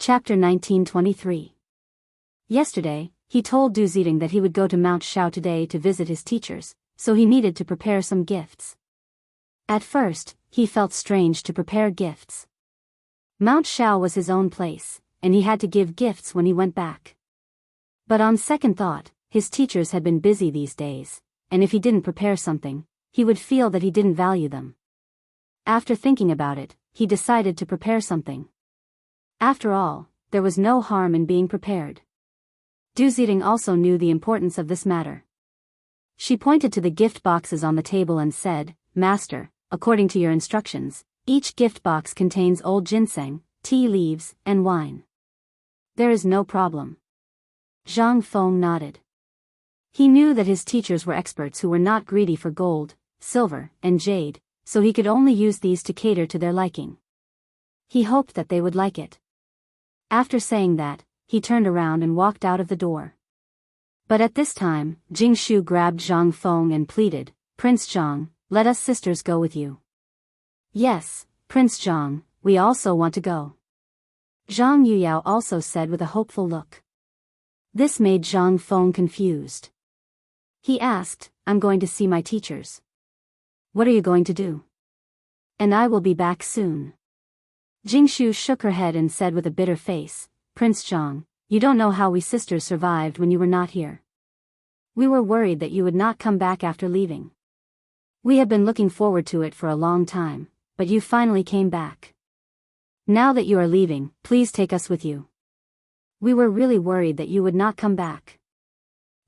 Chapter 1923. Yesterday, he told Du Zedong that he would go to Mount Shao today to visit his teachers, so he needed to prepare some gifts. At first, he felt strange to prepare gifts. Mount Shao was his own place, and he had to give gifts when he went back. But on second thought, his teachers had been busy these days, and if he didn't prepare something, he would feel that he didn't value them. After thinking about it, he decided to prepare something. After all, there was no harm in being prepared. Du Zedong also knew the importance of this matter. She pointed to the gift boxes on the table and said, "Master, according to your instructions, each gift box contains old ginseng, tea leaves, and wine." "There is no problem." Zhang Feng nodded. He knew that his teachers were experts who were not greedy for gold, silver, and jade, so he could only use these to cater to their liking. He hoped that they would like it. After saying that, he turned around and walked out of the door. But at this time, Jing Shu grabbed Zhang Feng and pleaded, "Prince Zhang, let us sisters go with you." "Yes, Prince Zhang, we also want to go," Zhang Yuyao also said with a hopeful look. This made Zhang Feng confused. He asked, "I'm going to see my teachers." "What are you going to do?" "And I will be back soon." Jingshu shook her head and said with a bitter face, "Prince Zhang, you don't know how we sisters survived when you were not here. We were worried that you would not come back after leaving. We have been looking forward to it for a long time, but you finally came back. Now that you are leaving, please take us with you. We were really worried that you would not come back."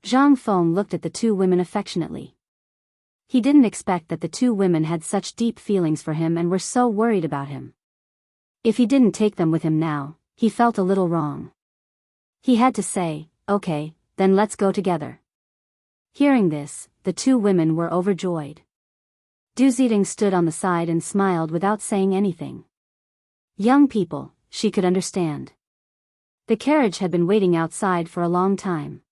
Zhang Feng looked at the two women affectionately. He didn't expect that the two women had such deep feelings for him and were so worried about him. If he didn't take them with him now, he felt a little wrong. He had to say, "Okay, then let's go together." Hearing this, the two women were overjoyed. Du Zedong stood on the side and smiled without saying anything. Young people, she could understand. The carriage had been waiting outside for a long time.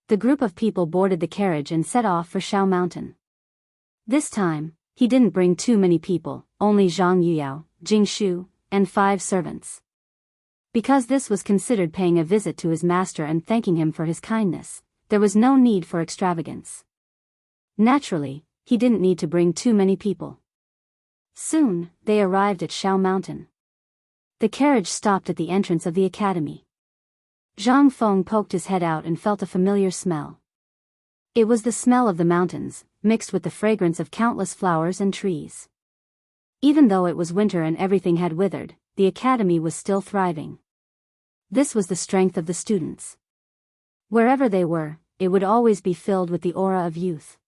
The group of people boarded the carriage and set off for Shao Mountain. This time, he didn't bring too many people, only Zhang Yuyao, Jing Shu, and 5 servants. Because this was considered paying a visit to his master and thanking him for his kindness, there was no need for extravagance. Naturally, he didn't need to bring too many people. Soon, they arrived at Shao Mountain. The carriage stopped at the entrance of the academy. Zhang Feng poked his head out and felt a familiar smell. It was the smell of the mountains, mixed with the fragrance of countless flowers and trees. Even though it was winter and everything had withered, the academy was still thriving. This was the strength of the students. Wherever they were, it would always be filled with the aura of youth.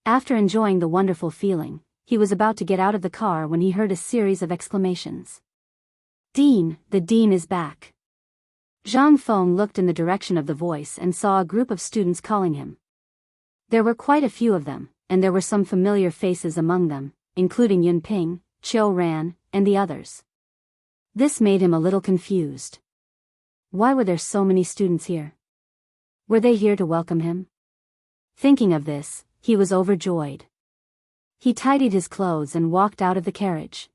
After enjoying the wonderful feeling, he was about to get out of the car when he heard a series of exclamations. "Dean, the dean is back." Zhang Feng looked in the direction of the voice and saw a group of students calling him. There were quite a few of them, and there were some familiar faces among them, including Yun Ping, Qiu Ran, and the others. This made him a little confused. Why were there so many students here? Were they here to welcome him? Thinking of this, he was overjoyed. He tidied his clothes and walked out of the carriage.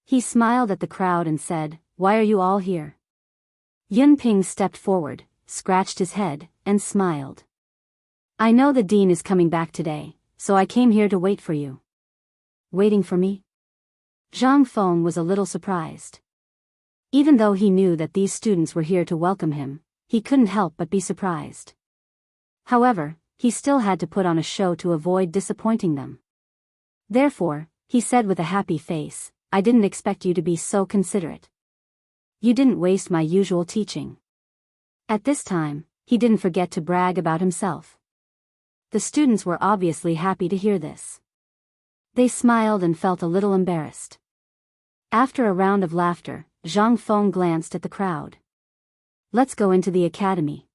He smiled at the crowd and said, "Why are you all here?" Yun Ping stepped forward, scratched his head, and smiled. "I know the dean is coming back today, so I came here to wait for you." "Waiting for me?" Zhang Feng was a little surprised. Even though he knew that these students were here to welcome him, he couldn't help but be surprised. However, he still had to put on a show to avoid disappointing them. Therefore, he said with a happy face, "I didn't expect you to be so considerate. You didn't waste my usual teaching." At this time, he didn't forget to brag about himself. The students were obviously happy to hear this. They smiled and felt a little embarrassed. After a round of laughter, Zhang Feng glanced at the crowd. "Let's go into the academy.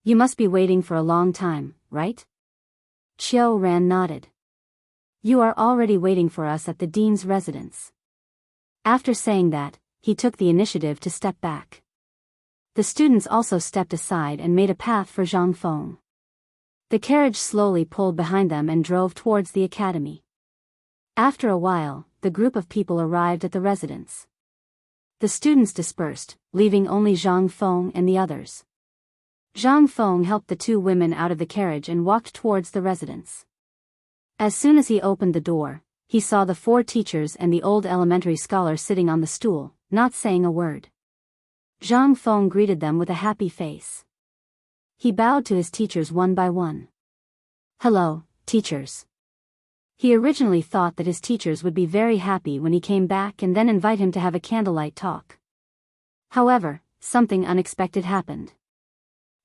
You must be waiting for a long time, right?" Qiu Ran nodded. "You are already waiting for us at the dean's residence." After saying that, he took the initiative to step back. The students also stepped aside and made a path for Zhang Feng. The carriage slowly pulled behind them and drove towards the academy. After a while, the group of people arrived at the residence. The students dispersed, leaving only Zhang Feng and the others. Zhang Feng helped the two women out of the carriage and walked towards the residence. As soon as he opened the door, he saw the four teachers and the old elementary scholar sitting on the stool, not saying a word. Zhang Feng greeted them with a happy face. He bowed to his teachers one by one. "Hello, teachers." He originally thought that his teachers would be very happy when he came back and then invite him to have a candlelight talk. However, something unexpected happened.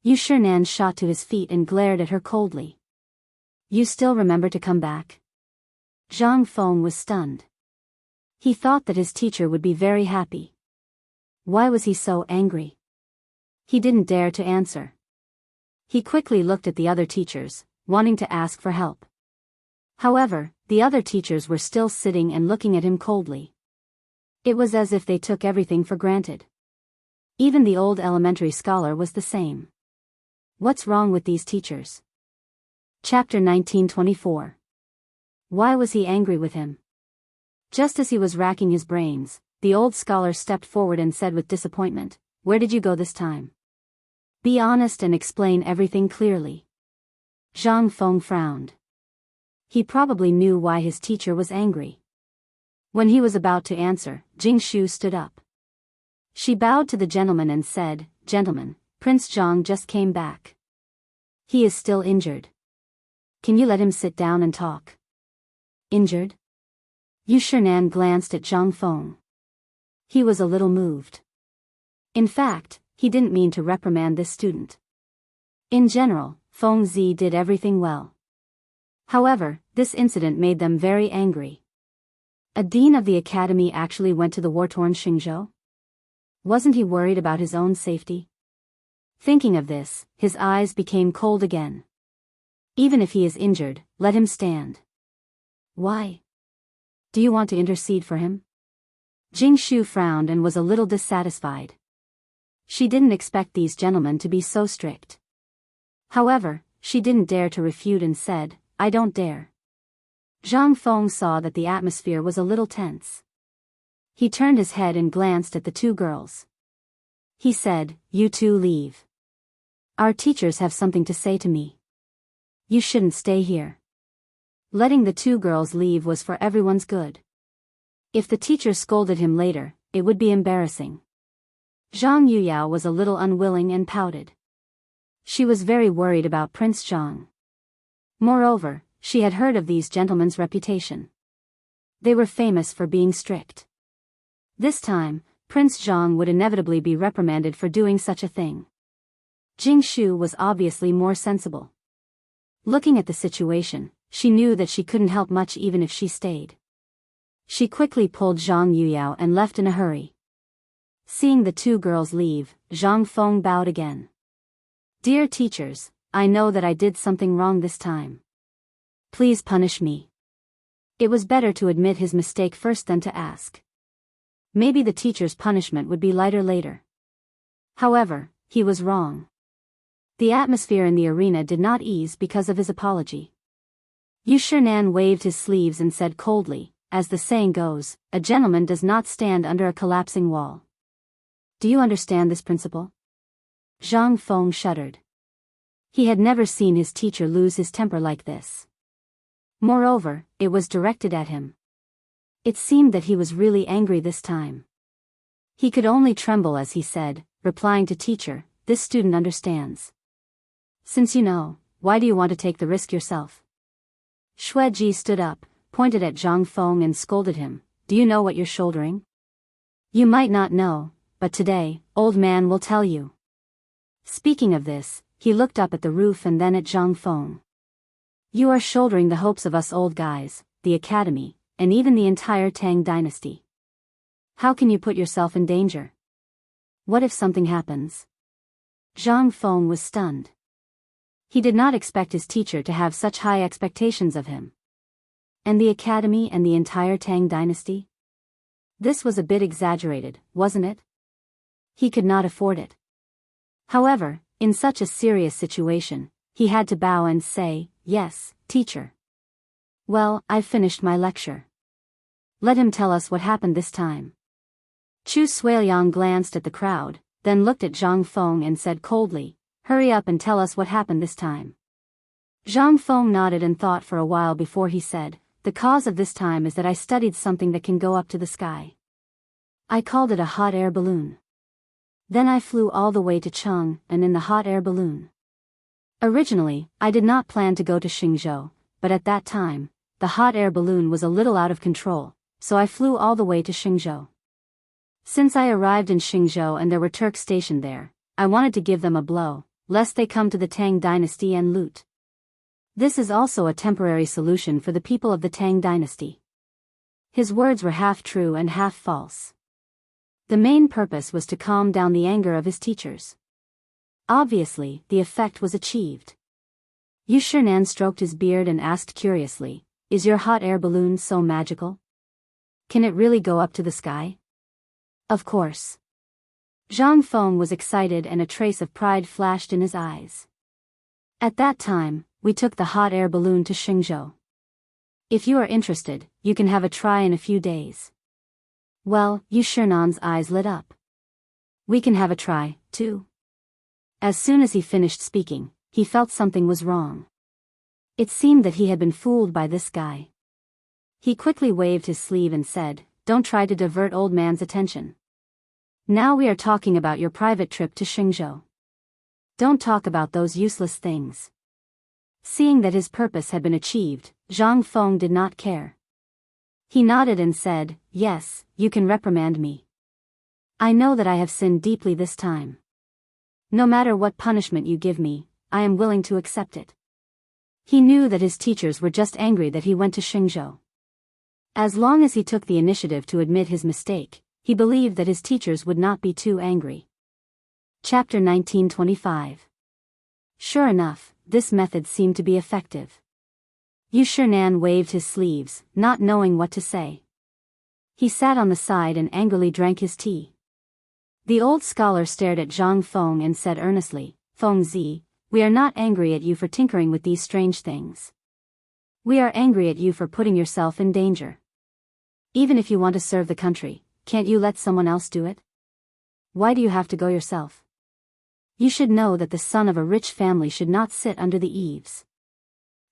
Yu Shinan shot to his feet and glared at her coldly. "You still remember to come back?" Zhang Feng was stunned. He thought that his teacher would be very happy. Why was he so angry? He didn't dare to answer. He quickly looked at the other teachers, wanting to ask for help. However, the other teachers were still sitting and looking at him coldly. It was as if they took everything for granted. Even the old elementary scholar was the same. What's wrong with these teachers? Chapter 1924. Why was he angry with him? Just as he was racking his brains, the old scholar stepped forward and said with disappointment, "Where did you go this time? Be honest and explain everything clearly." Zhang Feng frowned. He probably knew why his teacher was angry. When he was about to answer, Jing Shu stood up. She bowed to the gentleman and said, "Gentlemen, Prince Zhang just came back. He is still injured. Can you let him sit down and talk?" "Injured?" Yu Shinan glanced at Zhang Feng. He was a little moved. In fact, he didn't mean to reprimand this student. In general, Feng Zi did everything well. However, this incident made them very angry. A dean of the academy actually went to the war-torn Xingzhou? Wasn't he worried about his own safety? Thinking of this, his eyes became cold again. Even if he is injured, let him stand. Why? Do you want to intercede for him? Jing Shu frowned and was a little dissatisfied. She didn't expect these gentlemen to be so strict. However, she didn't dare to refute and said, "I don't dare." Zhang Feng saw that the atmosphere was a little tense. He turned his head and glanced at the two girls. He said, "You two leave. Our teachers have something to say to me. You shouldn't stay here." Letting the two girls leave was for everyone's good. If the teacher scolded him later, it would be embarrassing. Zhang Yuyao was a little unwilling and pouted. She was very worried about Prince Zhang. Moreover, she had heard of these gentlemen's reputation. They were famous for being strict. This time, Prince Zhang would inevitably be reprimanded for doing such a thing. Jing Shu was obviously more sensible. Looking at the situation, she knew that she couldn't help much even if she stayed. She quickly pulled Zhang Yuyao and left in a hurry. Seeing the two girls leave, Zhang Feng bowed again. "Dear teachers, I know that I did something wrong this time. Please punish me." It was better to admit his mistake first than to ask. Maybe the teacher's punishment would be lighter later. However, he was wrong. The atmosphere in the arena did not ease because of his apology. Yu Shinan waved his sleeves and said coldly, "As the saying goes, a gentleman does not stand under a collapsing wall. Do you understand this principle?" Zhang Feng shuddered. He had never seen his teacher lose his temper like this. Moreover, it was directed at him. It seemed that he was really angry this time. He could only tremble as he said, replying to teacher, "This student understands. Since you know, why do you want to take the risk yourself?" Xueji stood up, pointed at Zhang Feng and scolded him, "Do you know what you're shouldering? You might not know, but today, old man will tell you." Speaking of this, he looked up at the roof and then at Zhang Feng. "You are shouldering the hopes of us old guys, the academy, and even the entire Tang dynasty. How can you put yourself in danger? What if something happens?" Zhang Feng was stunned. He did not expect his teacher to have such high expectations of him. And the academy and the entire Tang dynasty? This was a bit exaggerated, wasn't it? He could not afford it. However, in such a serious situation, he had to bow and say, "Yes, teacher. Well, I've finished my lecture. Let him tell us what happened this time." Chu Suiliang glanced at the crowd, then looked at Zhang Feng and said coldly, "Hurry up and tell us what happened this time." Zhang Feng nodded and thought for a while before he said, "The cause of this time is that I studied something that can go up to the sky. I called it a hot air balloon. Then I flew all the way to Cheng and in the hot air balloon. Originally, I did not plan to go to Xingzhou, but at that time, the hot air balloon was a little out of control, so I flew all the way to Xingzhou. Since I arrived in Xingzhou and there were Turks stationed there, I wanted to give them a blow, lest they come to the Tang dynasty and loot. This is also a temporary solution for the people of the Tang dynasty." His words were half true and half false. The main purpose was to calm down the anger of his teachers. Obviously, the effect was achieved. Yu Shinan stroked his beard and asked curiously, "Is your hot air balloon so magical? Can it really go up to the sky?" "Of course." Zhang Feng was excited and a trace of pride flashed in his eyes. "At that time, we took the hot air balloon to Xingzhou. If you are interested, you can have a try in a few days." Well, Yu Shinan's eyes lit up. "We can have a try, too." As soon as he finished speaking, he felt something was wrong. It seemed that he had been fooled by this guy. He quickly waved his sleeve and said, "Don't try to divert old man's attention. Now we are talking about your private trip to Xingzhou. Don't talk about those useless things." Seeing that his purpose had been achieved, Zhang Feng did not care. He nodded and said, "Yes, you can reprimand me. I know that I have sinned deeply this time. No matter what punishment you give me, I am willing to accept it." He knew that his teachers were just angry that he went to Xingzhou. As long as he took the initiative to admit his mistake, he believed that his teachers would not be too angry. Chapter 1925. Sure enough, this method seemed to be effective. Yu Shinan waved his sleeves, not knowing what to say. He sat on the side and angrily drank his tea. The old scholar stared at Zhang Feng and said earnestly, "Feng Zi, we are not angry at you for tinkering with these strange things. We are angry at you for putting yourself in danger. Even if you want to serve the country, can't you let someone else do it? Why do you have to go yourself? You should know that the son of a rich family should not sit under the eaves."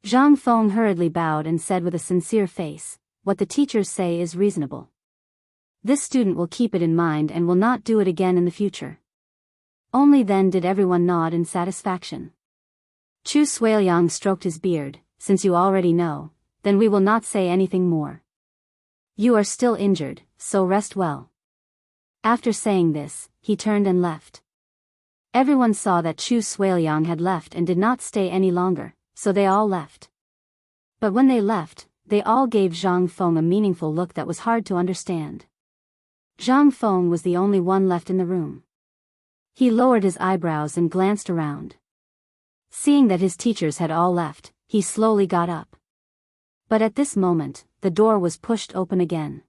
Zhang Feng hurriedly bowed and said with a sincere face, "What the teachers say is reasonable. This student will keep it in mind and will not do it again in the future." Only then did everyone nod in satisfaction. Chu Suiliang stroked his beard, "Since you already know, then we will not say anything more. You are still injured, so rest well." After saying this, he turned and left. Everyone saw that Chu Suiliang had left and did not stay any longer, so they all left. But when they left, they all gave Zhang Feng a meaningful look that was hard to understand. Zhang Feng was the only one left in the room. He lowered his eyebrows and glanced around. Seeing that his teachers had all left, he slowly got up. But at this moment, the door was pushed open again.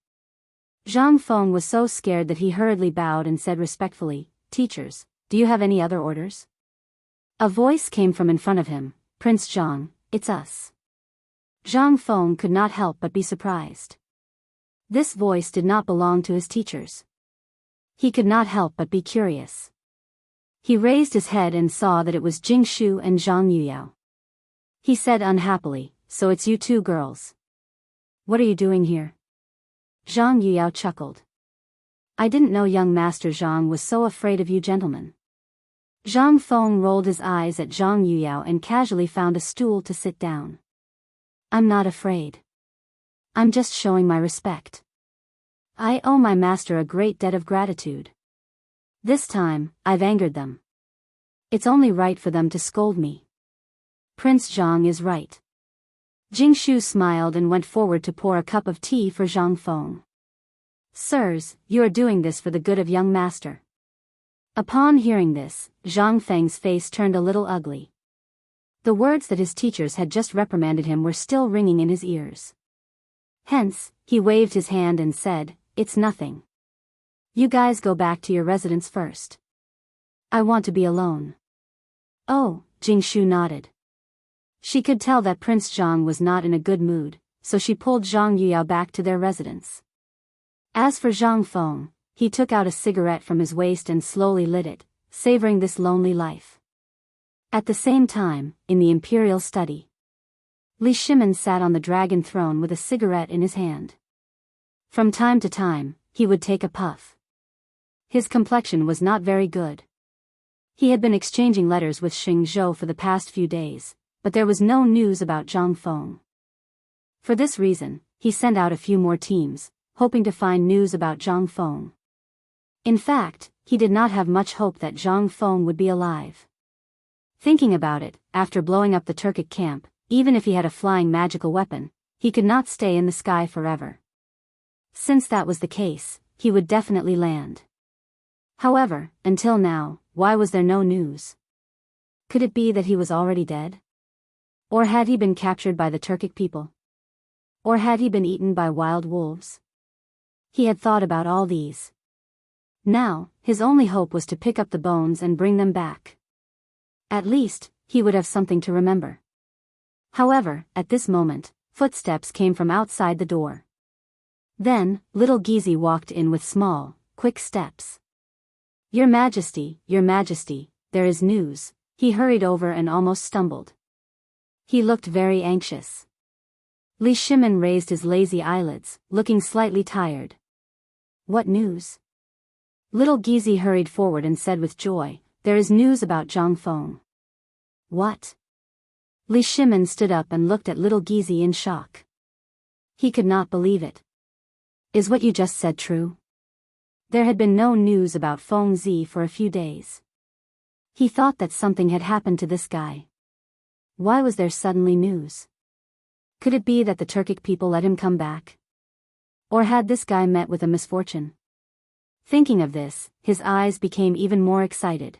Zhang Feng was so scared that he hurriedly bowed and said respectfully, "Teachers, do you have any other orders?" A voice came from in front of him, "Prince Zhang, it's us." Zhang Feng could not help but be surprised. This voice did not belong to his teachers. He could not help but be curious. He raised his head and saw that it was Jing Shu and Zhang Yuyao. He said unhappily, "So it's you two girls. What are you doing here?" Zhang Yuyao chuckled. "I didn't know young Master Zhang was so afraid of you gentlemen." Zhang Feng rolled his eyes at Zhang Yuyao and casually found a stool to sit down. "I'm not afraid. I'm just showing my respect. I owe my master a great debt of gratitude. This time, I've angered them. It's only right for them to scold me. Prince Zhang is right." Jing Shu smiled and went forward to pour a cup of tea for Zhang Feng. "Sirs, you are doing this for the good of young master." Upon hearing this, Zhang Feng's face turned a little ugly. The words that his teachers had just reprimanded him were still ringing in his ears. Hence, he waved his hand and said, "It's nothing. You guys go back to your residence first. I want to be alone." "Oh," Jing Shu nodded. She could tell that Prince Zhang was not in a good mood, so she pulled Zhang Yuyao back to their residence. As for Zhang Feng, he took out a cigarette from his waist and slowly lit it, savoring this lonely life. At the same time, in the imperial study, Li Shimin sat on the dragon throne with a cigarette in his hand. From time to time, he would take a puff. His complexion was not very good. He had been exchanging letters with Xing Zhou for the past few days, but there was no news about Zhang Feng. For this reason, he sent out a few more teams, hoping to find news about Zhang Feng. In fact, he did not have much hope that Zhang Feng would be alive. Thinking about it, after blowing up the Turkic camp, even if he had a flying magical weapon, he could not stay in the sky forever. Since that was the case, he would definitely land. However, until now, why was there no news? Could it be that he was already dead? Or had he been captured by the Turkic people? Or had he been eaten by wild wolves? He had thought about all these. Now, his only hope was to pick up the bones and bring them back. At least, he would have something to remember. However, at this moment, footsteps came from outside the door. Then, little Gizi walked in with small, quick steps. Your Majesty, there is news." He hurried over and almost stumbled. He looked very anxious. Li Shimin raised his lazy eyelids, looking slightly tired. "What news?" Little Gizi hurried forward and said with joy, "There is news about Zhang Feng." "What?" Li Shimin stood up and looked at little Gizi in shock. He could not believe it. "Is what you just said true?" There had been no news about Feng Zi for a few days. He thought that something had happened to this guy. Why was there suddenly news? Could it be that the Turkic people let him come back? Or had this guy met with a misfortune? Thinking of this, his eyes became even more excited.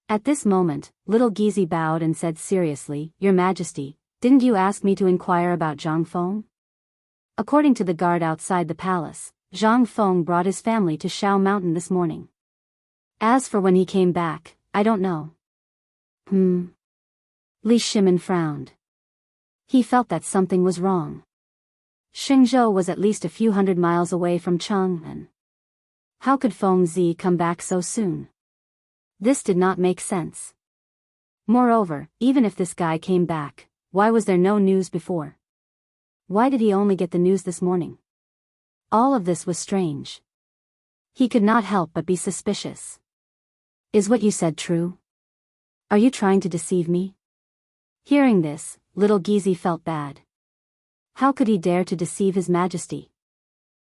At this moment, little Gizi bowed and said seriously, "Your Majesty, didn't you ask me to inquire about Zhang Feng?" According to the guard outside the palace, Zhang Feng brought his family to Shao Mountain this morning. As for when he came back, I don't know. Li Shimin frowned. He felt that something was wrong. Xingzhou was at least a few hundred miles away from Chang'an. How could Feng Zi come back so soon? This did not make sense. Moreover, even if this guy came back, why was there no news before? Why did he only get the news this morning? All of this was strange. He could not help but be suspicious. Is what you said true? Are you trying to deceive me? Hearing this, little Gizi felt bad. How could he dare to deceive His Majesty?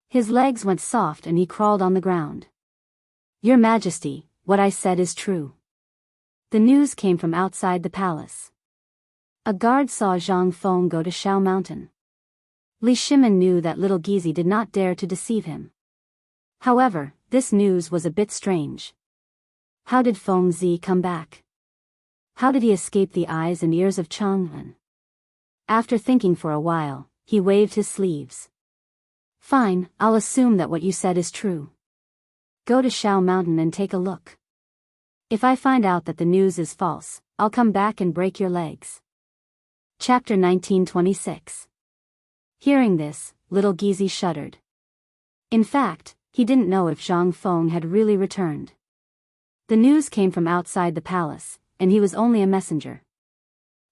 His legs went soft and he crawled on the ground. Your Majesty, what I said is true. The news came from outside the palace. A guard saw Zhang Feng go to Shao Mountain. Li Shimin knew that little Gizi did not dare to deceive him. However, this news was a bit strange. How did Feng Zi come back? How did he escape the eyes and ears of Chang'an? After thinking for a while, he waved his sleeves. Fine, I'll assume that what you said is true. Go to Shao Mountain and take a look. If I find out that the news is false, I'll come back and break your legs. Chapter 1926. Hearing this, little Gizi shuddered. In fact, he didn't know if Zhang Feng had really returned. The news came from outside the palace, and he was only a messenger.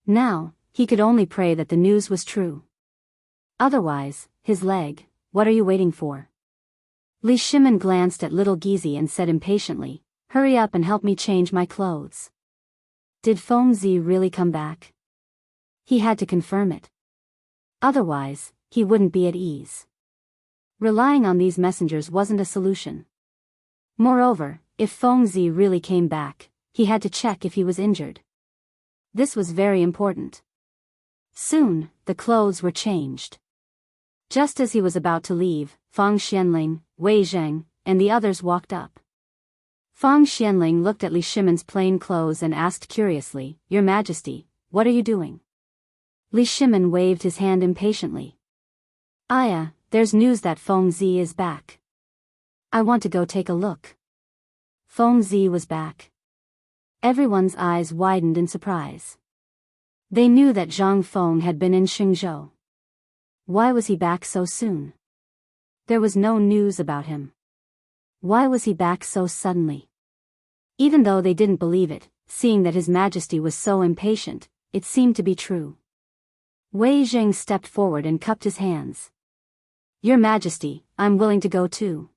Now, he could only pray that the news was true. Otherwise, his leg, what are you waiting for? Li Shimin glanced at little Gizi and said impatiently, hurry up and help me change my clothes. Did Feng Zi really come back? He had to confirm it. Otherwise, he wouldn't be at ease. Relying on these messengers wasn't a solution. Moreover, if Feng Zi really came back, he had to check if he was injured. This was very important. Soon, the clothes were changed. Just as he was about to leave, Fang Xianling, Wei Zheng, and the others walked up. Fang Xianling looked at Li Shimin's plain clothes and asked curiously, Your Majesty, what are you doing? Li Shimin waved his hand impatiently. Aya, there's news that Feng Zi is back. I want to go take a look. Feng Zi was back. Everyone's eyes widened in surprise. They knew that Zhang Feng had been in Xingzhou. Why was he back so soon? There was no news about him. Why was he back so suddenly? Even though they didn't believe it, seeing that His Majesty was so impatient, it seemed to be true. Wei Zheng stepped forward and cupped his hands. Your Majesty, I'm willing to go too.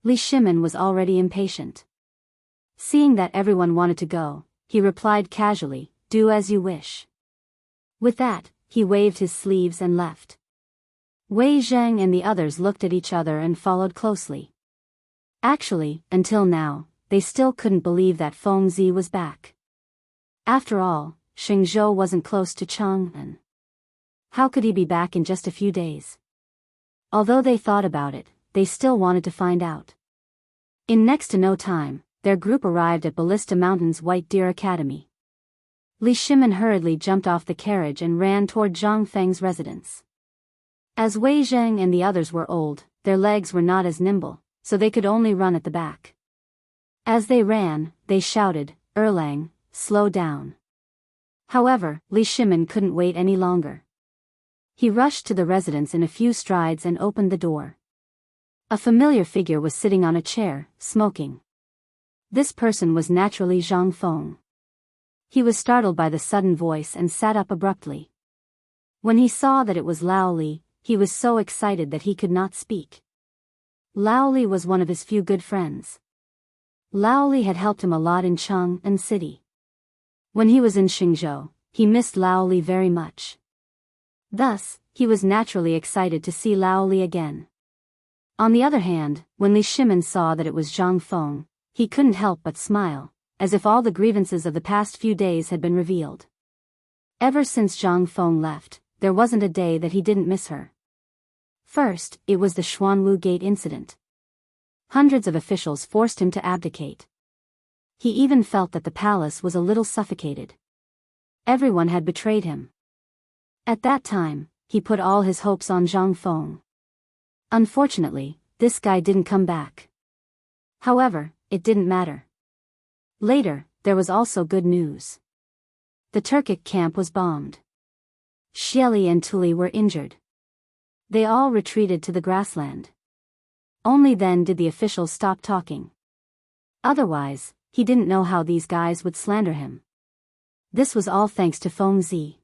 Li Shimin was already impatient. Seeing that everyone wanted to go, he replied casually, do as you wish. With that, he waved his sleeves and left. Wei Zheng and the others looked at each other and followed closely. Actually, until now, they still couldn't believe that Feng Zi was back. After all, Xingzhou wasn't close to Chang'an. How could he be back in just a few days? Although they thought about it, they still wanted to find out. In next to no time, their group arrived at Ballista Mountain's White Deer Academy. Li Shimin hurriedly jumped off the carriage and ran toward Zhang Feng's residence. As Wei Zheng and the others were old, their legs were not as nimble, so they could only run at the back. As they ran, they shouted, Erlang, slow down. However, Li Shimin couldn't wait any longer. He rushed to the residence in a few strides and opened the door. A familiar figure was sitting on a chair, smoking. This person was naturally Zhang Feng. He was startled by the sudden voice and sat up abruptly. When he saw that it was Lao Li, he was so excited that he could not speak. Lao Li was one of his few good friends. Lao Li had helped him a lot in Chang'an City. When he was in Xingzhou, he missed Lao Li very much. Thus, he was naturally excited to see Lao Li again. On the other hand, when Li Shimin saw that it was Zhang Feng, he couldn't help but smile, as if all the grievances of the past few days had been revealed. Ever since Zhang Feng left, there wasn't a day that he didn't miss her. First, it was the Xuanwu Gate incident. Hundreds of officials forced him to abdicate. He even felt that the palace was a little suffocated. Everyone had betrayed him. At that time, he put all his hopes on Zhang Feng. Unfortunately, this guy didn't come back. However, it didn't matter. Later, there was also good news. The Turkic camp was bombed. Xieli and Tuli were injured. They all retreated to the grassland. Only then did the officials stop talking. Otherwise, he didn't know how these guys would slander him. This was all thanks to Feng Zi.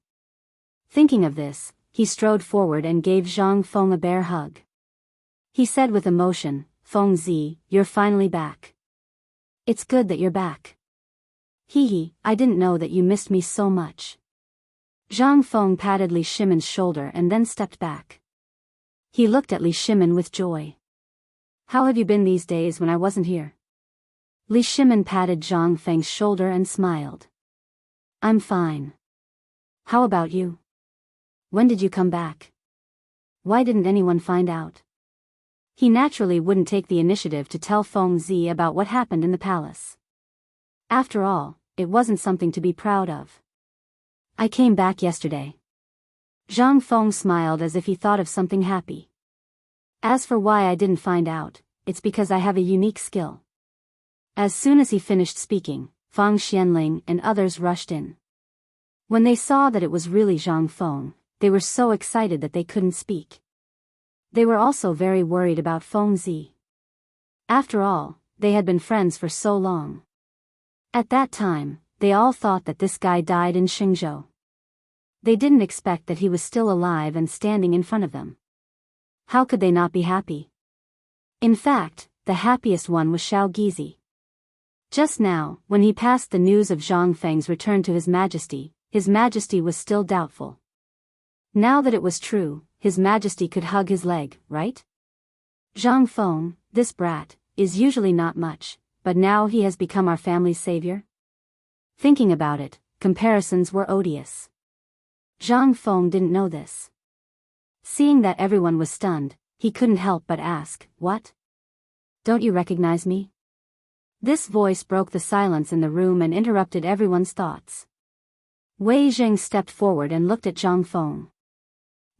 Thinking of this, he strode forward and gave Zhang Feng a bear hug. He said with emotion, Feng Zi, you're finally back. It's good that you're back. Hee, I didn't know that you missed me so much. Zhang Feng patted Li Shimin's shoulder and then stepped back. He looked at Li Shimin with joy. How have you been these days when I wasn't here? Li Shimin patted Zhang Feng's shoulder and smiled. I'm fine. How about you? When did you come back? Why didn't anyone find out? He naturally wouldn't take the initiative to tell Feng Zi about what happened in the palace. After all, it wasn't something to be proud of. I came back yesterday. Zhang Feng smiled as if he thought of something happy. As for why I didn't find out, it's because I have a unique skill. As soon as he finished speaking, Fang Xianling and others rushed in. When they saw that it was really Zhang Feng, they were so excited that they couldn't speak. They were also very worried about Feng Zi. After all, they had been friends for so long. At that time, they all thought that this guy died in Xingzhou. They didn't expect that he was still alive and standing in front of them. How could they not be happy? In fact, the happiest one was Xiao Gizi. Just now, when he passed the news of Zhang Feng's return to His Majesty was still doubtful. Now that it was true, His Majesty could hug his leg, right? Zhang Feng, this brat, is usually not much, but now he has become our family's savior? Thinking about it, comparisons were odious. Zhang Feng didn't know this. Seeing that everyone was stunned, he couldn't help but ask, what? Don't you recognize me? This voice broke the silence in the room and interrupted everyone's thoughts. Wei Zheng stepped forward and looked at Zhang Feng.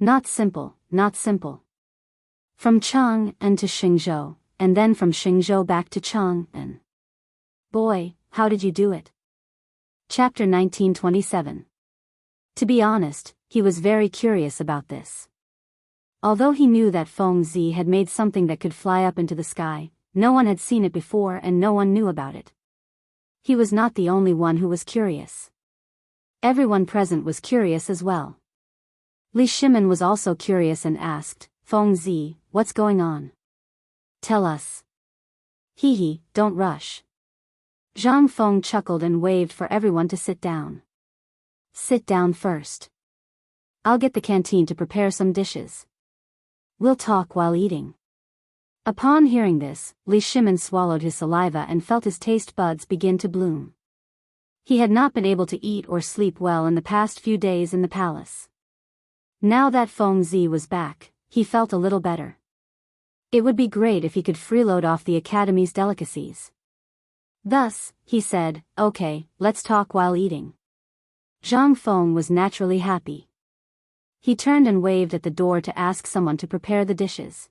Not simple, not simple. From Chang'an to Xingzhou, and then from Xingzhou back to Chang'an. Boy, how did you do it? Chapter 1927. To be honest, he was very curious about this. Although he knew that Feng Zi had made something that could fly up into the sky, no one had seen it before and no one knew about it. He was not the only one who was curious. Everyone present was curious as well. Li Shimin was also curious and asked, Feng Zi, what's going on? Tell us. Hee, don't rush. Zhang Feng chuckled and waved for everyone to sit down. Sit down first. I'll get the canteen to prepare some dishes. We'll talk while eating. Upon hearing this, Li Shimin swallowed his saliva and felt his taste buds begin to bloom. He had not been able to eat or sleep well in the past few days in the palace. Now that Feng Zi was back, he felt a little better. It would be great if he could freeload off the academy's delicacies. Thus, he said, okay, let's talk while eating. Zhang Feng was naturally happy. He turned and waved at the door to ask someone to prepare the dishes.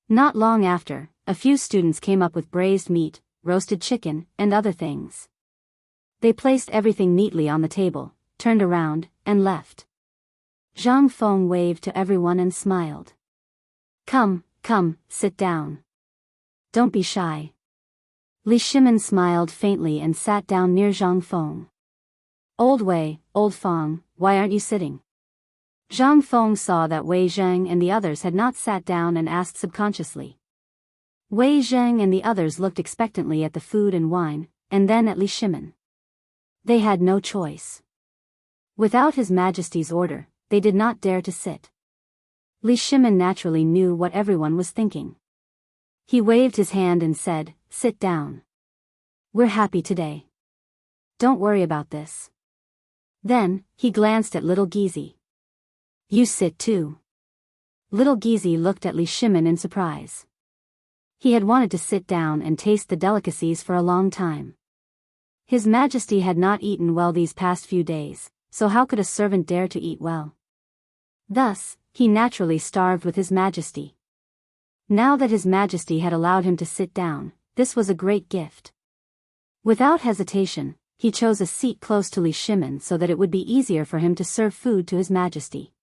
Not long after, a few students came up with braised meat, roasted chicken, and other things. They placed everything neatly on the table, turned around, and left. Zhang Feng waved to everyone and smiled. Come, sit down. Don't be shy. Li Shimin smiled faintly and sat down near Zhang Feng. Old Wei, Old Feng, why aren't you sitting? Zhang Feng saw that Wei Zheng and the others had not sat down and asked subconsciously. Wei Zheng and the others looked expectantly at the food and wine, and then at Li Shimin. They had no choice. Without His Majesty's order, they did not dare to sit. Li Shimin naturally knew what everyone was thinking. He waved his hand and said, sit down. We're happy today. Don't worry about this. Then, he glanced at little Gizi. You sit too. Little Gizi looked at Li Shimin in surprise. He had wanted to sit down and taste the delicacies for a long time. His Majesty had not eaten well these past few days, so how could a servant dare to eat well? Thus, he naturally starved with His Majesty. Now that His Majesty had allowed him to sit down, this was a great gift. Without hesitation, he chose a seat close to Li Shimin so that it would be easier for him to serve food to His Majesty.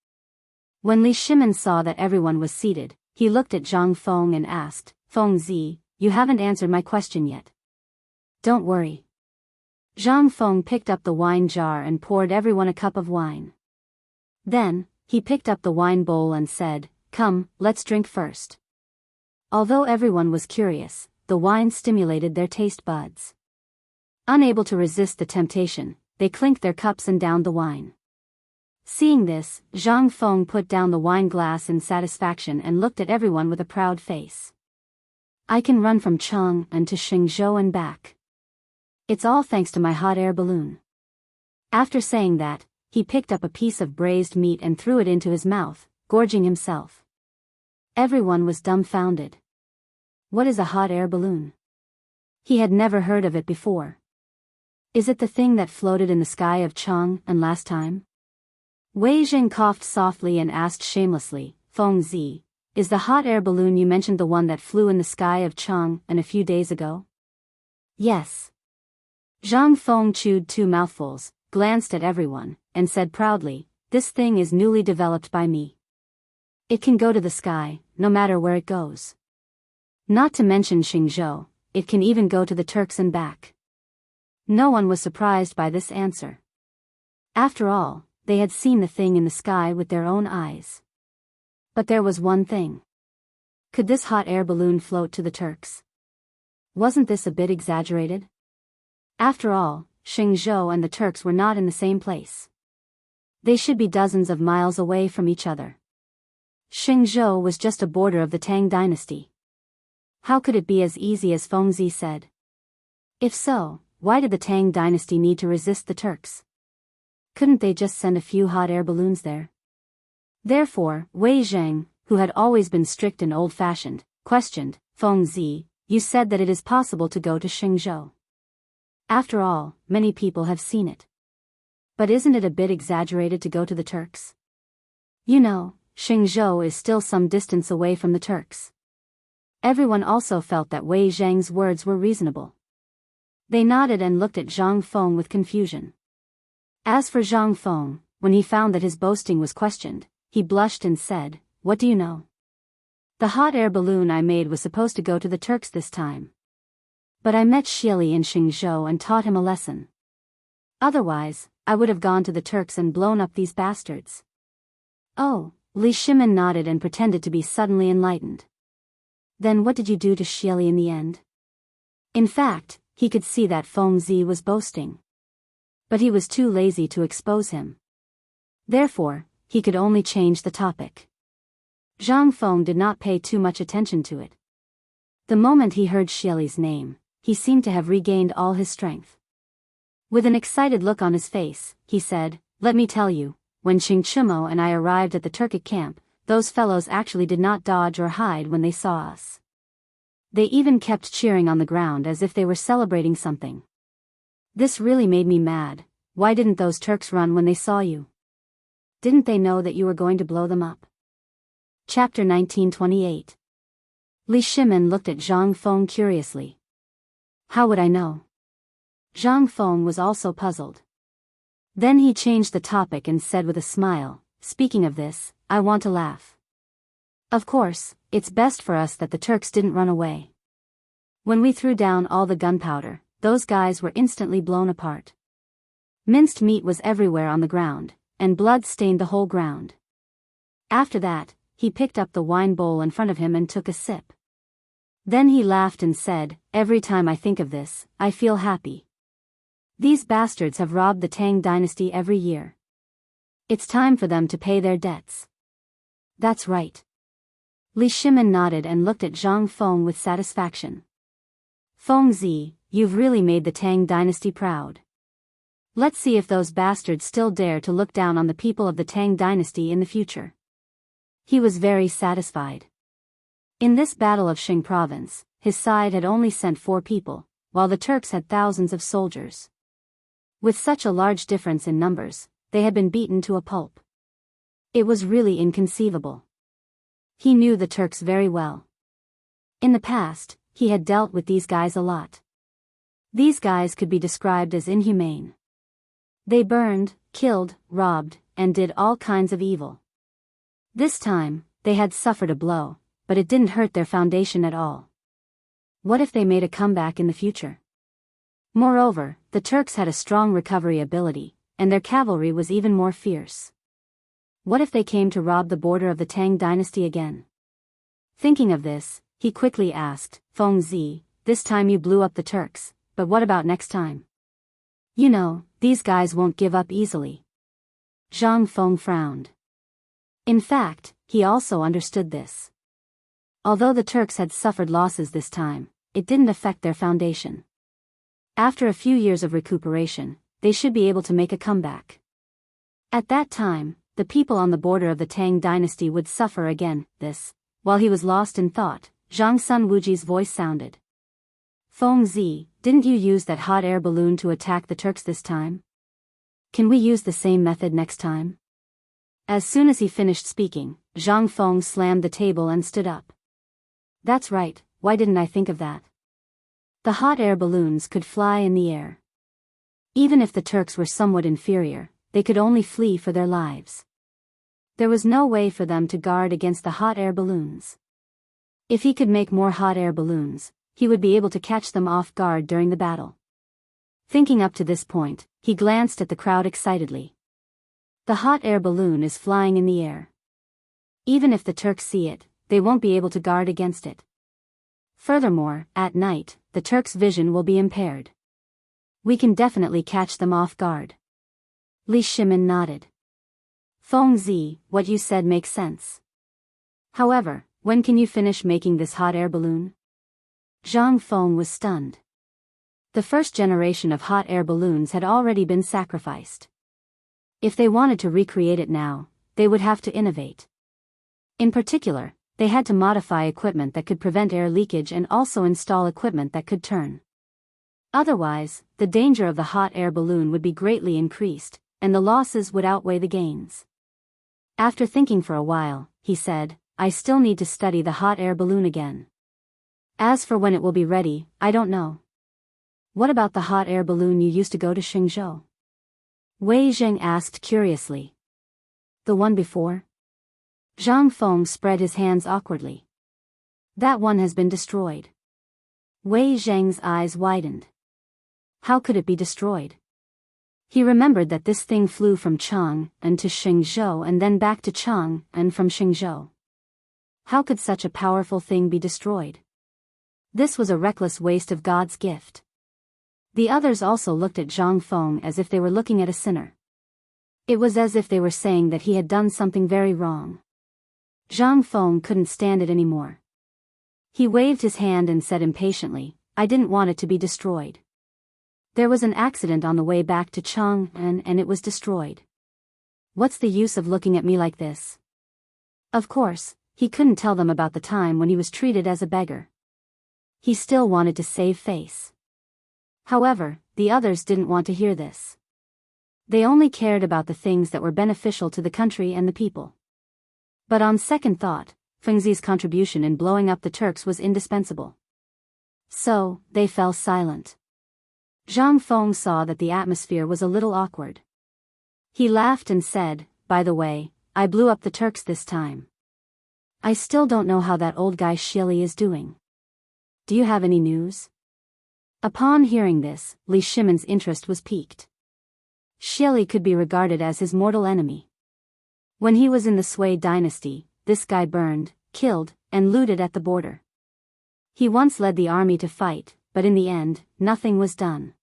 When Li Shimin saw that everyone was seated, he looked at Zhang Feng and asked, Feng Zi, you haven't answered my question yet. Don't worry. Zhang Feng picked up the wine jar and poured everyone a cup of wine. Then, he picked up the wine bowl and said, come, let's drink first. Although everyone was curious, the wine stimulated their taste buds. Unable to resist the temptation, they clinked their cups and downed the wine. Seeing this, Zhang Feng put down the wine glass in satisfaction and looked at everyone with a proud face. I can run from Chang'an to Xingzhou and back. It's all thanks to my hot air balloon. After saying that, he picked up a piece of braised meat and threw it into his mouth, gorging himself. Everyone was dumbfounded. What is a hot air balloon? He had never heard of it before. Is it the thing that floated in the sky of Chang'an last time? Wei Zheng coughed softly and asked shamelessly, Feng Zi, is the hot air balloon you mentioned the one that flew in the sky of Chang'an a few days ago? Yes. Zhang Feng chewed 2 mouthfuls, glanced at everyone, and said proudly, this thing is newly developed by me. It can go to the sky, no matter where it goes. Not to mention Xingzhou, it can even go to the Turks and back. No one was surprised by this answer. After all, they had seen the thing in the sky with their own eyes. But there was one thing. Could this hot air balloon float to the Turks? Wasn't this a bit exaggerated? After all, Xingzhou and the Turks were not in the same place. They should be dozens of miles away from each other. Xingzhou was just a border of the Tang dynasty. How could it be as easy as Feng Zi said? If so, why did the Tang dynasty need to resist the Turks? Couldn't they just send a few hot air balloons there? Therefore, Wei Zheng, who had always been strict and old-fashioned, questioned, Feng Zi, you said that it is possible to go to Xingzhou. After all, many people have seen it. But isn't it a bit exaggerated to go to the Turks? You know, Xingzhou is still some distance away from the Turks. Everyone also felt that Wei Zheng's words were reasonable. They nodded and looked at Zhang Feng with confusion. As for Zhang Feng, when he found that his boasting was questioned, he blushed and said, what do you know? The hot air balloon I made was supposed to go to the Turks this time. But I met Xieli in Xingzhou and taught him a lesson. Otherwise, I would have gone to the Turks and blown up these bastards. Oh, Li Shimin nodded and pretended to be suddenly enlightened. Then what did you do to Xieli in the end? In fact, he could see that Feng Zi was boasting. But he was too lazy to expose him. Therefore, he could only change the topic. Zhang Feng did not pay too much attention to it. The moment he heard Xieli's name, he seemed to have regained all his strength. With an excited look on his face, he said, "Let me tell you, when Xing Chumo and I arrived at the Turkic camp, those fellows actually did not dodge or hide when they saw us. They even kept cheering on the ground as if they were celebrating something. This really made me mad. Why didn't those Turks run when they saw you? Didn't they know that you were going to blow them up?" Chapter 1928. Li Shimin looked at Zhang Feng curiously. How would I know? Zhang Feng was also puzzled. Then he changed the topic and said with a smile, "Speaking of this, I want to laugh. Of course, it's best for us that the Turks didn't run away. When we threw down all the gunpowder, those guys were instantly blown apart. Minced meat was everywhere on the ground, and blood stained the whole ground. After that, he picked up the wine bowl in front of him and took a sip. Then he laughed and said, every time I think of this, I feel happy. These bastards have robbed the Tang dynasty every year. It's time for them to pay their debts." "That's right." Li Shimin nodded and looked at Zhang Feng with satisfaction. "Feng Zi, you've really made the Tang dynasty proud. Let's see if those bastards still dare to look down on the people of the Tang dynasty in the future." He was very satisfied. In this battle of Xing province, his side had only sent 4 people, while the Turks had thousands of soldiers. With such a large difference in numbers, they had been beaten to a pulp. It was really inconceivable. He knew the Turks very well. In the past, he had dealt with these guys a lot. These guys could be described as inhumane. They burned, killed, robbed, and did all kinds of evil. This time, they had suffered a blow, but it didn't hurt their foundation at all. What if they made a comeback in the future? Moreover, the Turks had a strong recovery ability, and their cavalry was even more fierce. What if they came to rob the border of the Tang dynasty again? Thinking of this, he quickly asked, "Feng Zi, this time you blew up the Turks, but what about next time? You know, these guys won't give up easily." Zhang Feng frowned. In fact, he also understood this. Although the Turks had suffered losses this time, it didn't affect their foundation. After a few years of recuperation, they should be able to make a comeback. At that time, the people on the border of the Tang dynasty would suffer again. While he was lost in thought, Zhang Sun Wuji's voice sounded. "Feng Zi, didn't you use that hot air balloon to attack the Turks this time? Can we use the same method next time?" As soon as he finished speaking, Zhang Feng slammed the table and stood up. "That's right, why didn't I think of that? The hot air balloons could fly in the air. Even if the Turks were somewhat inferior, they could only flee for their lives. There was no way for them to guard against the hot air balloons. If he could make more hot air balloons, he would be able to catch them off guard during the battle." Thinking up to this point, he glanced at the crowd excitedly. The hot air balloon is flying in the air. Even if the Turks see it, they won't be able to guard against it. Furthermore, at night, the Turks' vision will be impaired. We can definitely catch them off guard. Li Shimin nodded. "Feng Zi, what you said makes sense. However, when can you finish making this hot air balloon?" Zhang Feng was stunned. The first generation of hot air balloons had already been sacrificed. If they wanted to recreate it now, they would have to innovate. In particular, they had to modify equipment that could prevent air leakage and also install equipment that could turn. Otherwise, the danger of the hot air balloon would be greatly increased, and the losses would outweigh the gains. After thinking for a while, he said, "I still need to study the hot air balloon again. As for when it will be ready, I don't know." "What about the hot air balloon you used to go to Xingzhou?" Wei Zheng asked curiously. "The one before?" Zhang Feng spread his hands awkwardly. That one has been destroyed. Wei Zheng's eyes widened. How could it be destroyed? He remembered that this thing flew from Chang and to Xingzhou and then back to Chang and from Xingzhou. How could such a powerful thing be destroyed? This was a reckless waste of God's gift. The others also looked at Zhang Feng as if they were looking at a sinner. It was as if they were saying that he had done something very wrong. Zhang Feng couldn't stand it anymore. He waved his hand and said impatiently, "I didn't want it to be destroyed. There was an accident on the way back to Chang and it was destroyed. What's the use of looking at me like this?" Of course, he couldn't tell them about the time when he was treated as a beggar. He still wanted to save face. However, the others didn't want to hear this. They only cared about the things that were beneficial to the country and the people. But on second thought, Fengzi's contribution in blowing up the Turks was indispensable. So, they fell silent. Zhang Feng saw that the atmosphere was a little awkward. He laughed and said, "By the way, I blew up the Turks this time. I still don't know how that old guy Shili is doing. Do you have any news?" Upon hearing this, Li Shimon's interest was piqued. Shili could be regarded as his mortal enemy. When he was in the Sui dynasty, this guy burned, killed, and looted at the border. He once led the army to fight, but in the end, nothing was done.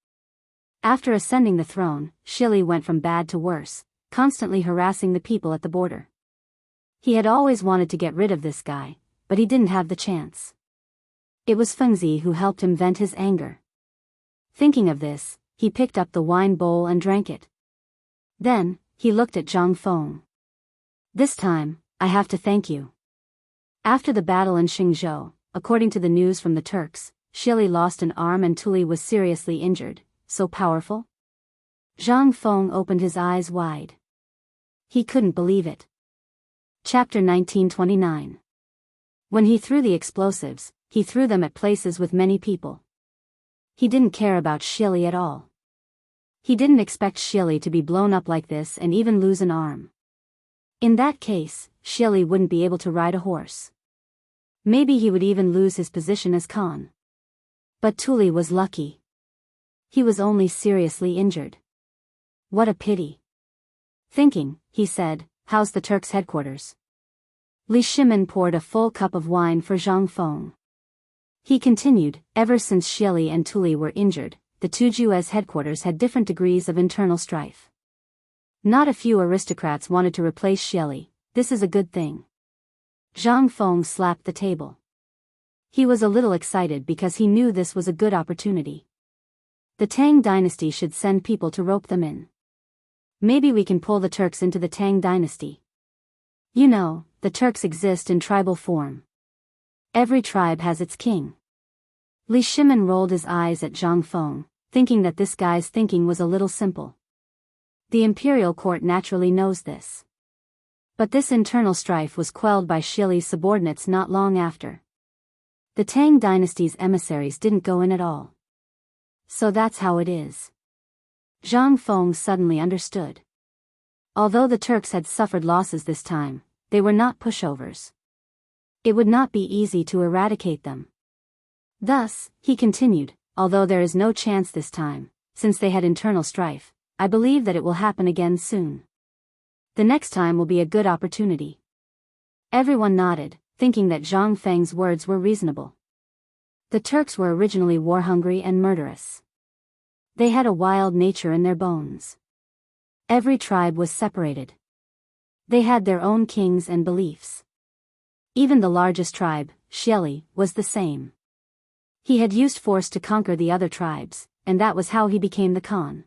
After ascending the throne, Shili went from bad to worse, constantly harassing the people at the border. He had always wanted to get rid of this guy, but he didn't have the chance. It was Fengzi who helped him vent his anger. Thinking of this, he picked up the wine bowl and drank it. Then, he looked at Zhang Feng. "This time, I have to thank you." After the battle in Xingzhou, according to the news from the Turks, Shili lost an arm and Tuli was seriously injured. So powerful? Zhang Feng opened his eyes wide. He couldn't believe it. Chapter 1929. When he threw the explosives, he threw them at places with many people. He didn't care about Shili at all. He didn't expect Shili to be blown up like this and even lose an arm. In that case, Shili wouldn't be able to ride a horse. Maybe he would even lose his position as Khan. But Tuli was lucky. He was only seriously injured. What a pity. Thinking, he said, "How's the Turks' headquarters?" Li Shimin poured a full cup of wine for Zhang Feng. He continued, "Ever since Shili and Tuli were injured, the Tuju's headquarters had different degrees of internal strife. Not a few aristocrats wanted to replace Shili. This is a good thing." Zhang Feng slapped the table. He was a little excited because he knew this was a good opportunity. The Tang dynasty should send people to rope them in. Maybe we can pull the Turks into the Tang dynasty. You know, the Turks exist in tribal form. Every tribe has its king. Li Shimin rolled his eyes at Zhang Feng, thinking that this guy's thinking was a little simple. The imperial court naturally knows this. But this internal strife was quelled by Shili's subordinates not long after. The Tang dynasty's emissaries didn't go in at all. So that's how it is. Zhang Feng suddenly understood. Although the Turks had suffered losses this time, they were not pushovers. It would not be easy to eradicate them. Thus, he continued, "Although there is no chance this time, since they had internal strife, I believe that it will happen again soon. The next time will be a good opportunity." Everyone nodded, thinking that Zhang Feng's words were reasonable. The Turks were originally war-hungry and murderous. They had a wild nature in their bones. Every tribe was separated. They had their own kings and beliefs. Even the largest tribe, Shili, was the same. He had used force to conquer the other tribes, and that was how he became the Khan.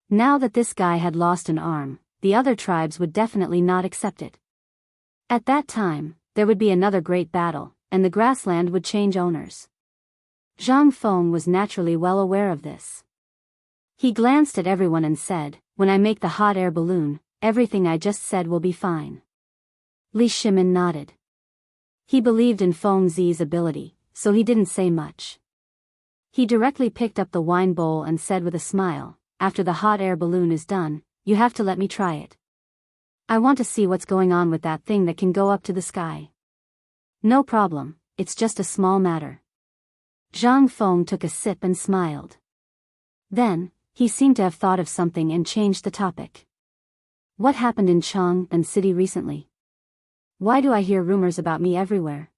Now that this guy had lost an arm, the other tribes would definitely not accept it. At that time, there would be another great battle, and the grassland would change owners. Zhang Feng was naturally well aware of this. He glanced at everyone and said, "When I make the hot air balloon, everything I just said will be fine." Li Shimin nodded. He believed in Feng Zi's ability, so he didn't say much. He directly picked up the wine bowl and said with a smile, "After the hot air balloon is done, you have to let me try it. I want to see what's going on with that thing that can go up to the sky." "No problem, it's just a small matter. Zhang Feng took a sip and smiled. Then, he seemed to have thought of something and changed the topic. What happened in Chang'an City recently? Why do I hear rumors about me everywhere?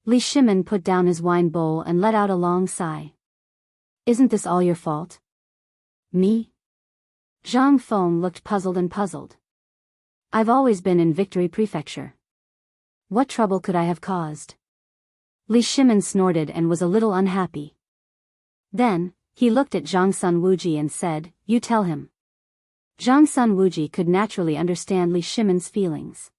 Li Shimin put down his wine bowl and let out a long sigh. Isn't this all your fault? Me? Zhang Feng looked puzzled. I've always been in Victory Prefecture. What trouble could I have caused? Li Shimin snorted and was a little unhappy. Then, he looked at Zhang Sun Wuji and said, You tell him. Zhang Sun Wuji could naturally understand Li Shimin's feelings.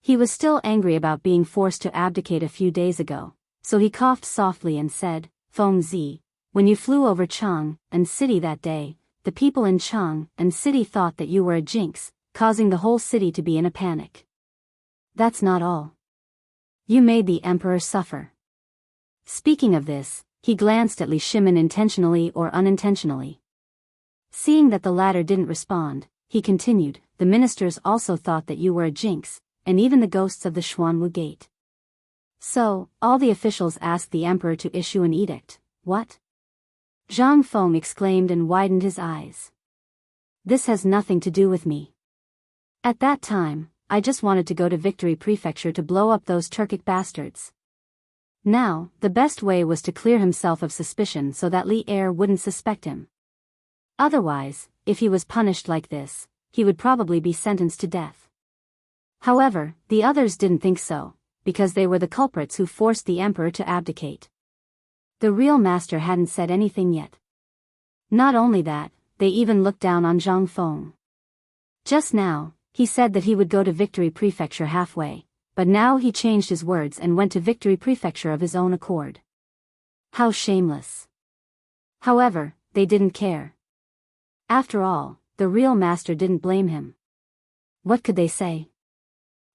He was still angry about being forced to abdicate a few days ago, so he coughed softly and said, Feng Zi, when you flew over Chang'an City that day, the people in Chang'an City thought that you were a jinx, causing the whole city to be in a panic. That's not all. You made the emperor suffer. Speaking of this, he glanced at Li Shimin intentionally or unintentionally. Seeing that the latter didn't respond, he continued, the ministers also thought that you were a jinx, and even the ghosts of the Xuanwu Gate. So, all the officials asked the emperor to issue an edict. What? Zhang Feng exclaimed and widened his eyes. This has nothing to do with me. At that time, I just wanted to go to Victory Prefecture to blow up those Turkic bastards. Now, the best way was to clear himself of suspicion so that Li Er wouldn't suspect him. Otherwise, if he was punished like this, he would probably be sentenced to death. However, the others didn't think so, because they were the culprits who forced the emperor to abdicate. The real master hadn't said anything yet. Not only that, they even looked down on Zhang Feng. Just now, he said that he would go to Victory Prefecture halfway, but now he changed his words and went to Victory Prefecture of his own accord. How shameless. However, they didn't care. After all, the real master didn't blame him. What could they say?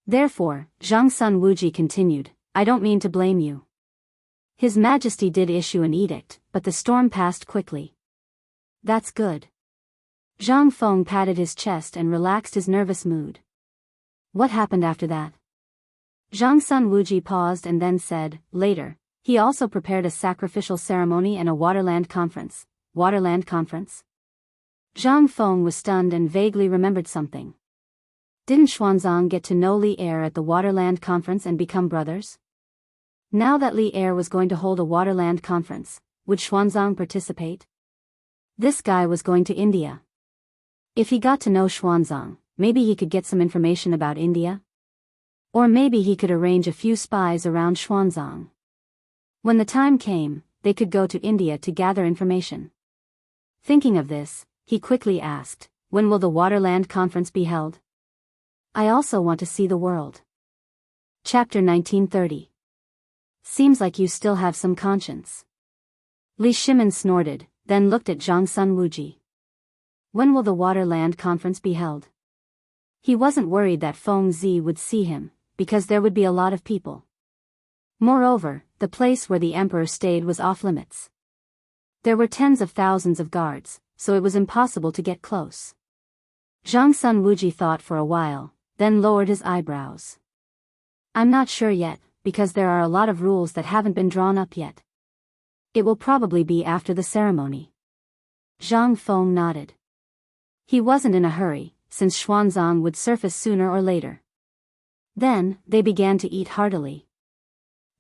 Therefore, Zhang Sun Wuji continued, I don't mean to blame you. His Majesty did issue an edict, but the storm passed quickly. That's good. Zhang Feng patted his chest and relaxed his nervous mood. What happened after that? Zhang Sun Wuji paused and then said, later, he also prepared a sacrificial ceremony and a Waterland Conference. Waterland Conference? Zhang Feng was stunned and vaguely remembered something. Didn't Xuanzang get to know Li Er at the Waterland Conference and become brothers? Now that Li Er was going to hold a Waterland Conference, would Xuanzang participate? This guy was going to India. If he got to know Xuanzang, maybe he could get some information about India? Or maybe he could arrange a few spies around Xuanzang. When the time came, they could go to India to gather information. Thinking of this, he quickly asked, when will the Waterland Conference be held? I also want to see the world. Chapter 1930. Seems like you still have some conscience. Li Shimin snorted, then looked at Zhang Sun Wuji. When will the Waterland Conference be held? He wasn't worried that Feng Zi would see him, because there would be a lot of people. Moreover, the place where the emperor stayed was off limits. There were tens of thousands of guards, so it was impossible to get close. Zhang Sun Wuji thought for a while, then lowered his eyebrows. I'm not sure yet, because there are a lot of rules that haven't been drawn up yet. It will probably be after the ceremony. Zhang Feng nodded. He wasn't in a hurry, since Xuanzang would surface sooner or later. Then, they began to eat heartily.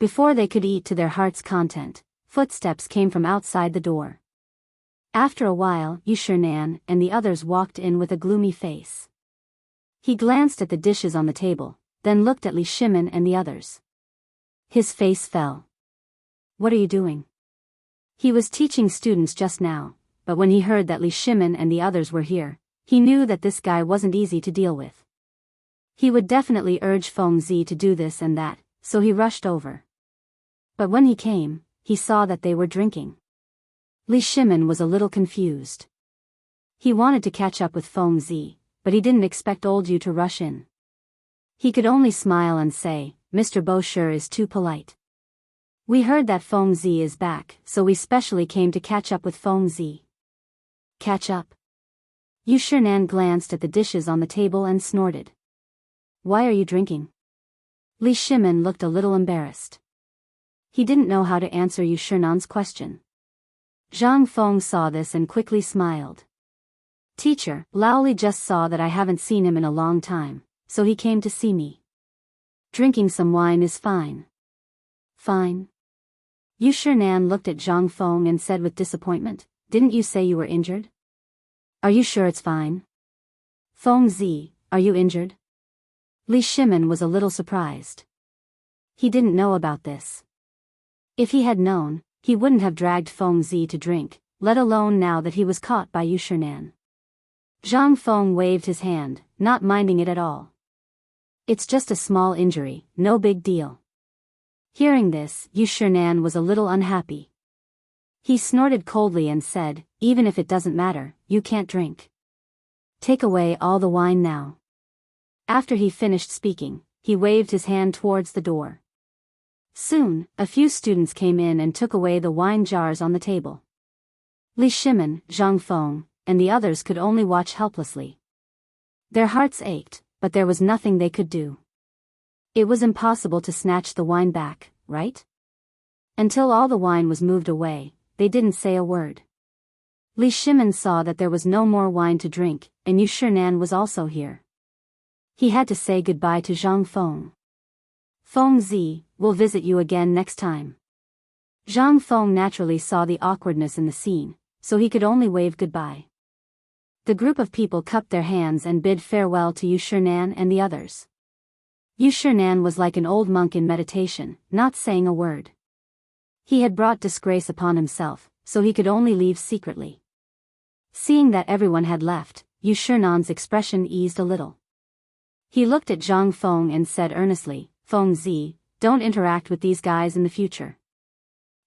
Before they could eat to their heart's content, footsteps came from outside the door. After a while, Yu Shinan and the others walked in with a gloomy face. He glanced at the dishes on the table, then looked at Li Shimin and the others. His face fell. What are you doing? He was teaching students just now, but when he heard that Li Shimin and the others were here, he knew that this guy wasn't easy to deal with. He would definitely urge Feng Zi to do this and that, so he rushed over. But when he came, he saw that they were drinking. Li Shimin was a little confused. He wanted to catch up with Feng Zi, but he didn't expect old Yu to rush in. He could only smile and say, Mr. Bosher is too polite. We heard that Feng Zi is back, so we specially came to catch up with Feng Zi. Catch up? Yu Shinan glanced at the dishes on the table and snorted. Why are you drinking? Li Shimin looked a little embarrassed. He didn't know how to answer Yu Shernan's question. Zhang Feng saw this and quickly smiled. Teacher, Laoli just saw that I haven't seen him in a long time, so he came to see me. Drinking some wine is fine. Fine. Yu Shernan looked at Zhang Feng and said with disappointment, didn't you say you were injured? Are you sure it's fine? Feng Zi, are you injured? Li Shimin was a little surprised. He didn't know about this. If he had known, he wouldn't have dragged Feng Zi to drink, let alone now that he was caught by Yu Shernan. Zhang Feng waved his hand, not minding it at all. It's just a small injury, no big deal. Hearing this, Yu Shernan was a little unhappy. He snorted coldly and said, even if it doesn't matter, you can't drink. Take away all the wine now. After he finished speaking, he waved his hand towards the door. Soon, a few students came in and took away the wine jars on the table. Li Shimin, Zhang Feng, and the others could only watch helplessly. Their hearts ached, but there was nothing they could do. It was impossible to snatch the wine back, right? Until all the wine was moved away, they didn't say a word. Li Shimin saw that there was no more wine to drink, and Yu Shernan was also here. He had to say goodbye to Zhang Feng. Feng Zi, we'll visit you again next time. Zhang Feng naturally saw the awkwardness in the scene, so he could only wave goodbye. The group of people cupped their hands and bid farewell to Yu Shernan and the others. Yu Shernan was like an old monk in meditation, not saying a word. He had brought disgrace upon himself, so he could only leave secretly. Seeing that everyone had left, Yu Shernan's expression eased a little. He looked at Zhang Feng and said earnestly, Feng Zi, don't interact with these guys in the future.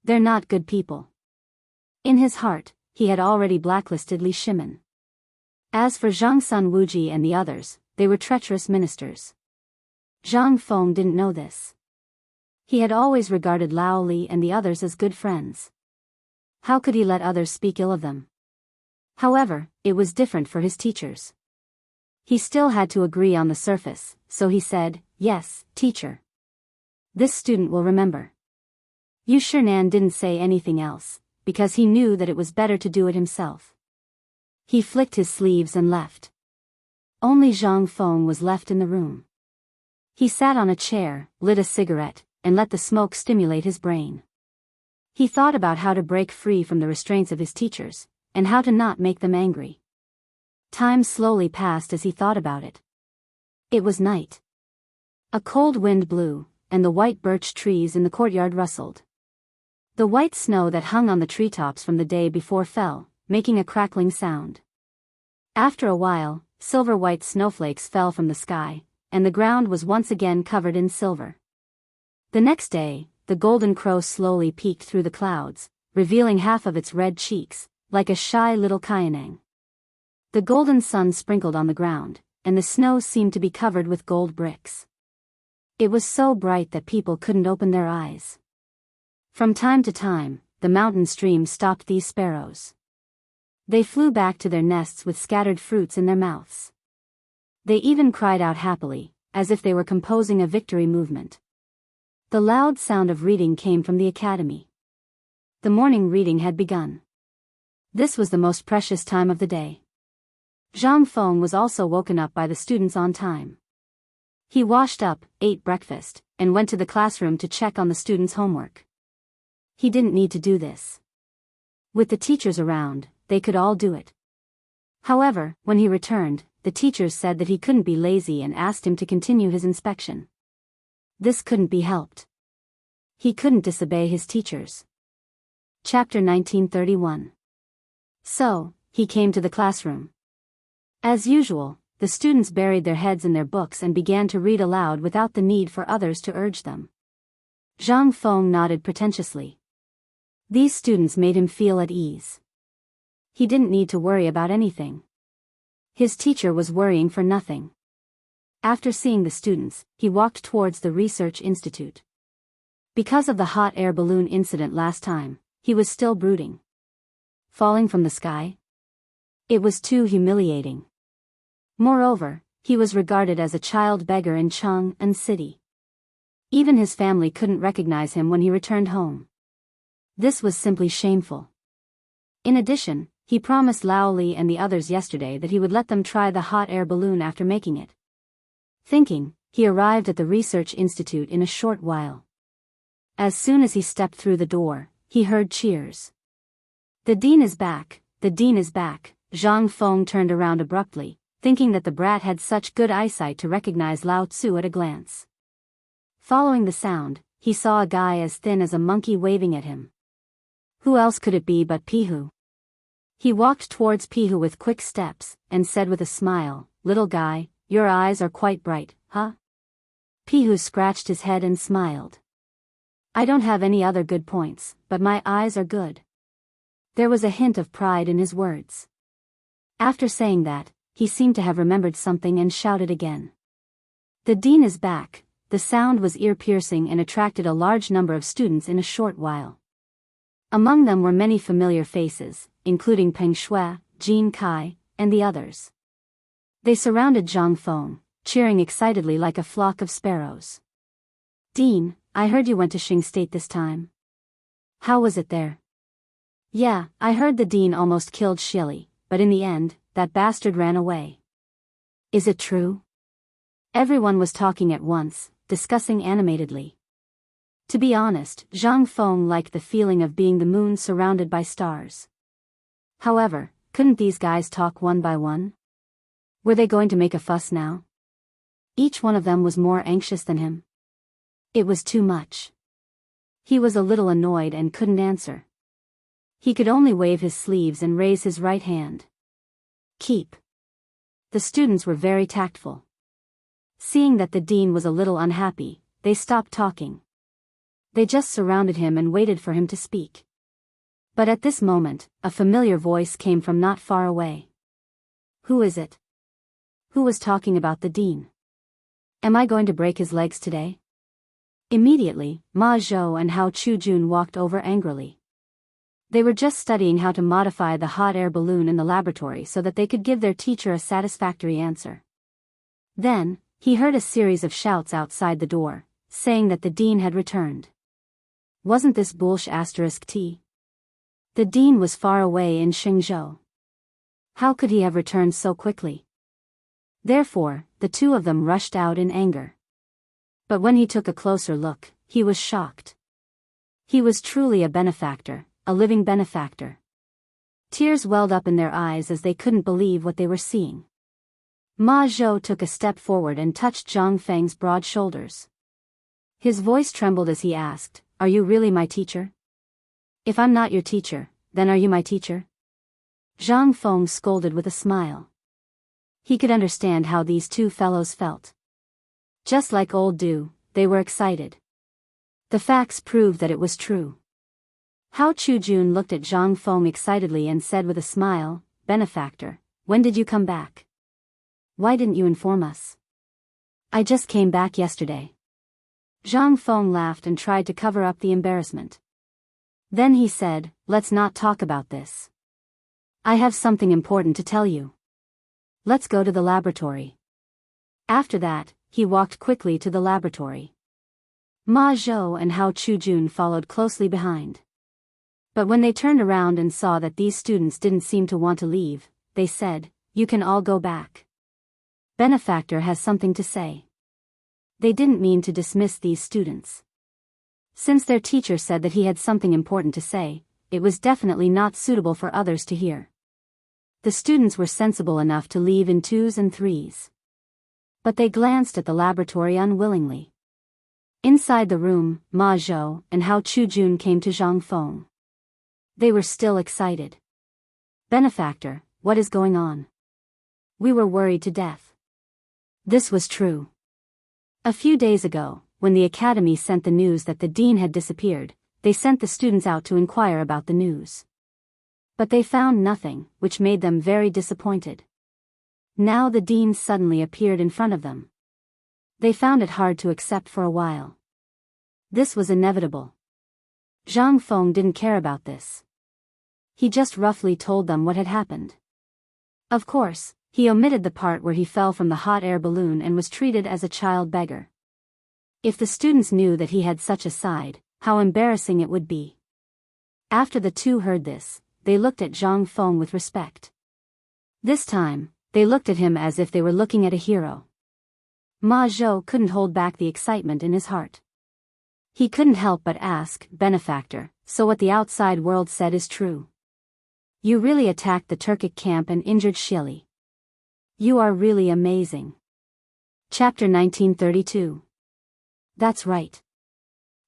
They're not good people. In his heart, he had already blacklisted Li Shimin. As for Zhang Sun Wuji and the others, they were treacherous ministers. Zhang Feng didn't know this. He had always regarded Lao Li and the others as good friends. How could he let others speak ill of them? However, it was different for his teachers. He still had to agree on the surface, so he said, yes, teacher. This student will remember. Yu Shernan didn't say anything else, because he knew that it was better to do it himself. He flicked his sleeves and left. Only Zhang Feng was left in the room. He sat on a chair, lit a cigarette, and let the smoke stimulate his brain. He thought about how to break free from the restraints of his teachers, and how to not make them angry. Time slowly passed as he thought about it. It was night. A cold wind blew, and the white birch trees in the courtyard rustled. The white snow that hung on the treetops from the day before fell, making a crackling sound. After a while, silver-white snowflakes fell from the sky, and the ground was once again covered in silver. The next day, the golden crow slowly peeked through the clouds, revealing half of its red cheeks, like a shy little Kyanang. The golden sun sprinkled on the ground, and the snow seemed to be covered with gold bricks. It was so bright that people couldn't open their eyes. From time to time, the mountain stream stopped these sparrows. They flew back to their nests with scattered fruits in their mouths. They even cried out happily, as if they were composing a victory movement. The loud sound of reading came from the academy. The morning reading had begun. This was the most precious time of the day. Zhang Feng was also woken up by the students on time. He washed up, ate breakfast, and went to the classroom to check on the students' homework. He didn't need to do this. With the teachers around, they could all do it. However, when he returned, the teachers said that he couldn't be lazy and asked him to continue his inspection. This couldn't be helped. He couldn't disobey his teachers. Chapter 1931. So, he came to the classroom. As usual, the students buried their heads in their books and began to read aloud without the need for others to urge them. Zhang Feng nodded pretentiously. These students made him feel at ease. He didn't need to worry about anything. His teacher was worrying for nothing. After seeing the students, he walked towards the research institute. Because of the hot air balloon incident last time, he was still brooding. Falling from the sky? It was too humiliating. Moreover, he was regarded as a child beggar in Chang'an City. Even his family couldn't recognize him when he returned home. This was simply shameful. In addition, he promised Lao Li and the others yesterday that he would let them try the hot air balloon after making it. Thinking, he arrived at the research institute in a short while. As soon as he stepped through the door, he heard cheers. "The dean is back, the dean is back." Zhang Feng turned around abruptly, thinking that the brat had such good eyesight to recognize Lao Tzu at a glance. Following the sound, he saw a guy as thin as a monkey waving at him. Who else could it be but Pihu? He walked towards Pihu with quick steps, and said with a smile, "Little guy, your eyes are quite bright, huh?" Pihu scratched his head and smiled. "I don't have any other good points, but my eyes are good." There was a hint of pride in his words. After saying that, he seemed to have remembered something and shouted again. "The dean is back." The sound was ear-piercing and attracted a large number of students in a short while. Among them were many familiar faces, including Peng Shui, Jin Kai, and the others. They surrounded Zhang Feng, cheering excitedly like a flock of sparrows. "Dean, I heard you went to Xing State this time. How was it there?" "Yeah, I heard the dean almost killed Shili, but in the end, that bastard ran away." "Is it true?" Everyone was talking at once, discussing animatedly. To be honest, Zhang Feng liked the feeling of being the moon surrounded by stars. However, couldn't these guys talk one by one? Were they going to make a fuss now? Each one of them was more anxious than him. It was too much. He was a little annoyed and couldn't answer. He could only wave his sleeves and raise his right hand. "Keep." The students were very tactful. Seeing that the dean was a little unhappy, they stopped talking. They just surrounded him and waited for him to speak. But at this moment, a familiar voice came from not far away. "Who is it? Who was talking about the dean? Am I going to break his legs today?" Immediately, Ma Zhou and Hao Chujun walked over angrily. They were just studying how to modify the hot air balloon in the laboratory so that they could give their teacher a satisfactory answer. Then, he heard a series of shouts outside the door, saying that the dean had returned. Wasn't this bullsh*t? The dean was far away in Xingzhou. How could he have returned so quickly? Therefore, the two of them rushed out in anger. But when he took a closer look, he was shocked. He was truly a benefactor, a living benefactor. Tears welled up in their eyes as they couldn't believe what they were seeing. Ma Zhou took a step forward and touched Zhang Feng's broad shoulders. His voice trembled as he asked, "Are you really my teacher? If I'm not your teacher, then are you my teacher?" Zhang Feng scolded with a smile. He could understand how these two fellows felt. Just like old Du, they were excited. The facts proved that it was true. Hao Chujun looked at Zhang Feng excitedly and said with a smile, "Benefactor, when did you come back? Why didn't you inform us?" "I just came back yesterday." Zhang Feng laughed and tried to cover up the embarrassment. Then he said, "Let's not talk about this. I have something important to tell you. Let's go to the laboratory." After that, he walked quickly to the laboratory. Ma Zhou and Hao Chujun followed closely behind. But when they turned around and saw that these students didn't seem to want to leave, they said, "You can all go back. Benefactor has something to say." They didn't mean to dismiss these students. Since their teacher said that he had something important to say, it was definitely not suitable for others to hear. The students were sensible enough to leave in twos and threes. But they glanced at the laboratory unwillingly. Inside the room, Ma Zhou and Hao Chujun came to Zhang Feng. They were still excited. "Benefactor, what is going on? We were worried to death." This was true. A few days ago, when the academy sent the news that the dean had disappeared, they sent the students out to inquire about the news. But they found nothing, which made them very disappointed. Now the dean suddenly appeared in front of them. They found it hard to accept for a while. This was inevitable. Zhang Feng didn't care about this. He just roughly told them what had happened. Of course, he omitted the part where he fell from the hot air balloon and was treated as a child beggar. If the students knew that he had such a side, how embarrassing it would be. After the two heard this, they looked at Zhang Feng with respect. This time, they looked at him as if they were looking at a hero. Ma Zhou couldn't hold back the excitement in his heart. He couldn't help but ask, benefactor, so what the outside world said is true? You really attacked the Turkic camp and injured Shili. You are really amazing. Chapter 1932. That's right.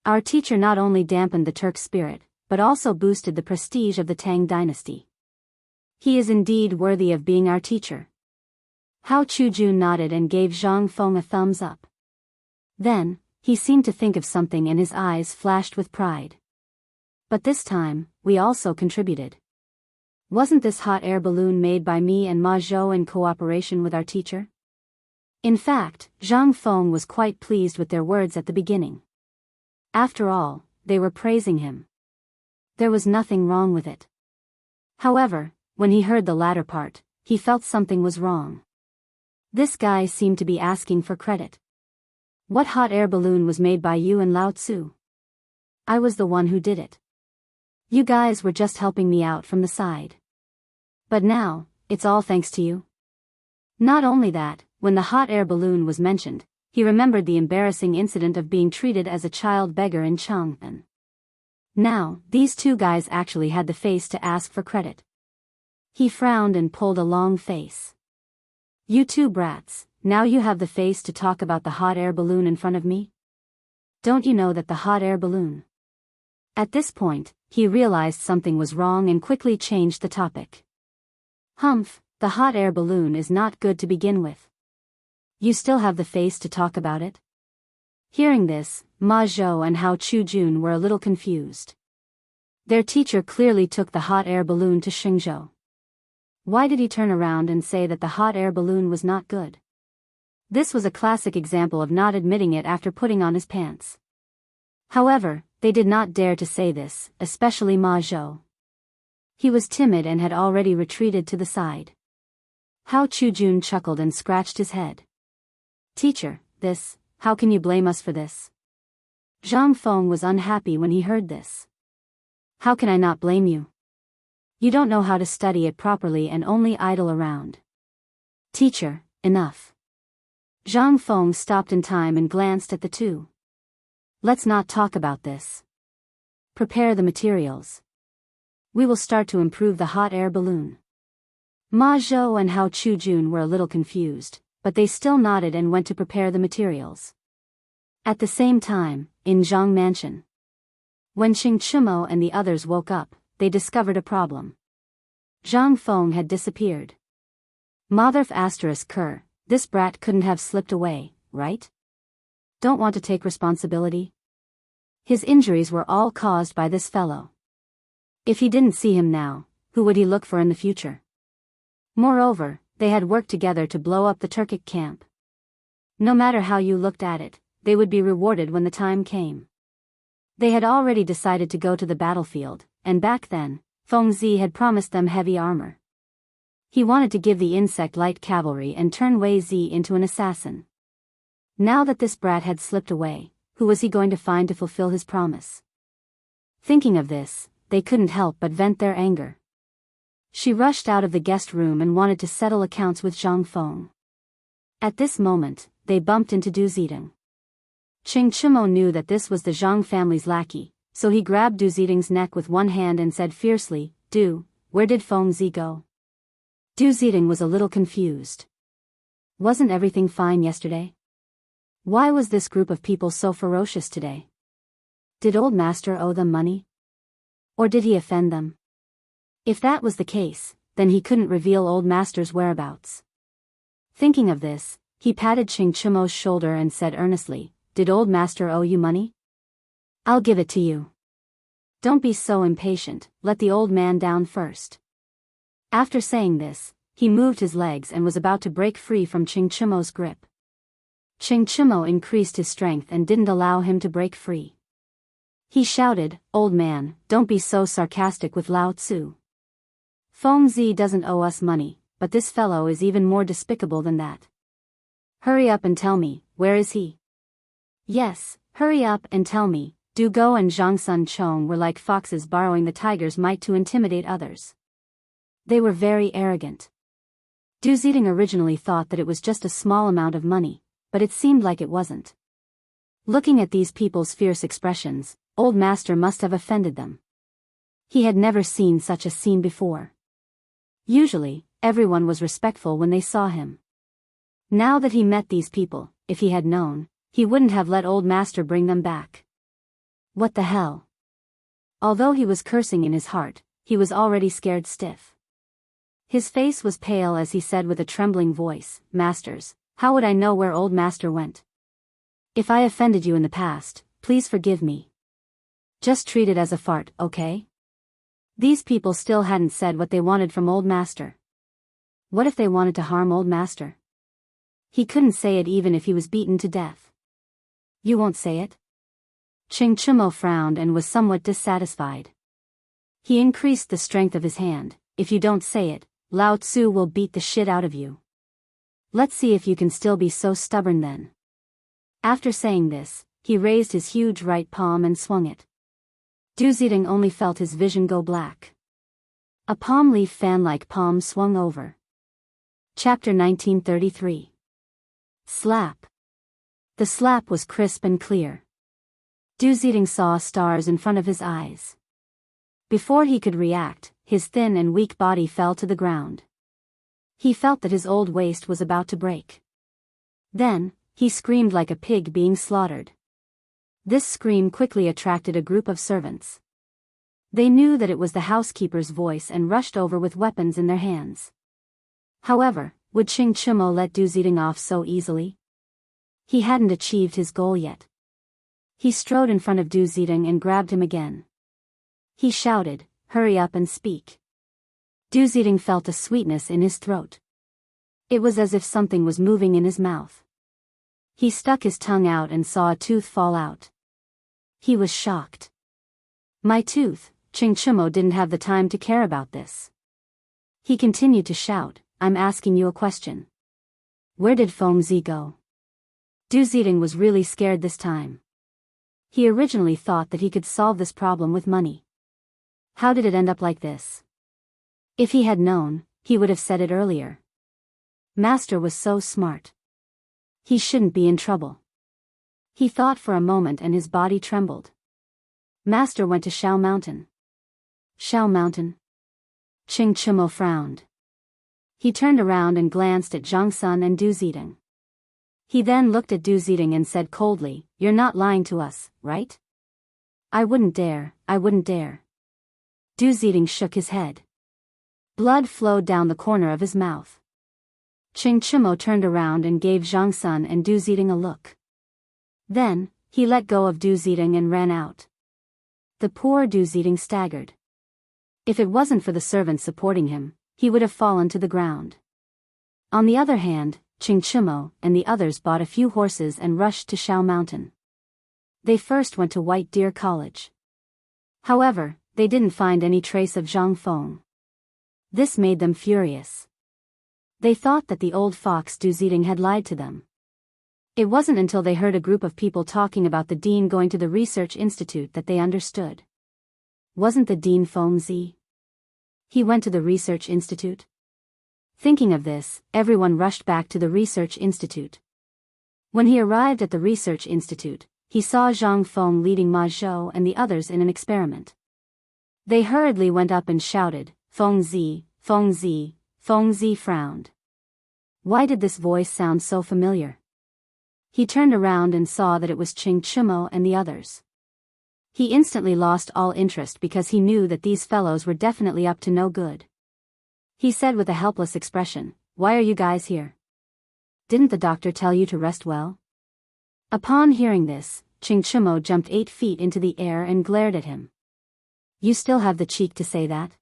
Our teacher not only dampened the Turk spirit, but also boosted the prestige of the Tang dynasty. He is indeed worthy of being our teacher. Hao Chujun nodded and gave Zhang Feng a thumbs up. Then, he seemed to think of something and his eyes flashed with pride. But this time, we also contributed. Wasn't this hot air balloon made by me and Ma Zhou in cooperation with our teacher? In fact, Zhang Feng was quite pleased with their words at the beginning. After all, they were praising him. There was nothing wrong with it. However, when he heard the latter part, he felt something was wrong. This guy seemed to be asking for credit. What hot air balloon was made by you and Lao Tzu? I was the one who did it. You guys were just helping me out from the side. But now, it's all thanks to you. Not only that, when the hot air balloon was mentioned, he remembered the embarrassing incident of being treated as a child beggar in Chang'an. Now, these two guys actually had the face to ask for credit. He frowned and pulled a long face. You two brats, now you have the face to talk about the hot air balloon in front of me? Don't you know that the hot air balloon? At this point, he realized something was wrong and quickly changed the topic. Humph, the hot air balloon is not good to begin with. You still have the face to talk about it? Hearing this, Ma Zhou and Hao Chujun were a little confused. Their teacher clearly took the hot air balloon to Xingzhou. Why did he turn around and say that the hot air balloon was not good? This was a classic example of not admitting it after putting on his pants. However, they did not dare to say this, especially Ma Zhou. He was timid and had already retreated to the side. Hao Chujun chuckled and scratched his head. Teacher, how can you blame us for this? Zhang Feng was unhappy when he heard this. How can I not blame you? You don't know how to study it properly and only idle around. Teacher, enough. Zhang Feng stopped in time and glanced at the two. Let's not talk about this. Prepare the materials. We will start to improve the hot air balloon. Ma Zhou and Hao Chujun were a little confused, but they still nodded and went to prepare the materials. At the same time, in Zhang Mansion. When Qing Chumo and the others woke up, they discovered a problem. Zhang Feng had disappeared. Motherf asterisk Ker, this brat couldn't have slipped away, right? Don't want to take responsibility? His injuries were all caused by this fellow. If he didn't see him now, who would he look for in the future? Moreover, they had worked together to blow up the Turkic camp. No matter how you looked at it, they would be rewarded when the time came. They had already decided to go to the battlefield, and back then, Feng Zi had promised them heavy armor. He wanted to give the insect light cavalry and turn Wei Zi into an assassin. Now that this brat had slipped away, who was he going to find to fulfill his promise? Thinking of this, they couldn't help but vent their anger. She rushed out of the guest room and wanted to settle accounts with Zhang Feng. At this moment, they bumped into Du Zidong. Qing Chumo knew that this was the Zhang family's lackey, so he grabbed Du Zidong's neck with one hand and said fiercely, Du, where did Feng Zi go? Du Zidong was a little confused. Wasn't everything fine yesterday? Why was this group of people so ferocious today? Did old master owe them money? Or did he offend them? If that was the case, then he couldn't reveal old master's whereabouts. Thinking of this, he patted Qing Chumo's shoulder and said earnestly, did old master owe you money? I'll give it to you. Don't be so impatient, let the old man down first. After saying this, he moved his legs and was about to break free from Qing Chumo's grip. Qing Chumo increased his strength and didn't allow him to break free. He shouted, old man, don't be so sarcastic with Lao Tzu. Feng Zi doesn't owe us money, but this fellow is even more despicable than that. Hurry up and tell me, where is he? Yes, hurry up and tell me. Du Go and Zhang Sun Chong were like foxes borrowing the tiger's might to intimidate others. They were very arrogant. Du Ziding originally thought that it was just a small amount of money, but it seemed like it wasn't. Looking at these people's fierce expressions, Old Master must have offended them. He had never seen such a scene before. Usually, everyone was respectful when they saw him. Now that he met these people, if he had known, he wouldn't have let Old Master bring them back. What the hell? Although he was cursing in his heart, he was already scared stiff. His face was pale as he said with a trembling voice, Masters, how would I know where Old Master went? If I offended you in the past, please forgive me. Just treat it as a fart, okay? These people still hadn't said what they wanted from Old Master. What if they wanted to harm Old Master? He couldn't say it even if he was beaten to death. You won't say it? Ching Chumo frowned and was somewhat dissatisfied. He increased the strength of his hand. If you don't say it, Lao Tzu will beat the shit out of you. Let's see if you can still be so stubborn then. After saying this, he raised his huge right palm and swung it. Du Ziding only felt his vision go black. A palm leaf fan-like palm swung over. Chapter 1933. Slap. The slap was crisp and clear. Du Ziding saw stars in front of his eyes. Before he could react, his thin and weak body fell to the ground. He felt that his old waist was about to break. Then, he screamed like a pig being slaughtered. This scream quickly attracted a group of servants. They knew that it was the housekeeper's voice and rushed over with weapons in their hands. However, would Ching Chumo let Du Ziding off so easily? He hadn't achieved his goal yet. He strode in front of Du Ziding and grabbed him again. He shouted, hurry up and speak. Du Ziding felt a sweetness in his throat. It was as if something was moving in his mouth. He stuck his tongue out and saw a tooth fall out. He was shocked. My tooth. Ching Chumo didn't have the time to care about this. He continued to shout, I'm asking you a question. Where did Feng Zi go? Du Ziding was really scared this time. He originally thought that he could solve this problem with money. How did it end up like this? If he had known, he would have said it earlier. Master was so smart. He shouldn't be in trouble. He thought for a moment and his body trembled. Master went to Shao Mountain. Shao Mountain? Ching Chumo frowned. He turned around and glanced at Zhang Sun and Du Ziding. He then looked at Du Ziding and said coldly, You're not lying to us, right? I wouldn't dare. Du Ziding shook his head. Blood flowed down the corner of his mouth. Ching Chumo turned around and gave Zhang Sun and Du Ziding a look. Then, he let go of Du Ziding and ran out. The poor Du Ziding staggered. If it wasn't for the servants supporting him, he would have fallen to the ground. On the other hand, Ching Chumo and the others bought a few horses and rushed to Shao Mountain. They first went to White Deer College. However, they didn't find any trace of Zhang Feng. This made them furious. They thought that the old fox Du Ziding had lied to them. It wasn't until they heard a group of people talking about the dean going to the research institute that they understood. Wasn't the dean Feng Zi? He went to the research institute? Thinking of this, everyone rushed back to the research institute. When he arrived at the research institute, he saw Zhang Feng leading Ma Zhou and the others in an experiment. They hurriedly went up and shouted, Feng Zi, Feng Zi. Feng Zi frowned. Why did this voice sound so familiar? He turned around and saw that it was Ching Chumo and the others. He instantly lost all interest because he knew that these fellows were definitely up to no good. He said with a helpless expression, Why are you guys here? Didn't the doctor tell you to rest well? Upon hearing this, Ching Chumo jumped 8 feet into the air and glared at him. You still have the cheek to say that?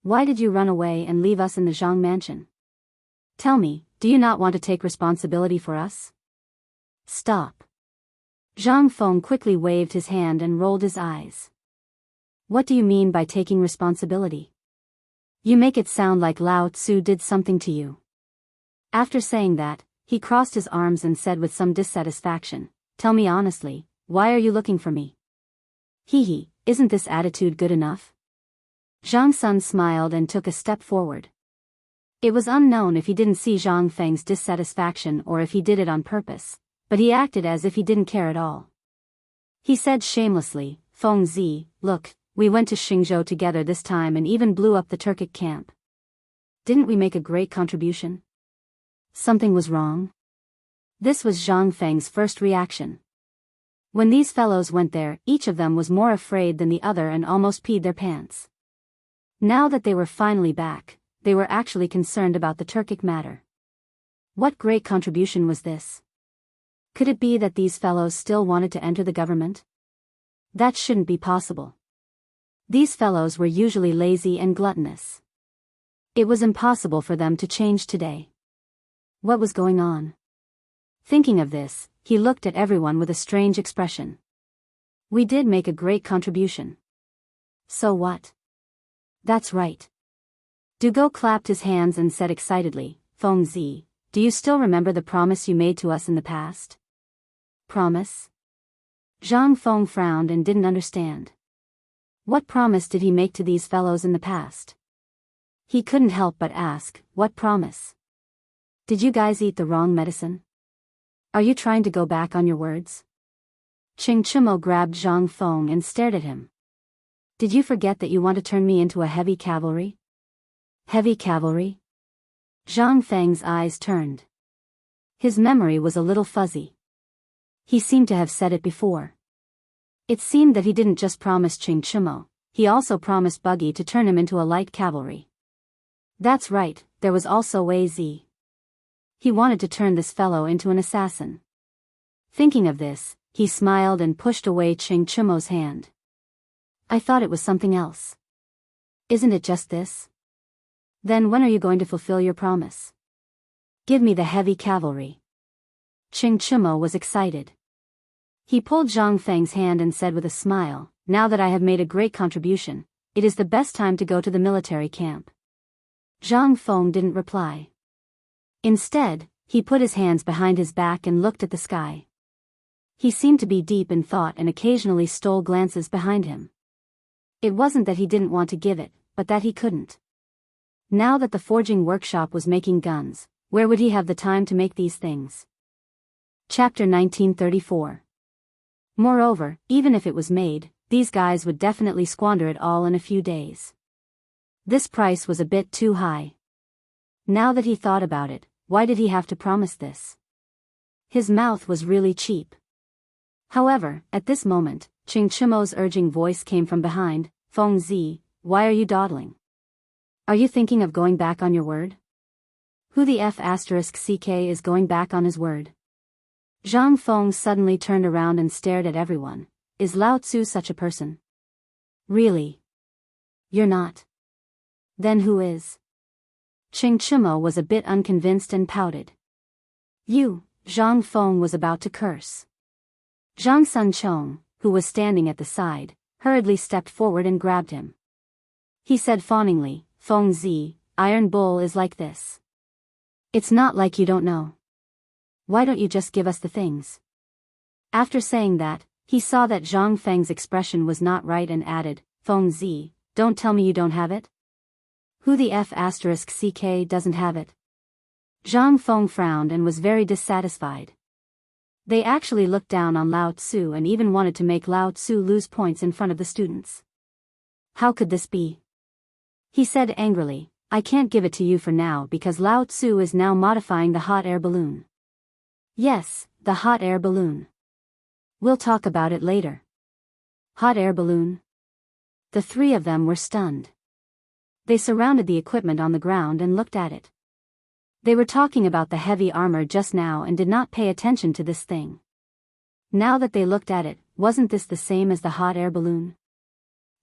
Why did you run away and leave us in the Zhang mansion? Tell me, do you not want to take responsibility for us? Stop. Zhang Feng quickly waved his hand and rolled his eyes. What do you mean by taking responsibility? You make it sound like Lao Tzu did something to you. After saying that, he crossed his arms and said with some dissatisfaction, tell me honestly, why are you looking for me? Hee, isn't this attitude good enough? Zhang Sun smiled and took a step forward. It was unknown if he didn't see Zhang Feng's dissatisfaction or if he did it on purpose, but he acted as if he didn't care at all. He said shamelessly, Feng Zi, look, we went to Xingzhou together this time and even blew up the Turkic camp. Didn't we make a great contribution? Something was wrong? This was Zhang Feng's first reaction. When these fellows went there, each of them was more afraid than the other and almost peed their pants. Now that they were finally back, they were actually concerned about the Turkic matter. What great contribution was this? Could it be that these fellows still wanted to enter the government? That shouldn't be possible. These fellows were usually lazy and gluttonous. It was impossible for them to change today. What was going on? Thinking of this, he looked at everyone with a strange expression. We did make a great contribution. So what? That's right. Dugo clapped his hands and said excitedly, Feng Zi, do you still remember the promise you made to us in the past? Promise? Zhang Feng frowned and didn't understand. What promise did he make to these fellows in the past? He couldn't help but ask, what promise? Did you guys eat the wrong medicine? Are you trying to go back on your words? Qing Chimo grabbed Zhang Feng and stared at him. Did you forget that you want to turn me into a heavy cavalry? Heavy cavalry? Zhang Feng's eyes turned. His memory was a little fuzzy. He seemed to have said it before. It seemed that he didn't just promise Qing Chimo, he also promised Buggy to turn him into a light cavalry. That's right, there was also Wei Zi. He wanted to turn this fellow into an assassin. Thinking of this, he smiled and pushed away Qing Chimo's hand. I thought it was something else. Isn't it just this? Then when are you going to fulfill your promise? Give me the heavy cavalry. Qing Chimo was excited. He pulled Zhang Feng's hand and said with a smile, now that I have made a great contribution, it is the best time to go to the military camp. Zhang Feng didn't reply. Instead, he put his hands behind his back and looked at the sky. He seemed to be deep in thought and occasionally stole glances behind him. It wasn't that he didn't want to give it, but that he couldn't. Now that the forging workshop was making guns, where would he have the time to make these things? Chapter 1934. Moreover, even if it was made, these guys would definitely squander it all in a few days. This price was a bit too high. Now that he thought about it, why did he have to promise this? His mouth was really cheap. However, at this moment, Qing Chimo's urging voice came from behind, Feng Zi, why are you dawdling? Are you thinking of going back on your word? Who the F***ck is going back on his word? Zhang Feng suddenly turned around and stared at everyone. Is Lao Tzu such a person? Really? You're not. Then who is? Qing Chimo was a bit unconvinced and pouted. You, Zhang Feng was about to curse. Zhang Sunchong, who was standing at the side, hurriedly stepped forward and grabbed him. He said fawningly, Feng Zi, Iron Bull is like this. It's not like you don't know. Why don't you just give us the things? After saying that, he saw that Zhang Feng's expression was not right and added, Feng Zi, don't tell me you don't have it? Who the F***ck doesn't have it? Zhang Feng frowned and was very dissatisfied. They actually looked down on Lao Tzu and even wanted to make Lao Tzu lose points in front of the students. How could this be? He said angrily, I can't give it to you for now because Lao Tzu is now modifying the hot air balloon. Yes, the hot air balloon. We'll talk about it later. Hot air balloon? The three of them were stunned. They surrounded the equipment on the ground and looked at it. They were talking about the heavy armor just now and did not pay attention to this thing. Now that they looked at it, wasn't this the same as the hot air balloon?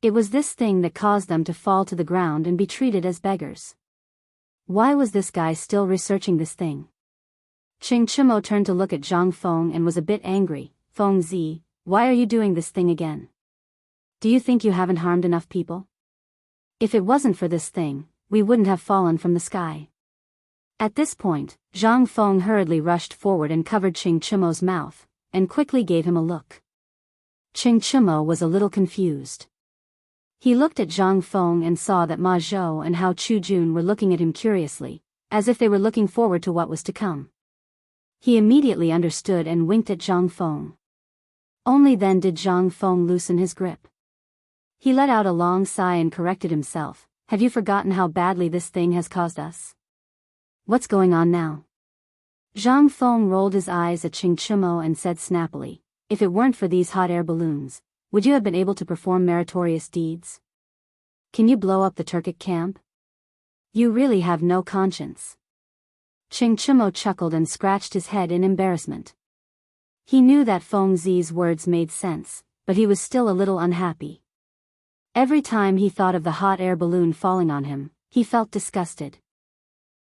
It was this thing that caused them to fall to the ground and be treated as beggars. Why was this guy still researching this thing? Qing Chimo turned to look at Zhang Feng and was a bit angry. Feng Zi, why are you doing this thing again? Do you think you haven't harmed enough people? If it wasn't for this thing, we wouldn't have fallen from the sky. At this point, Zhang Feng hurriedly rushed forward and covered Qing Chimo's mouth. and quickly gave him a look. Ching Chimo was a little confused. He looked at Zhang Feng and saw that Ma Zhou and Hao Chujun were looking at him curiously, as if they were looking forward to what was to come. He immediately understood and winked at Zhang Feng. Only then did Zhang Feng loosen his grip. He let out a long sigh and corrected himself. Have you forgotten how badly this thing has caused us? What's going on now? Zhang Feng rolled his eyes at Ching Chimo and said snappily, if it weren't for these hot air balloons, would you have been able to perform meritorious deeds? Can you blow up the Turkic camp? You really have no conscience. Ching Chimo chuckled and scratched his head in embarrassment. He knew that Feng Zi's words made sense, but he was still a little unhappy. Every time he thought of the hot air balloon falling on him, he felt disgusted.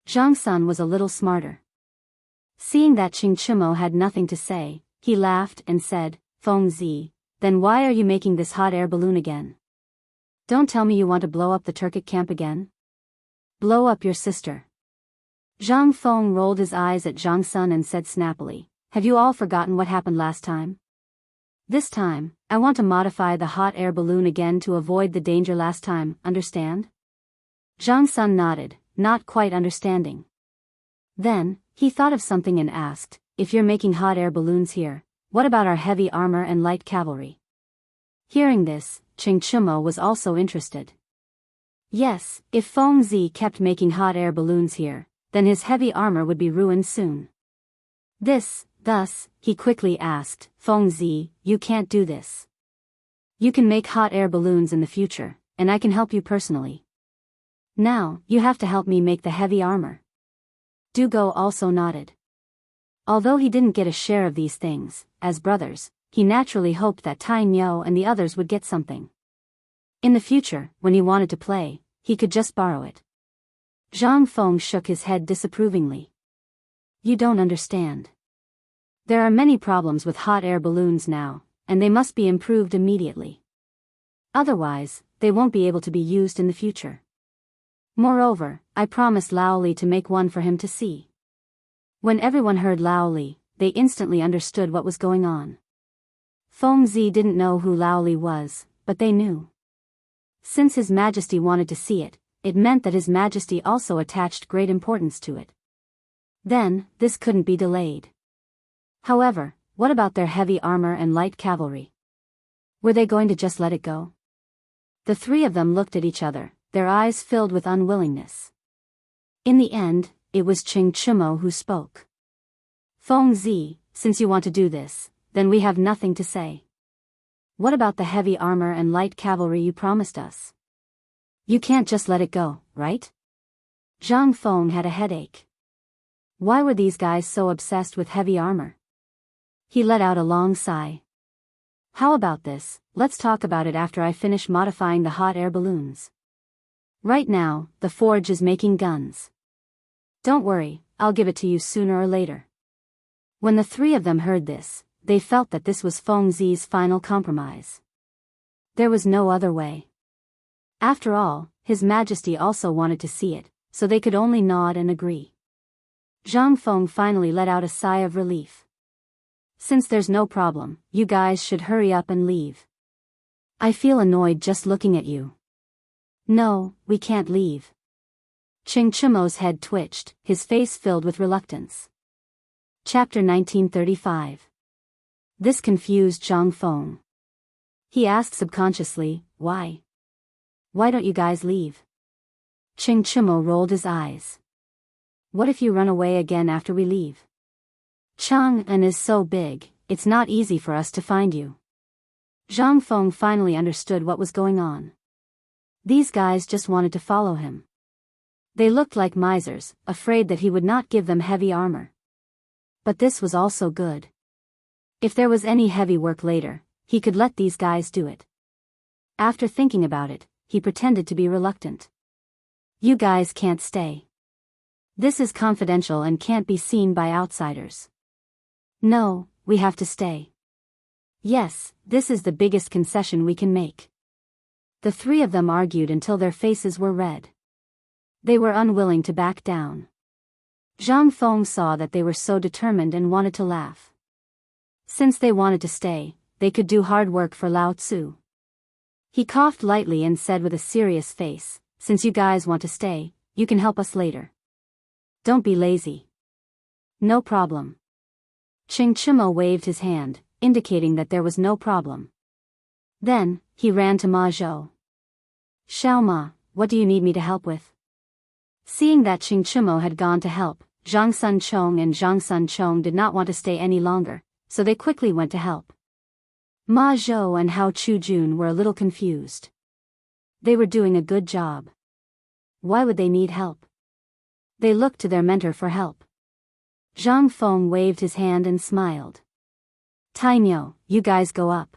Zhang Sun was a little smarter. Seeing that Ching Chimo had nothing to say, he laughed and said, Feng Zi, then why are you making this hot air balloon again? Don't tell me you want to blow up the Turkic camp again? Blow up your sister. Zhang Feng rolled his eyes at Zhang Sun and said snappily, have you all forgotten what happened last time? This time, I want to modify the hot air balloon again to avoid the danger last time, understand? Zhang Sun nodded, not quite understanding. Then, he thought of something and asked, if you're making hot air balloons here, what about our heavy armor and light cavalry? Hearing this, Ching Chimo was also interested. Yes, if Feng Zi kept making hot air balloons here, then his heavy armor would be ruined soon. Thus, he quickly asked, Feng Zi, you can't do this. You can make hot air balloons in the future, and I can help you personally. Now, you have to help me make the heavy armor. Dugo also nodded. Although he didn't get a share of these things, as brothers, he naturally hoped that Tai Nyo and the others would get something. In the future, when he wanted to play, he could just borrow it. Zhang Feng shook his head disapprovingly. You don't understand. There are many problems with hot air balloons now, and they must be improved immediately. Otherwise, they won't be able to be used in the future. Moreover, I promised Lao Li to make one for him to see. When everyone heard Lao Li, they instantly understood what was going on. Feng Zi didn't know who Lao Li was, but they knew. Since His Majesty wanted to see it, it meant that His Majesty also attached great importance to it. Then, this couldn't be delayed. However, what about their heavy armor and light cavalry? Were they going to just let it go? The three of them looked at each other, their eyes filled with unwillingness. In the end, it was Ching Chimo who spoke. Feng Zi, since you want to do this, then we have nothing to say. What about the heavy armor and light cavalry you promised us? You can't just let it go, right? Zhang Feng had a headache. Why were these guys so obsessed with heavy armor? He let out a long sigh. How about this, let's talk about it after I finish modifying the hot air balloons. Right now, the forge is making guns. Don't worry, I'll give it to you sooner or later. When the three of them heard this, they felt that this was Feng Zi's final compromise. There was no other way. After all, His Majesty also wanted to see it, so they could only nod and agree. Zhang Feng finally let out a sigh of relief. Since there's no problem, you guys should hurry up and leave. I feel annoyed just looking at you. No, we can't leave. Ching Chimo's head twitched, his face filled with reluctance. Chapter 1935. This confused Zhang Feng. He asked subconsciously, why? Why don't you guys leave? Ching Chimo rolled his eyes. What if you run away again after we leave? Chang'an is so big, it's not easy for us to find you. Zhang Feng finally understood what was going on. These guys just wanted to follow him. They looked like misers, afraid that he would not give them heavy armor. But this was also good. If there was any heavy work later, he could let these guys do it. After thinking about it, he pretended to be reluctant. You guys can't stay. This is confidential and can't be seen by outsiders. No, we have to stay. Yes, this is the biggest concession we can make. The three of them argued until their faces were red. They were unwilling to back down. Zhang Feng saw that they were so determined and wanted to laugh. Since they wanted to stay, they could do hard work for Lao Tzu. He coughed lightly and said with a serious face, "Since you guys want to stay, you can help us later. Don't be lazy." "No problem." Ching Chimo waved his hand, indicating that there was no problem. Then, he ran to Ma Zhou. "Xiao Ma, what do you need me to help with?" Seeing that Ching Chimo had gone to help, Zhang Sun Chong and Zhang Sun Chong did not want to stay any longer, so they quickly went to help. Ma Zhou and Hao Chu Jun were a little confused. They were doing a good job. Why would they need help? They looked to their mentor for help. Zhang Feng waved his hand and smiled. "Taimyo, you guys go up."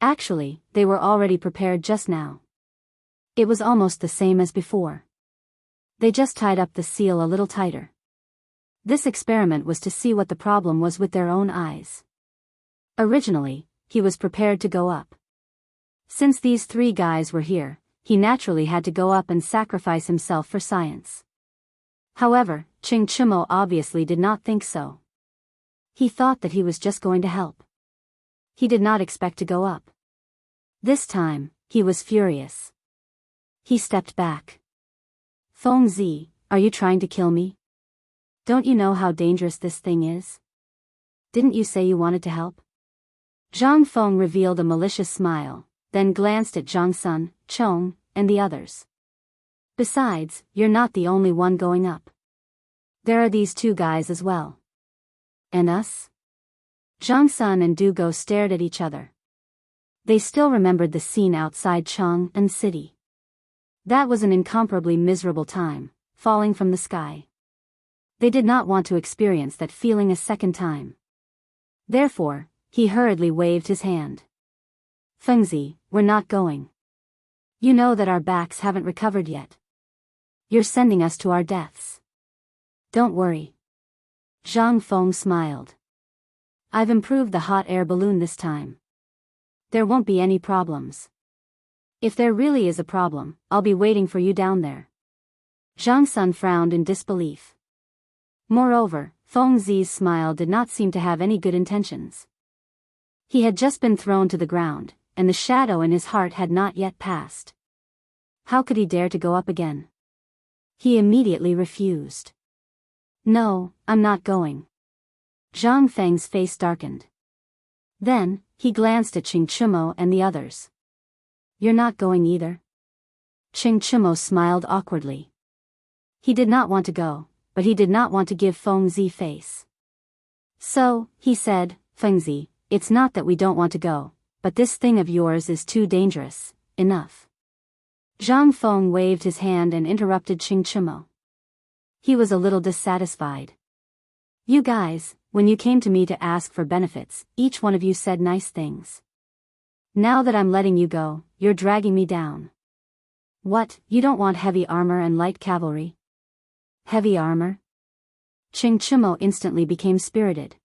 Actually, they were already prepared just now. It was almost the same as before. They just tied up the seal a little tighter. This experiment was to see what the problem was with their own eyes. Originally, he was prepared to go up. Since these three guys were here, he naturally had to go up and sacrifice himself for science. However, Ching Chimo obviously did not think so. He thought that he was just going to help. He did not expect to go up. This time, he was furious. He stepped back. "Feng Zi, are you trying to kill me? Don't you know how dangerous this thing is? Didn't you say you wanted to help?" Zhang Feng revealed a malicious smile, then glanced at Zhang Sun, Chong, and the others. "Besides, you're not the only one going up. There are these two guys as well." "And us?" Zhang Sun and Du Go stared at each other. They still remembered the scene outside Chang'an City. That was an incomparably miserable time, falling from the sky. They did not want to experience that feeling a second time. Therefore, he hurriedly waved his hand. "Fengzi, we're not going. You know that our backs haven't recovered yet. You're sending us to our deaths." "Don't worry." Zhang Feng smiled. "I've improved the hot air balloon this time. There won't be any problems. If there really is a problem, I'll be waiting for you down there." Zhang Sun frowned in disbelief. Moreover, Feng Zi's smile did not seem to have any good intentions. He had just been thrown to the ground, and the shadow in his heart had not yet passed. How could he dare to go up again? He immediately refused. "No, I'm not going." Zhang Feng's face darkened. Then, he glanced at Ching Chimo and the others. "You're not going either?" Ching Chimo smiled awkwardly. He did not want to go, but he did not want to give Feng Zi face. So, he said, "Feng Zi, it's not that we don't want to go, but this thing of yours is too dangerous, enough." Zhang Feng waved his hand and interrupted Ching Chimo. He was a little dissatisfied. "You guys, when you came to me to ask for benefits, each one of you said nice things. Now that I'm letting you go, you're dragging me down. What, you don't want heavy armor and light cavalry?" "Heavy armor?" Ching Chimo instantly became spirited.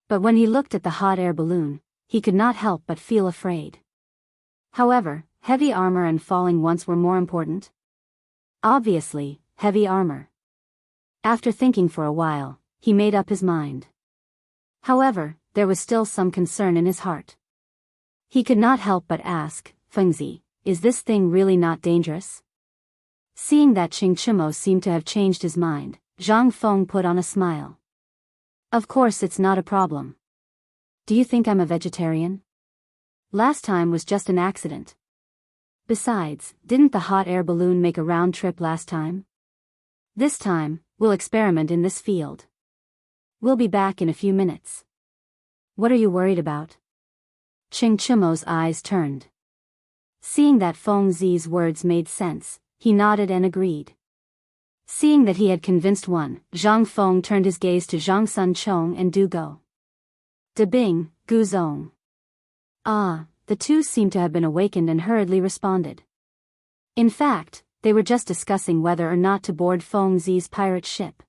But when he looked at the hot air balloon, he could not help but feel afraid. However, heavy armor and falling once were more important. Obviously, heavy armor. After thinking for a while, he made up his mind. However, there was still some concern in his heart. He could not help but ask, "Fengzi, is this thing really not dangerous?" Seeing that Ching Chimo seemed to have changed his mind, Zhang Feng put on a smile. "Of course it's not a problem. Do you think I'm a vegetarian? Last time was just an accident. Besides, didn't the hot air balloon make a round trip last time? This time, we'll experiment in this field. We'll be back in a few minutes. What are you worried about?" Ching Chimo's eyes turned. Seeing that Feng Zi's words made sense, he nodded and agreed. Seeing that he had convinced one, Zhang Feng turned his gaze to Zhang Sun Chong and Du Go. "De Bing, Gu Zong." Ah, the two seemed to have been awakened and hurriedly responded. In fact, they were just discussing whether or not to board Feng Zi's pirate ship.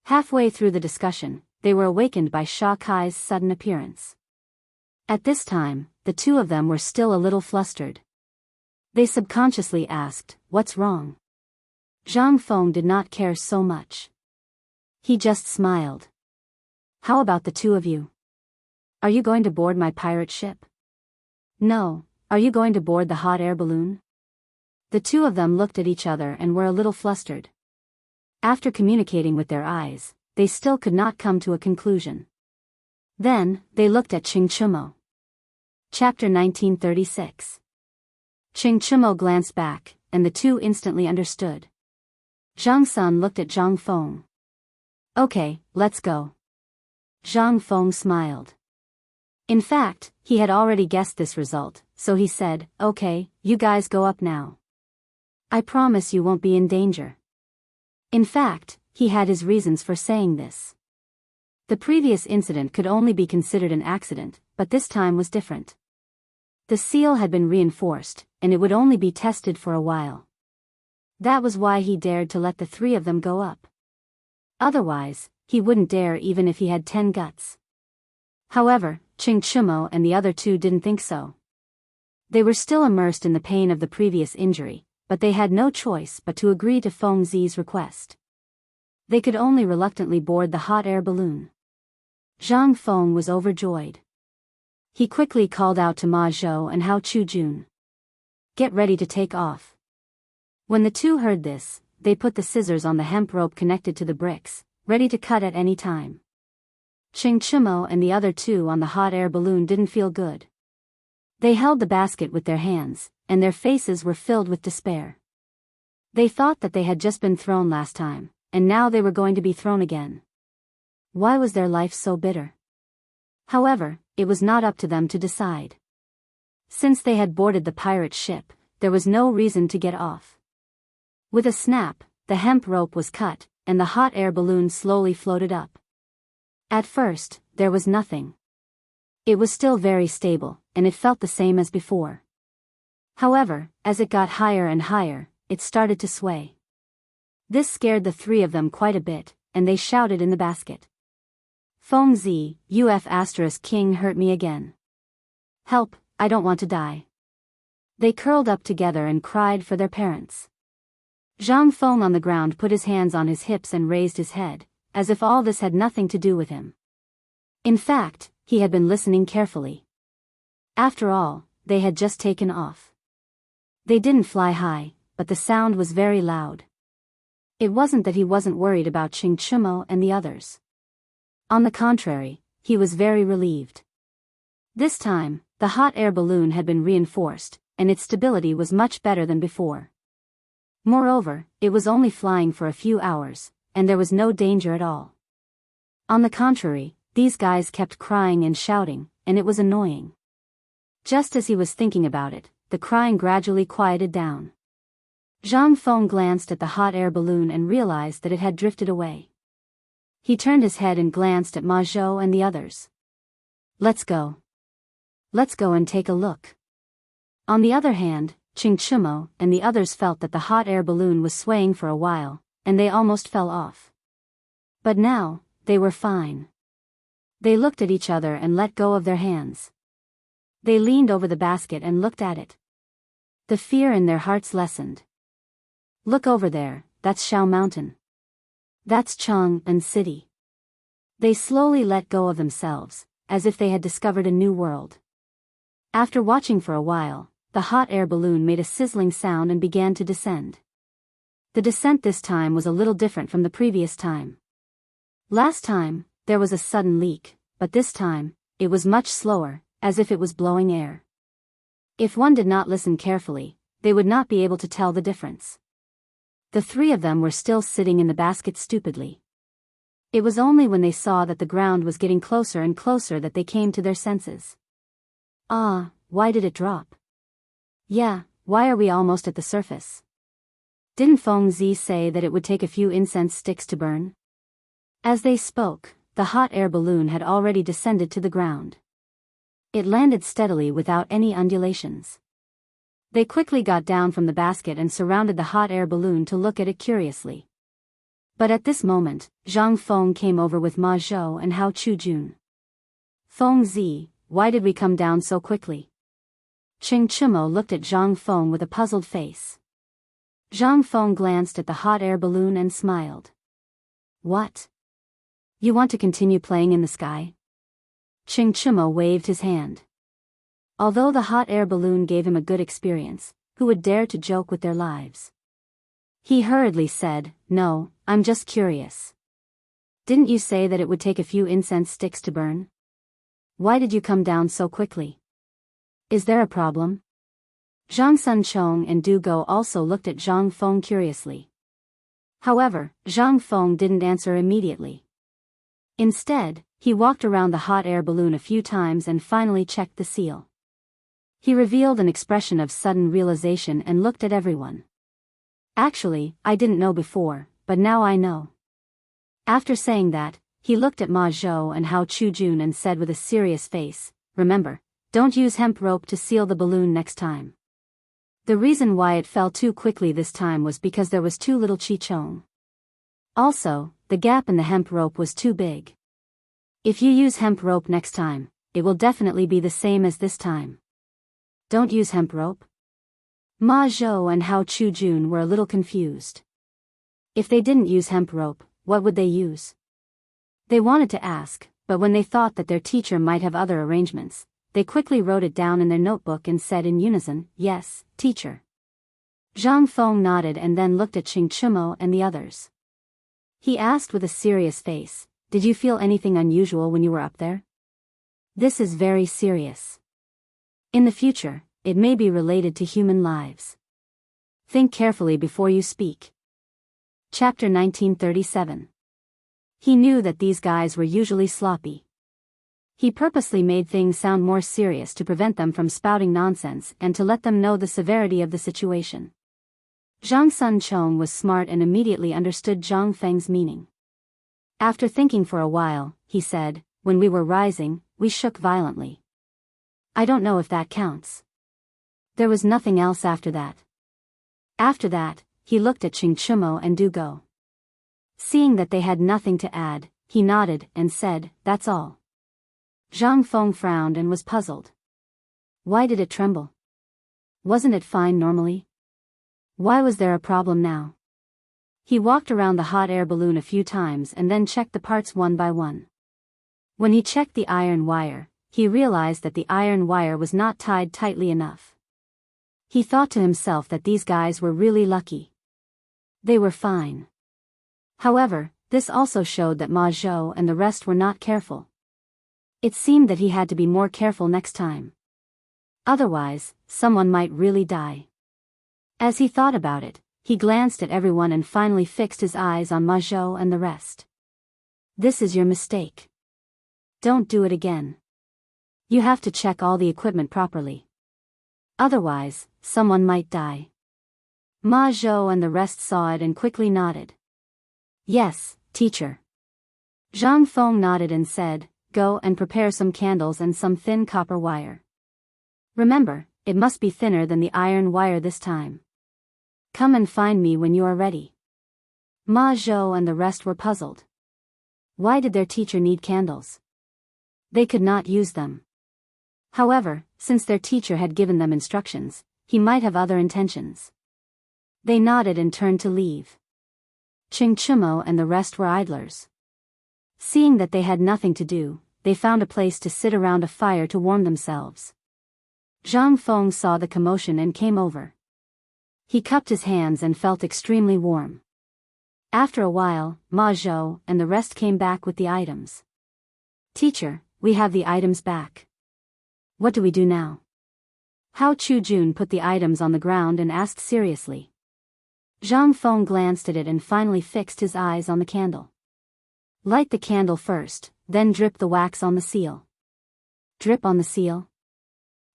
Halfway through the discussion, they were awakened by Sha Kai's sudden appearance. At this time, the two of them were still a little flustered. They subconsciously asked, "What's wrong?" Zhang Feng did not care so much. He just smiled. "How about the two of you? Are you going to board my pirate ship? No. Are you going to board the hot air balloon? The two of them looked at each other and were a little flustered. After communicating with their eyes, they still could not come to a conclusion. Then, they looked at Ching Chumo. Chapter 1936. Ching Chumo glanced back, and the two instantly understood. Zhang Sun looked at Zhang Feng. Okay, let's go. Zhang Feng smiled. In fact, he had already guessed this result, so he said, okay, you guys go up now. I promise you won't be in danger. In fact, he had his reasons for saying this. The previous incident could only be considered an accident, but this time was different. The seal had been reinforced, and it would only be tested for a while. That was why he dared to let the three of them go up. Otherwise, he wouldn't dare even if he had 10 guts. However, Ching Chumo and the other two didn't think so. They were still immersed in the pain of the previous injury, but they had no choice but to agree to Feng Zi's request. They could only reluctantly board the hot air balloon. Zhang Feng was overjoyed. He quickly called out to Ma Zhou and Hao Chujun. Get ready to take off. When the two heard this, they put the scissors on the hemp rope connected to the bricks, ready to cut at any time. Ching Chumo and the other two on the hot air balloon didn't feel good. They held the basket with their hands, and their faces were filled with despair. They thought that they had just been thrown last time, and now they were going to be thrown again. Why was their life so bitter? However, it was not up to them to decide. Since they had boarded the pirate ship, there was no reason to get off. With a snap, the hemp rope was cut, and the hot air balloon slowly floated up. At first, there was nothing. It was still very stable, and it felt the same as before. However, as it got higher and higher, it started to sway. This scared the three of them quite a bit, and they shouted in the basket. Feng Zi, King hurt me again. Help, I don't want to die. They curled up together and cried for their parents. Zhang Feng on the ground put his hands on his hips and raised his head, as if all this had nothing to do with him. In fact, he had been listening carefully. After all, they had just taken off. They didn't fly high, but the sound was very loud. It wasn't that he wasn't worried about Ching Chumo and the others. On the contrary, he was very relieved. This time, the hot air balloon had been reinforced, and its stability was much better than before. Moreover, it was only flying for a few hours, and there was no danger at all. On the contrary, these guys kept crying and shouting, and it was annoying. Just as he was thinking about it, the crying gradually quieted down. Zhang Feng glanced at the hot air balloon and realized that it had drifted away. He turned his head and glanced at Ma Zhou and the others. Let's go. Let's go and take a look. On the other hand, Ching Chumo and the others felt that the hot air balloon was swaying for a while, and they almost fell off. But now, they were fine. They looked at each other and let go of their hands. They leaned over the basket and looked at it. The fear in their hearts lessened. Look over there, that's Shao Mountain. That's Chang'an City. They slowly let go of themselves, as if they had discovered a new world. After watching for a while, the hot air balloon made a sizzling sound and began to descend. The descent this time was a little different from the previous time. Last time, there was a sudden leak, but this time, it was much slower, as if it was blowing air. If one did not listen carefully, they would not be able to tell the difference. The three of them were still sitting in the basket stupidly. It was only when they saw that the ground was getting closer and closer that they came to their senses. Ah, why did it drop? Yeah, why are we almost at the surface? Didn't Feng Zi say that it would take a few incense sticks to burn? As they spoke, the hot air balloon had already descended to the ground. It landed steadily without any undulations. They quickly got down from the basket and surrounded the hot air balloon to look at it curiously. But at this moment, Zhang Feng came over with Ma Zhou and Hao Chujun. Feng Zi, why did we come down so quickly? Ching Chumo looked at Zhang Feng with a puzzled face. Zhang Feng glanced at the hot air balloon and smiled. What? You want to continue playing in the sky? Ching Chumo waved his hand. Although the hot air balloon gave him a good experience, who would dare to joke with their lives? He hurriedly said, "No, I'm just curious. Didn't you say that it would take a few incense sticks to burn? Why did you come down so quickly? Is there a problem?" Zhang Sunchong and Du Go also looked at Zhang Feng curiously. However, Zhang Feng didn't answer immediately. Instead, he walked around the hot air balloon a few times and finally checked the seal. He revealed an expression of sudden realization and looked at everyone. "Actually, I didn't know before, but now I know." After saying that, he looked at Ma Zhou and Hao Chujun and said with a serious face, "Remember, don't use hemp rope to seal the balloon next time." The reason why it fell too quickly this time was because there was too little Chi-Chong. Also, the gap in the hemp rope was too big. If you use hemp rope next time, it will definitely be the same as this time. Don't use hemp rope? Ma Zhou and Hao Chujun were a little confused. If they didn't use hemp rope, what would they use? They wanted to ask, but when they thought that their teacher might have other arrangements, they quickly wrote it down in their notebook and said in unison, "Yes, teacher." Zhang Feng nodded and then looked at Ching Chumo and the others. He asked with a serious face, "Did you feel anything unusual when you were up there? This is very serious. In the future, it may be related to human lives. Think carefully before you speak." Chapter 1937. He knew that these guys were usually sloppy. He purposely made things sound more serious to prevent them from spouting nonsense and to let them know the severity of the situation. Zhang Sunchong was smart and immediately understood Zhang Feng's meaning. After thinking for a while, he said, "When we were rising, we shook violently. I don't know if that counts." There was nothing else after that. After that, he looked at Ching Chumo and Du Go. Seeing that they had nothing to add, he nodded and said, "That's all." Zhang Feng frowned and was puzzled. Why did it tremble? Wasn't it fine normally? Why was there a problem now? He walked around the hot air balloon a few times and then checked the parts one by one. When he checked the iron wire, he realized that the iron wire was not tied tightly enough. He thought to himself that these guys were really lucky. They were fine. However, this also showed that Ma Zhou and the rest were not careful. It seemed that he had to be more careful next time. Otherwise, someone might really die. As he thought about it, he glanced at everyone and finally fixed his eyes on Ma Zhou and the rest. "This is your mistake. Don't do it again. You have to check all the equipment properly. Otherwise, someone might die." Ma Zhou and the rest saw it and quickly nodded. "Yes, teacher." Zhang Feng nodded and said, "Go and prepare some candles and some thin copper wire. Remember, it must be thinner than the iron wire this time. Come and find me when you are ready." Ma Zhou and the rest were puzzled. Why did their teacher need candles? They could not use them. However, since their teacher had given them instructions, he might have other intentions. They nodded and turned to leave. Ching Chumo and the rest were idlers. Seeing that they had nothing to do, they found a place to sit around a fire to warm themselves. Zhang Feng saw the commotion and came over. He cupped his hands and felt extremely warm. After a while, Ma Zhou and the rest came back with the items. "Teacher, we have the items back. What do we do now?" Hao Chujun put the items on the ground and asked seriously. Zhang Feng glanced at it and finally fixed his eyes on the candle. "Light the candle first, then drip the wax on the seal." "Drip on the seal?"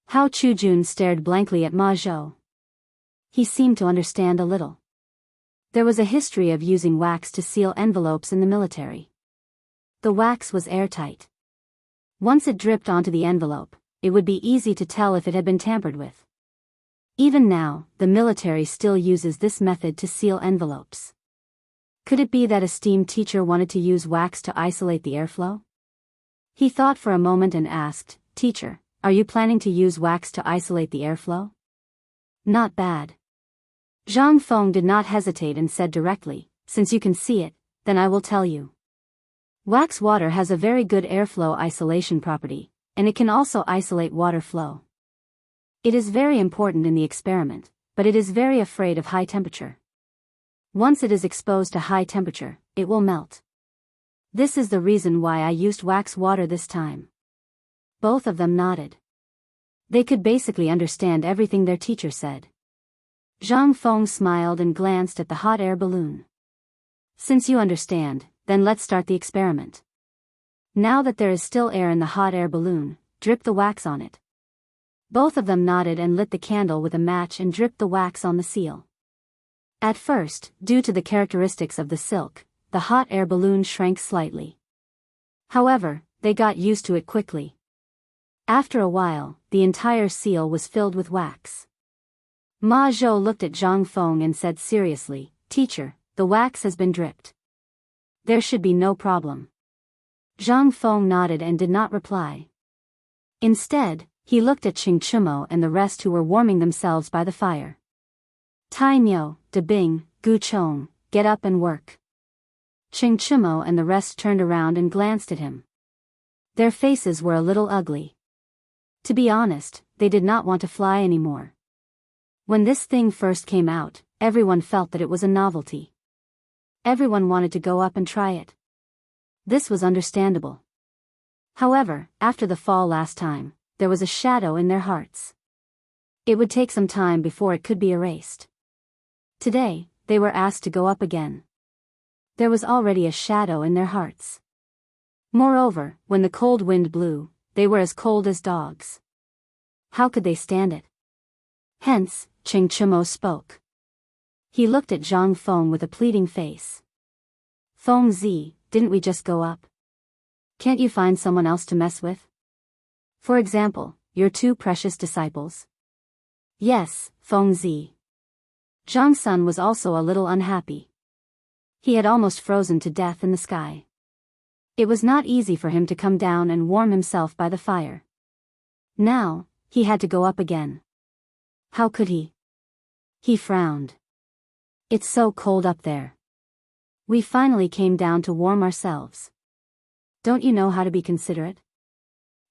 Hao Chujun stared blankly at Ma Zhou. He seemed to understand a little. There was a history of using wax to seal envelopes in the military. The wax was airtight. Once it dripped onto the envelope, it would be easy to tell if it had been tampered with. Even now, the military still uses this method to seal envelopes. Could it be that a STEAM teacher wanted to use wax to isolate the airflow? He thought for a moment and asked, "Teacher, are you planning to use wax to isolate the airflow?" "Not bad." Zhang Feng did not hesitate and said directly, "Since you can see it, then I will tell you." Wax water has a very good airflow isolation property, and it can also isolate water flow. It is very important in the experiment, but it is very afraid of high temperature. Once it is exposed to high temperature, it will melt. This is the reason why I used wax water this time. Both of them nodded. They could basically understand everything their teacher said. Zhang Feng smiled and glanced at the hot air balloon. Since you understand, then let's start the experiment. Now that there is still air in the hot air balloon, drip the wax on it. Both of them nodded and lit the candle with a match and dripped the wax on the seal. At first, due to the characteristics of the silk, the hot air balloon shrank slightly. However, they got used to it quickly. After a while, the entire seal was filled with wax. Ma Zhou looked at Zhang Feng and said seriously, "Teacher, the wax has been dripped. There should be no problem." Zhang Feng nodded and did not reply. Instead, he looked at Qing Chumo and the rest who were warming themselves by the fire. Tai Miao, De Bing, Gu Chong, get up and work. Qing Chumo and the rest turned around and glanced at him. Their faces were a little ugly. To be honest, they did not want to fly anymore. When this thing first came out, everyone felt that it was a novelty. Everyone wanted to go up and try it. This was understandable. However, after the fall last time, there was a shadow in their hearts. It would take some time before it could be erased. Today, they were asked to go up again. There was already a shadow in their hearts. Moreover, when the cold wind blew, they were as cold as dogs. How could they stand it? Hence, Qing Chumo spoke. He looked at Zhang Feng with a pleading face. "Feng Zi, didn't we just go up? Can't you find someone else to mess with? For example, your two precious disciples?" "Yes, Feng Zi." Zhang Sun was also a little unhappy. He had almost frozen to death in the sky. It was not easy for him to come down and warm himself by the fire. Now, he had to go up again. How could he? He frowned. "It's so cold up there. We finally came down to warm ourselves. Don't you know how to be considerate?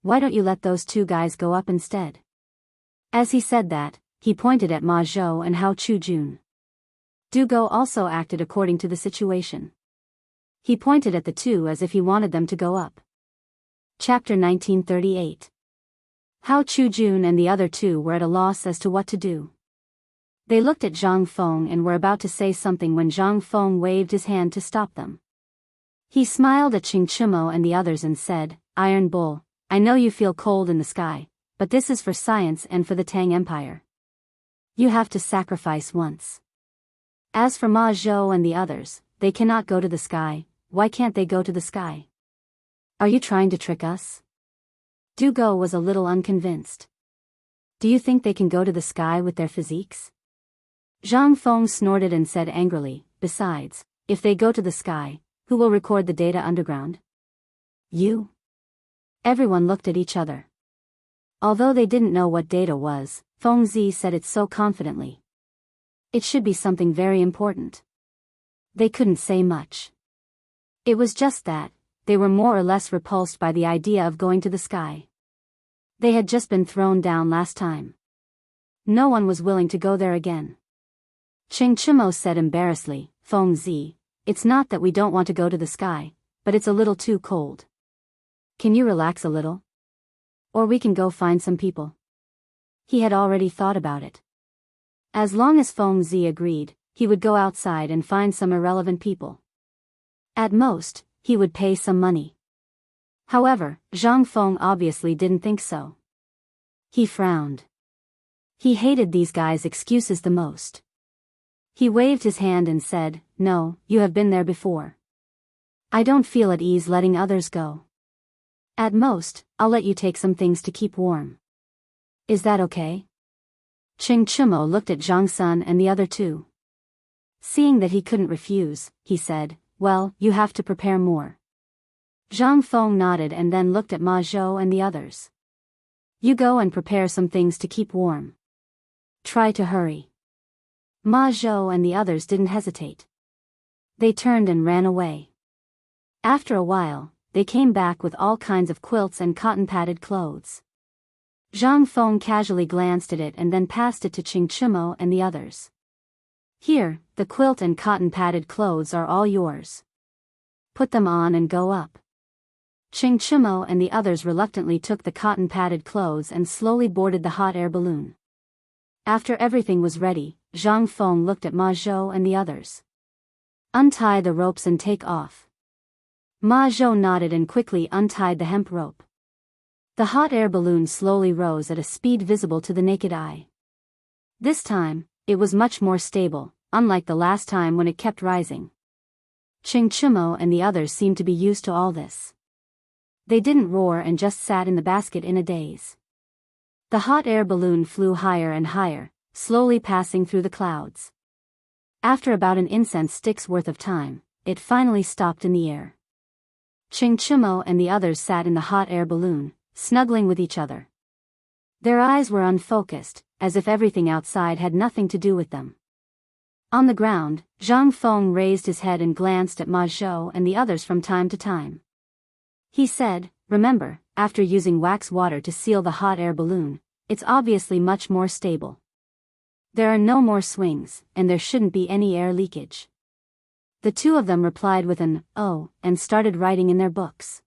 Why don't you let those two guys go up instead?" As he said that, he pointed at Ma Zhou and Hao Chujun. Du Go also acted according to the situation. He pointed at the two as if he wanted them to go up. Chapter 1938. Hao Chujun and the other two were at a loss as to what to do. They looked at Zhang Feng and were about to say something when Zhang Feng waved his hand to stop them. He smiled at Qing Chumo and the others and said, "Iron Bull, I know you feel cold in the sky, but this is for science and for the Tang Empire. You have to sacrifice once. As for Ma Zhou and the others, they cannot go to the sky. Why can't they go to the sky? Are you trying to trick us?" Du Go was a little unconvinced. "Do you think they can go to the sky with their physiques?" Zhang Feng snorted and said angrily, "Besides, if they go to the sky, who will record the data underground? You?" Everyone looked at each other. Although they didn't know what data was, Feng Zi said it so confidently. It should be something very important. They couldn't say much. It was just that, they were more or less repulsed by the idea of going to the sky. They had just been thrown down last time. No one was willing to go there again. Qing Chumo said embarrassedly, "Feng Zi, it's not that we don't want to go to the sky, but it's a little too cold. Can you relax a little? Or we can go find some people." He had already thought about it. As long as Feng Zi agreed, he would go outside and find some irrelevant people. At most, he would pay some money. However, Zhang Feng obviously didn't think so. He frowned. He hated these guys' excuses the most. He waved his hand and said, "No, you have been there before. I don't feel at ease letting others go. At most, I'll let you take some things to keep warm. Is that okay?" Qing Chumo looked at Zhang Sun and the other two. Seeing that he couldn't refuse, he said, "Well, you have to prepare more." Zhang Feng nodded and then looked at Ma Zhou and the others. "You go and prepare some things to keep warm. Try to hurry." Ma Zhou and the others didn't hesitate. They turned and ran away. After a while, they came back with all kinds of quilts and cotton-padded clothes. Zhang Feng casually glanced at it and then passed it to Qing Chimo and the others. Here, the quilt and cotton-padded clothes are all yours. Put them on and go up. Qing Chimo and the others reluctantly took the cotton-padded clothes and slowly boarded the hot air balloon. After everything was ready, Zhang Feng looked at Ma Zhou and the others. Untie the ropes and take off. Ma Zhou nodded and quickly untied the hemp rope. The hot air balloon slowly rose at a speed visible to the naked eye. This time, it was much more stable, unlike the last time when it kept rising. Qing Chimo and the others seemed to be used to all this. They didn't roar and just sat in the basket in a daze. The hot air balloon flew higher and higher, slowly passing through the clouds. After about an incense stick's worth of time, it finally stopped in the air. Qing Chimo and the others sat in the hot air balloon, snuggling with each other. Their eyes were unfocused, as if everything outside had nothing to do with them. On the ground, Zhang Feng raised his head and glanced at Ma Zhou and the others from time to time. He said, "Remember, after using wax water to seal the hot air balloon, it's obviously much more stable. There are no more swings, and there shouldn't be any air leakage." The two of them replied with an "oh" and started writing in their books.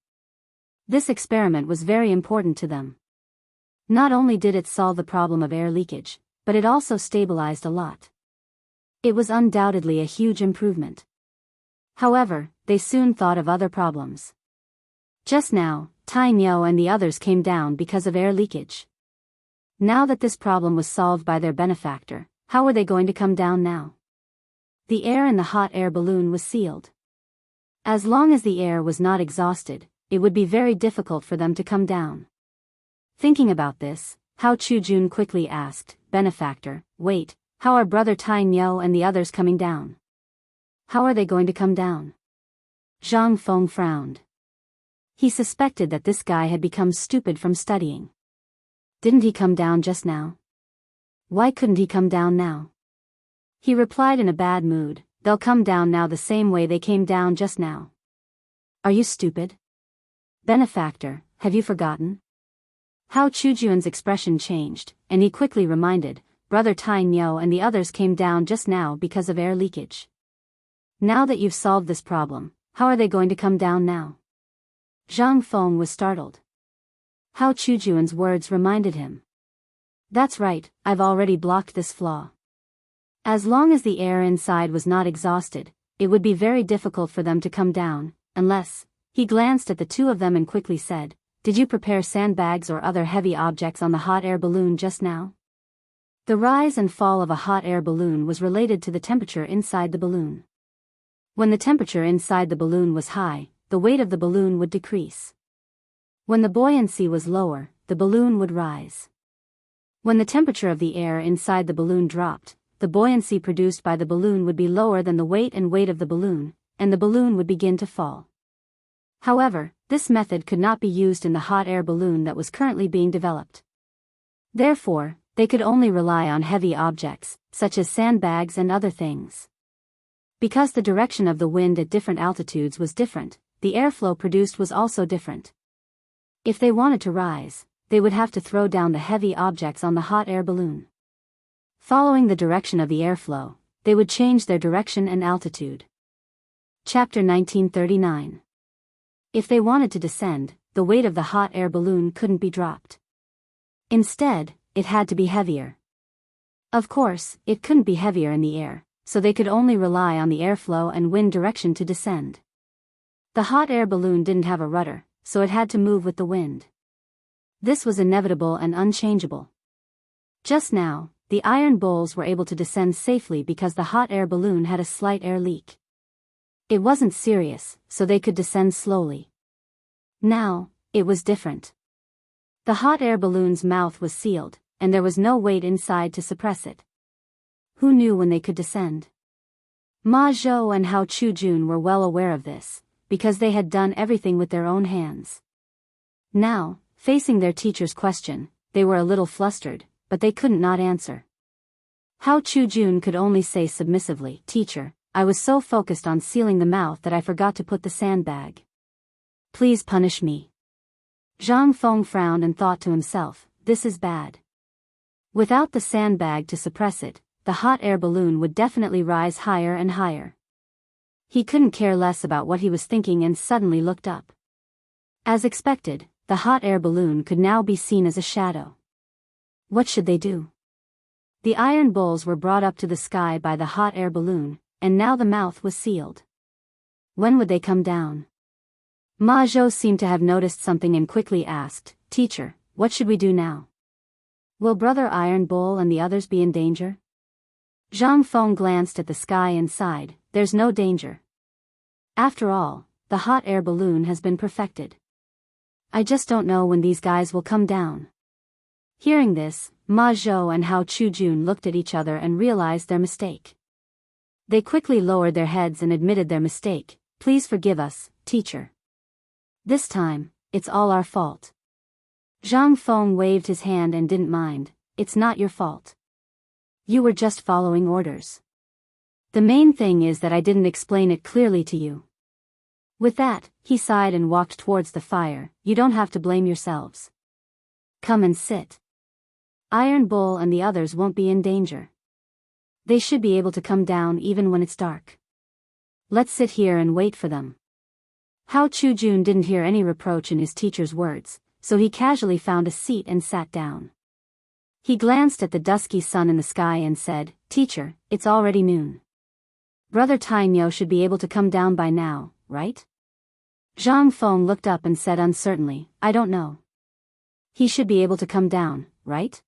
This experiment was very important to them. Not only did it solve the problem of air leakage, but it also stabilized a lot. It was undoubtedly a huge improvement. However, they soon thought of other problems. Just now, Tai Miao and the others came down because of air leakage. Now that this problem was solved by their benefactor, how were they going to come down now? The air in the hot air balloon was sealed. As long as the air was not exhausted, it would be very difficult for them to come down. Thinking about this, Hao Chujun quickly asked, "Benefactor, wait, how are brother Tai Miao and the others coming down? How are they going to come down?" Zhang Feng frowned. He suspected that this guy had become stupid from studying. Didn't he come down just now? Why couldn't he come down now? He replied in a bad mood, "They'll come down now the same way they came down just now." Are you stupid? Benefactor, have you forgotten? Hao Chujun's expression changed, and he quickly reminded, "Brother Tai Miao and the others came down just now because of air leakage. Now that you've solved this problem, how are they going to come down now?" Zhang Feng was startled. Hao Chujun's words reminded him. "That's right, I've already blocked this flaw. As long as the air inside was not exhausted, it would be very difficult for them to come down, unless..." He glanced at the two of them and quickly said, "Did you prepare sandbags or other heavy objects on the hot air balloon just now?" The rise and fall of a hot air balloon was related to the temperature inside the balloon. When the temperature inside the balloon was high, the weight of the balloon would decrease. When the buoyancy was lower, the balloon would rise. When the temperature of the air inside the balloon dropped, the buoyancy produced by the balloon would be lower than the weight of the balloon, and the balloon would begin to fall. However, this method could not be used in the hot air balloon that was currently being developed. Therefore, they could only rely on heavy objects, such as sandbags and other things. Because the direction of the wind at different altitudes was different, the airflow produced was also different. If they wanted to rise, they would have to throw down the heavy objects on the hot air balloon. Following the direction of the airflow, they would change their direction and altitude. Chapter 1939. If they wanted to descend, the weight of the hot air balloon couldn't be dropped. Instead, it had to be heavier. Of course, it couldn't be heavier in the air, so they could only rely on the airflow and wind direction to descend. The hot air balloon didn't have a rudder, so it had to move with the wind. This was inevitable and unchangeable. Just now, the iron bulls were able to descend safely because the hot air balloon had a slight air leak. It wasn't serious, so they could descend slowly. Now, it was different. The hot air balloon's mouth was sealed, and there was no weight inside to suppress it. Who knew when they could descend? Ma Zhou and Hao Chujun were well aware of this, because they had done everything with their own hands. Now, facing their teacher's question, they were a little flustered, but they couldn't not answer. Hao Chujun could only say submissively, "Teacher, I was so focused on sealing the mouth that I forgot to put the sandbag. Please punish me. Zhang Feng frowned and thought to himself, this is bad. Without the sandbag to suppress it, the hot air balloon would definitely rise higher and higher. He couldn't care less about what he was thinking and suddenly looked up. As expected, the hot air balloon could now be seen as a shadow. What should they do? The iron bowls were brought up to the sky by the hot air balloon, and now the mouth was sealed. When would they come down? Ma Zhou seemed to have noticed something and quickly asked, Teacher, what should we do now? Will Brother Iron Bowl and the others be in danger? Zhang Feng glanced at the sky and sighed, there's no danger. After all, the hot air balloon has been perfected. I just don't know when these guys will come down. Hearing this, Ma Zhou and Hao Chujun looked at each other and realized their mistake. They quickly lowered their heads and admitted their mistake. Please forgive us, teacher. This time, it's all our fault. Zhang Feng waved his hand and didn't mind. It's not your fault. You were just following orders. The main thing is that I didn't explain it clearly to you. With that, he sighed and walked towards the fire. You don't have to blame yourselves. Come and sit. Iron Bull and the others won't be in danger. They should be able to come down even when it's dark. Let's sit here and wait for them. Hao Chujun didn't hear any reproach in his teacher's words, so he casually found a seat and sat down. He glanced at the dusky sun in the sky and said, Teacher, it's already noon. Brother Tainyo should be able to come down by now, right? Zhang Feng looked up and said uncertainly, I don't know. He should be able to come down, right?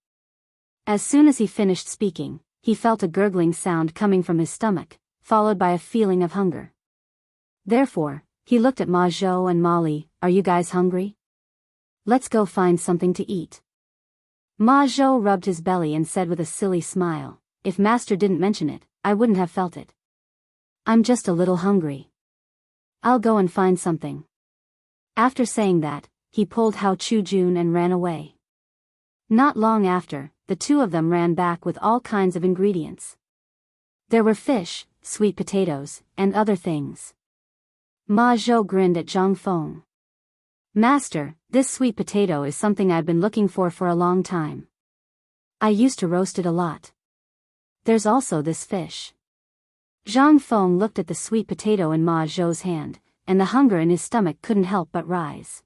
As soon as he finished speaking, he felt a gurgling sound coming from his stomach, followed by a feeling of hunger. Therefore, he looked at Ma Zhou and Molly, are you guys hungry? Let's go find something to eat. Ma Zhou rubbed his belly and said with a silly smile, if Master didn't mention it, I wouldn't have felt it. I'm just a little hungry. I'll go and find something. After saying that, he pulled Hao Chujun and ran away. Not long after, the two of them ran back with all kinds of ingredients. There were fish, sweet potatoes, and other things. Ma Zhou grinned at Zhang Feng. Master, this sweet potato is something I've been looking for a long time. I used to roast it a lot. There's also this fish. Zhang Feng looked at the sweet potato in Ma Zhou's hand, and the hunger in his stomach couldn't help but rise.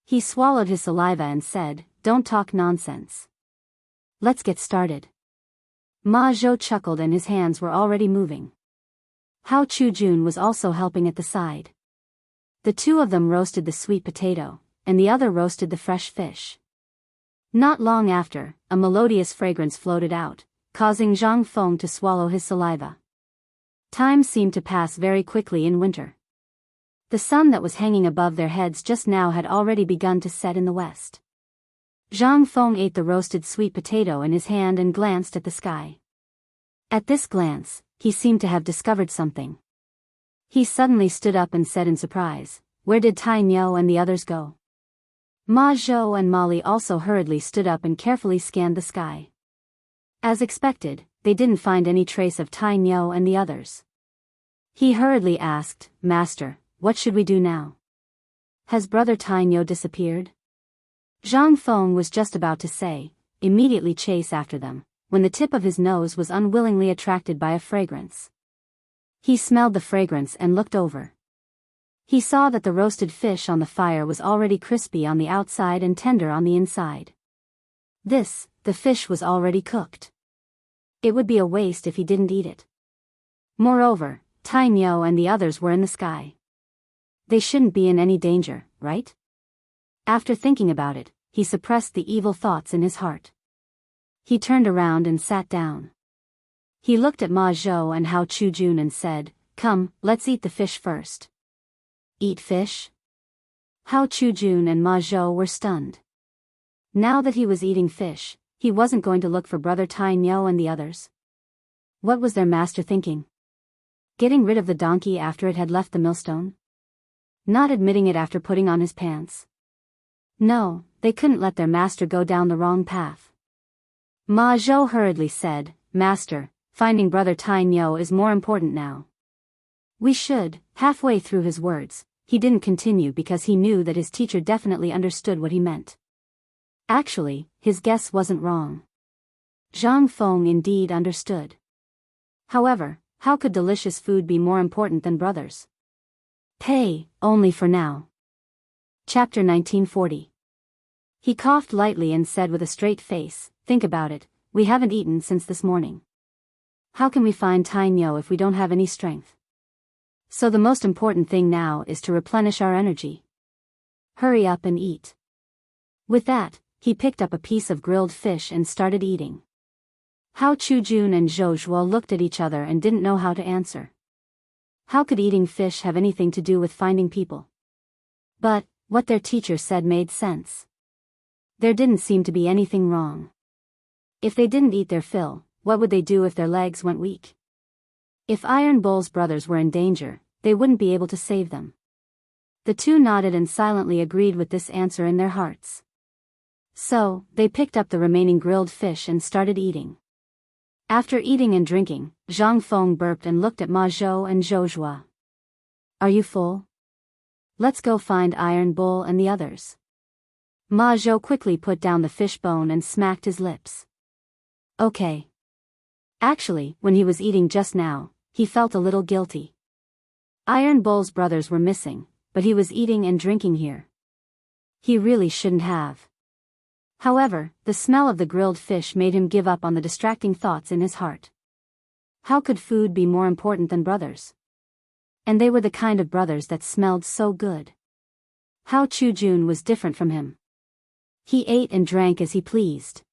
He swallowed his saliva and said, Don't talk nonsense. Let's get started. Ma Zhou chuckled and his hands were already moving. Hao Chujun was also helping at the side. The two of them roasted the sweet potato, and the other roasted the fresh fish. Not long after, a melodious fragrance floated out, causing Zhang Feng to swallow his saliva. Time seemed to pass very quickly in winter. The sun that was hanging above their heads just now had already begun to set in the west. Zhang Feng ate the roasted sweet potato in his hand and glanced at the sky. At this glance, he seemed to have discovered something. He suddenly stood up and said in surprise, Where did Tainyo and the others go? Ma Zhou and Molly also hurriedly stood up and carefully scanned the sky. As expected, they didn't find any trace of Tainyo and the others. He hurriedly asked, Master, what should we do now? Has Brother Tainyo disappeared? Zhang Feng was just about to say, immediately chase after them, when the tip of his nose was unwillingly attracted by a fragrance. He smelled the fragrance and looked over. He saw that the roasted fish on the fire was already crispy on the outside and tender on the inside. The fish was already cooked. It would be a waste if he didn't eat it. Moreover, Tainyo and the others were in the sky. They shouldn't be in any danger, right? After thinking about it, he suppressed the evil thoughts in his heart. He turned around and sat down. He looked at Ma Zhou and Hao Chujun and said, Come, let's eat the fish first. Eat fish? Hao Chujun and Ma Zhou were stunned. Now that he was eating fish, he wasn't going to look for Brother Tainyo and the others. What was their master thinking? Getting rid of the donkey after it had left the millstone? Not admitting it after putting on his pants? No, they couldn't let their master go down the wrong path. Ma Zhou hurriedly said, Master, finding Brother Tainyo is more important now. We should. Halfway through his words, he didn't continue because he knew that his teacher definitely understood what he meant. Actually, his guess wasn't wrong. Zhang Feng indeed understood. However, how could delicious food be more important than brothers? Hey, only for now. Chapter 1940. He coughed lightly and said with a straight face, "Think about it, we haven't eaten since this morning. How can we find Tainyo if we don't have any strength? So the most important thing now is to replenish our energy. Hurry up and eat." With that, he picked up a piece of grilled fish and started eating. Hao Chujun and Zhou Zhuo looked at each other and didn't know how to answer. How could eating fish have anything to do with finding people? But what their teacher said made sense. There didn't seem to be anything wrong. If they didn't eat their fill, what would they do if their legs went weak? If Iron Bull's brothers were in danger, they wouldn't be able to save them. The two nodded and silently agreed with this answer in their hearts. So, they picked up the remaining grilled fish and started eating. After eating and drinking, Zhang Feng burped and looked at Ma Zhou and Zhou Zhuo. "Are you full? Let's go find Iron Bull and the others." Ma Zhou quickly put down the fish bone and smacked his lips. Okay. Actually, when he was eating just now, he felt a little guilty. Iron Bull's brothers were missing, but he was eating and drinking here. He really shouldn't have. However, the smell of the grilled fish made him give up on the distracting thoughts in his heart. How could food be more important than brothers? And they were the kind of brothers that smelled so good. Hao Chujun was different from him. He ate and drank as he pleased.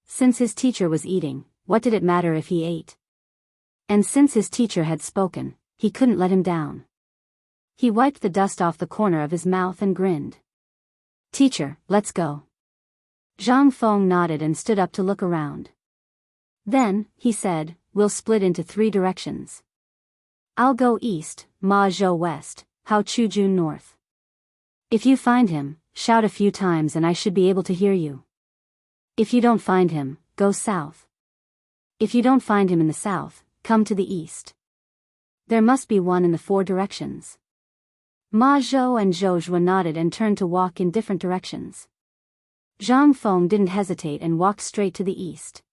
Since his teacher was eating, what did it matter if he ate? And since his teacher had spoken, he couldn't let him down. He wiped the dust off the corner of his mouth and grinned. "Teacher, let's go." Zhang Feng nodded and stood up to look around. Then, he said, "We'll split into 3 directions. I'll go east, Ma Zhou west, Hao Chujun north. If you find him, shout a few times and I should be able to hear you. If you don't find him, go south. If you don't find him in the south, come to the east. There must be one in the 4 directions." Ma Zhou and Zhou Zhuo nodded and turned to walk in different directions. Zhang Feng didn't hesitate and walked straight to the east.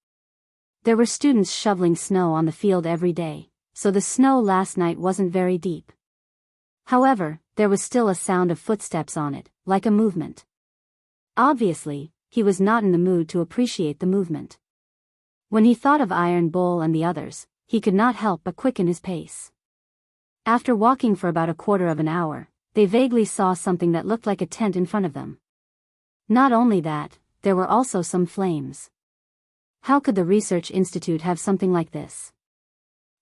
There were students shoveling snow on the field every day, so the snow last night wasn't very deep. However, there was still a sound of footsteps on it, like a movement. Obviously, he was not in the mood to appreciate the movement. When he thought of Iron Bull and the others, he could not help but quicken his pace. After walking for about a quarter of an hour, they vaguely saw something that looked like a tent in front of them. Not only that, there were also some flames. How could the research institute have something like this?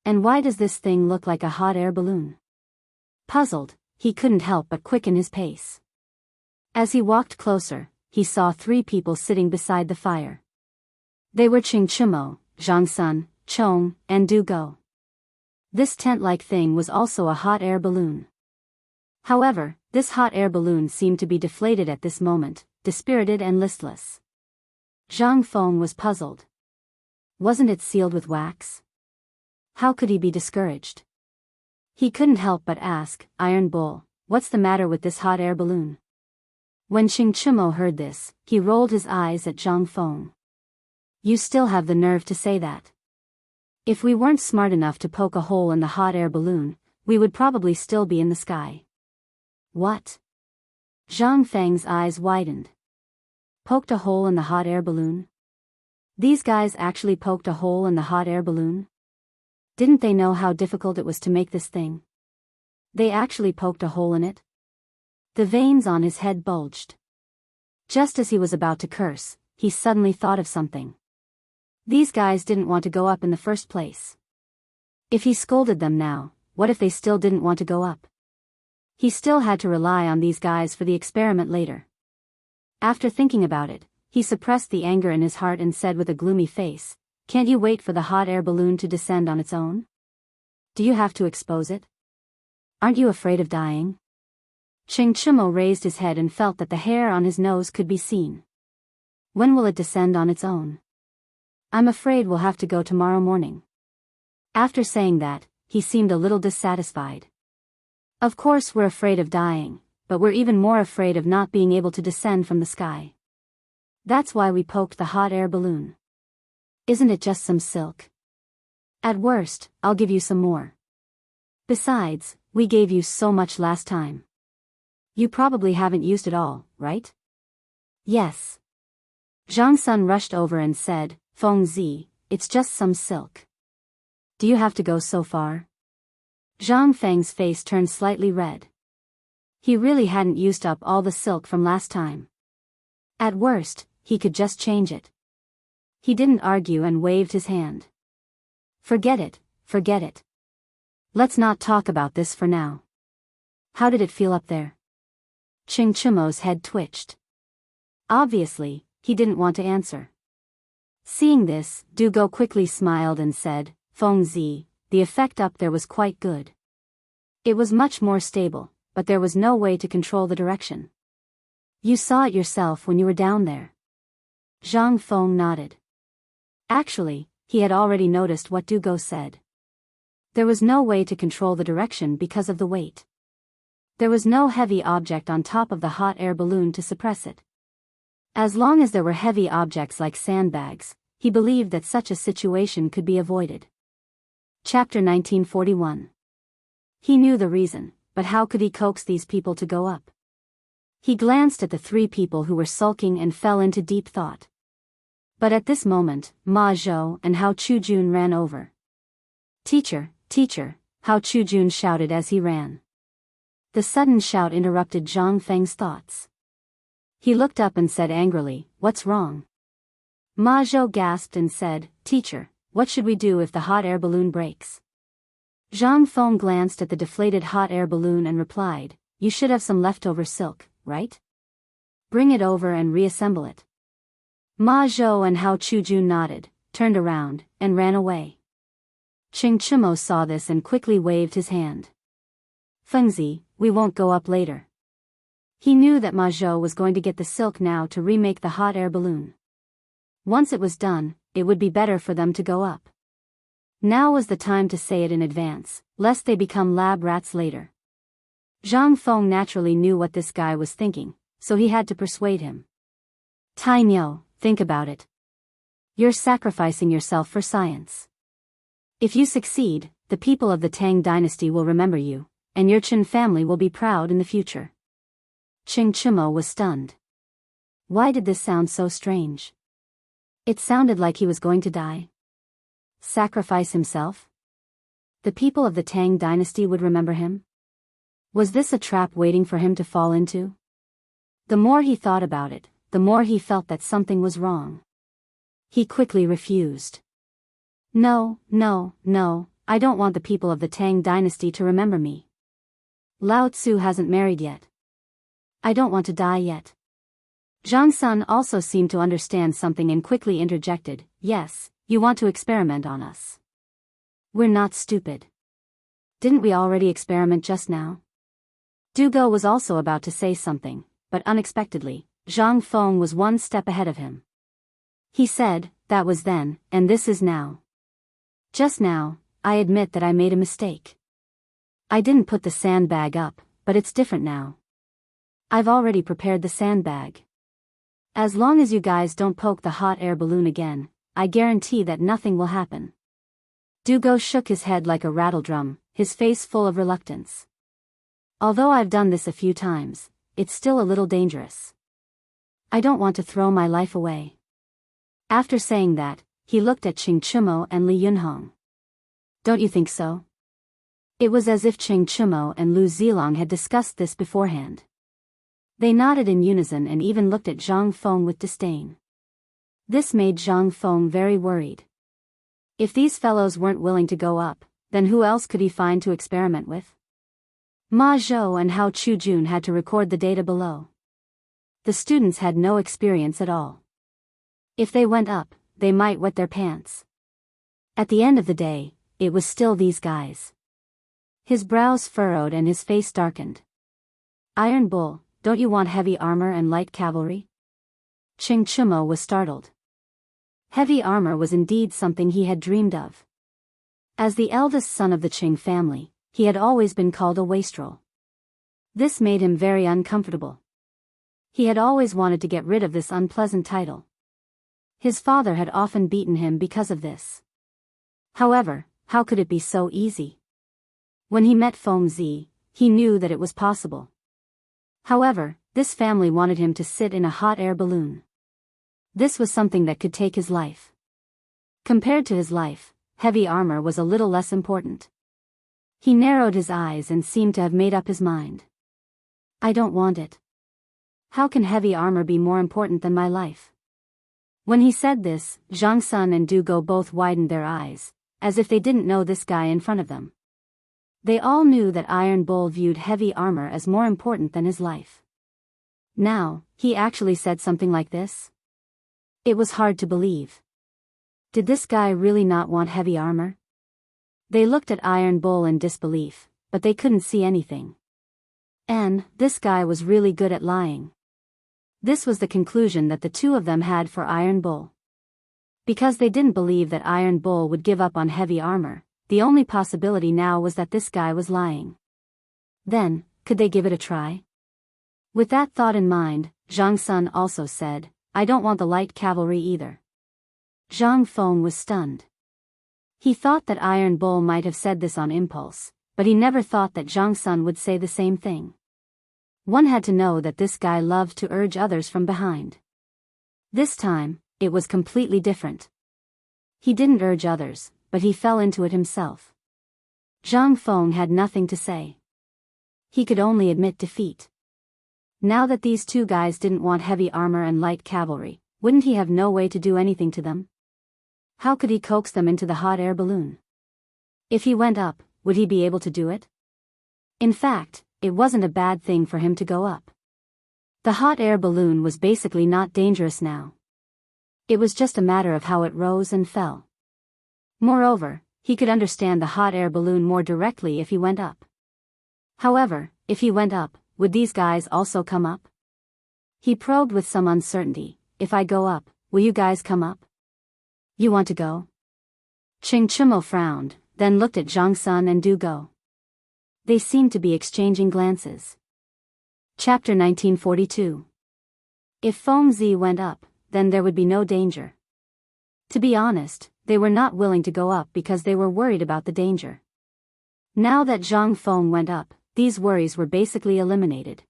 And why does this thing look like a hot air balloon? Puzzled, he couldn't help but quicken his pace. As he walked closer, he saw 3 people sitting beside the fire. They were Qing Chimo, Zhang Sun, Chong, and Du Go. This tent-like thing was also a hot air balloon. However, this hot air balloon seemed to be deflated at this moment, dispirited and listless. Zhang Feng was puzzled. Wasn't it sealed with wax? How could he be discouraged? He couldn't help but ask, "Iron Bull, what's the matter with this hot air balloon?" When Qing Chimo heard this, he rolled his eyes at Zhang Feng. "You still have the nerve to say that? If we weren't smart enough to poke a hole in the hot air balloon, we would probably still be in the sky." "What?" Zhang Feng's eyes widened. Poked a hole in the hot air balloon? These guys actually poked a hole in the hot air balloon? Didn't they know how difficult it was to make this thing? They actually poked a hole in it? The veins on his head bulged. Just as he was about to curse, he suddenly thought of something. These guys didn't want to go up in the first place. If he scolded them now, what if they still didn't want to go up? He still had to rely on these guys for the experiment later. After thinking about it, he suppressed the anger in his heart and said with a gloomy face, "Can't you wait for the hot air balloon to descend on its own? Do you have to expose it? Aren't you afraid of dying?" Qing Chimo raised his head and felt that the hair on his nose could be seen. "When will it descend on its own?" "I'm afraid we'll have to go tomorrow morning." After saying that, he seemed a little dissatisfied. Of course we're afraid of dying, but we're even more afraid of not being able to descend from the sky. That's why we poked the hot air balloon. Isn't it just some silk? At worst, I'll give you some more. Besides, we gave you so much last time. You probably haven't used it all, right? Yes. Zhang Sun rushed over and said, Feng Zi, it's just some silk. Do you have to go so far? Zhang Feng's face turned slightly red. He really hadn't used up all the silk from last time. At worst, he could just change it. He didn't argue and waved his hand. Forget it, forget it. Let's not talk about this for now. How did it feel up there? Qing Chimo's head twitched. Obviously, he didn't want to answer. Seeing this, Du Go quickly smiled and said, Feng Zi, the effect up there was quite good. It was much more stable, but there was no way to control the direction. You saw it yourself when you were down there. Zhang Feng nodded. Actually, he had already noticed what Du Go said. There was no way to control the direction because of the weight. There was no heavy object on top of the hot air balloon to suppress it. As long as there were heavy objects like sandbags, he believed that such a situation could be avoided. Chapter 1941. He knew the reason, but how could he coax these people to go up? He glanced at the three people who were sulking and fell into deep thought. But at this moment, Ma Zhou and Hao Chujun ran over. Teacher, teacher, Hao Chujun shouted as he ran. The sudden shout interrupted Zhang Feng's thoughts. He looked up and said angrily, What's wrong? Ma Zhou gasped and said, Teacher, what should we do if the hot air balloon breaks? Zhang Feng glanced at the deflated hot air balloon and replied, You should have some leftover silk, right? Bring it over and reassemble it. Ma Zhou and Hao Chujun nodded, turned around, and ran away. Qing Chimo saw this and quickly waved his hand. Fengzi, we won't go up later. He knew that Ma Zhou was going to get the silk now to remake the hot air balloon. Once it was done, it would be better for them to go up. Now was the time to say it in advance, lest they become lab rats later. Zhang Feng naturally knew what this guy was thinking, so he had to persuade him. Tai Niu, think about it. You're sacrificing yourself for science. If you succeed, the people of the Tang dynasty will remember you, and your Qin family will be proud in the future. Qing Chimo was stunned. Why did this sound so strange? It sounded like he was going to die. Sacrifice himself? The people of the Tang dynasty would remember him? Was this a trap waiting for him to fall into? The more he thought about it, the more he felt that something was wrong. He quickly refused. No, no, no, I don't want the people of the Tang dynasty to remember me. Lao Tzu hasn't married yet. I don't want to die yet. Zhang Sun also seemed to understand something and quickly interjected, Yes, you want to experiment on us. We're not stupid. Didn't we already experiment just now? Du Go was also about to say something, but unexpectedly, Zhang Feng was one step ahead of him. He said, That was then, and this is now. Just now, I admit that I made a mistake. I didn't put the sandbag up, but it's different now. I've already prepared the sandbag. As long as you guys don't poke the hot air balloon again, I guarantee that nothing will happen. Du Go shook his head like a rattledrum, his face full of reluctance. Although I've done this a few times, it's still a little dangerous. I don't want to throw my life away. After saying that, he looked at Qing Chimo and Li Yunhong. Don't you think so? It was as if Qing Chimo and Lu Zilong had discussed this beforehand. They nodded in unison and even looked at Zhang Feng with disdain. This made Zhang Feng very worried. If these fellows weren't willing to go up, then who else could he find to experiment with? Ma Zhou and Hao Chujun had to record the data below. The students had no experience at all. If they went up, they might wet their pants. At the end of the day, it was still these guys. His brows furrowed and his face darkened. Iron Bull, don't you want heavy armor and light cavalry? Qing Chimo was startled. Heavy armor was indeed something he had dreamed of. As the eldest son of the Qing family, he had always been called a wastrel. This made him very uncomfortable. He had always wanted to get rid of this unpleasant title. His father had often beaten him because of this. However, how could it be so easy? When he met Feng Zi, he knew that it was possible. However, this family wanted him to sit in a hot air balloon. This was something that could take his life. Compared to his life, heavy armor was a little less important. He narrowed his eyes and seemed to have made up his mind. I don't want it. How can heavy armor be more important than my life? When he said this, Zhang Sun and Du Go both widened their eyes, as if they didn't know this guy in front of them. They all knew that Iron Bull viewed heavy armor as more important than his life. Now, he actually said something like this? It was hard to believe. Did this guy really not want heavy armor? They looked at Iron Bull in disbelief, but they couldn't see anything. And, this guy was really good at lying. This was the conclusion that the two of them had for Iron Bull. Because they didn't believe that Iron Bull would give up on heavy armor, the only possibility now was that this guy was lying. Then, could they give it a try? With that thought in mind, Zhang Sun also said, I don't want the light cavalry either. Zhang Feng was stunned. He thought that Iron Bull might have said this on impulse, but he never thought that Zhang Sun would say the same thing. One had to know that this guy loved to urge others from behind. This time, it was completely different. He didn't urge others, but he fell into it himself. Zhang Feng had nothing to say. He could only admit defeat. Now that these two guys didn't want heavy armor and light cavalry, wouldn't he have no way to do anything to them? How could he coax them into the hot air balloon? If he went up, would he be able to do it? In fact, it wasn't a bad thing for him to go up. The hot air balloon was basically not dangerous now. It was just a matter of how it rose and fell. Moreover, he could understand the hot air balloon more directly if he went up. However, if he went up, would these guys also come up? He probed with some uncertainty, if I go up, will you guys come up? You want to go? Qing Chimo frowned, then looked at Zhang Sun and Du Go. They seemed to be exchanging glances. Chapter 1942. If Feng Zi went up, then there would be no danger. To be honest, they were not willing to go up because they were worried about the danger. Now that Zhang Feng went up, these worries were basically eliminated.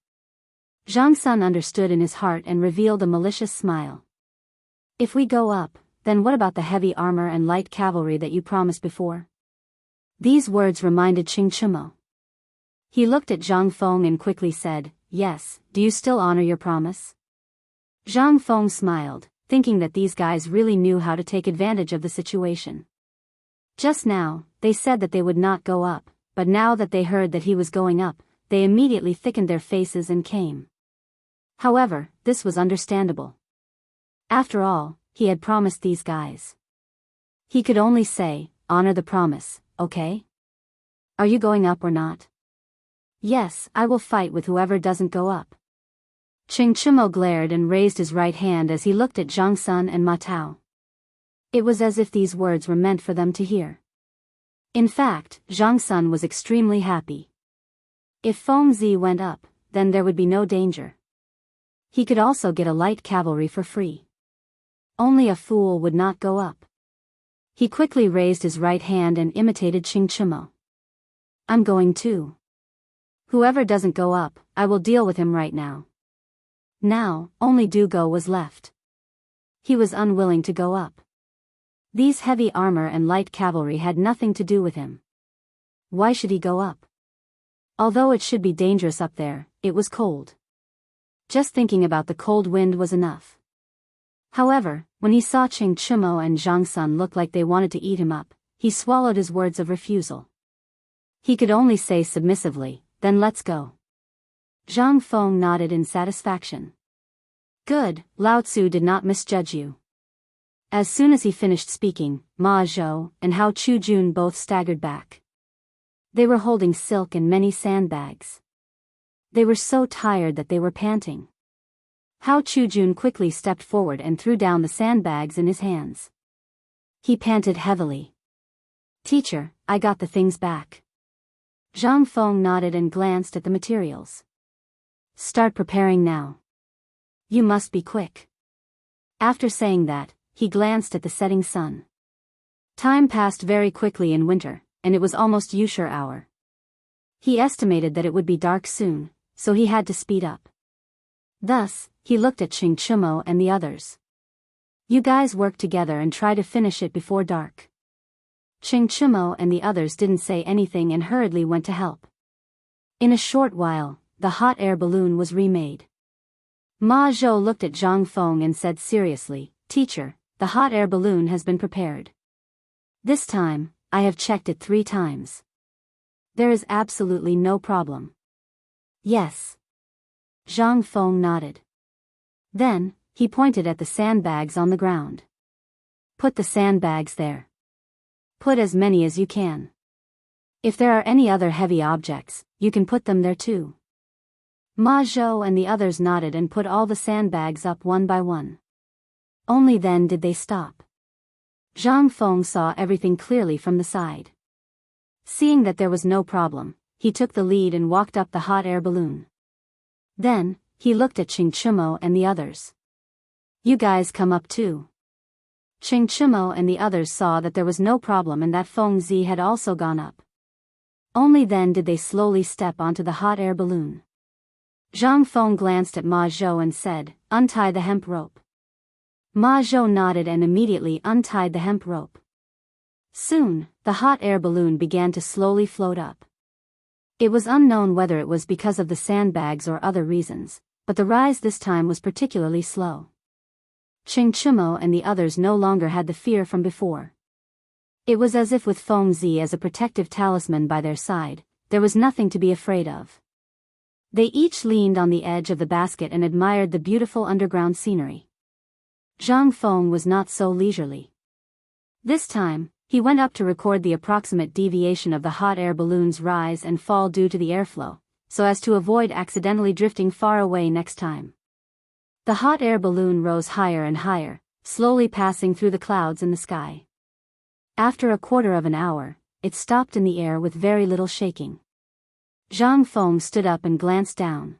Zhang Sun understood in his heart and revealed a malicious smile. If we go up, then what about the heavy armor and light cavalry that you promised before? These words reminded Qing Chimo. He looked at Zhang Feng and quickly said, yes, do you still honor your promise? Zhang Feng smiled, thinking that these guys really knew how to take advantage of the situation. Just now, they said that they would not go up, but now that they heard that he was going up, they immediately thickened their faces and came. However, this was understandable. After all, he had promised these guys. He could only say, honor the promise, okay? Are you going up or not? Yes, I will fight with whoever doesn't go up. Qing Chimo glared and raised his right hand as he looked at Zhang Sun and Ma Tao. It was as if these words were meant for them to hear. In fact, Zhang Sun was extremely happy. If Feng Zi went up, then there would be no danger. He could also get a light cavalry for free. Only a fool would not go up. He quickly raised his right hand and imitated Qing Chimo. I'm going too. Whoever doesn't go up, I will deal with him right now. Now, only Du Go was left. He was unwilling to go up. These heavy armor and light cavalry had nothing to do with him. Why should he go up? Although it should be dangerous up there, it was cold. Just thinking about the cold wind was enough. However, when he saw Qing Chimo and Zhang Sun look like they wanted to eat him up, he swallowed his words of refusal. He could only say submissively, then let's go. Zhang Feng nodded in satisfaction. Good, Lao Tzu did not misjudge you. As soon as he finished speaking, Ma Zhou and Hao Chujun both staggered back. They were holding silk and many sandbags. They were so tired that they were panting. Hao Chujun quickly stepped forward and threw down the sandbags in his hands. He panted heavily. Teacher, I got the things back. Zhang Feng nodded and glanced at the materials. Start preparing now. You must be quick. After saying that, he glanced at the setting sun. Time passed very quickly in winter, and it was almost Yushur hour. He estimated that it would be dark soon, so he had to speed up. Thus, he looked at Qing Chumo and the others. You guys work together and try to finish it before dark. Qing Chumo and the others didn't say anything and hurriedly went to help. In a short while, the hot air balloon was remade. Ma Zhou looked at Zhang Feng and said seriously, Teacher, the hot air balloon has been prepared. This time, I have checked it 3 times. There is absolutely no problem. Yes. Zhang Feng nodded. Then, he pointed at the sandbags on the ground. Put the sandbags there. Put as many as you can. If there are any other heavy objects, you can put them there too. Ma Zhou and the others nodded and put all the sandbags up one by one. Only then did they stop. Zhang Feng saw everything clearly from the side. Seeing that there was no problem, he took the lead and walked up the hot air balloon. Then, he looked at Qing Chumo and the others. You guys come up too. Qing Chumo and the others saw that there was no problem and that Feng Zi had also gone up. Only then did they slowly step onto the hot air balloon. Zhang Feng glanced at Ma Zhou and said, Untie the hemp rope. Ma Zhou nodded and immediately untied the hemp rope. Soon, the hot air balloon began to slowly float up. It was unknown whether it was because of the sandbags or other reasons, but the rise this time was particularly slow. Qing Chumo and the others no longer had the fear from before. It was as if with Feng Zi as a protective talisman by their side, there was nothing to be afraid of. They each leaned on the edge of the basket and admired the beautiful underground scenery. Zhang Feng was not so leisurely. This time, he went up to record the approximate deviation of the hot air balloon's rise and fall due to the airflow, so as to avoid accidentally drifting far away next time. The hot air balloon rose higher and higher, slowly passing through the clouds in the sky. After a quarter of an hour, it stopped in the air with very little shaking. Zhang Feng stood up and glanced down.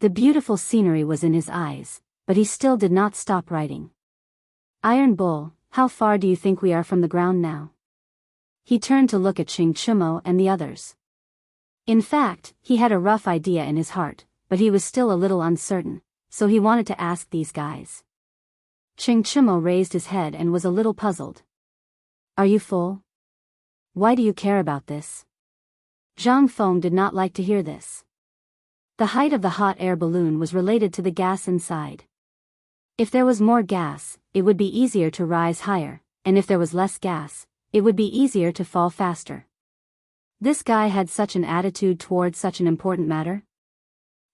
The beautiful scenery was in his eyes, but he still did not stop writing. Iron Bull, how far do you think we are from the ground now? He turned to look at Qing Chumo and the others. In fact, he had a rough idea in his heart, but he was still a little uncertain, so he wanted to ask these guys. Qing Chumo raised his head and was a little puzzled. Are you full? Why do you care about this? Zhang Feng did not like to hear this. The height of the hot air balloon was related to the gas inside. If there was more gas, it would be easier to rise higher, and if there was less gas, it would be easier to fall faster. This guy had such an attitude towards such an important matter?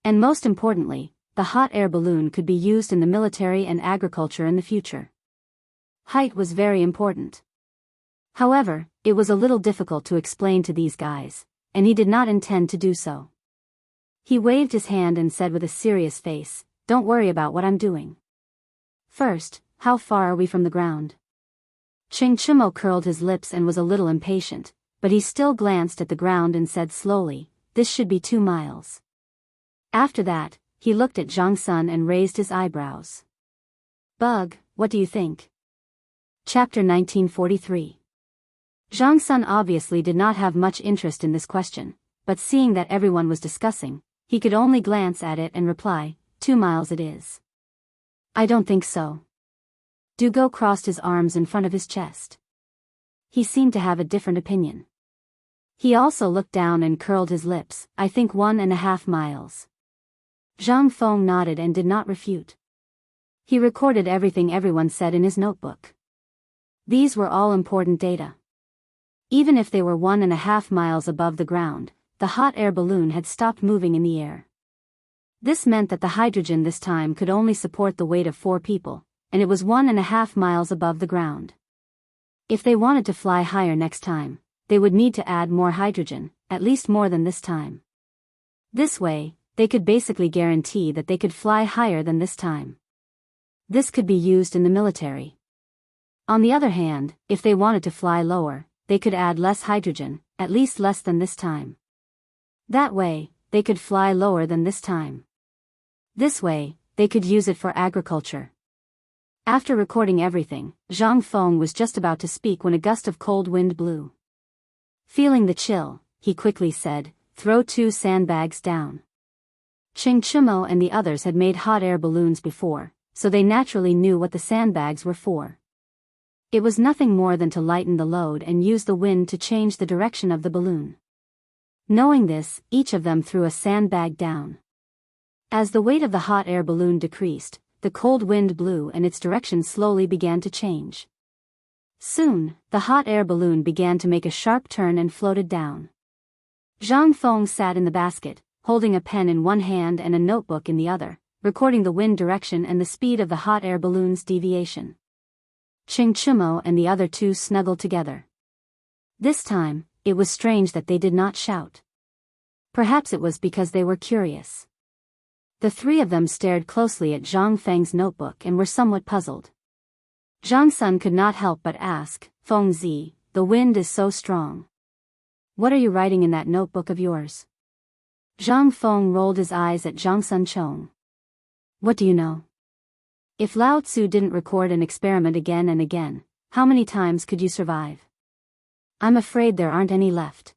And most importantly, the hot air balloon could be used in the military and agriculture in the future. Height was very important. However, it was a little difficult to explain to these guys, and he did not intend to do so. He waved his hand and said with a serious face, Don't worry about what I'm doing. First, how far are we from the ground? Qing Chumo curled his lips and was a little impatient, but he still glanced at the ground and said slowly, This should be 2 miles. After that, he looked at Zhang Sun and raised his eyebrows. Bug, what do you think? Chapter 1943. Zhang Sun obviously did not have much interest in this question, but seeing that everyone was discussing, he could only glance at it and reply, 2 miles it is. I don't think so. Dugo crossed his arms in front of his chest. He seemed to have a different opinion. He also looked down and curled his lips, I think 1.5 miles. Zhang Feng nodded and did not refute. He recorded everything everyone said in his notebook. These were all important data. Even if they were 1.5 miles above the ground, the hot air balloon had stopped moving in the air. This meant that the hydrogen this time could only support the weight of 4 people, and it was 1.5 miles above the ground. If they wanted to fly higher next time, they would need to add more hydrogen, at least more than this time. This way, they could basically guarantee that they could fly higher than this time. This could be used in the military. On the other hand, if they wanted to fly lower, they could add less hydrogen, at least less than this time. That way, they could fly lower than this time. This way, they could use it for agriculture. After recording everything, Zhang Feng was just about to speak when a gust of cold wind blew. Feeling the chill, he quickly said, "Throw 2 sandbags down." Ching Chimo and the others had made hot air balloons before, so they naturally knew what the sandbags were for. It was nothing more than to lighten the load and use the wind to change the direction of the balloon. Knowing this, each of them threw a sandbag down. As the weight of the hot air balloon decreased, the cold wind blew and its direction slowly began to change. Soon, the hot air balloon began to make a sharp turn and floated down. Zhang Feng sat in the basket, holding a pen in one hand and a notebook in the other, recording the wind direction and the speed of the hot air balloon's deviation. Ching Chimo and the other 2 snuggled together. This time, it was strange that they did not shout. Perhaps it was because they were curious. The 3 of them stared closely at Zhang Feng's notebook and were somewhat puzzled. Zhang Sun could not help but ask, "Feng Zi, the wind is so strong. What are you writing in that notebook of yours?" Zhang Feng rolled his eyes at Zhang Sun Chong. "What do you know? If Lao Tzu didn't record an experiment again and again, how many times could you survive? I'm afraid there aren't any left."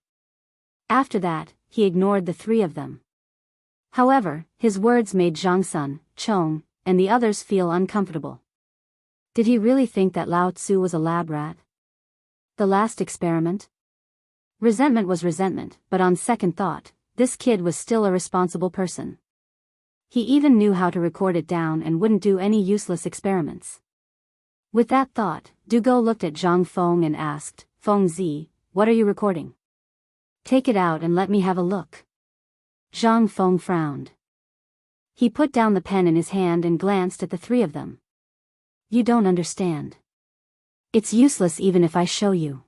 After that, he ignored the 3 of them. However, his words made Zhang Sun, Chong, and the others feel uncomfortable. Did he really think that Lao Tzu was a lab rat? The last experiment? Resentment was resentment, but on second thought, this kid was still a responsible person. He even knew how to record it down and wouldn't do any useless experiments. With that thought, Dugo looked at Zhang Feng and asked, "Feng Zi, what are you recording? Take it out and let me have a look." Zhang Feng frowned. He put down the pen in his hand and glanced at the 3 of them. "You don't understand. It's useless even if I show you.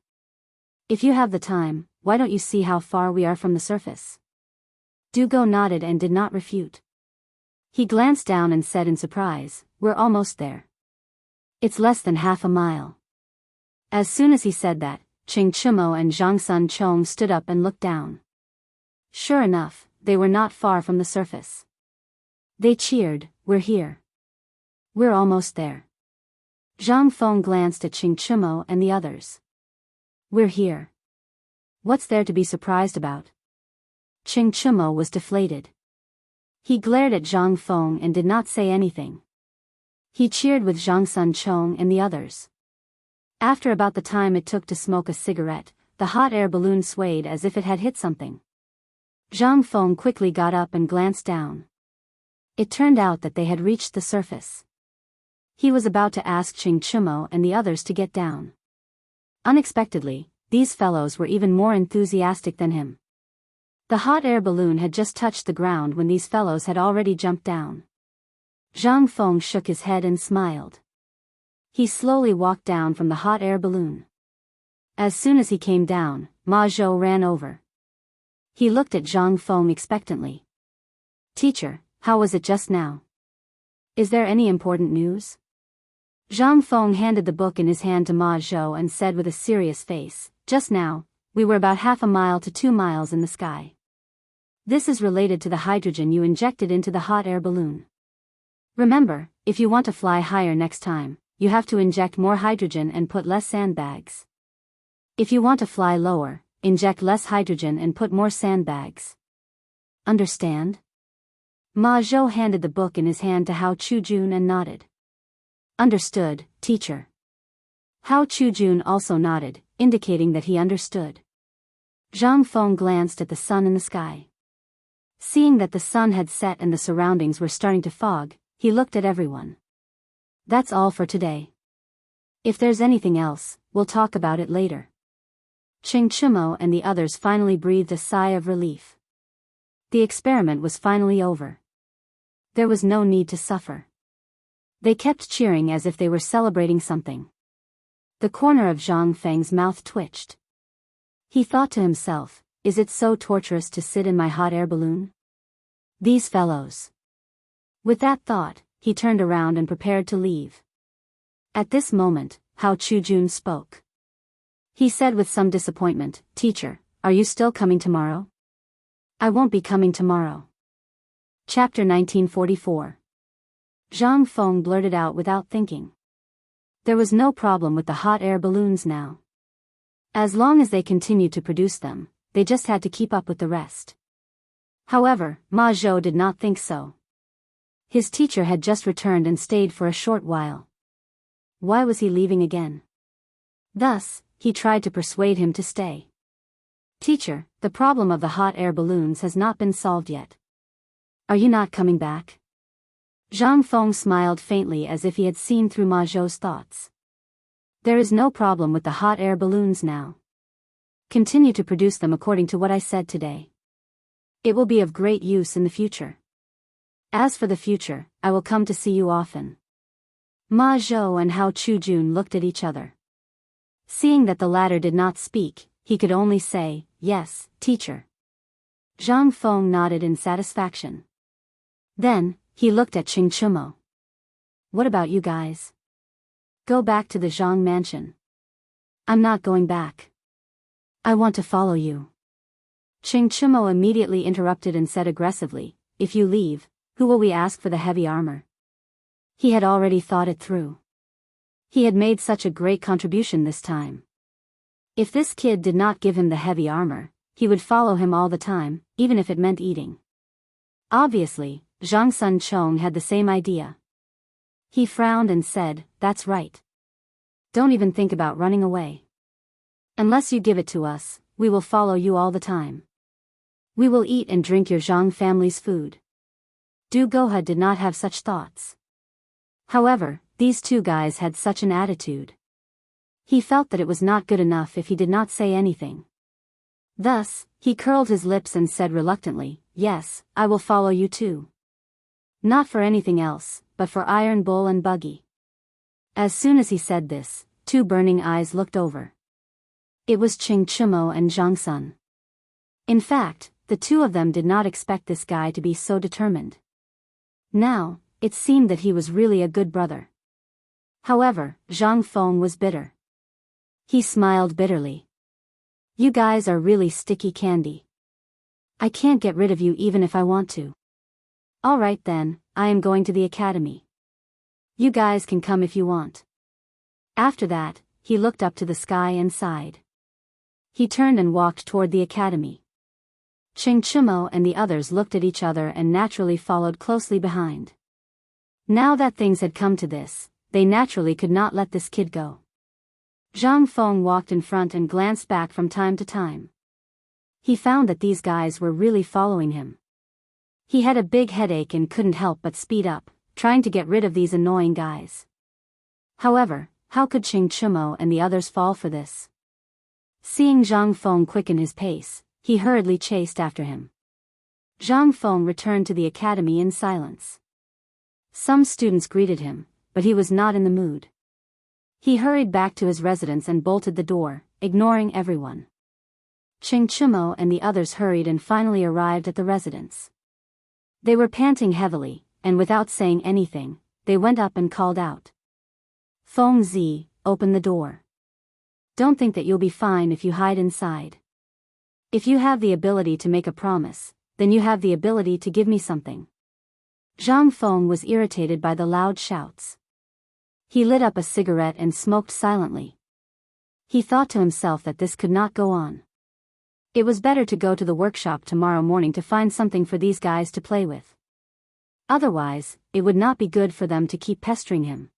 If you have the time, why don't you see how far we are from the surface?" Dugo nodded and did not refute. He glanced down and said in surprise, "We're almost there. It's less than half a mile." As soon as he said that, Ching Chimo and Zhang Sun Chong stood up and looked down. Sure enough, they were not far from the surface. They cheered, "We're here. We're almost there." Zhang Feng glanced at Ching Chimo and the others. "We're here. What's there to be surprised about?" Ching Chimo was deflated. He glared at Zhang Feng and did not say anything. He cheered with Zhang Sun Chong and the others. After about the time it took to smoke a cigarette, the hot air balloon swayed as if it had hit something. Zhang Feng quickly got up and glanced down. It turned out that they had reached the surface. He was about to ask Ching Chimo and the others to get down. Unexpectedly, these fellows were even more enthusiastic than him. The hot air balloon had just touched the ground when these fellows had already jumped down. Zhang Feng shook his head and smiled. He slowly walked down from the hot air balloon. As soon as he came down, Ma Zhou ran over. He looked at Zhang Feng expectantly. "Teacher, how was it just now? Is there any important news?" Zhang Feng handed the book in his hand to Ma Zhou and said with a serious face, "Just now, we were about half a mile to 2 miles in the sky. This is related to the hydrogen you injected into the hot air balloon. Remember, if you want to fly higher next time, you have to inject more hydrogen and put less sandbags. If you want to fly lower, inject less hydrogen and put more sandbags. Understand?" Ma Zhou handed the book in his hand to Hao Chujun and nodded. "Understood, teacher." Hao Chujun also nodded, indicating that he understood. Zhang Feng glanced at the sun in the sky. Seeing that the sun had set and the surroundings were starting to fog, he looked at everyone. "That's all for today. If there's anything else, we'll talk about it later." Ching Chimo and the others finally breathed a sigh of relief. The experiment was finally over. There was no need to suffer. They kept cheering as if they were celebrating something. The corner of Zhang Feng's mouth twitched. He thought to himself, "Is it so torturous to sit in my hot air balloon? These fellows." With that thought, he turned around and prepared to leave. At this moment, Hao Chujun spoke. He said with some disappointment, "Teacher, are you still coming tomorrow?" "I won't be coming tomorrow." Chapter 1944. Zhang Feng blurted out without thinking. There was no problem with the hot air balloons now. As long as they continued to produce them, they just had to keep up with the rest. However, Ma Zhou did not think so. His teacher had just returned and stayed for a short while. Why was he leaving again? Thus, he tried to persuade him to stay. "Teacher, the problem of the hot air balloons has not been solved yet. Are you not coming back?" Zhang Feng smiled faintly as if he had seen through Ma Zhou's thoughts. "There is no problem with the hot air balloons now. Continue to produce them according to what I said today. It will be of great use in the future. As for the future, I will come to see you often." Ma Zhou and Hao Chujun looked at each other. Seeing that the latter did not speak, he could only say, "Yes, teacher." Zhang Feng nodded in satisfaction. Then, he looked at Qing Chumo. "What about you guys? Go back to the Zhang mansion." "I'm not going back. I want to follow you." Qing Chumo immediately interrupted and said aggressively, "If you leave, who will we ask for the heavy armor?" He had already thought it through. He had made such a great contribution this time. If this kid did not give him the heavy armor, he would follow him all the time, even if it meant eating. Obviously, Zhang Sun Chong had the same idea. He frowned and said, "That's right. Don't even think about running away. Unless you give it to us, we will follow you all the time. We will eat and drink your Zhang family's food." Du Goha did not have such thoughts. However, these two guys had such an attitude. He felt that it was not good enough if he did not say anything. Thus, he curled his lips and said reluctantly, "Yes, I will follow you too. Not for anything else, but for Iron Bull and Buggy." As soon as he said this, two burning eyes looked over. It was Qing Chumo and Zhang Sun. In fact, the two of them did not expect this guy to be so determined. Now, it seemed that he was really a good brother. However, Zhang Feng was bitter. He smiled bitterly. "You guys are really sticky candy. I can't get rid of you even if I want to. All right then, I am going to the academy. You guys can come if you want." After that, he looked up to the sky and sighed. He turned and walked toward the academy. Qing Chumo and the others looked at each other and naturally followed closely behind. Now that things had come to this, they naturally could not let this kid go. Zhang Feng walked in front and glanced back from time to time. He found that these guys were really following him. He had a big headache and couldn't help but speed up, trying to get rid of these annoying guys. However, how could Qing Chumo and the others fall for this? Seeing Zhang Feng quicken his pace, he hurriedly chased after him. Zhang Feng returned to the academy in silence. Some students greeted him, but he was not in the mood. He hurried back to his residence and bolted the door, ignoring everyone. Qing Chumo and the others hurried and finally arrived at the residence. They were panting heavily, and without saying anything, they went up and called out. "Feng Zi, open the door. Don't think that you'll be fine if you hide inside. If you have the ability to make a promise, then you have the ability to give me something." Zhang Feng was irritated by the loud shouts. He lit up a cigarette and smoked silently. He thought to himself that this could not go on. It was better to go to the workshop tomorrow morning to find something for these guys to play with. Otherwise, it would not be good for them to keep pestering him.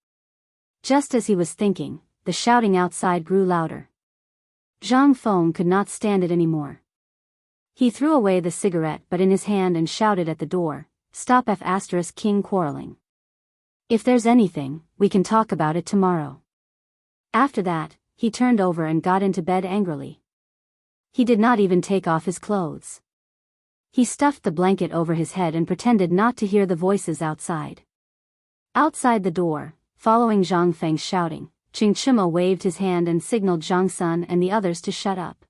Just as he was thinking, the shouting outside grew louder. Zhang Feng could not stand it anymore. He threw away the cigarette but in his hand and shouted at the door, "Stop King quarreling. If there's anything, we can talk about it tomorrow." After that, he turned over and got into bed angrily. He did not even take off his clothes. He stuffed the blanket over his head and pretended not to hear the voices outside. Outside the door, following Zhang Feng's shouting, Qing Chumo waved his hand and signaled Zhang Sun and the others to shut up.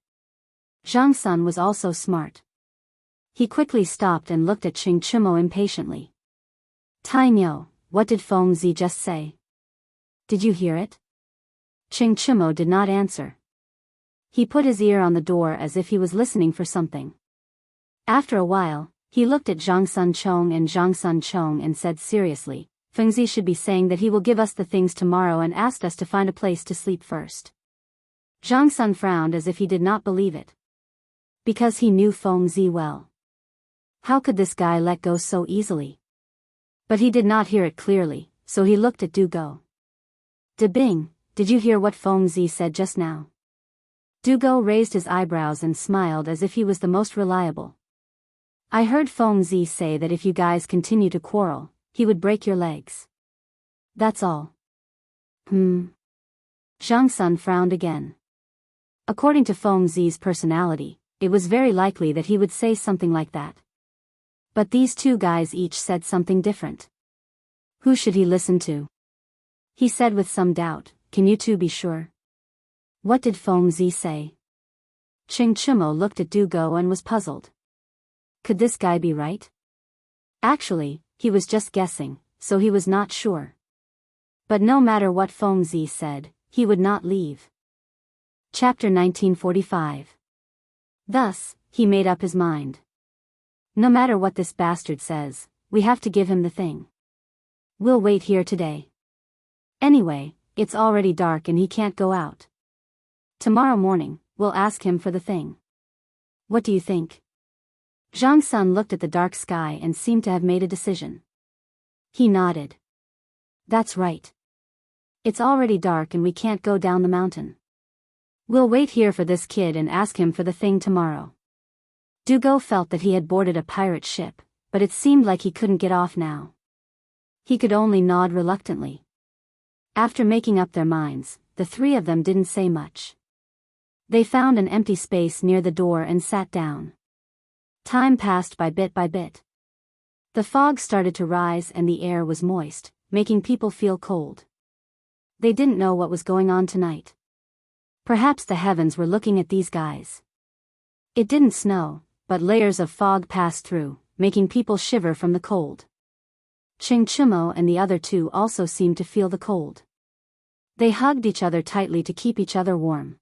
Zhang Sun was also smart. He quickly stopped and looked at Qing Chumo impatiently. "Taimyo, what did Feng Zi just say? Did you hear it?" Qing Chumo did not answer. He put his ear on the door as if he was listening for something. After a while, he looked at Zhang Sun Chong and said seriously, Fengzi should be saying that he will give us the things tomorrow and asked us to find a place to sleep first. Zhang Sun frowned as if he did not believe it. Because he knew Fengzi well. How could this guy let go so easily? But he did not hear it clearly, so he looked at Du Go. De Bing, did you hear what Fengzi said just now? Du Go raised his eyebrows and smiled as if he was the most reliable. I heard Fengzi say that if you guys continue to quarrel, he would break your legs. That's all. Zhang Sun frowned again. According to Fengzi's personality, it was very likely that he would say something like that. But these two guys each said something different. Who should he listen to? He said with some doubt, can you two be sure? What did Fengzi say? Ching Chimo looked at Du Go and was puzzled. Could this guy be right? Actually, he was just guessing, so he was not sure. But no matter what Fengzi said, he would not leave. Chapter 1945. Thus, he made up his mind. No matter what this bastard says, we have to give him the thing. We'll wait here today. Anyway, it's already dark and he can't go out. Tomorrow morning, we'll ask him for the thing. What do you think? Zhang Sun looked at the dark sky and seemed to have made a decision. He nodded. That's right. It's already dark and we can't go down the mountain. We'll wait here for this kid and ask him for the thing tomorrow. Du Go felt that he had boarded a pirate ship, but it seemed like he couldn't get off now. He could only nod reluctantly. After making up their minds, the three of them didn't say much. They found an empty space near the door and sat down. Time passed by bit by bit. The fog started to rise and the air was moist, making people feel cold. They didn't know what was going on tonight. Perhaps the heavens were looking at these guys. It didn't snow, but layers of fog passed through, making people shiver from the cold. Ching Chimo and the other two also seemed to feel the cold. They hugged each other tightly to keep each other warm.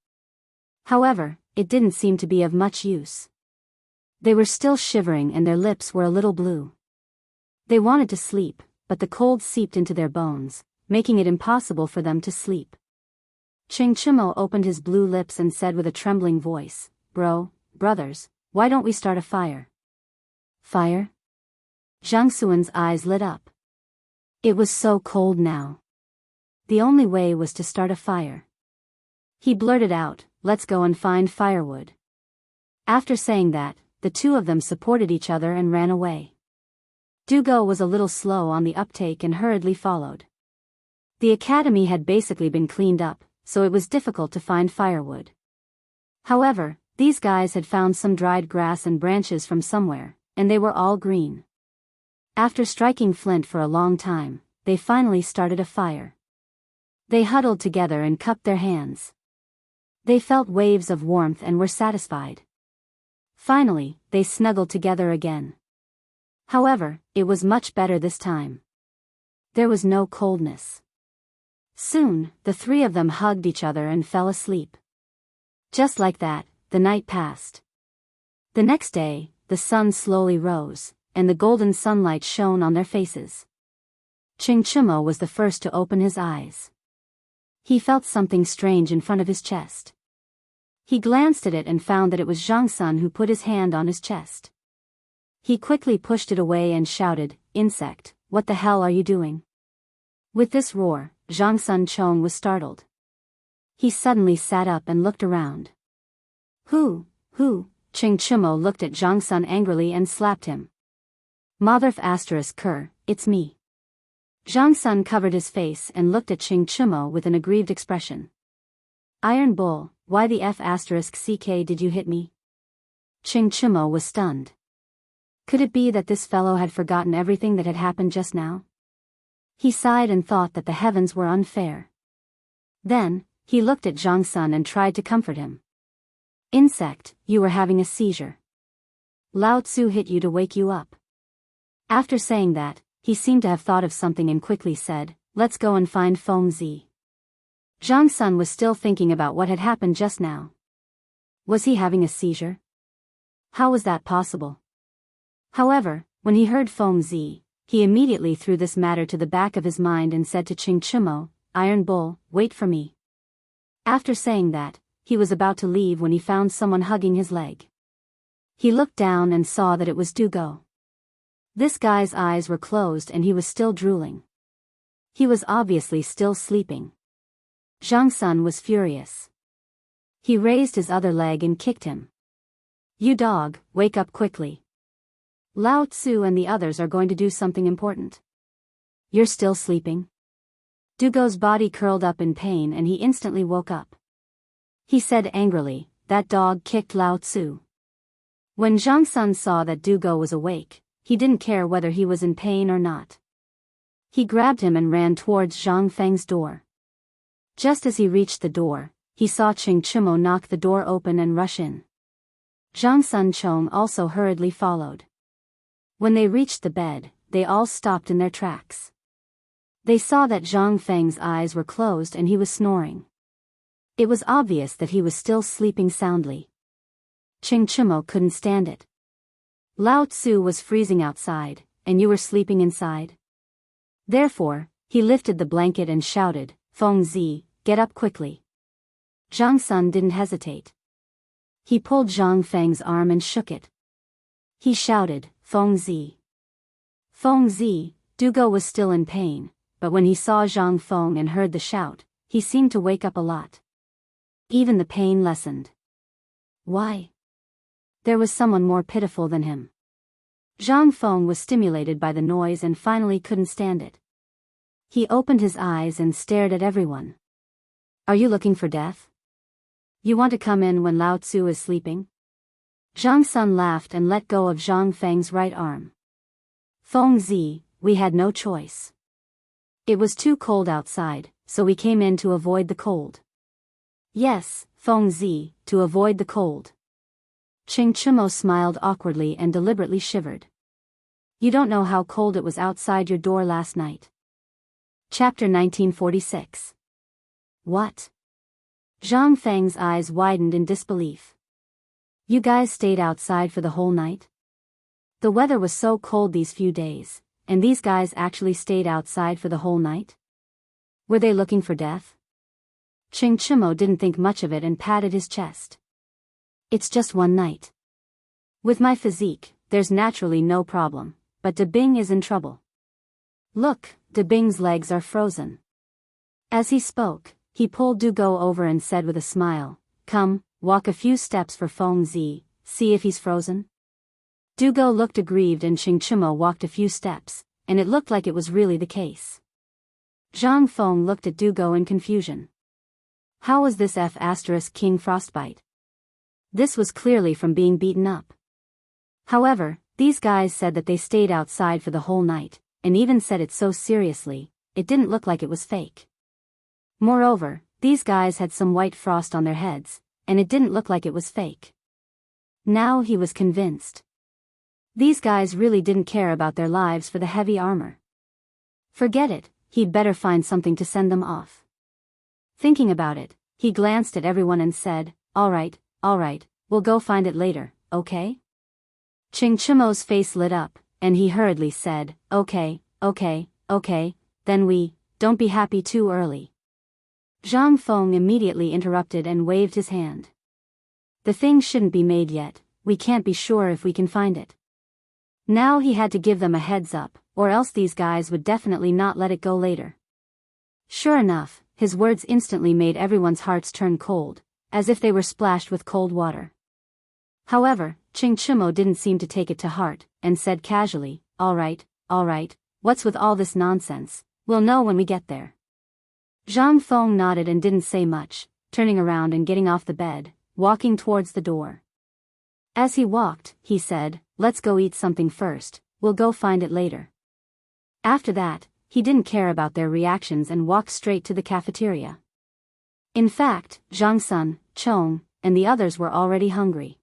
However, it didn't seem to be of much use. They were still shivering and their lips were a little blue. They wanted to sleep, but the cold seeped into their bones, making it impossible for them to sleep. Ching Chimo opened his blue lips and said with a trembling voice, brothers, why don't we start a fire? Fire? Zhang Suan's eyes lit up. It was so cold now. The only way was to start a fire. He blurted out, let's go and find firewood. After saying that, the two of them supported each other and ran away. Du Go was a little slow on the uptake and hurriedly followed. The academy had basically been cleaned up, so it was difficult to find firewood. However, these guys had found some dried grass and branches from somewhere, and they were all green. After striking flint for a long time, they finally started a fire. They huddled together and cupped their hands. They felt waves of warmth and were satisfied. Finally, they snuggled together again. However, it was much better this time. There was no coldness. Soon, the three of them hugged each other and fell asleep. Just like that, the night passed. The next day, the sun slowly rose, and the golden sunlight shone on their faces. Ching Chimo was the first to open his eyes. He felt something strange in front of his chest. He glanced at it and found that it was Zhang Sun who put his hand on his chest. He quickly pushed it away and shouted, "Insect, what the hell are you doing?" With this roar, Zhang Sun Chong was startled. He suddenly sat up and looked around. Who? Ching Chimo looked at Zhang Sun angrily and slapped him. Motherf *Ker, it's me. Zhang Sun covered his face and looked at Ching Chimo with an aggrieved expression. Iron Bull, why the *CK did you hit me? Ching Chimo was stunned. Could it be that this fellow had forgotten everything that had happened just now? He sighed and thought that the heavens were unfair. Then, he looked at Zhang Sun and tried to comfort him. Insect, you were having a seizure. Lao Tzu hit you to wake you up. After saying that, he seemed to have thought of something and quickly said, let's go and find Feng Zi. Zhang Sun was still thinking about what had happened just now. Was he having a seizure? How was that possible? However, when he heard Feng Zi, he immediately threw this matter to the back of his mind and said to Qing Chimo, Iron Bull, wait for me. After saying that, he was about to leave when he found someone hugging his leg. He looked down and saw that it was Dugo. This guy's eyes were closed and he was still drooling. He was obviously still sleeping. Zhang Sun was furious. He raised his other leg and kicked him. You dog, wake up quickly. Lao Tzu and the others are going to do something important. You're still sleeping? Dugo's body curled up in pain and he instantly woke up. He said angrily, that dog kicked Lao Tzu. When Zhang Sun saw that Dugo was awake, he didn't care whether he was in pain or not. He grabbed him and ran towards Zhang Feng's door. Just as he reached the door, he saw Qing Chimo knock the door open and rush in. Zhang Sun Chong also hurriedly followed. When they reached the bed, they all stopped in their tracks. They saw that Zhang Feng's eyes were closed and he was snoring. It was obvious that he was still sleeping soundly. Qing Chimo couldn't stand it. Lao Tzu was freezing outside, and you were sleeping inside? Therefore, he lifted the blanket and shouted, Feng Zi, get up quickly. Zhang Sun didn't hesitate. He pulled Zhang Feng's arm and shook it. He shouted, Feng Zi. Feng Zi, Dugo was still in pain, but when he saw Zhang Feng and heard the shout, he seemed to wake up a lot. Even the pain lessened. Why? There was someone more pitiful than him. Zhang Feng was stimulated by the noise and finally couldn't stand it. He opened his eyes and stared at everyone. Are you looking for death? You want to come in when Lao Tzu is sleeping? Zhang Sun laughed and let go of Zhang Feng's right arm. Feng Zi, we had no choice. It was too cold outside, so we came in to avoid the cold. Yes, Feng Zi, to avoid the cold. Qing Chimo smiled awkwardly and deliberately shivered. You don't know how cold it was outside your door last night. Chapter 1946. What? Zhang Feng's eyes widened in disbelief. You guys stayed outside for the whole night? The weather was so cold these few days, and these guys actually stayed outside for the whole night? Were they looking for death? Qing Chimo didn't think much of it and patted his chest. It's just one night. With my physique, there's naturally no problem, but De Bing is in trouble. Look, De Bing's legs are frozen. As he spoke, he pulled Dugo over and said with a smile, come, walk a few steps for Feng Zi, see if he's frozen. Dugo looked aggrieved and Qing Chimo walked a few steps, and it looked like it was really the case. Zhang Feng looked at Dugo in confusion. How was this King frostbite? This was clearly from being beaten up. However, these guys said that they stayed outside for the whole night, and even said it so seriously, it didn't look like it was fake. Moreover, these guys had some white frost on their heads, and it didn't look like it was fake. Now he was convinced. These guys really didn't care about their lives for the heavy armor. Forget it, he'd better find something to send them off. Thinking about it, he glanced at everyone and said, all right, we'll go find it later, okay? Qing Chimo's face lit up, and he hurriedly said, okay, then don't be happy too early. Zhang Feng immediately interrupted and waved his hand. The thing shouldn't be made yet, we can't be sure if we can find it. Now he had to give them a heads up, or else these guys would definitely not let it go later. Sure enough, his words instantly made everyone's hearts turn cold, as if they were splashed with cold water. However, Qing Chimo didn't seem to take it to heart, and said casually, all right, what's with all this nonsense, we'll know when we get there. Zhang Feng nodded and didn't say much, turning around and getting off the bed, walking towards the door. As he walked, he said, let's go eat something first, we'll go find it later. After that, he didn't care about their reactions and walked straight to the cafeteria. In fact, Zhang Sun, Chong, and the others were already hungry.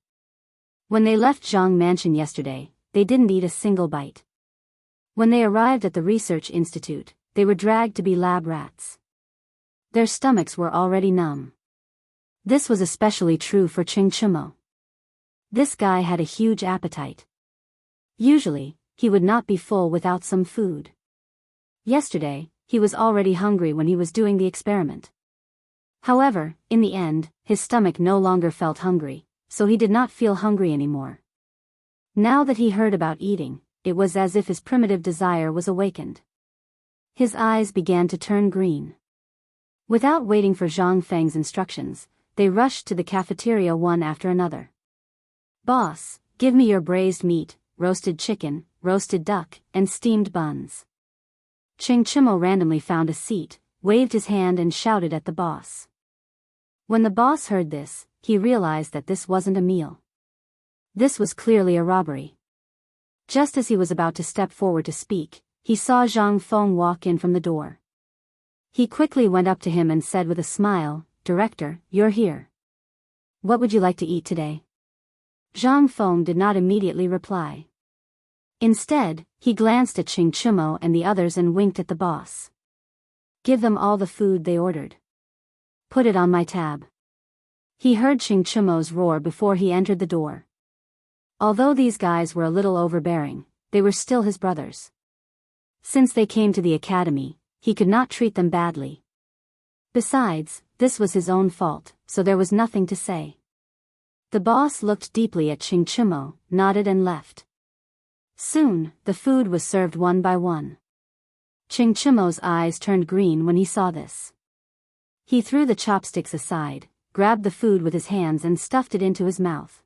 When they left Zhang Mansion yesterday, they didn't eat a single bite. When they arrived at the research institute, they were dragged to be lab rats. Their stomachs were already numb. This was especially true for Chingchumo. This guy had a huge appetite. Usually, he would not be full without some food. Yesterday, he was already hungry when he was doing the experiment. However, in the end, his stomach no longer felt hungry, so he did not feel hungry anymore. Now that he heard about eating, it was as if his primitive desire was awakened. His eyes began to turn green. Without waiting for Zhang Feng's instructions, they rushed to the cafeteria one after another. "Boss, give me your braised meat, roasted chicken, roasted duck, and steamed buns." Chingchumo randomly found a seat, waved his hand and shouted at the boss. When the boss heard this, he realized that this wasn't a meal. This was clearly a robbery. Just as he was about to step forward to speak, he saw Zhang Feng walk in from the door. He quickly went up to him and said with a smile, "Director, you're here. What would you like to eat today?" Zhang Feng did not immediately reply. Instead, he glanced at Chingchumo and the others and winked at the boss. "Give them all the food they ordered. Put it on my tab." He heard Chingchumo's roar before he entered the door. Although these guys were a little overbearing, they were still his brothers. Since they came to the academy, he could not treat them badly. Besides, this was his own fault, so there was nothing to say. The boss looked deeply at Chingchumo, nodded and left. Soon, the food was served one by one. Chingchumo's eyes turned green when he saw this. He threw the chopsticks aside, grabbed the food with his hands and stuffed it into his mouth.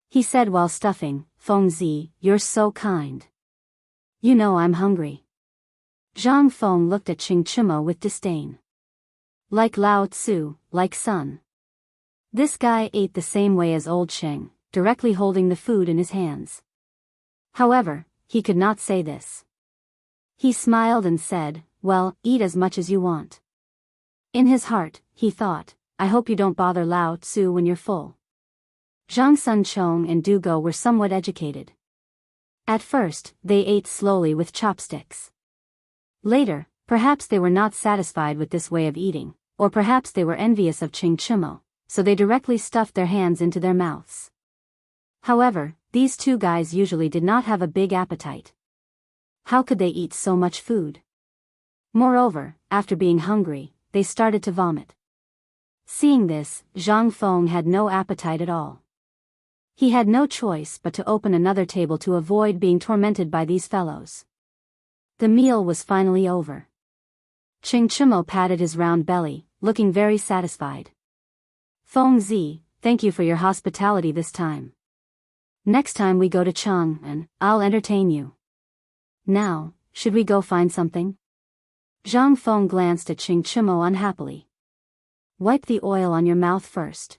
He said while stuffing, "Feng Zi, you're so kind. You know I'm hungry." Zhang Feng looked at Chingchumo with disdain. Like Lao Tzu, like Sun. This guy ate the same way as old Cheng, directly holding the food in his hands. However, he could not say this. He smiled and said, "Well, eat as much as you want." In his heart, he thought, "I hope you don't bother Lao Tzu when you're full." Zhang Sunchong and Du Go were somewhat educated. At first, they ate slowly with chopsticks. Later, perhaps they were not satisfied with this way of eating, or perhaps they were envious of Chingchumo, so they directly stuffed their hands into their mouths. However, these two guys usually did not have a big appetite. How could they eat so much food? Moreover, after being hungry, they started to vomit. Seeing this, Zhang Feng had no appetite at all. He had no choice but to open another table to avoid being tormented by these fellows. The meal was finally over. Chingchumo patted his round belly, looking very satisfied. "Feng Zi, thank you for your hospitality this time. Next time we go to Chang'an, I'll entertain you. Now, should we go find something?" Zhang Feng glanced at Chingchumo unhappily. "Wipe the oil on your mouth first."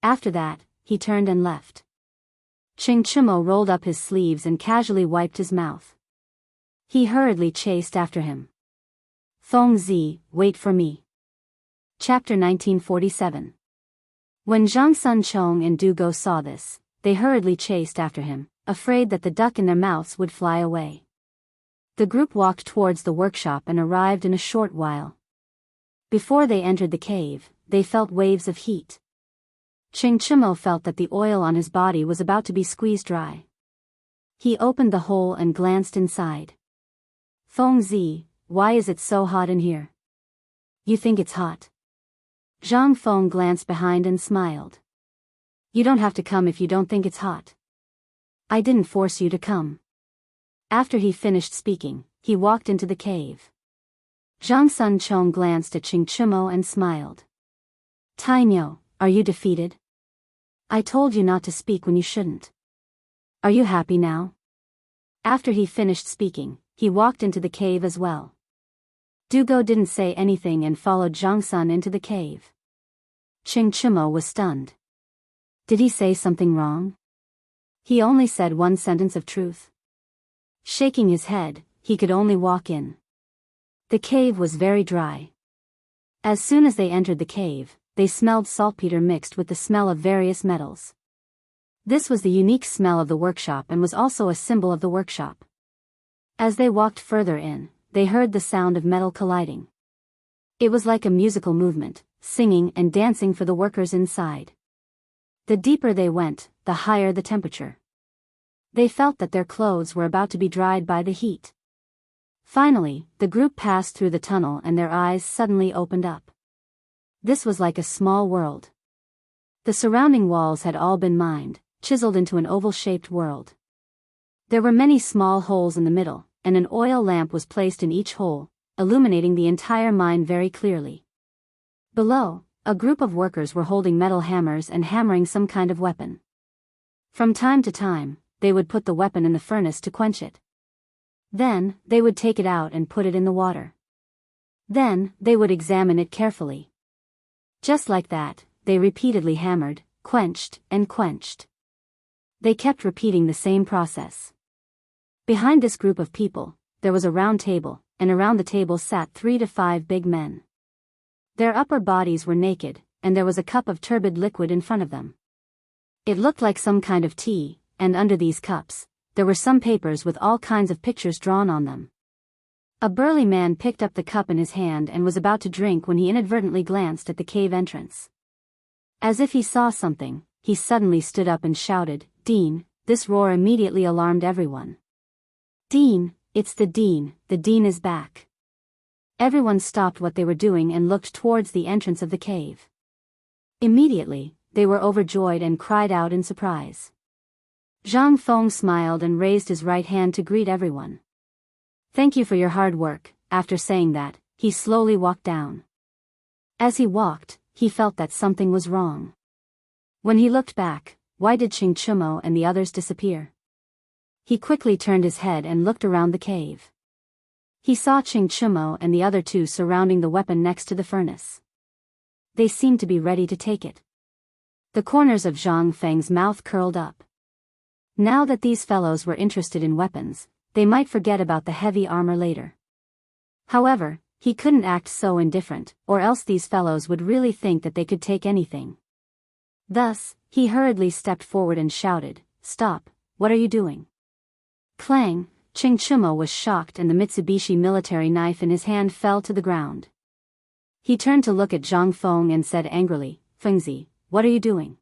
After that, he turned and left. Chingchumo rolled up his sleeves and casually wiped his mouth. He hurriedly chased after him. "Feng Zi, wait for me." Chapter 1947. When Zhang Sunchong and Du Go saw this, they hurriedly chased after him, afraid that the duck in their mouths would fly away. The group walked towards the workshop and arrived in a short while. Before they entered the cave, they felt waves of heat. Chingchumo felt that the oil on his body was about to be squeezed dry. He opened the hole and glanced inside. "Feng Zi, why is it so hot in here?" "You think it's hot?" Zhang Feng glanced behind and smiled. "You don't have to come if you don't think it's hot. I didn't force you to come." After he finished speaking, he walked into the cave. Zhang Sunchong glanced at Chingchumo and smiled. "Tainyo, are you defeated? I told you not to speak when you shouldn't. Are you happy now?" After he finished speaking, he walked into the cave as well. Du Go didn't say anything and followed Zhang Sun into the cave. Chingchumo was stunned. Did he say something wrong? He only said one sentence of truth. Shaking his head, he could only walk in. The cave was very dry. As soon as they entered the cave, they smelled saltpeter mixed with the smell of various metals. This was the unique smell of the workshop and was also a symbol of the workshop. As they walked further in, they heard the sound of metal colliding. It was like a musical movement, singing and dancing for the workers inside. The deeper they went, the higher the temperature. They felt that their clothes were about to be dried by the heat. Finally, the group passed through the tunnel and their eyes suddenly opened up. This was like a small world. The surrounding walls had all been mined, chiseled into an oval-shaped world. There were many small holes in the middle, and an oil lamp was placed in each hole, illuminating the entire mine very clearly. Below, a group of workers were holding metal hammers and hammering some kind of weapon. From time to time, they would put the weapon in the furnace to quench it. Then, they would take it out and put it in the water. Then, they would examine it carefully. Just like that, they repeatedly hammered, quenched, and quenched. They kept repeating the same process. Behind this group of people, there was a round table, and around the table sat 3 to 5 big men. Their upper bodies were naked, and there was a cup of turbid liquid in front of them. It looked like some kind of tea, and under these cups, there were some papers with all kinds of pictures drawn on them. A burly man picked up the cup in his hand and was about to drink when he inadvertently glanced at the cave entrance. As if he saw something, he suddenly stood up and shouted, "Dean!" This roar immediately alarmed everyone. "Dean, it's the Dean is back." Everyone stopped what they were doing and looked towards the entrance of the cave. Immediately, they were overjoyed and cried out in surprise. Zhang Feng smiled and raised his right hand to greet everyone. "Thank you for your hard work." After saying that, he slowly walked down. As he walked, he felt that something was wrong. When he looked back, why did Ching Chumo and the others disappear? He quickly turned his head and looked around the cave. He saw Ching Chumo and the other two surrounding the weapon next to the furnace. They seemed to be ready to take it. The corners of Zhang Feng's mouth curled up. Now that these fellows were interested in weapons, they might forget about the heavy armor later. However, he couldn't act so indifferent, or else these fellows would really think that they could take anything. Thus, he hurriedly stepped forward and shouted, "Stop, what are you doing?" Clang! Ching Chumo was shocked and the Mitsubishi military knife in his hand fell to the ground. He turned to look at Zhang Feng and said angrily, "Fengzi, what are you doing?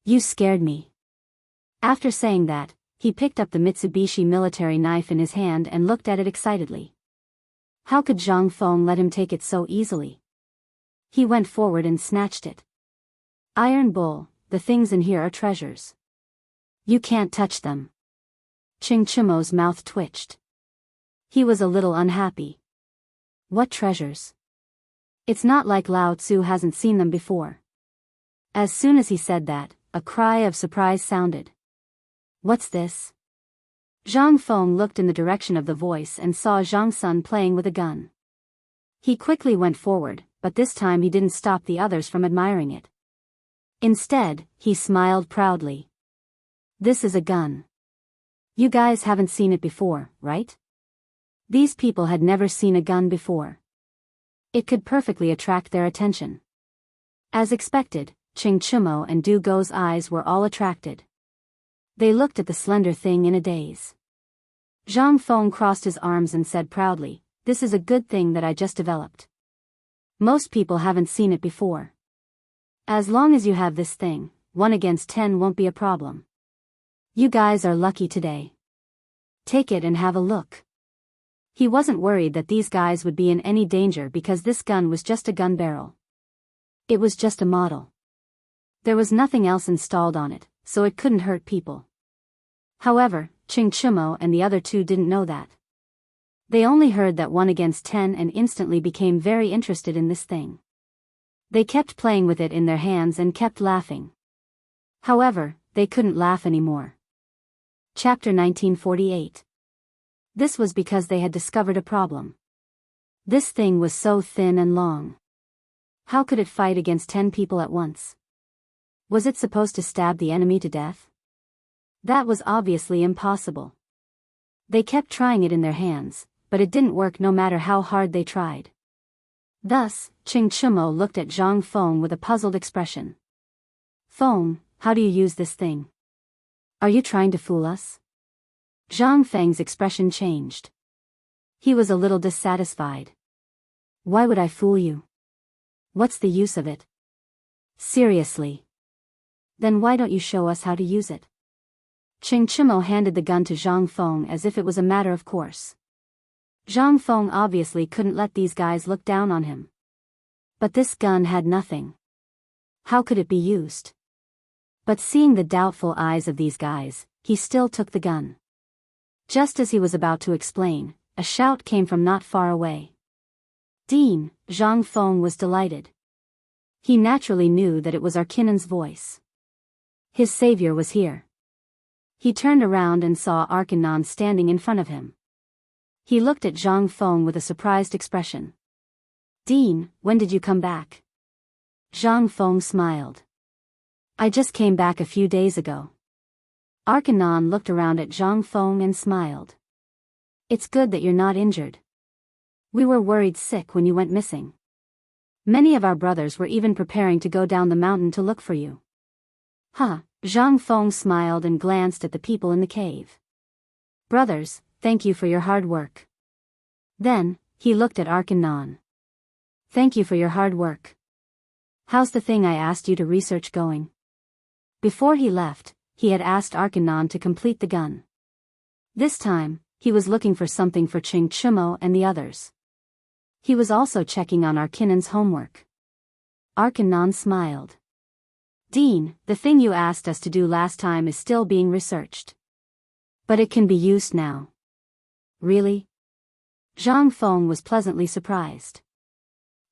You scared me." After saying that, he picked up the Mitsubishi military knife in his hand and looked at it excitedly. How could Zhang Feng let him take it so easily? He went forward and snatched it. "Iron Bull, the things in here are treasures. You can't touch them." Ching Chumo's mouth twitched. He was a little unhappy. What treasures? It's not like Lao Tzu hasn't seen them before. As soon as he said that, a cry of surprise sounded. "What's this?" Zhang Feng looked in the direction of the voice and saw Zhang Sun playing with a gun. He quickly went forward, but this time he didn't stop the others from admiring it. Instead, he smiled proudly. "This is a gun. You guys haven't seen it before, right?" These people had never seen a gun before. It could perfectly attract their attention. As expected, Ching Chumo and Du Go's eyes were all attracted. They looked at the slender thing in a daze. Zhang Feng crossed his arms and said proudly, "This is a good thing that I just developed. Most people haven't seen it before. As long as you have this thing, 1 against 10 won't be a problem. You guys are lucky today. Take it and have a look." He wasn't worried that these guys would be in any danger because this gun was just a gun barrel. It was just a model. There was nothing else installed on it, so it couldn't hurt people. However, Ching Chumo and the other two didn't know that. They only heard that 1 against 10 and instantly became very interested in this thing. They kept playing with it in their hands and kept laughing. However, they couldn't laugh anymore. Chapter 1948. This was because they had discovered a problem. This thing was so thin and long. How could it fight against 10 people at once? Was it supposed to stab the enemy to death? That was obviously impossible. They kept trying it in their hands, but it didn't work no matter how hard they tried. Thus, Ching Chumo looked at Zhang Feng with a puzzled expression. "Feng, how do you use this thing? Are you trying to fool us?" Zhang Feng's expression changed. He was a little dissatisfied. "Why would I fool you? What's the use of it? Seriously. Then why don't you show us how to use it? Ching Chimo handed the gun to Zhang Feng as if it was a matter of course. Zhang Feng obviously couldn't let these guys look down on him. But this gun had nothing. How could it be used? But seeing the doubtful eyes of these guys, he still took the gun. Just as he was about to explain, a shout came from not far away. Dean, Zhang Feng was delighted. He naturally knew that it was Arkinon's voice. His savior was here. He turned around and saw Arkinon standing in front of him. He looked at Zhang Feng with a surprised expression. Dean, when did you come back? Zhang Feng smiled. I just came back a few days ago. Arkinon looked around at Zhang Feng and smiled. It's good that you're not injured. We were worried sick when you went missing. Many of our brothers were even preparing to go down the mountain to look for you. Huh, Zhang Feng smiled and glanced at the people in the cave. Brothers, thank you for your hard work. Then, he looked at Arkinon. Thank you for your hard work. How's the thing I asked you to research going? Before he left, he had asked Arkinon to complete the gun. This time, he was looking for something for Ching Chimo and the others. He was also checking on Arkinon's homework. Arkinon smiled. Dean, the thing you asked us to do last time is still being researched. But it can be used now. Really? Zhang Feng was pleasantly surprised.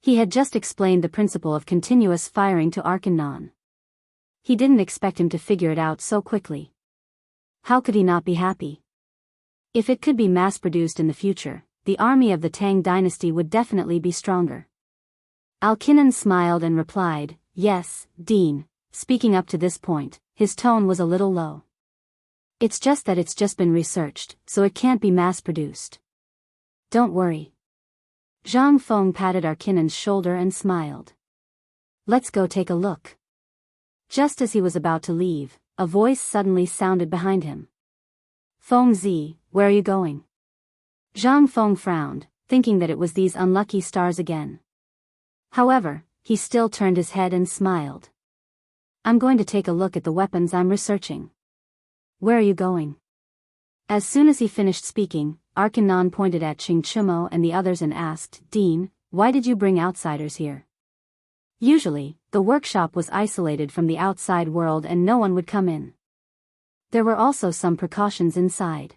He had just explained the principle of continuous firing to Arkinon. He didn't expect him to figure it out so quickly. How could he not be happy? If it could be mass-produced in the future, the army of the Tang dynasty would definitely be stronger. Arkinon smiled and replied, Yes, Dean. Speaking up to this point, his tone was a little low. It's just that it's just been researched, so it can't be mass-produced. Don't worry. Zhang Feng patted Arkinon's shoulder and smiled. Let's go take a look. Just as he was about to leave, a voice suddenly sounded behind him. Feng Zi, where are you going? Zhang Feng frowned, thinking that it was these unlucky stars again. However, he still turned his head and smiled. I'm going to take a look at the weapons I'm researching. Where are you going? As soon as he finished speaking, Arkinon pointed at Ching Chimo and the others and asked, Dean, why did you bring outsiders here? Usually, the workshop was isolated from the outside world and no one would come in. There were also some precautions inside.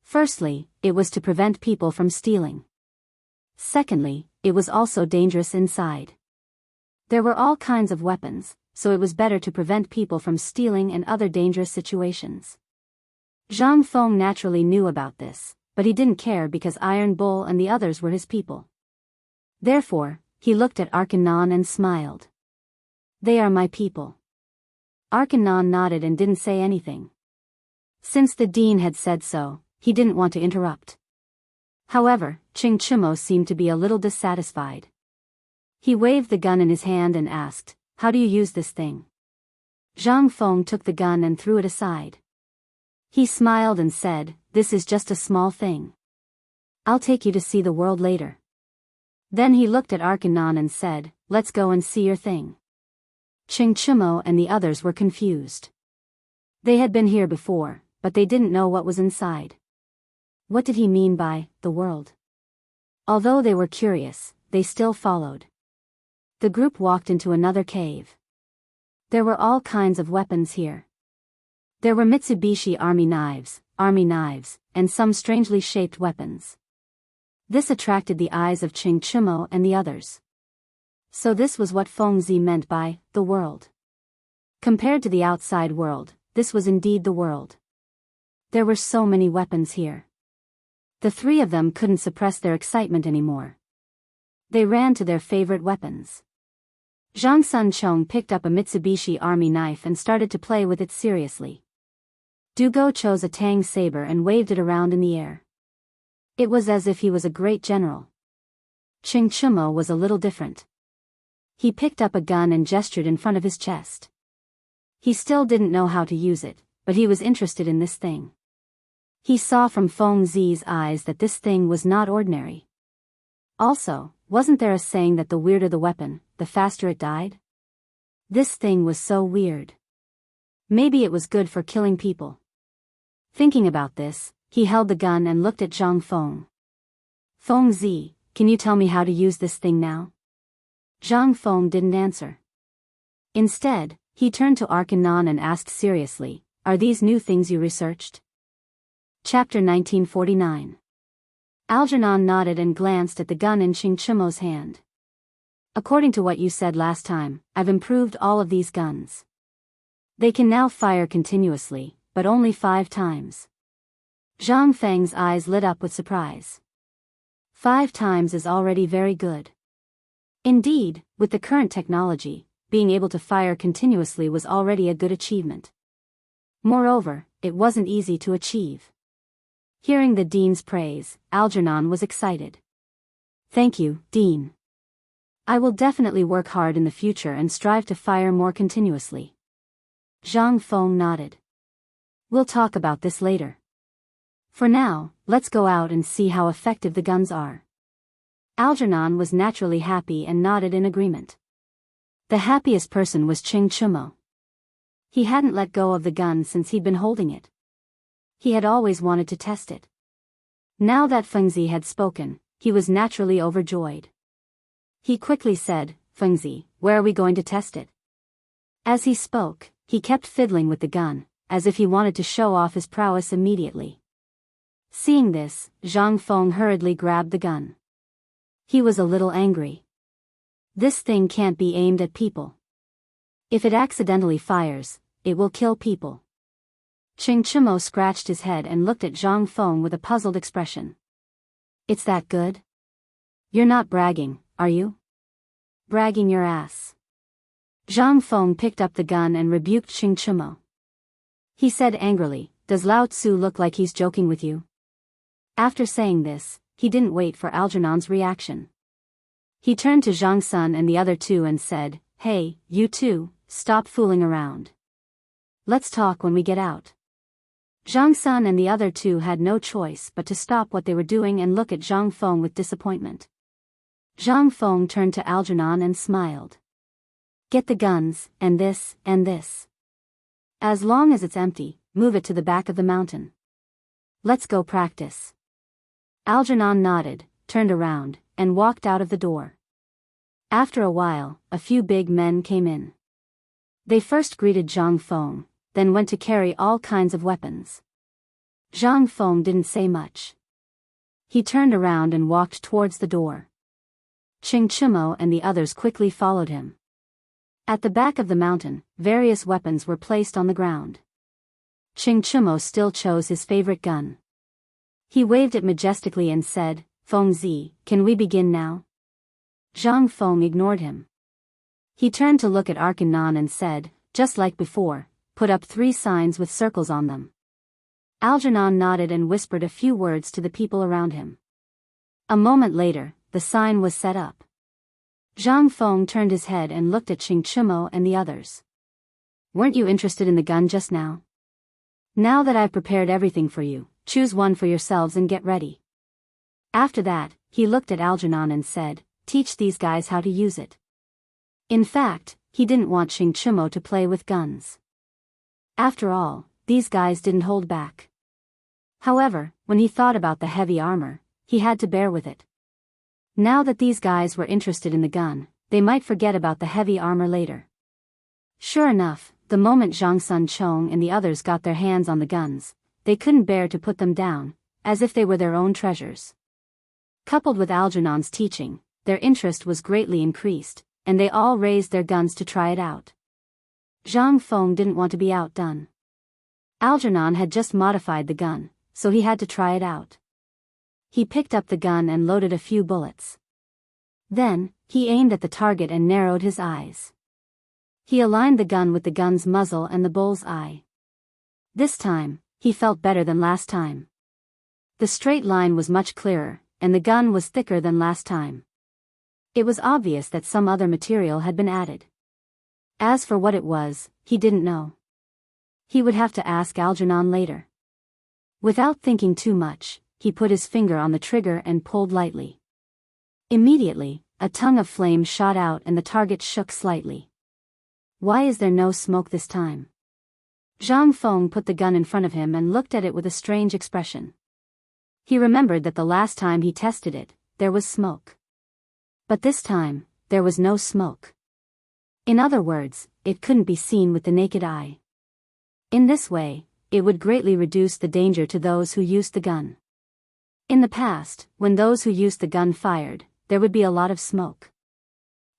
Firstly, it was to prevent people from stealing. Secondly, it was also dangerous inside. There were all kinds of weapons, so it was better to prevent people from stealing and other dangerous situations. Zhang Feng naturally knew about this, but he didn't care because Iron Bull and the others were his people. Therefore, he looked at Arkinon and smiled. They are my people. Arkinon nodded and didn't say anything. Since the dean had said so, he didn't want to interrupt. However, Ching Chimo seemed to be a little dissatisfied. He waved the gun in his hand and asked, How do you use this thing? Zhang Feng took the gun and threw it aside. He smiled and said, This is just a small thing. I'll take you to see the world later. Then he looked at Arkinon and said, Let's go and see your thing. Ching Chimo and the others were confused. They had been here before, but they didn't know what was inside. What did he mean by the world? Although they were curious, they still followed. The group walked into another cave. There were all kinds of weapons here. There were Mitsubishi army knives, and some strangely shaped weapons. This attracted the eyes of Ching Chimo and the others. So this was what Feng Zi meant by the world. Compared to the outside world, this was indeed the world. There were so many weapons here. The three of them couldn't suppress their excitement anymore. They ran to their favorite weapons. Zhang Sunchong picked up a Mitsubishi army knife and started to play with it seriously. Dugo chose a Tang saber and waved it around in the air. It was as if he was a great general. Ching Chimo was a little different. He picked up a gun and gestured in front of his chest. He still didn't know how to use it, but he was interested in this thing. He saw from Feng Zi's eyes that this thing was not ordinary. Also, wasn't there a saying that the weirder the weapon, the faster it died? This thing was so weird. Maybe it was good for killing people. Thinking about this, he held the gun and looked at Zhang Feng. Feng Zi, can you tell me how to use this thing now? Zhang Feng didn't answer. Instead, he turned to Arkanon and asked seriously, are these new things you researched? Chapter 1949. Algernon nodded and glanced at the gun in Qing Chimo's hand. According to what you said last time, I've improved all of these guns. They can now fire continuously, but only 5 times. Zhang Feng's eyes lit up with surprise. 5 times is already very good. Indeed, with the current technology, being able to fire continuously was already a good achievement. Moreover, it wasn't easy to achieve. Hearing the Dean's praise, Algernon was excited. Thank you, Dean. I will definitely work hard in the future and strive to fire more continuously. Zhang Feng nodded. We'll talk about this later. For now, let's go out and see how effective the guns are. Algernon was naturally happy and nodded in agreement. The happiest person was Qing Chimo. He hadn't let go of the gun since he'd been holding it. He had always wanted to test it. Now that Fengzi had spoken, he was naturally overjoyed. He quickly said, Fengzi, where are we going to test it? As he spoke, he kept fiddling with the gun, as if he wanted to show off his prowess immediately. Seeing this, Zhang Feng hurriedly grabbed the gun. He was a little angry. This thing can't be aimed at people. If it accidentally fires, it will kill people. Qing Chimo scratched his head and looked at Zhang Feng with a puzzled expression. It's that good? You're not bragging, are you? Bragging your ass. Zhang Feng picked up the gun and rebuked Qing Chimo. He said angrily, does Lao Tzu look like he's joking with you? After saying this, he didn't wait for Algernon's reaction. He turned to Zhang Sun and the other 2 and said, hey, you 2, stop fooling around. Let's talk when we get out. Zhang Sun and the other 2 had no choice but to stop what they were doing and look at Zhang Feng with disappointment. Zhang Feng turned to Algernon and smiled. Get the guns, and this, and this. As long as it's empty, move it to the back of the mountain. Let's go practice. Algernon nodded, turned around, and walked out of the door. After a while, a few big men came in. They first greeted Zhang Feng, then went to carry all kinds of weapons. Zhang Feng didn't say much. He turned around and walked towards the door. Qing Chimo and the others quickly followed him. At the back of the mountain, various weapons were placed on the ground. Qing Chimo still chose his favorite gun. He waved it majestically and said, Feng Zi, can we begin now? Zhang Feng ignored him. He turned to look at Arkanon and said, just like before, put up 3 signs with circles on them. Algernon nodded and whispered a few words to the people around him. A moment later, the sign was set up. Zhang Feng turned his head and looked at Qing Chimo and the others. Weren't you interested in the gun just now? Now that I've prepared everything for you, choose one for yourselves and get ready. After that, he looked at Algernon and said, teach these guys how to use it. In fact, he didn't want Qing Chimo to play with guns. After all, these guys didn't hold back. However, when he thought about the heavy armor, he had to bear with it. Now that these guys were interested in the gun, they might forget about the heavy armor later. Sure enough, the moment Zhang Sun Chong and the others got their hands on the guns, they couldn't bear to put them down, as if they were their own treasures. Coupled with Algernon's teaching, their interest was greatly increased, and they all raised their guns to try it out. Zhang Feng didn't want to be outdone. Algernon had just modified the gun, so he had to try it out. He picked up the gun and loaded a few bullets. Then, he aimed at the target and narrowed his eyes. He aligned the gun with the gun's muzzle and the bull's eye. This time, he felt better than last time. The straight line was much clearer, and the gun was thicker than last time. It was obvious that some other material had been added. As for what it was, he didn't know. He would have to ask Algernon later. Without thinking too much, he put his finger on the trigger and pulled lightly. Immediately, a tongue of flame shot out and the target shook slightly. Why is there no smoke this time? Zhang Feng put the gun in front of him and looked at it with a strange expression. He remembered that the last time he tested it, there was smoke. But this time, there was no smoke. In other words, it couldn't be seen with the naked eye. In this way, it would greatly reduce the danger to those who used the gun. In the past, when those who used the gun fired, there would be a lot of smoke.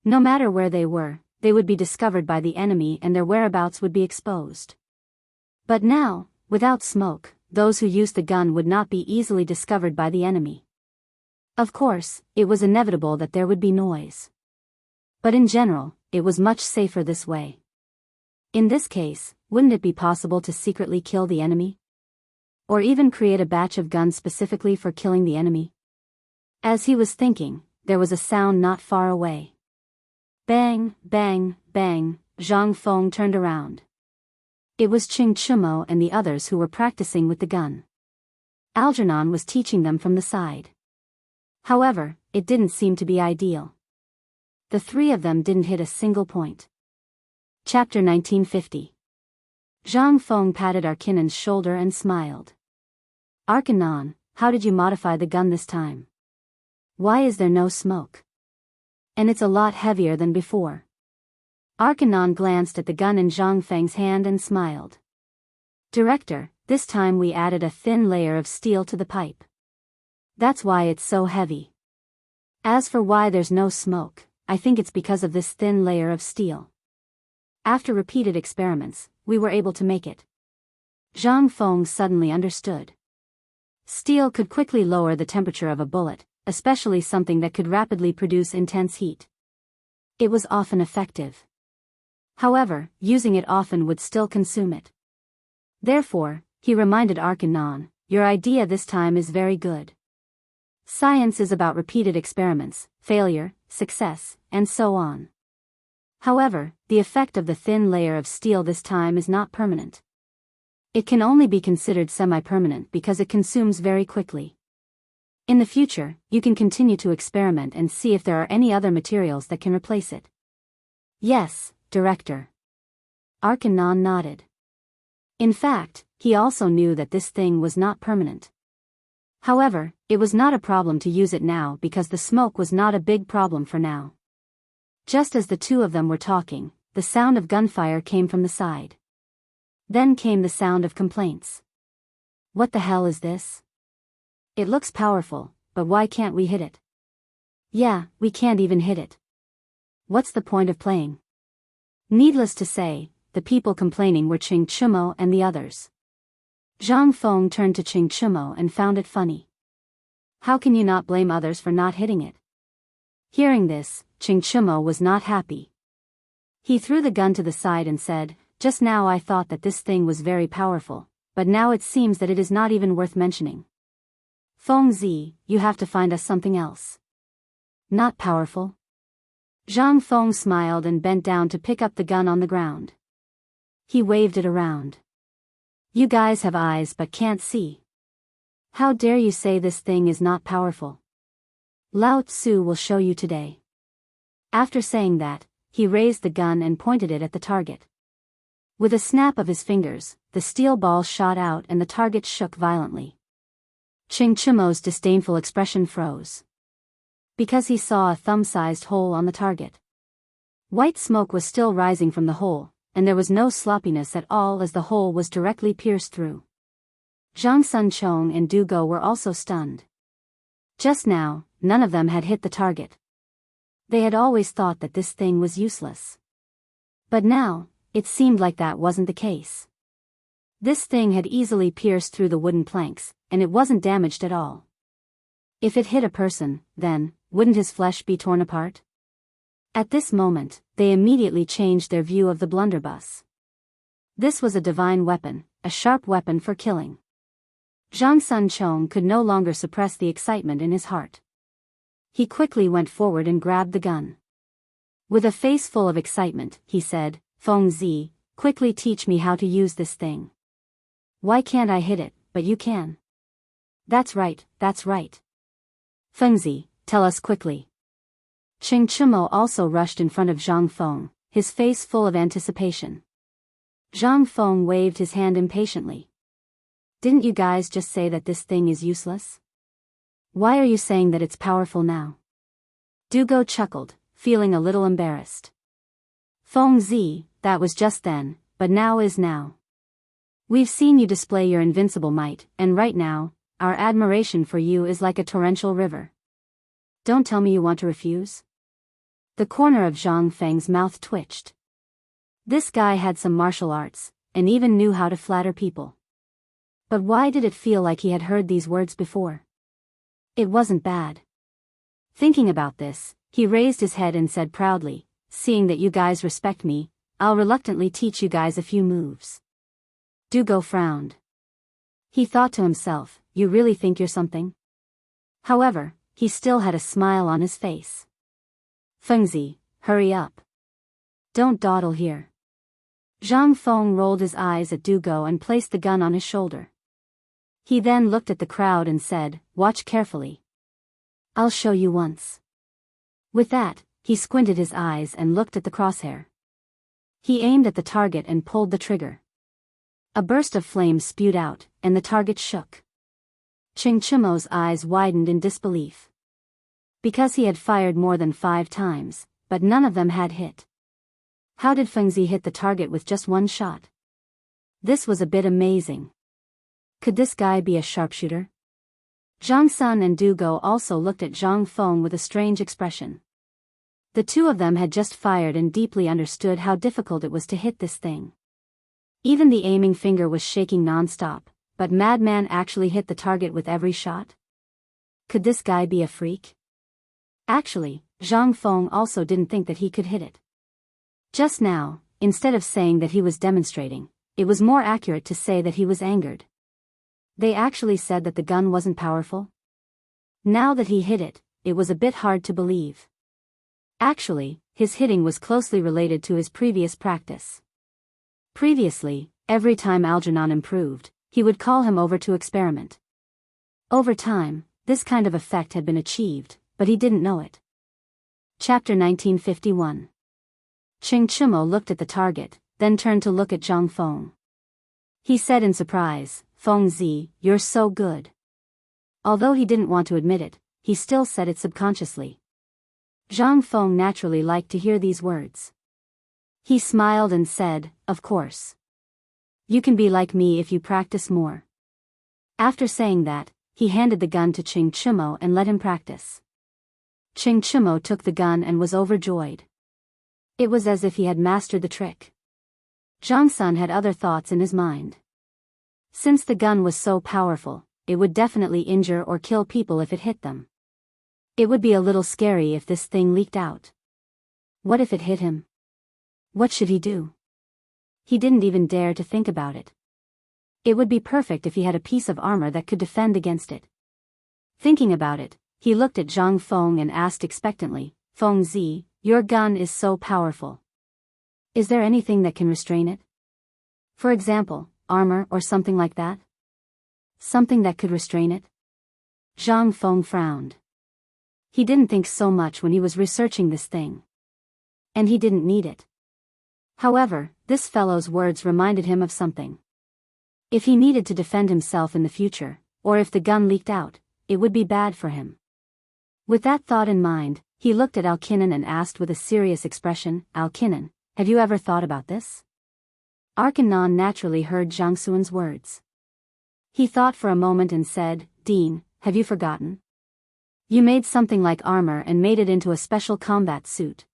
No matter where they were, they would be discovered by the enemy and their whereabouts would be exposed. But now, without smoke, those who used the gun would not be easily discovered by the enemy. Of course, it was inevitable that there would be noise. But in general, it was much safer this way. In this case, wouldn't it be possible to secretly kill the enemy? Or even create a batch of guns specifically for killing the enemy? As he was thinking, there was a sound not far away. Bang, bang, bang, Zhang Feng turned around. It was Qing Chumo and the others who were practicing with the gun. Algernon was teaching them from the side. However, it didn't seem to be ideal. The three of them didn't hit a single point. Chapter 1950. Zhang Feng patted Arkinon's shoulder and smiled. Arkinon, how did you modify the gun this time? Why is there no smoke? And it's a lot heavier than before. Arkinon glanced at the gun in Zhang Feng's hand and smiled. Director, this time we added a thin layer of steel to the pipe. That's why it's so heavy. As for why there's no smoke, I think it's because of this thin layer of steel. After repeated experiments, we were able to make it. Zhang Feng suddenly understood. Steel could quickly lower the temperature of a bullet, especially something that could rapidly produce intense heat. It was often effective. However, using it often would still consume it. Therefore, he reminded Arkinon, your idea this time is very good. Science is about repeated experiments, failure, success, and so on. However, the effect of the thin layer of steel this time is not permanent. It can only be considered semi-permanent because it consumes very quickly. In the future, you can continue to experiment and see if there are any other materials that can replace it. Yes, Director. Arkinon nodded. In fact, he also knew that this thing was not permanent. However, it was not a problem to use it now because the smoke was not a big problem for now. Just as the two of them were talking, the sound of gunfire came from the side. Then came the sound of complaints. What the hell is this? It looks powerful, but why can't we hit it? Yeah, we can't even hit it. What's the point of playing? Needless to say, the people complaining were Qing Chumo and the others. Zhang Feng turned to Qing Chumo and found it funny. How can you not blame others for not hitting it? Hearing this, Qing Chumo was not happy. He threw the gun to the side and said, just now I thought that this thing was very powerful, but now it seems that it is not even worth mentioning. Feng Zi, you have to find us something else. Not powerful? Zhang Feng smiled and bent down to pick up the gun on the ground. He waved it around. You guys have eyes but can't see. How dare you say this thing is not powerful? Lao Tzu will show you today. After saying that, he raised the gun and pointed it at the target. With a snap of his fingers, the steel ball shot out and the target shook violently. Qing Chumo's disdainful expression froze. Because he saw a thumb-sized hole on the target. White smoke was still rising from the hole, and there was no sloppiness at all as the hole was directly pierced through. Zhang Sunchong and Du Go were also stunned. Just now, none of them had hit the target. They had always thought that this thing was useless. But now, it seemed like that wasn't the case. This thing had easily pierced through the wooden planks, and it wasn't damaged at all. If it hit a person, then, wouldn't his flesh be torn apart? At this moment, they immediately changed their view of the blunderbuss. This was a divine weapon, a sharp weapon for killing. Zhang Sunchong could no longer suppress the excitement in his heart. He quickly went forward and grabbed the gun. With a face full of excitement, he said, Feng Zi, quickly teach me how to use this thing. Why can't I hit it, but you can? That's right, that's right. Feng Zi, tell us quickly. Ching Chumo also rushed in front of Zhang Feng, his face full of anticipation. Zhang Feng waved his hand impatiently. Didn't you guys just say that this thing is useless? Why are you saying that it's powerful now? Dugo chuckled, feeling a little embarrassed. Feng Zi, that was just then, but now is now. We've seen you display your invincible might, and right now, our admiration for you is like a torrential river. Don't tell me you want to refuse? The corner of Zhang Feng's mouth twitched. This guy had some martial arts, and even knew how to flatter people. But why did it feel like he had heard these words before? It wasn't bad. Thinking about this, he raised his head and said proudly, seeing that you guys respect me, I'll reluctantly teach you guys a few moves. Dugo frowned. He thought to himself, you really think you're something? However, he still had a smile on his face. Fengzi, hurry up. Don't dawdle here. Zhang Feng rolled his eyes at Dugo and placed the gun on his shoulder. He then looked at the crowd and said, watch carefully. I'll show you once. With that, he squinted his eyes and looked at the crosshair. He aimed at the target and pulled the trigger. A burst of flame spewed out, and the target shook. Ching Chumo's eyes widened in disbelief. Because he had fired more than 5 times, but none of them had hit. How did Fengzi hit the target with just one shot? This was a bit amazing. Could this guy be a sharpshooter? Zhang Sun and Dugo also looked at Zhang Feng with a strange expression. The two of them had just fired and deeply understood how difficult it was to hit this thing. Even the aiming finger was shaking non-stop, but Madman actually hit the target with every shot? Could this guy be a freak? Actually, Zhang Feng also didn't think that he could hit it. Just now, instead of saying that he was demonstrating, it was more accurate to say that he was angered. They actually said that the gun wasn't powerful? Now that he hit it, it was a bit hard to believe. Actually, his hitting was closely related to his previous practice. Previously, every time Algernon improved, he would call him over to experiment. Over time, this kind of effect had been achieved, but he didn't know it. Chapter 1951. Ching Chumo looked at the target, then turned to look at Zhang Feng. He said in surprise, Feng Zi, you're so good. Although he didn't want to admit it, he still said it subconsciously. Zhang Feng naturally liked to hear these words. He smiled and said, of course. You can be like me if you practice more. After saying that, he handed the gun to Ching Chumo and let him practice. Ching Chumo took the gun and was overjoyed. It was as if he had mastered the trick. Zhang Sun had other thoughts in his mind. Since the gun was so powerful, it would definitely injure or kill people if it hit them. It would be a little scary if this thing leaked out. What if it hit him? What should he do? He didn't even dare to think about it. It would be perfect if he had a piece of armor that could defend against it. Thinking about it, he looked at Zhang Feng and asked expectantly, Feng Zi, your gun is so powerful. Is there anything that can restrain it? For example, armor or something like that? Something that could restrain it? Zhang Feng frowned. He didn't think so much when he was researching this thing. And he didn't need it. However, this fellow's words reminded him of something. If he needed to defend himself in the future, or if the gun leaked out, it would be bad for him. With that thought in mind, he looked at Alkinnon and asked with a serious expression, Alkinnon, have you ever thought about this? Arkannon naturally heard Zhang Suan's words. He thought for a moment and said, Dean, have you forgotten? You made something like armor and made it into a special combat suit.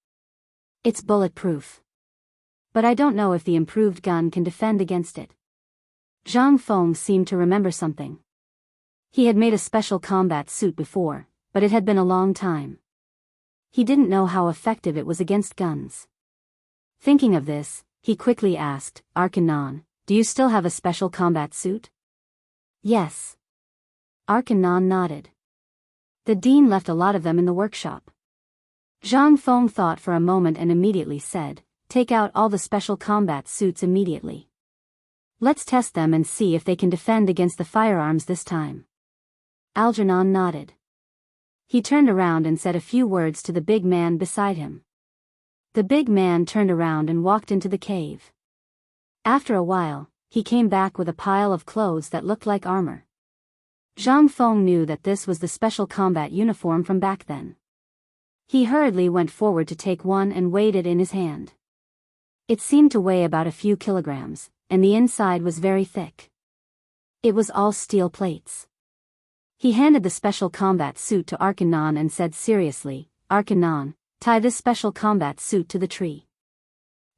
It's bulletproof. But I don't know if the improved gun can defend against it. Zhang Feng seemed to remember something. He had made a special combat suit before, but it had been a long time. He didn't know how effective it was against guns. Thinking of this, he quickly asked, Arkannon, do you still have a special combat suit? Yes. Arkannon nodded. The dean left a lot of them in the workshop. Zhang Feng thought for a moment and immediately said, take out all the special combat suits immediately. Let's test them and see if they can defend against the firearms this time. Algernon nodded. He turned around and said a few words to the big man beside him. The big man turned around and walked into the cave. After a while, he came back with a pile of clothes that looked like armor. Zhang Feng knew that this was the special combat uniform from back then. He hurriedly went forward to take one and weighed it in his hand. It seemed to weigh about a few kilograms, and the inside was very thick. It was all steel plates. He handed the special combat suit to Arkanon and said seriously, "Arkanon, tie this special combat suit to the tree."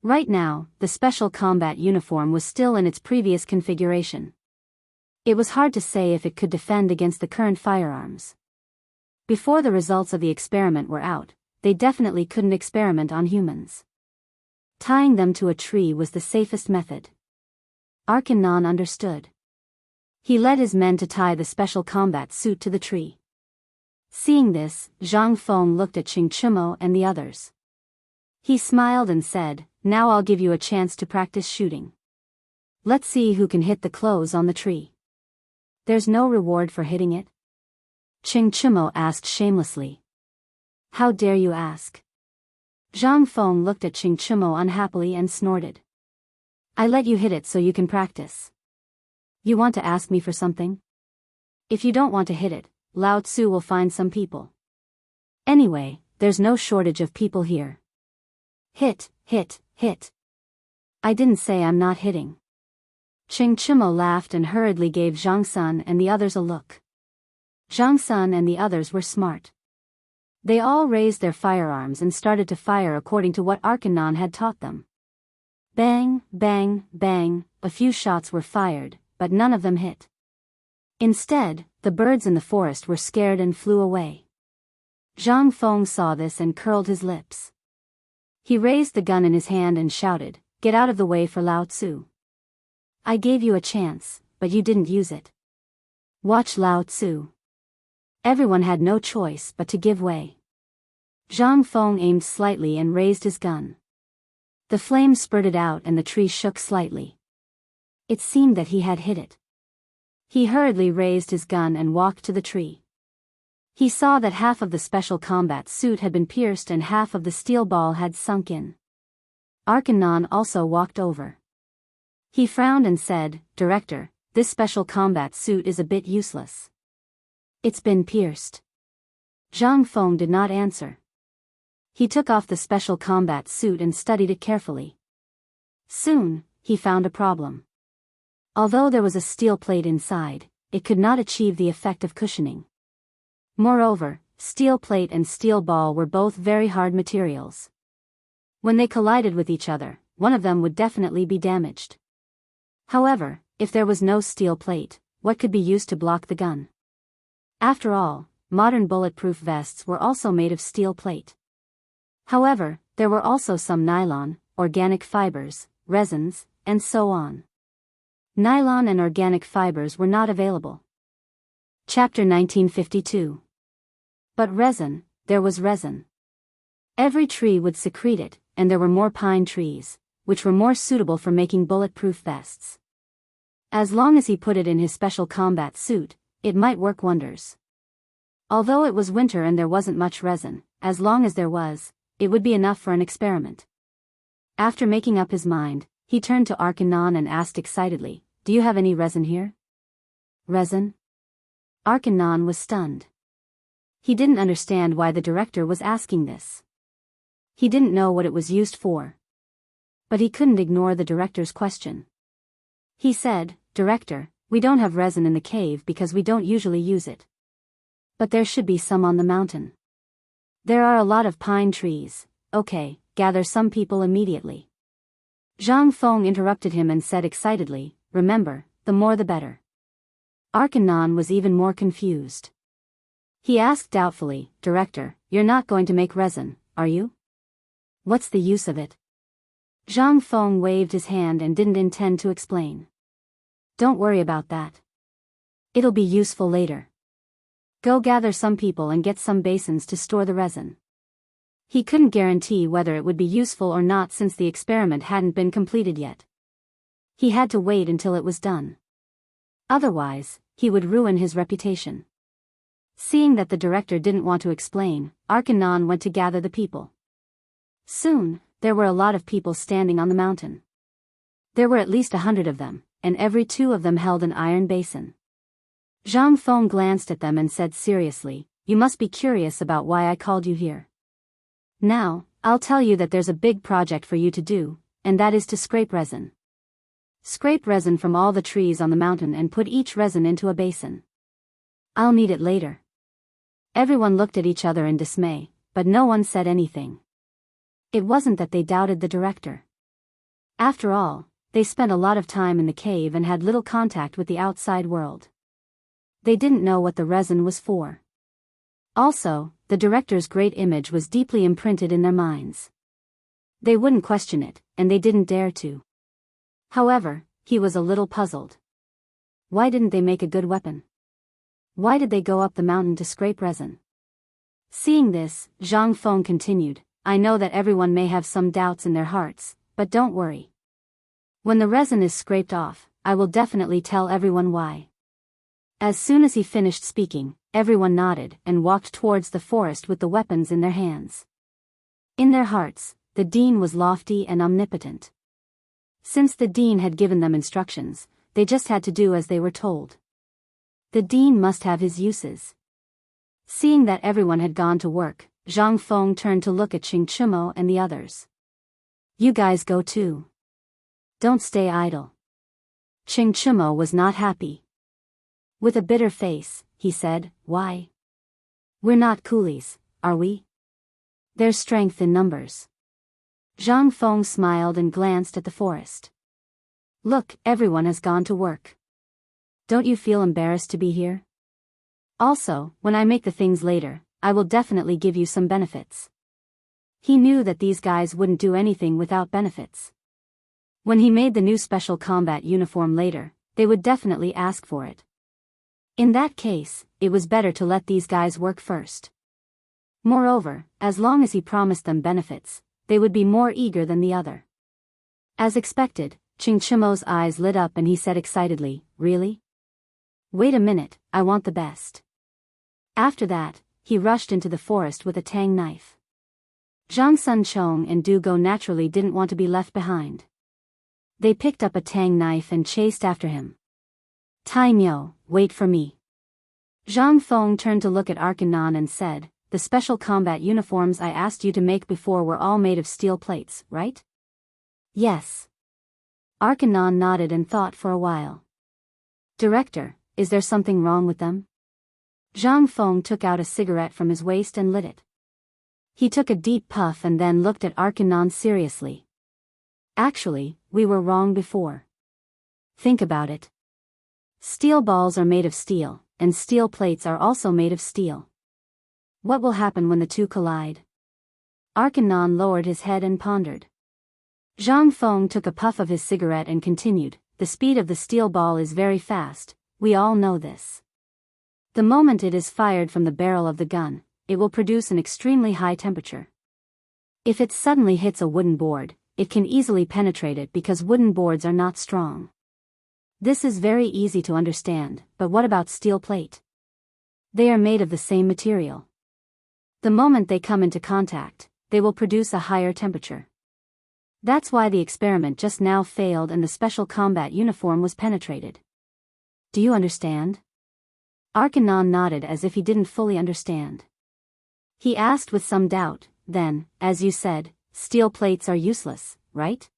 Right now, the special combat uniform was still in its previous configuration. It was hard to say if it could defend against the current firearms. Before the results of the experiment were out, they definitely couldn't experiment on humans. Tying them to a tree was the safest method. Arkanon understood. He led his men to tie the special combat suit to the tree. Seeing this, Zhang Feng looked at Qing Chimo and the others. He smiled and said, "Now I'll give you a chance to practice shooting. Let's see who can hit the clothes on the tree." "There's no reward for hitting it?" Qing Chimo asked shamelessly. "How dare you ask?" Zhang Feng looked at Qing Chimo unhappily and snorted. "I let you hit it so you can practice. You want to ask me for something? If you don't want to hit it, Lao Tzu will find some people. Anyway, there's no shortage of people here. Hit, hit, hit." "I didn't say I'm not hitting." Qing Chimo laughed and hurriedly gave Zhang Sun and the others a look. Zhang Sun and the others were smart. They all raised their firearms and started to fire according to what Arkanon had taught them. Bang, bang, bang, a few shots were fired, but none of them hit. Instead, the birds in the forest were scared and flew away. Zhang Feng saw this and curled his lips. He raised the gun in his hand and shouted, "Get out of the way for Lao Tzu. I gave you a chance, but you didn't use it. Watch Lao Tzu." Everyone had no choice but to give way. Zhang Feng aimed slightly and raised his gun. The flame spurted out and the tree shook slightly. It seemed that he had hit it. He hurriedly raised his gun and walked to the tree. He saw that half of the special combat suit had been pierced and half of the steel ball had sunk in. Arkanon also walked over. He frowned and said, "Director, this special combat suit is a bit useless. It's been pierced." Zhang Feng did not answer. He took off the special combat suit and studied it carefully. Soon, he found a problem. Although there was a steel plate inside, it could not achieve the effect of cushioning. Moreover, steel plate and steel ball were both very hard materials. When they collided with each other, one of them would definitely be damaged. However, if there was no steel plate, what could be used to block the gun? After all, modern bulletproof vests were also made of steel plate. However, there were also some nylon, organic fibers, resins, and so on. Nylon and organic fibers were not available. Chapter 1952. But resin, there was resin. Every tree would secrete it, and there were more pine trees, which were more suitable for making bulletproof vests. As long as he put it in his special combat suit, it might work wonders. Although it was winter and there wasn't much resin, as long as there was, it would be enough for an experiment. After making up his mind, he turned to Arkanon and asked excitedly, "Do you have any resin here?" "Resin?" Arkanon was stunned. He didn't understand why the director was asking this. He didn't know what it was used for. But he couldn't ignore the director's question. He said, "Director, we don't have resin in the cave because we don't usually use it. But there should be some on the mountain. There are a lot of pine trees. Okay, gather some people immediately." Zhang Feng interrupted him and said excitedly, "Remember, the more the better." Arkanon was even more confused. He asked doubtfully, "Director, you're not going to make resin, are you? What's the use of it?" Zhang Feng waved his hand and didn't intend to explain. "Don't worry about that. It'll be useful later. Go gather some people and get some basins to store the resin." He couldn't guarantee whether it would be useful or not since the experiment hadn't been completed yet. He had to wait until it was done. Otherwise, he would ruin his reputation. Seeing that the director didn't want to explain, Arkanon went to gather the people. Soon, there were a lot of people standing on the mountain. There were at least 100 of them, and every 2 of them held an iron basin. Zhang Feng glanced at them and said seriously, "You must be curious about why I called you here. Now, I'll tell you that there's a big project for you to do, and that is to scrape resin. Scrape resin from all the trees on the mountain and put each resin into a basin. I'll need it later." Everyone looked at each other in dismay, but no one said anything. It wasn't that they doubted the director. After all, they spent a lot of time in the cave and had little contact with the outside world. They didn't know what the resin was for. Also, the director's great image was deeply imprinted in their minds. They wouldn't question it, and they didn't dare to. However, he was a little puzzled. Why didn't they make a good weapon? Why did they go up the mountain to scrape resin? Seeing this, Zhang Feng continued, "I know that everyone may have some doubts in their hearts, but don't worry. When the resin is scraped off, I will definitely tell everyone why." As soon as he finished speaking, everyone nodded and walked towards the forest with the weapons in their hands. In their hearts, the dean was lofty and omnipotent. Since the dean had given them instructions, they just had to do as they were told. The dean must have his uses. Seeing that everyone had gone to work, Zhang Feng turned to look at Qing Chumo and the others. "You guys go too. Don't stay idle." Qing Chumo was not happy. With a bitter face, he said, "Why? We're not coolies, are we? There's strength in numbers." Zhang Feng smiled and glanced at the forest. "Look, everyone has gone to work. Don't you feel embarrassed to be here? Also, when I make the things later, I will definitely give you some benefits." He knew that these guys wouldn't do anything without benefits. When he made the new special combat uniform later, they would definitely ask for it. In that case, it was better to let these guys work first. Moreover, as long as he promised them benefits, they would be more eager than the other. As expected, Qing Chumo's eyes lit up and he said excitedly, "Really? Wait a minute, I want the best." After that, he rushed into the forest with a tang knife. Zhang Sunchong and Du Go naturally didn't want to be left behind. They picked up a tang knife and chased after him. "Tai Miao, wait for me." Zhang Feng turned to look at Arkanon and said, "The special combat uniforms I asked you to make before were all made of steel plates, right?" "Yes." Arkanon nodded and thought for a while. "Director, is there something wrong with them?" Zhang Feng took out a cigarette from his waist and lit it. He took a deep puff and then looked at Arkanon seriously. "Actually, we were wrong before. Think about it. Steel balls are made of steel, and steel plates are also made of steel. What will happen when the two collide?" Arkanon lowered his head and pondered. Zhang Feng took a puff of his cigarette and continued, "The speed of the steel ball is very fast, we all know this. The moment it is fired from the barrel of the gun, it will produce an extremely high temperature. If it suddenly hits a wooden board, it can easily penetrate it because wooden boards are not strong. This is very easy to understand, but what about steel plate? They are made of the same material. The moment they come into contact, they will produce a higher temperature. That's why the experiment just now failed and the special combat uniform was penetrated. Do you understand?" Arkanon nodded as if he didn't fully understand. He asked with some doubt, "Then, as you said, steel plates are useless, right?"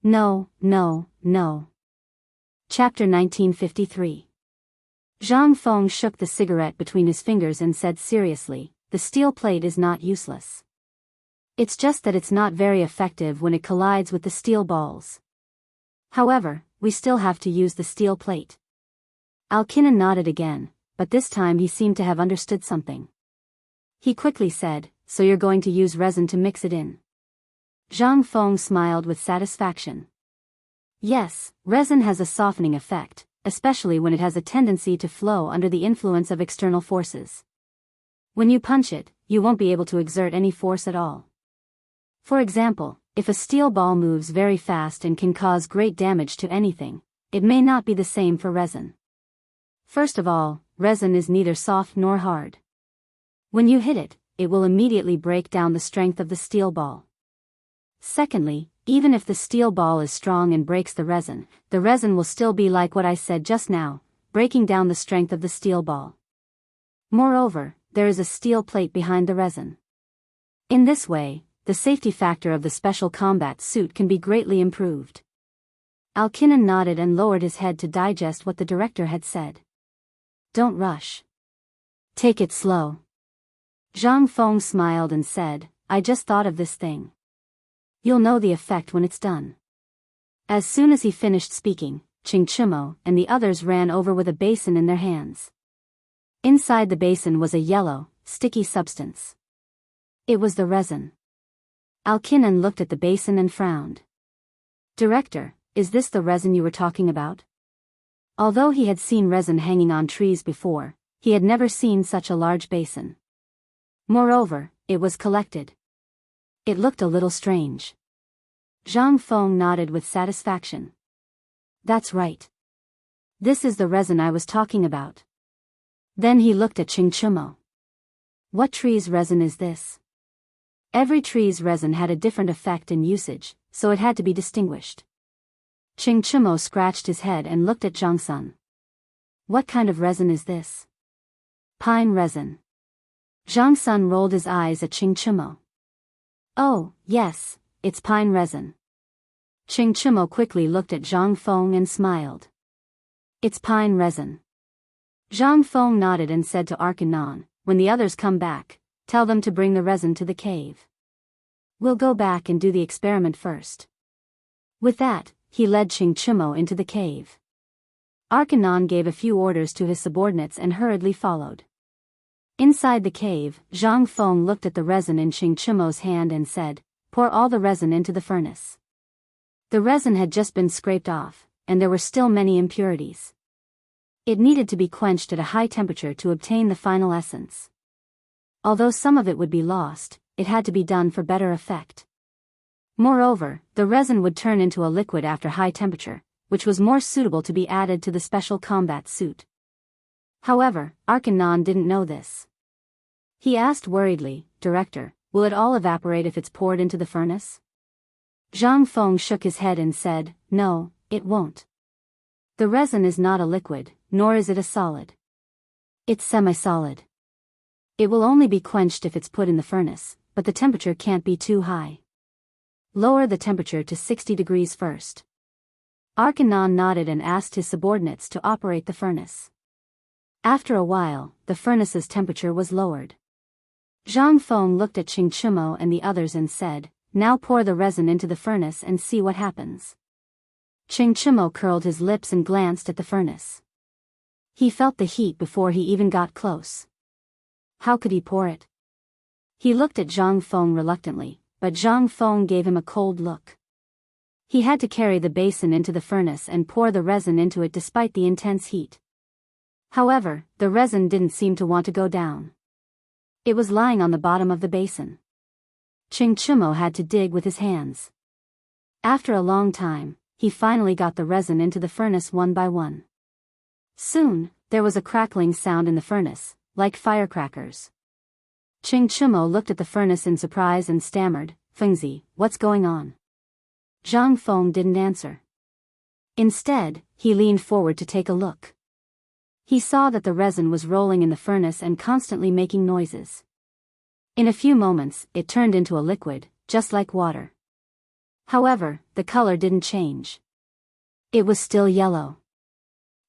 No. Chapter 1953. Zhang Feng shook the cigarette between his fingers and said seriously, "The steel plate is not useless. It's just that it's not very effective when it collides with the steel balls. However, we still have to use the steel plate." Alkinen nodded again, but this time he seemed to have understood something. He quickly said, "So you're going to use resin to mix it in?" Zhang Feng smiled with satisfaction. "Yes, resin has a softening effect, especially when it has a tendency to flow under the influence of external forces. When you punch it, you won't be able to exert any force at all. For example, if a steel ball moves very fast and can cause great damage to anything, it may not be the same for resin. First of all, resin is neither soft nor hard. When you hit it, it will immediately break down the strength of the steel ball. Secondly, even if the steel ball is strong and breaks the resin will still be like what I said just now, breaking down the strength of the steel ball. Moreover, there is a steel plate behind the resin. In this way, the safety factor of the special combat suit can be greatly improved. Alkinnon nodded and lowered his head to digest what the director had said. Don't rush. Take it slow. Zhang Feng smiled and said, I just thought of this thing. You'll know the effect when it's done. As soon as he finished speaking, Ching Chimo and the others ran over with a basin in their hands. Inside the basin was a yellow, sticky substance. It was the resin. Alkinnon looked at the basin and frowned. Director, is this the resin you were talking about? Although he had seen resin hanging on trees before, he had never seen such a large basin. Moreover, it was collected. It looked a little strange. Zhang Feng nodded with satisfaction. That's right. This is the resin I was talking about. Then he looked at Ching Chimo. What tree's resin is this? Every tree's resin had a different effect and usage, so it had to be distinguished. Ching Chimo scratched his head and looked at Zhang Sun. What kind of resin is this? Pine resin. Zhang Sun rolled his eyes at Ching Chimo. Oh, yes, it's pine resin. Ching Chimo quickly looked at Zhang Feng and smiled. It's pine resin. Zhang Feng nodded and said to Arkanon, when the others come back, tell them to bring the resin to the cave. We'll go back and do the experiment first. With that, he led Ching Chimo into the cave. Arkanon gave a few orders to his subordinates and hurriedly followed. Inside the cave, Zhang Feng looked at the resin in Ching Chimo's hand and said, pour all the resin into the furnace. The resin had just been scraped off, and there were still many impurities. It needed to be quenched at a high temperature to obtain the final essence. Although some of it would be lost, it had to be done for better effect. Moreover, the resin would turn into a liquid after high temperature, which was more suitable to be added to the special combat suit. However, Arkanon didn't know this. He asked worriedly, Director, will it all evaporate if it's poured into the furnace? Zhang Feng shook his head and said, no, it won't. The resin is not a liquid, nor is it a solid. It's semi-solid. It will only be quenched if it's put in the furnace, but the temperature can't be too high. Lower the temperature to 60 degrees first. Arkanon nodded and asked his subordinates to operate the furnace. After a while, the furnace's temperature was lowered. Zhang Feng looked at Ching Chimo and the others and said, now pour the resin into the furnace and see what happens. Ching Chimo curled his lips and glanced at the furnace. He felt the heat before he even got close. How could he pour it? He looked at Zhang Feng reluctantly, but Zhang Feng gave him a cold look. He had to carry the basin into the furnace and pour the resin into it despite the intense heat. However, the resin didn't seem to want to go down. It was lying on the bottom of the basin. Ching Chimo had to dig with his hands. After a long time, he finally got the resin into the furnace one by one. Soon, there was a crackling sound in the furnace, like firecrackers. Ching Chimo looked at the furnace in surprise and stammered, Fengzi, what's going on? Zhang Feng didn't answer. Instead, he leaned forward to take a look. He saw that the resin was rolling in the furnace and constantly making noises. In a few moments, it turned into a liquid, just like water. However, the color didn't change. It was still yellow.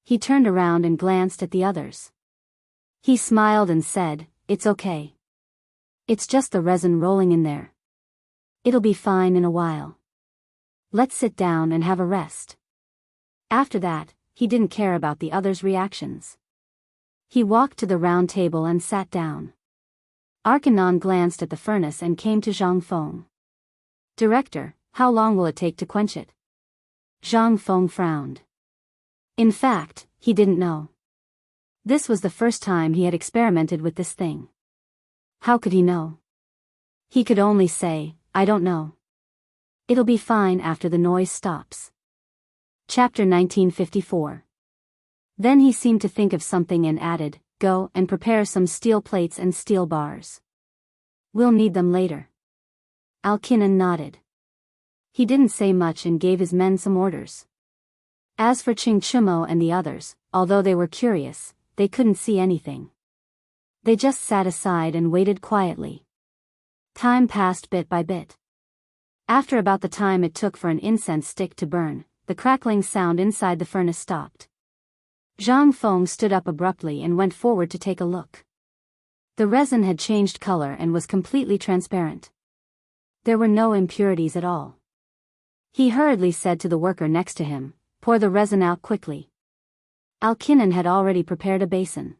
He turned around and glanced at the others. He smiled and said, it's okay. It's just the resin rolling in there. It'll be fine in a while. Let's sit down and have a rest. After that, he didn't care about the others' reactions. He walked to the round table and sat down. Arkanon glanced at the furnace and came to Zhang Feng. Director, how long will it take to quench it? Zhang Feng frowned. In fact, he didn't know. This was the first time he had experimented with this thing. How could he know? He could only say, I don't know. It'll be fine after the noise stops. Chapter 1954. Then he seemed to think of something and added, "Go and prepare some steel plates and steel bars. We'll need them later." Alkinnon nodded. He didn't say much and gave his men some orders. As for Chingchumo and the others, although they were curious, they couldn't see anything. They just sat aside and waited quietly. Time passed bit by bit. After about the time it took for an incense stick to burn, the crackling sound inside the furnace stopped. Zhang Feng stood up abruptly and went forward to take a look. The resin had changed color and was completely transparent. There were no impurities at all. He hurriedly said to the worker next to him, "Pour the resin out quickly." Alkinnon had already prepared a basin.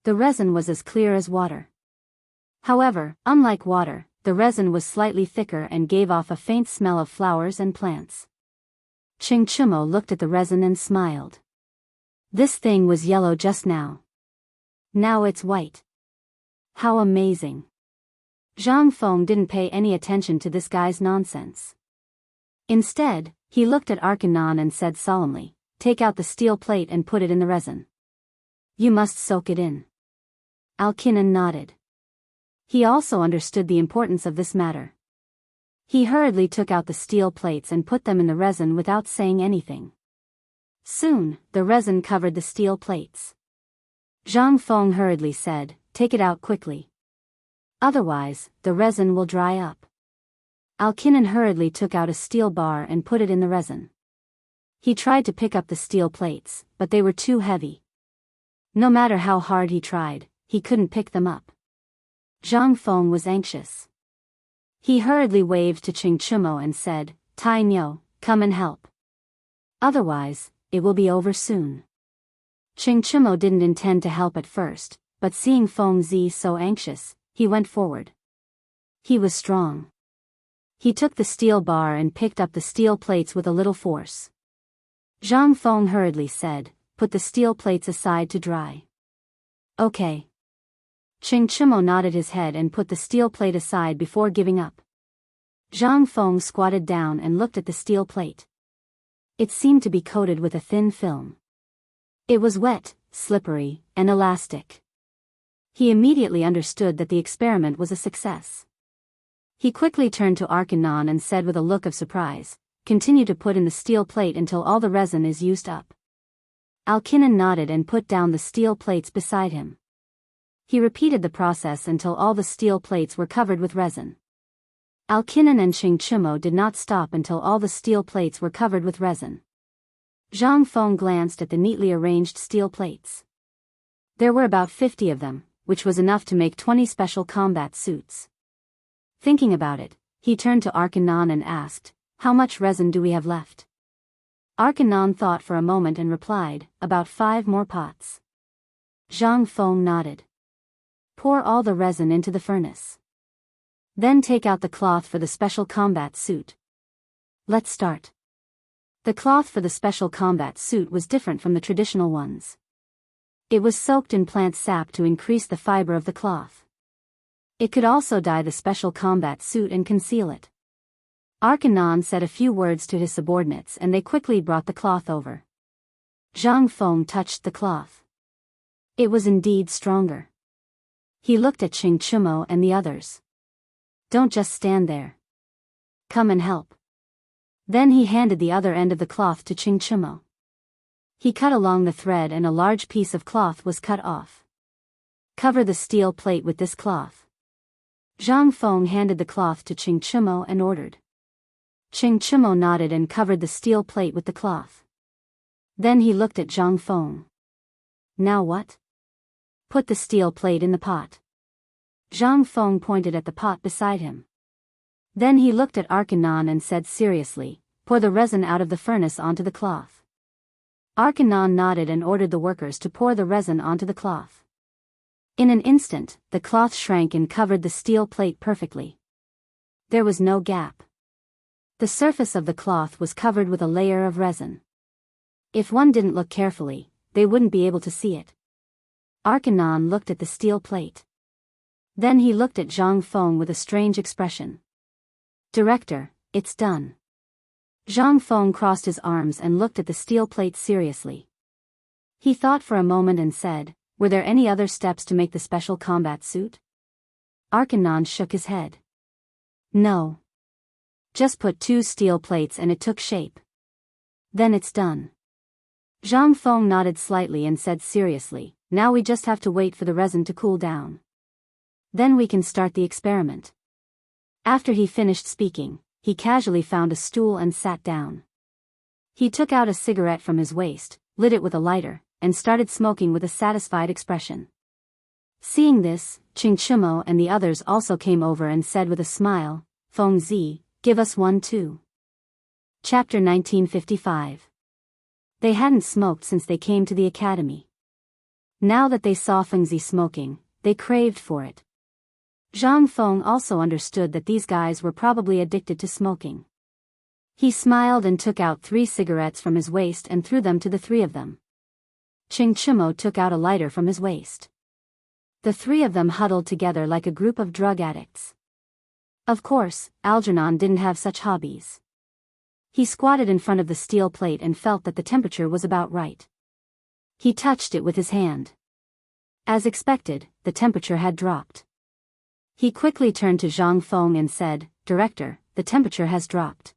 The resin was as clear as water. However, unlike water, the resin was slightly thicker and gave off a faint smell of flowers and plants. Chingchumo looked at the resin and smiled. This thing was yellow just now. Now it's white. How amazing. Zhang Feng didn't pay any attention to this guy's nonsense. Instead, he looked at Alkinnon and said solemnly, "Take out the steel plate and put it in the resin. You must soak it in." Alkinnon nodded. He also understood the importance of this matter. He hurriedly took out the steel plates and put them in the resin without saying anything. Soon, the resin covered the steel plates. Zhang Feng hurriedly said, "Take it out quickly. Otherwise, the resin will dry up." Alkinnon hurriedly took out a steel bar and put it in the resin. He tried to pick up the steel plates, but they were too heavy. No matter how hard he tried, he couldn't pick them up. Zhang Feng was anxious. He hurriedly waved to Chingchumo and said, "Tai Nyo, come and help. Otherwise, it will be over soon." Chingchumo didn't intend to help at first, but seeing Feng Zi so anxious, he went forward. He was strong. He took the steel bar and picked up the steel plates with a little force. Zhang Feng hurriedly said, "Put the steel plates aside to dry." "Okay." Chingchumo nodded his head and put the steel plate aside before giving up. Zhang Feng squatted down and looked at the steel plate. It seemed to be coated with a thin film. It was wet, slippery, and elastic. He immediately understood that the experiment was a success. He quickly turned to Alkinnon and said with a look of surprise, "Continue to put in the steel plate until all the resin is used up." Alkinnon nodded and put down the steel plates beside him. He repeated the process until all the steel plates were covered with resin. Alkinnon and Chingchumo did not stop until all the steel plates were covered with resin. Zhang Feng glanced at the neatly arranged steel plates. There were about 50 of them, which was enough to make 20 special combat suits. Thinking about it, he turned to Alkinnon and asked, "How much resin do we have left?" Alkinnon thought for a moment and replied, "About 5 more pots." Zhang Feng nodded. "Pour all the resin into the furnace. Then take out the cloth for the special combat suit. Let's start." The cloth for the special combat suit was different from the traditional ones. It was soaked in plant sap to increase the fiber of the cloth. It could also dye the special combat suit and conceal it. Alkinnon said a few words to his subordinates and they quickly brought the cloth over. Zhang Feng touched the cloth. It was indeed stronger. He looked at Chingchumo and the others. "Don't just stand there. Come and help." Then he handed the other end of the cloth to Chingchumo. He cut along the thread and a large piece of cloth was cut off. "Cover the steel plate with this cloth." Zhang Feng handed the cloth to Chingchumo and ordered. Chingchumo nodded and covered the steel plate with the cloth. Then he looked at Zhang Feng. "Now what?" "Put the steel plate in the pot." Zhang Feng pointed at the pot beside him. Then he looked at Alkinnon and said seriously, "Pour the resin out of the furnace onto the cloth." Alkinnon nodded and ordered the workers to pour the resin onto the cloth. In an instant, the cloth shrank and covered the steel plate perfectly. There was no gap. The surface of the cloth was covered with a layer of resin. If one didn't look carefully, they wouldn't be able to see it. Alkinnon looked at the steel plate. Then he looked at Zhang Feng with a strange expression. "Director, it's done." Zhang Feng crossed his arms and looked at the steel plate seriously. He thought for a moment and said, "Were there any other steps to make the special combat suit?" Arkanon shook his head. "No. Just put 2 steel plates and it took shape. Then it's done." Zhang Feng nodded slightly and said seriously, "Now we just have to wait for the resin to cool down. Then we can start the experiment." After he finished speaking, he casually found a stool and sat down. He took out a cigarette from his waist, lit it with a lighter, and started smoking with a satisfied expression. Seeing this, Qing Chumo and the others also came over and said with a smile, "Feng Zi, give us one too." Chapter 1955. They hadn't smoked since they came to the academy. Now that they saw Feng Zi smoking, they craved for it. Zhang Feng also understood that these guys were probably addicted to smoking. He smiled and took out 3 cigarettes from his waist and threw them to the 3 of them. Qing Chumo took out a lighter from his waist. The 3 of them huddled together like a group of drug addicts. Of course, Algernon didn't have such hobbies. He squatted in front of the steel plate and felt that the temperature was about right. He touched it with his hand. As expected, the temperature had dropped. He quickly turned to Zhang Feng and said, "Director, the temperature has dropped."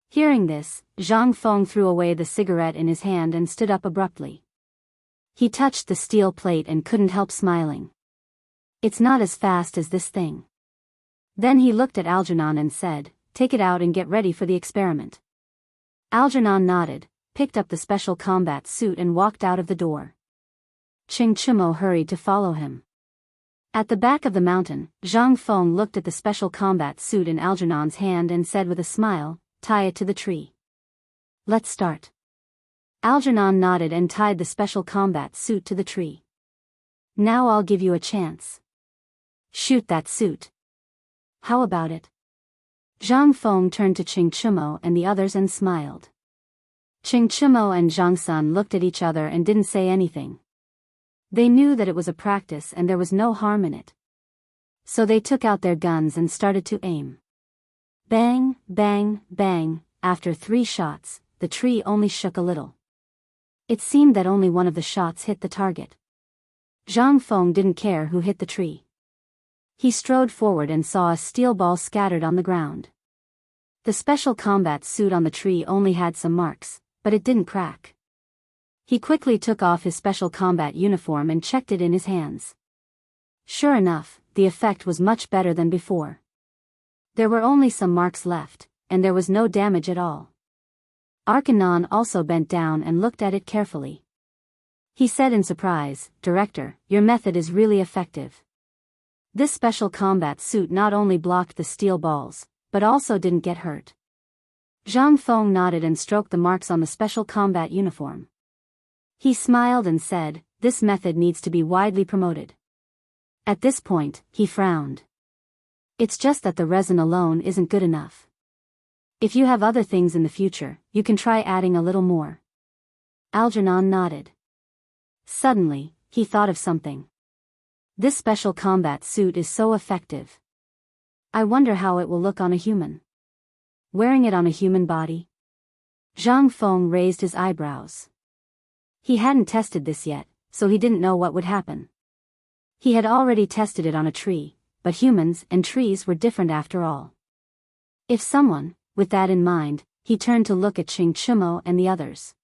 Hearing this, Zhang Feng threw away the cigarette in his hand and stood up abruptly. He touched the steel plate and couldn't help smiling. "It's not as fast as this thing." Then he looked at Algernon and said, "Take it out and get ready for the experiment." Algernon nodded, picked up the special combat suit and walked out of the door. Qing Chumo hurried to follow him. At the back of the mountain, Zhang Feng looked at the special combat suit in Algernon's hand and said with a smile, "Tie it to the tree. Let's start." Algernon nodded and tied the special combat suit to the tree. "Now I'll give you a chance. Shoot that suit. How about it?" Zhang Feng turned to Qing Chumo and the others and smiled. Qing Chumo and Zhang Sun looked at each other and didn't say anything. They knew that it was a practice and there was no harm in it. So they took out their guns and started to aim. Bang, bang, bang. After 3 shots, the tree only shook a little. It seemed that only one of the shots hit the target. Zhang Feng didn't care who hit the tree. He strode forward and saw a steel ball scattered on the ground. The special combat suit on the tree only had some marks, but it didn't crack. He quickly took off his special combat uniform and checked it in his hands. Sure enough, the effect was much better than before. There were only some marks left, and there was no damage at all. Arkanon also bent down and looked at it carefully. He said in surprise, "Director, your method is really effective. This special combat suit not only blocked the steel balls, but also didn't get hurt." Zhang Feng nodded and stroked the marks on the special combat uniform. He smiled and said, "This method needs to be widely promoted." At this point, he frowned. "It's just that the resin alone isn't good enough. If you have other things in the future, you can try adding a little more." Algernon nodded. Suddenly, he thought of something. "This special combat suit is so effective. I wonder how it will look on a human. Wearing it on a human body?" Zhang Feng raised his eyebrows. He hadn't tested this yet, so he didn't know what would happen. He had already tested it on a tree, but humans and trees were different after all. If someone, with that in mind, he turned to look at Qing Chumo and the others.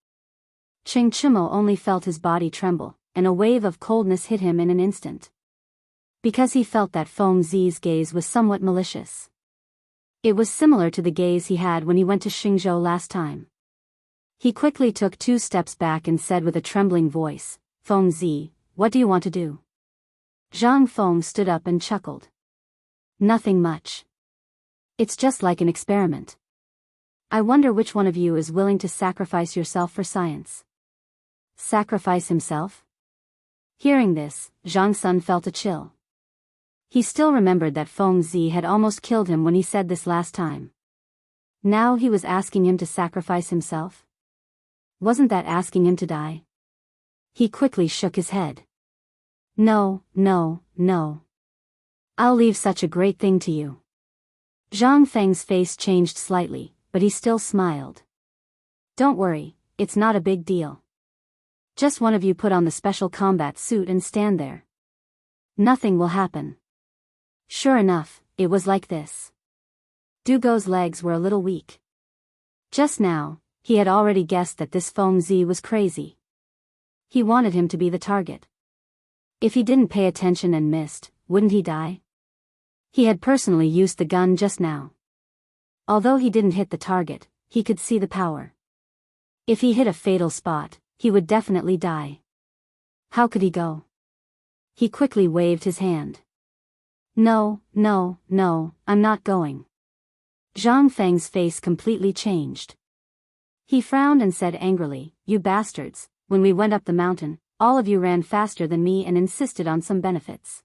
Qing Chumo only felt his body tremble, and a wave of coldness hit him in an instant. Because he felt that Feng Zi's gaze was somewhat malicious. It was similar to the gaze he had when he went to Xingzhou last time. He quickly took 2 steps back and said with a trembling voice, "Feng Zi, what do you want to do?" Zhang Feng stood up and chuckled. "Nothing much. It's just like an experiment. I wonder which one of you is willing to sacrifice yourself for science." Sacrifice himself? Hearing this, Zhang Sun felt a chill. He still remembered that Feng Zi had almost killed him when he said this last time. Now he was asking him to sacrifice himself? Wasn't that asking him to die? He quickly shook his head. "No, no, no. I'll leave such a great thing to you." Zhang Feng's face changed slightly, but he still smiled. "Don't worry, it's not a big deal. Just one of you put on the special combat suit and stand there. Nothing will happen. Sure enough, it was like this. Dugo's legs were a little weak. Just now, he had already guessed that this Feng Zi was crazy. He wanted him to be the target. If he didn't pay attention and missed, wouldn't he die? He had personally used the gun just now. Although he didn't hit the target, he could see the power. If he hit a fatal spot, he would definitely die. How could he go? He quickly waved his hand. No, no, no, I'm not going. Zhang Feng's face completely changed. He frowned and said angrily, "You bastards, when we went up the mountain, all of you ran faster than me and insisted on some benefits.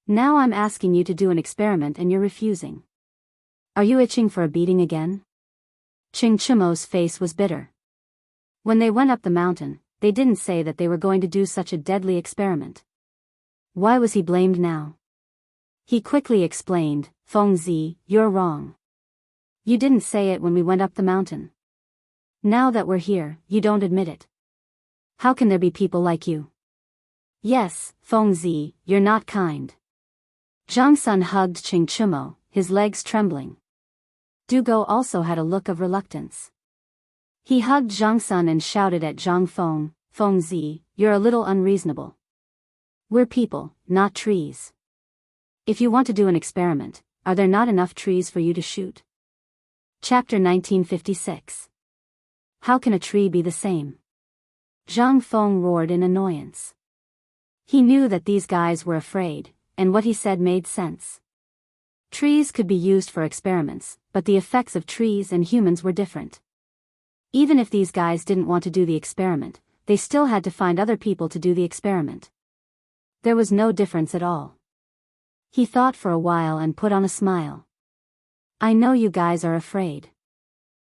Now I'm asking you to do an experiment and you're refusing. Are you itching for a beating again?" Qing Chimo's face was bitter. When they went up the mountain, they didn't say that they were going to do such a deadly experiment. Why was he blamed now? He quickly explained, "Feng Zi, you're wrong. You didn't say it when we went up the mountain. Now that we're here, you don't admit it. How can there be people like you? Yes, Feng Zi, you're not kind." Zhang Sun hugged Qing Chimo, his legs trembling. Dugo also had a look of reluctance. He hugged Zhang Sun and shouted at Zhang Feng, "Feng Zi, you're a little unreasonable. We're people, not trees. If you want to do an experiment, are there not enough trees for you to shoot?" Chapter 1956. How can a tree be the same? Zhang Feng roared in annoyance. He knew that these guys were afraid, and what he said made sense. Trees could be used for experiments, but the effects of trees and humans were different. Even if these guys didn't want to do the experiment, they still had to find other people to do the experiment. There was no difference at all. He thought for a while and put on a smile. "I know you guys are afraid.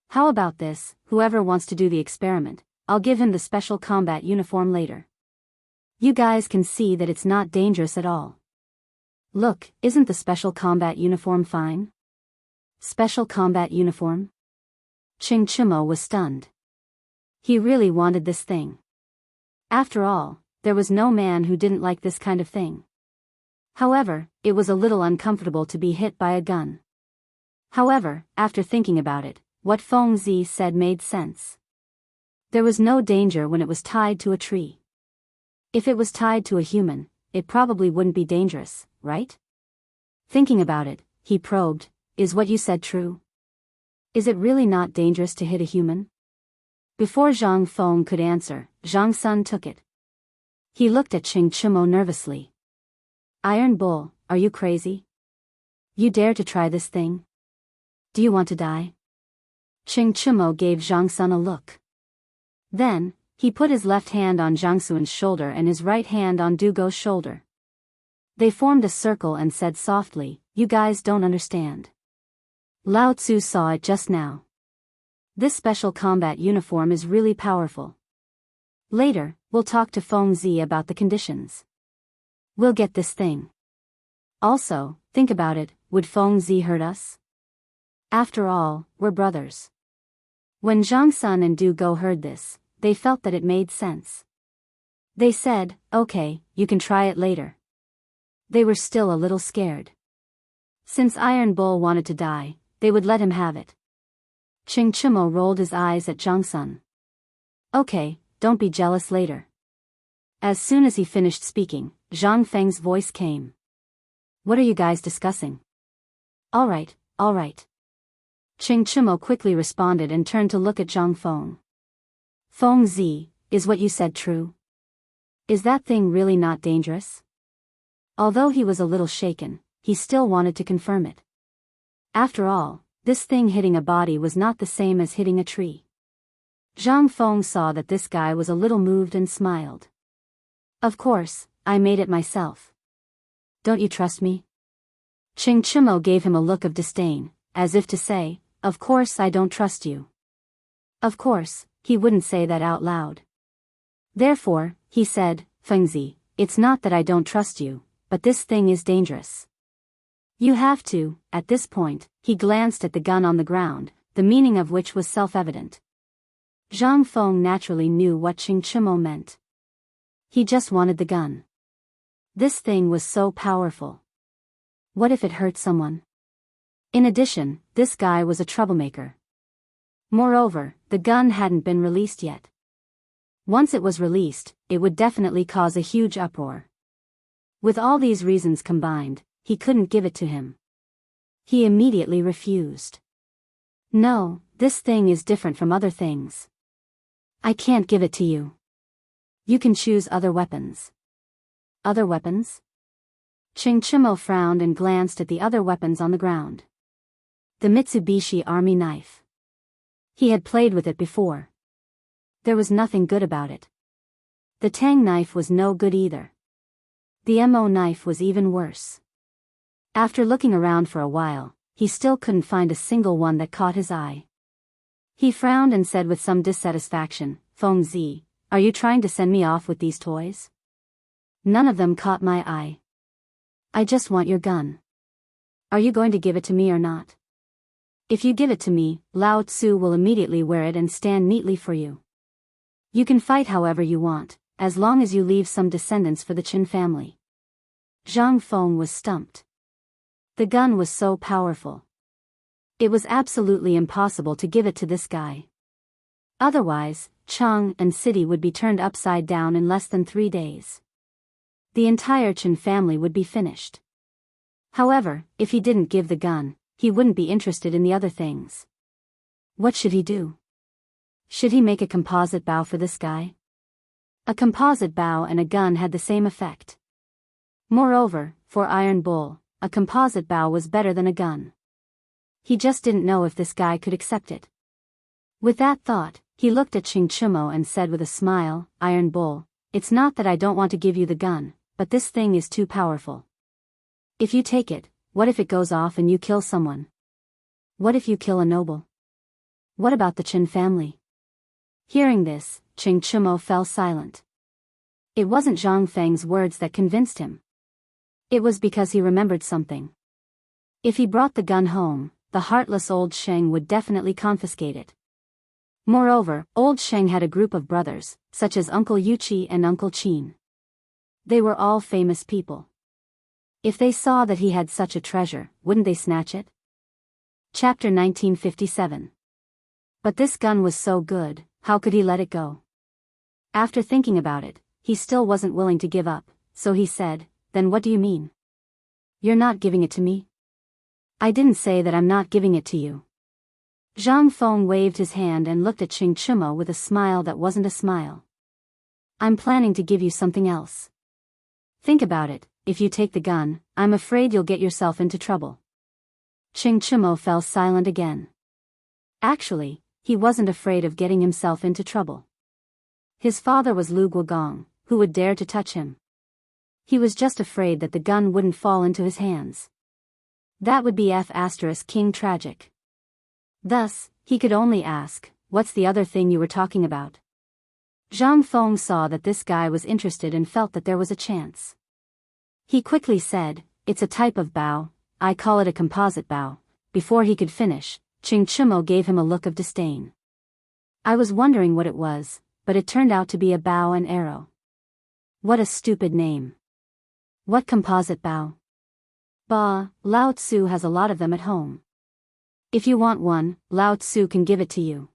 How about this, whoever wants to do the experiment, I'll give him the special combat uniform later. You guys can see that it's not dangerous at all. Look, isn't the special combat uniform fine?" Special combat uniform? Qing Chimo was stunned. He really wanted this thing. After all, there was no man who didn't like this kind of thing. However, it was a little uncomfortable to be hit by a gun. However, after thinking about it, what Feng Zi said made sense. There was no danger when it was tied to a tree. If it was tied to a human, it probably wouldn't be dangerous, right? Thinking about it, he probed, "Is what you said true? Is it really not dangerous to hit a human?" Before Zhang Feng could answer, Zhang Sun took it. He looked at Qing Chimo nervously. "Iron Bull, are you crazy? You dare to try this thing? Do you want to die?" Qing Chimo gave Zhang Sun a look. Then, he put his left hand on Zhang Sun's shoulder and his right hand on Dugo's shoulder. They formed a circle and said softly, "You guys don't understand. Lao Tzu saw it just now. This special combat uniform is really powerful. Later, we'll talk to Feng Zi about the conditions. We'll get this thing. Also, think about it, would Feng Zi hurt us? After all, we're brothers." When Zhang Sun and Du Go heard this, they felt that it made sense. They said, "Okay, you can try it later." They were still a little scared. Since Iron Bull wanted to die, they would let him have it. Qing Chimo rolled his eyes at Zhang Sun. "Okay, don't be jealous later." As soon as he finished speaking, Zhang Feng's voice came. "What are you guys discussing?" All right. Qing Chimo quickly responded and turned to look at Zhang Feng. "Feng Zi, is what you said true? Is that thing really not dangerous?" Although he was a little shaken, he still wanted to confirm it. After all, this thing hitting a body was not the same as hitting a tree. Zhang Feng saw that this guy was a little moved and smiled. "Of course, I made it myself. Don't you trust me?" Qing Chimo gave him a look of disdain, as if to say, "Of course I don't trust you." Of course, he wouldn't say that out loud. Therefore, he said, "Feng Zi, it's not that I don't trust you, but this thing is dangerous. You have to." At this point, he glanced at the gun on the ground, the meaning of which was self-evident. Zhang Feng naturally knew what Qing Chimo meant. He just wanted the gun. This thing was so powerful. What if it hurt someone? In addition, this guy was a troublemaker. Moreover, the gun hadn't been released yet. Once it was released, it would definitely cause a huge uproar. With all these reasons combined, he couldn't give it to him. He immediately refused. No, this thing is different from other things. I can't give it to you. You can choose other weapons. Other weapons? Qing Chimo frowned and glanced at the other weapons on the ground. The Mitsubishi Army knife. He had played with it before. There was nothing good about it. The Tang knife was no good either. The Mo knife was even worse. After looking around for a while, he still couldn't find a single one that caught his eye. He frowned and said with some dissatisfaction, "Feng Zi, are you trying to send me off with these toys? None of them caught my eye. I just want your gun. Are you going to give it to me or not? If you give it to me, Lao Tzu will immediately wear it and stand neatly for you. You can fight however you want, as long as you leave some descendants for the Qin family." Zhang Feng was stumped. The gun was so powerful. It was absolutely impossible to give it to this guy. Otherwise, Chang and city would be turned upside down in less than 3 days. The entire Qin family would be finished. However, if he didn't give the gun, he wouldn't be interested in the other things. What should he do? Should he make a composite bow for this guy? A composite bow and a gun had the same effect. Moreover, for Iron Bull, a composite bow was better than a gun. He just didn't know if this guy could accept it. With that thought, he looked at Qing Chimo and said with a smile, "Iron Bull, it's not that I don't want to give you the gun, but this thing is too powerful. If you take it, what if it goes off and you kill someone? What if you kill a noble? What about the Qin family?" Hearing this, Qing Chimo fell silent. It wasn't Zhang Feng's words that convinced him. It was because he remembered something. If he brought the gun home, the heartless old Sheng would definitely confiscate it. Moreover, old Sheng had a group of brothers, such as Uncle Yuqi and Uncle Qin. They were all famous people. If they saw that he had such a treasure, wouldn't they snatch it? Chapter 1957. But this gun was so good, how could he let it go? After thinking about it, he still wasn't willing to give up, so he said, "Then what do you mean? You're not giving it to me?" "I didn't say that I'm not giving it to you." Zhang Feng waved his hand and looked at Qing Chimo with a smile that wasn't a smile. "I'm planning to give you something else. Think about it, if you take the gun, I'm afraid you'll get yourself into trouble." Qing Chimo fell silent again. Actually, he wasn't afraid of getting himself into trouble. His father was Lu Guogong, who would dare to touch him? He was just afraid that the gun wouldn't fall into his hands. That would be King tragic. Thus, he could only ask, "What's the other thing you were talking about?" Zhang Feng saw that this guy was interested and felt that there was a chance. He quickly said, "It's a type of bow, I call it a composite bow." Before he could finish, Qing Chimo gave him a look of disdain. "I was wondering what it was, but it turned out to be a bow and arrow. What a stupid name. What composite bow? Bah, Lao Tzu has a lot of them at home. If you want one, Lao Tzu can give it to you."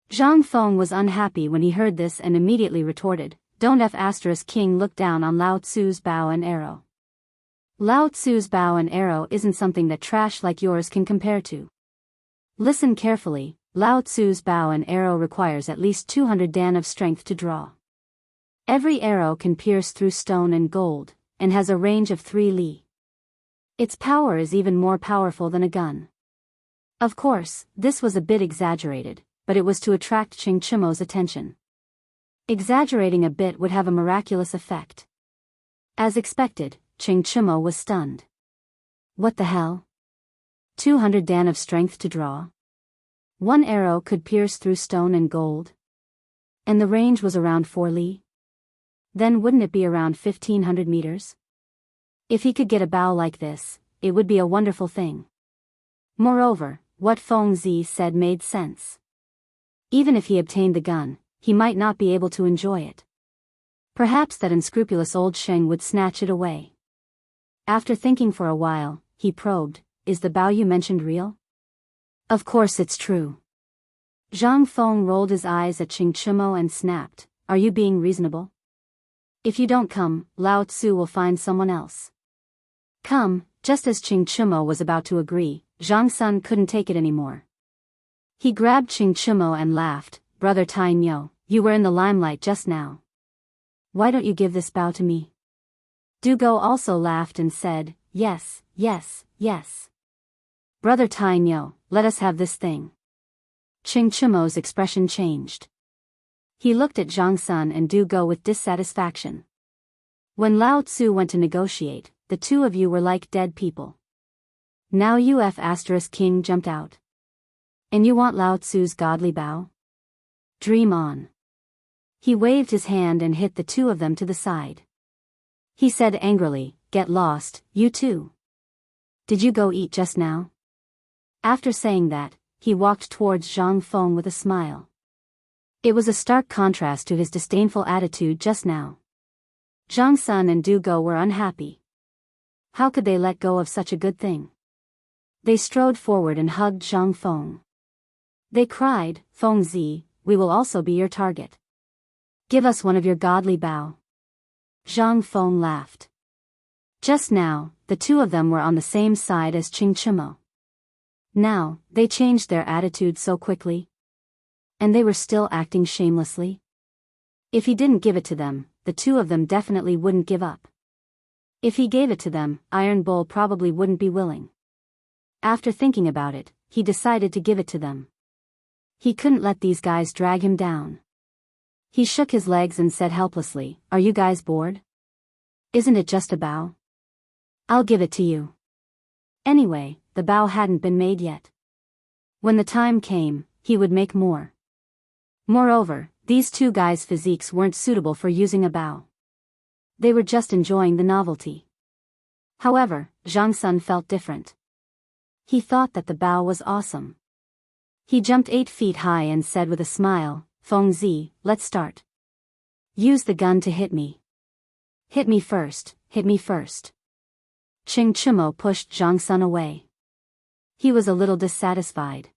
Zhang Feng was unhappy when he heard this and immediately retorted, "Don't King look down on Lao Tzu's bow and arrow. Lao Tzu's bow and arrow isn't something that trash like yours can compare to. Listen carefully, Lao Tzu's bow and arrow requires at least 200 dan of strength to draw. Every arrow can pierce through stone and gold, and has a range of 3 li. Its power is even more powerful than a gun." Of course, this was a bit exaggerated, but it was to attract Qing Chimo's attention. Exaggerating a bit would have a miraculous effect. As expected, Qing Chimo was stunned. What the hell? 200 dan of strength to draw? One arrow could pierce through stone and gold? And the range was around 4 li? Then wouldn't it be around 1,500 meters? If he could get a bow like this, it would be a wonderful thing. Moreover, what Feng Zi said made sense. Even if he obtained the gun, he might not be able to enjoy it. Perhaps that unscrupulous old Sheng would snatch it away. After thinking for a while, he probed, "Is the bao you mentioned real?" "Of course it's true." Zhang Feng rolled his eyes at Qing Chimo and snapped, "Are you being reasonable? If you don't come, Lao Tzu will find someone else." "Come." Just as Qing Chimo was about to agree, Zhang Sun couldn't take it anymore. He grabbed Qing Chimo and laughed, "Brother Tai Nyo, you were in the limelight just now. Why don't you give this bao to me?" Du Go also laughed and said, "Yes, yes, yes. Brother Tai Nyo, let us have this thing." Qing Chimo's expression changed. He looked at Zhang Sun and Du Go with dissatisfaction. When Lao Tzu went to negotiate, the two of you were like dead people. Now King jumped out. And you want Lao Tzu's godly bao? Dream on. He waved his hand and hit the two of them to the side. He said angrily, "Get lost, you two. Did you go eat just now?" After saying that, he walked towards Zhang Feng with a smile. It was a stark contrast to his disdainful attitude just now. Zhang Sun and Du Go were unhappy. How could they let go of such a good thing? They strode forward and hugged Zhang Feng. They cried, "Feng Zi, we will also be your target. Give us one of your godly bao." Zhang Feng laughed. Just now, the two of them were on the same side as Qing Chimo. Now, they changed their attitude so quickly. And they were still acting shamelessly. If he didn't give it to them, the two of them definitely wouldn't give up. If he gave it to them, Iron Bull probably wouldn't be willing. After thinking about it, he decided to give it to them. He couldn't let these guys drag him down. He shook his legs and said helplessly, "Are you guys bored? Isn't it just a bao? I'll give it to you." Anyway, the bao hadn't been made yet. When the time came, he would make more. Moreover, these two guys' physiques weren't suitable for using a bao. They were just enjoying the novelty. However, Zhang Sun felt different. He thought that the bao was awesome. He jumped 8 feet high and said with a smile, "Feng Zi, let's start. Use the gun to hit me. Hit me first, hit me first." Qing Chimo pushed Zhang Sun away. He was a little dissatisfied.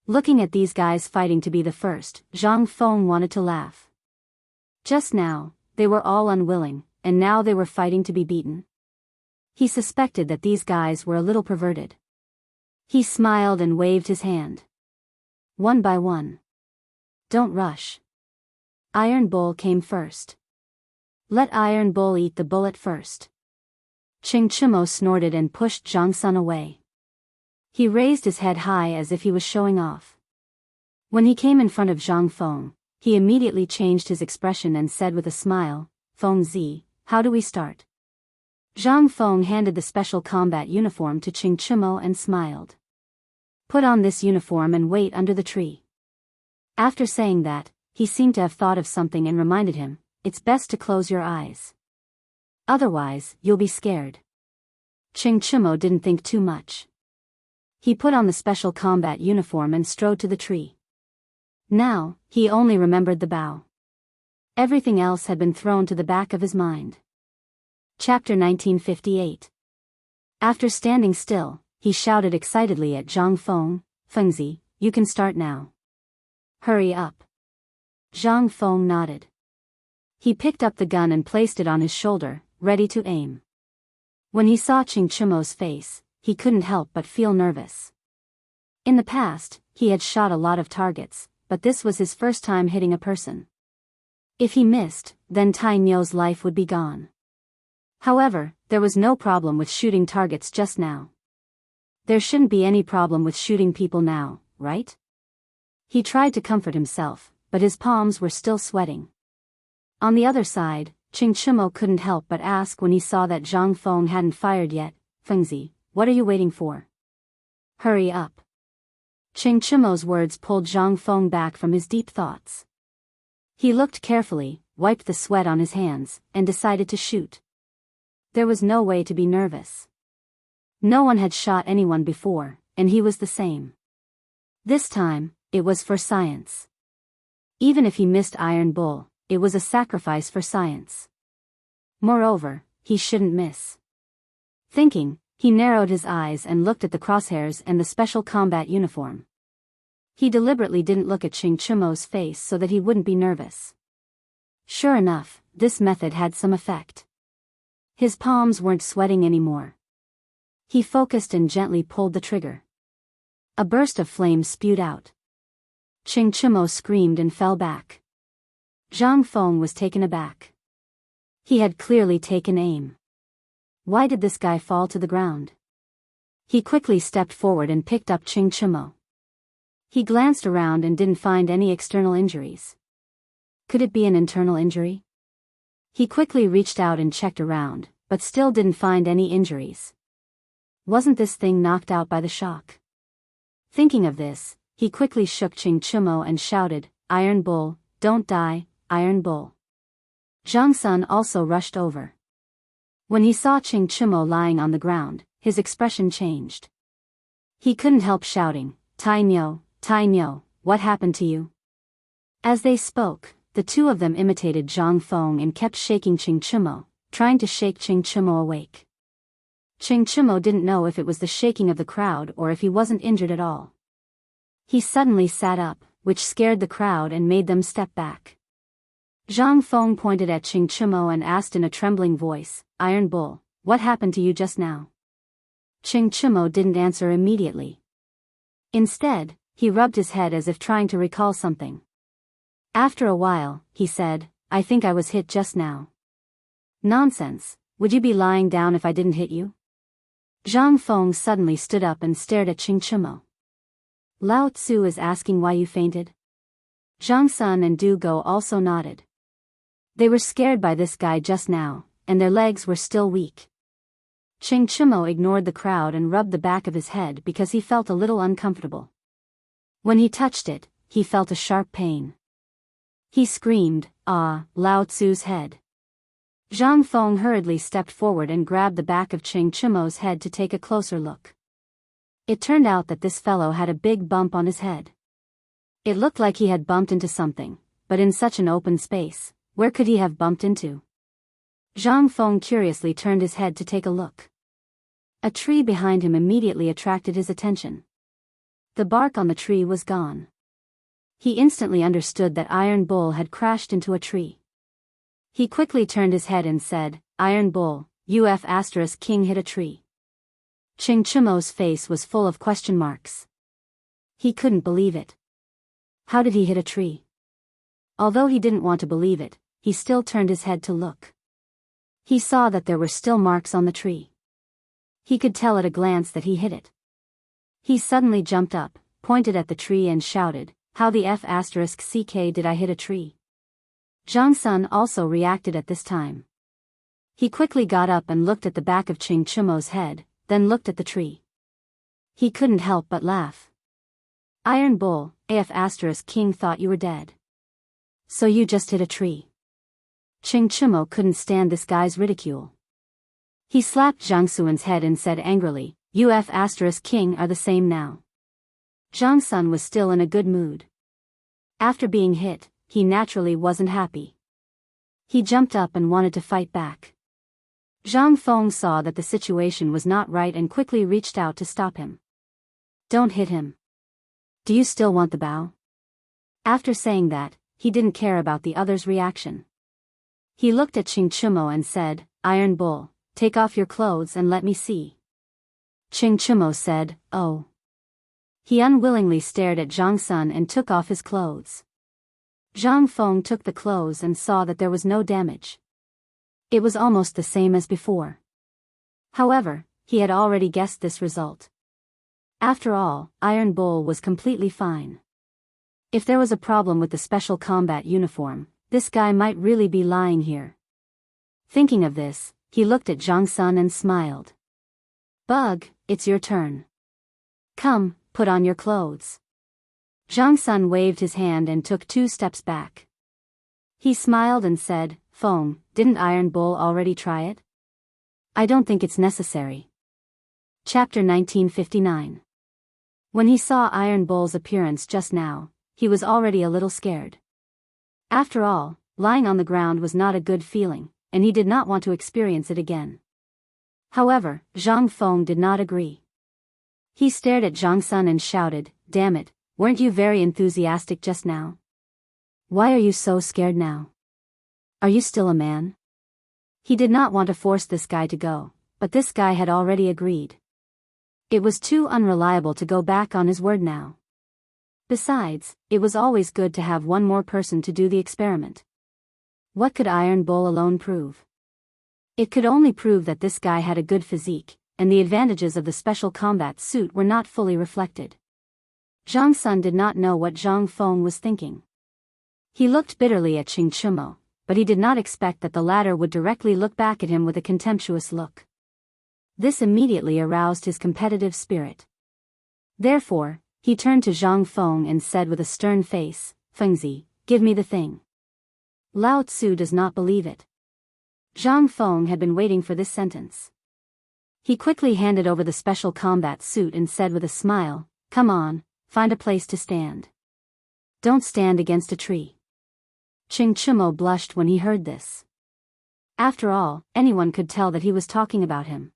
Looking at these guys fighting to be the first, Zhang Feng wanted to laugh. Just now, they were all unwilling, and now they were fighting to be beaten. He suspected that these guys were a little perverted. He smiled and waved his hand. One by one. Don't rush. Iron Bull came first. Let Iron Bull eat the bullet first. Qing Chimo snorted and pushed Zhang Sun away. He raised his head high as if he was showing off. When he came in front of Zhang Feng, he immediately changed his expression and said with a smile, "Feng Zi, how do we start?" Zhang Feng handed the special combat uniform to Qing Chimo and smiled. "Put on this uniform and wait under the tree." After saying that, he seemed to have thought of something and reminded him, "It's best to close your eyes. Otherwise, you'll be scared." Qing Chimo didn't think too much. He put on the special combat uniform and strode to the tree. Now, he only remembered the bao. Everything else had been thrown to the back of his mind. Chapter 1958. After standing still, he shouted excitedly at Zhang Feng, "Feng Zi, you can start now. Hurry up." Zhang Feng nodded. He picked up the gun and placed it on his shoulder, ready to aim. When he saw Qing Chimo's face, he couldn't help but feel nervous. In the past, he had shot a lot of targets, but this was his first time hitting a person. If he missed, then Tai Nyo's life would be gone. However, there was no problem with shooting targets just now. There shouldn't be any problem with shooting people now, right? He tried to comfort himself, but his palms were still sweating. On the other side, Qing Chimo couldn't help but ask when he saw that Zhang Feng hadn't fired yet, "Feng Zi, what are you waiting for? Hurry up." Qing Chimo's words pulled Zhang Feng back from his deep thoughts. He looked carefully, wiped the sweat on his hands, and decided to shoot. There was no way to be nervous. No one had shot anyone before, and he was the same. This time, it was for science. Even if he missed Iron Bull, it was a sacrifice for science. Moreover, he shouldn't miss. Thinking, he narrowed his eyes and looked at the crosshairs and the special combat uniform. He deliberately didn't look at Ching Chimo's face so that he wouldn't be nervous. Sure enough, this method had some effect. His palms weren't sweating anymore. He focused and gently pulled the trigger. A burst of flame spewed out. Ching Chimo screamed and fell back. Zhang Feng was taken aback. He had clearly taken aim. Why did this guy fall to the ground? He quickly stepped forward and picked up Ching Chimo. He glanced around and didn't find any external injuries. Could it be an internal injury? He quickly reached out and checked around, but still didn't find any injuries. Wasn't this thing knocked out by the shock? Thinking of this, he quickly shook Ching Chimo and shouted, "Iron Bull, don't die, Iron Bull." Zhang Sun also rushed over. When he saw Ching Chimo lying on the ground, his expression changed. He couldn't help shouting, Tai Niu, what happened to you?" As they spoke, the two of them imitated Zhang Feng and kept shaking Ching Chimo, trying to shake Ching Chimo awake. Ching Chimo didn't know if it was the shaking of the crowd or if he wasn't injured at all. He suddenly sat up, which scared the crowd and made them step back. Zhang Feng pointed at Ching Chimo and asked in a trembling voice, "Iron Bull, what happened to you just now?" Ching Chimo didn't answer immediately. Instead, he rubbed his head as if trying to recall something. After a while, he said, "I think I was hit just now." "Nonsense, would you be lying down if I didn't hit you?" Zhang Feng suddenly stood up and stared at Ching Chimo. "Lao Tzu is asking why you fainted?" Zhang Sun and Du Go also nodded. They were scared by this guy just now, and their legs were still weak. Ching Chimo ignored the crowd and rubbed the back of his head because he felt a little uncomfortable. When he touched it, he felt a sharp pain. He screamed, "Ah, Lao Tzu's head." Zhang Feng hurriedly stepped forward and grabbed the back of Ching Chimo's head to take a closer look. It turned out that this fellow had a big bump on his head. It looked like he had bumped into something, but in such an open space, where could he have bumped into? Zhang Feng curiously turned his head to take a look. A tree behind him immediately attracted his attention. The bark on the tree was gone. He instantly understood that Iron Bull had crashed into a tree. He quickly turned his head and said, "Iron Bull, King hit a tree." Ching Chimo's face was full of question marks. He couldn't believe it. How did he hit a tree? Although he didn't want to believe it, he still turned his head to look. He saw that there were still marks on the tree. He could tell at a glance that he hit it. He suddenly jumped up, pointed at the tree and shouted, "How the **ck did I hit a tree?" Zhang Sun also reacted at this time. He quickly got up and looked at the back of Ching Chimo's head, then looked at the tree. He couldn't help but laugh. "Iron Bull, **King thought you were dead. So you just hit a tree." Ching Chimo couldn't stand this guy's ridicule. He slapped Zhang Suan's head and said angrily, "You **King are the same now." Zhang Sun was still in a good mood. After being hit, he naturally wasn't happy. He jumped up and wanted to fight back. Zhang Feng saw that the situation was not right and quickly reached out to stop him. "Don't hit him. Do you still want the bow?" After saying that, he didn't care about the other's reaction. He looked at Ching Chimo and said, "Iron Bull, take off your clothes and let me see." Ching Chimo said, "Oh." He unwillingly stared at Zhang Sun and took off his clothes. Zhang Feng took the clothes and saw that there was no damage. It was almost the same as before. However, he had already guessed this result. After all, Iron Bull was completely fine. If there was a problem with the special combat uniform, this guy might really be lying here. Thinking of this, he looked at Zhang Sun and smiled. "Bug, it's your turn. Come, put on your clothes." Zhang Sun waved his hand and took 2 steps back. He smiled and said, "Feng, didn't Iron Bull already try it? I don't think it's necessary." Chapter 1959. When he saw Iron Bull's appearance just now, he was already a little scared. After all, lying on the ground was not a good feeling, and he did not want to experience it again. However, Zhang Feng did not agree. He stared at Zhang Sun and shouted, "Damn it, weren't you very enthusiastic just now? Why are you so scared now? Are you still a man?" He did not want to force this guy to go, but this guy had already agreed. It was too unreliable to go back on his word now. Besides, it was always good to have one more person to do the experiment. What could Iron Bull alone prove? It could only prove that this guy had a good physique, and the advantages of the special combat suit were not fully reflected. Zhang Sun did not know what Zhang Feng was thinking. He looked bitterly at Qing Chumo, but he did not expect that the latter would directly look back at him with a contemptuous look. This immediately aroused his competitive spirit. Therefore, he turned to Zhang Feng and said with a stern face, "Fengzi, give me the thing." Lao Tzu does not believe it. Zhang Feng had been waiting for this sentence. He quickly handed over the special combat suit and said with a smile, "Come on, find a place to stand. Don't stand against a tree." Qing Chumo blushed when he heard this. After all, anyone could tell that he was talking about him.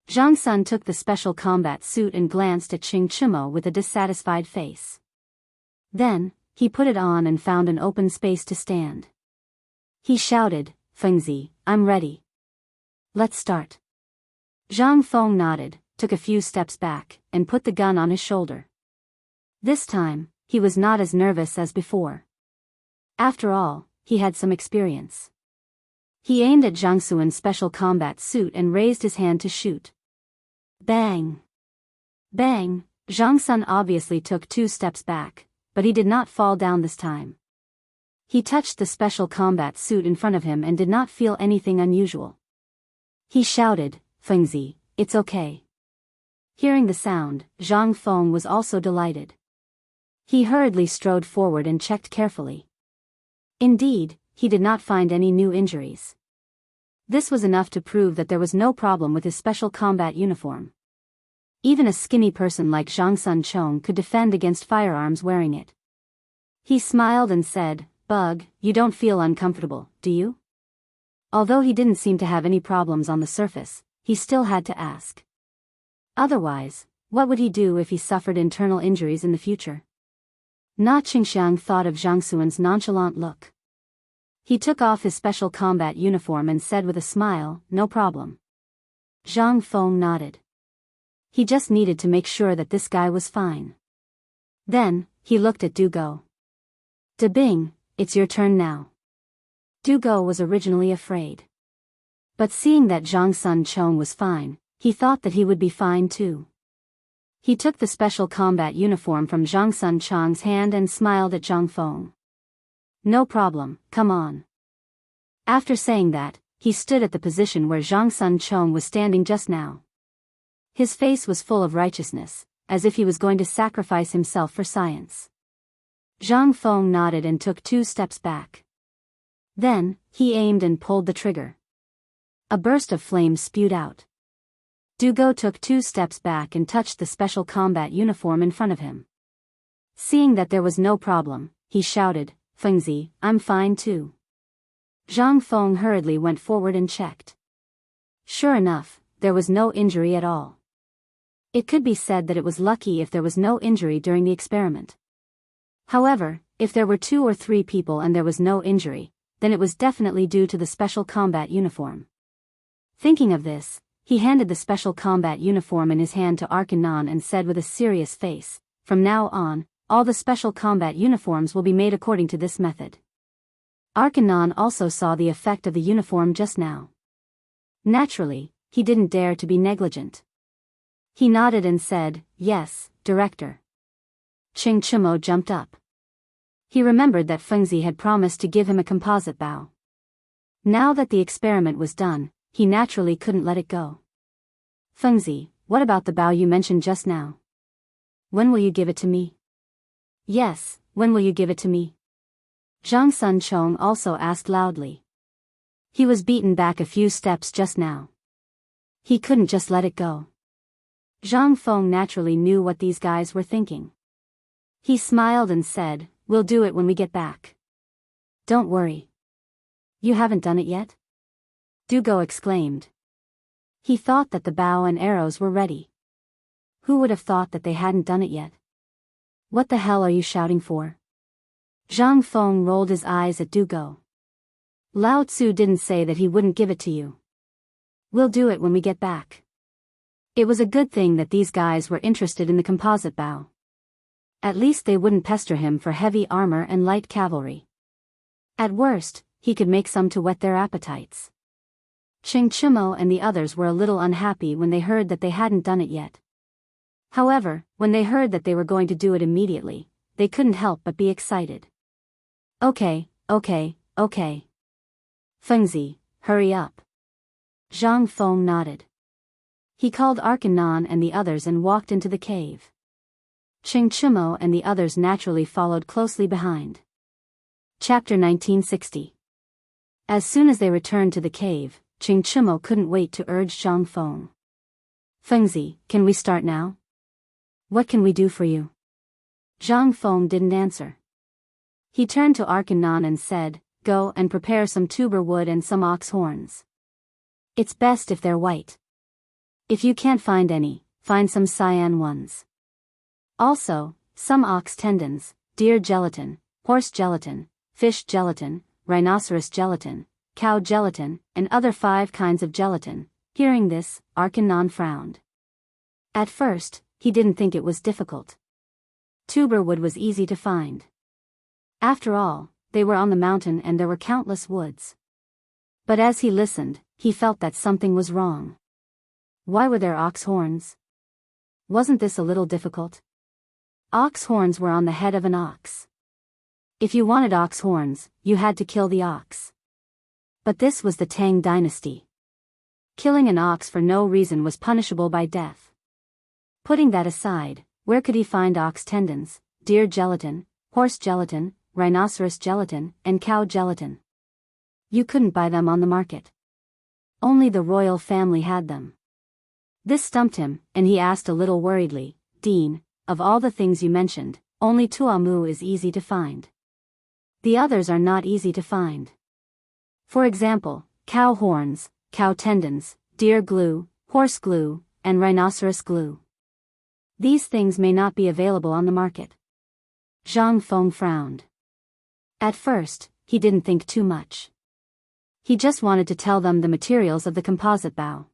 Zhang Sun took the special combat suit and glanced at Qing Chumo with a dissatisfied face. Then, he put it on and found an open space to stand. He shouted, "Fengzi, I'm ready. Let's start." Zhang Feng nodded, took a few steps back, and put the gun on his shoulder. This time, he was not as nervous as before. After all, he had some experience. He aimed at Zhang Suan's special combat suit and raised his hand to shoot. Bang! Bang! Zhang Sun obviously took 2 steps back, but he did not fall down this time. He touched the special combat suit in front of him and did not feel anything unusual. He shouted, "Fengzi, it's okay." Hearing the sound, Zhang Feng was also delighted. He hurriedly strode forward and checked carefully. Indeed, he did not find any new injuries. This was enough to prove that there was no problem with his special combat uniform. Even a skinny person like Zhang Sun Chong could defend against firearms wearing it. He smiled and said, "Bug, you don't feel uncomfortable, do you?" Although he didn't seem to have any problems on the surface, he still had to ask. Otherwise, what would he do if he suffered internal injuries in the future? Na Qingxiang thought of Zhang Suan's nonchalant look. He took off his special combat uniform and said with a smile, "No problem." Zhang Feng nodded. He just needed to make sure that this guy was fine. Then, he looked at Du Go. "De Bing, it's your turn now." Du Go was originally afraid. But seeing that Zhang Sun Chong was fine, he thought that he would be fine too. He took the special combat uniform from Zhang Sun Chong's hand and smiled at Zhang Feng. "No problem, come on." After saying that, he stood at the position where Zhang Sun Chong was standing just now. His face was full of righteousness, as if he was going to sacrifice himself for science. Zhang Feng nodded and took 2 steps back. Then, he aimed and pulled the trigger. A burst of flame spewed out. Du Go took 2 steps back and touched the special combat uniform in front of him. Seeing that there was no problem, he shouted, "Fengzi, I'm fine too." Zhang Feng hurriedly went forward and checked. Sure enough, there was no injury at all. It could be said that it was lucky if there was no injury during the experiment. However, if there were 2 or 3 people and there was no injury, then it was definitely due to the special combat uniform. Thinking of this, he handed the special combat uniform in his hand to Arkanon and said with a serious face, "From now on, all the special combat uniforms will be made according to this method." Arkanon also saw the effect of the uniform just now. Naturally, he didn't dare to be negligent. He nodded and said, "Yes, Director." Qing Chumo jumped up. He remembered that Fengzi had promised to give him a composite bow. Now that the experiment was done, he naturally couldn't let it go. "Fengzi, what about the bow you mentioned just now? When will you give it to me?" "Yes, when will you give it to me?" Zhang Sun Chong also asked loudly. He was beaten back a few steps just now. He couldn't just let it go. Zhang Feng naturally knew what these guys were thinking. He smiled and said, "We'll do it when we get back. Don't worry." "You haven't done it yet?" Dugo exclaimed. He thought that the bow and arrows were ready. Who would have thought that they hadn't done it yet? "What the hell are you shouting for?" Zhang Feng rolled his eyes at Dugo. "Lao Tzu didn't say that he wouldn't give it to you. We'll do it when we get back." It was a good thing that these guys were interested in the composite bow. At least they wouldn't pester him for heavy armor and light cavalry. At worst, he could make some to whet their appetites. Ching Chimo and the others were a little unhappy when they heard that they hadn't done it yet. However, when they heard that they were going to do it immediately, they couldn't help but be excited. Okay. Fengzi, hurry up." Zhang Feng nodded. He called Arkanon and the others and walked into the cave. Ching Chimo and the others naturally followed closely behind. Chapter 1960. As soon as they returned to the cave, Ching Chimo couldn't wait to urge Zhang Feng. "Fengzi, can we start now? What can we do for you?" Zhang Feng didn't answer. He turned to Arkanon and said, "Go and prepare some tuber wood and some ox horns. It's best if they're white. If you can't find any, find some cyan ones. Also, some ox tendons, deer gelatin, horse gelatin, fish gelatin, rhinoceros gelatin, cow gelatin, and other 5 kinds of gelatin." Hearing this, Arkanon frowned. At first, he didn't think it was difficult. Tuber wood was easy to find. After all, they were on the mountain and there were countless woods. But as he listened, he felt that something was wrong. Why were there ox horns? Wasn't this a little difficult? Ox horns were on the head of an ox. If you wanted ox horns, you had to kill the ox. But this was the Tang dynasty. Killing an ox for no reason was punishable by death. Putting that aside, where could he find ox tendons, deer gelatin, horse gelatin, rhinoceros gelatin, and cow gelatin? You couldn't buy them on the market. Only the royal family had them. This stumped him, and he asked a little worriedly, "Dean, of all the things you mentioned, only tuamu is easy to find. The others are not easy to find. For example, cow horns, cow tendons, deer glue, horse glue, and rhinoceros glue. These things may not be available on the market." Zhang Feng frowned. At first, he didn't think too much. He just wanted to tell them the materials of the composite bow.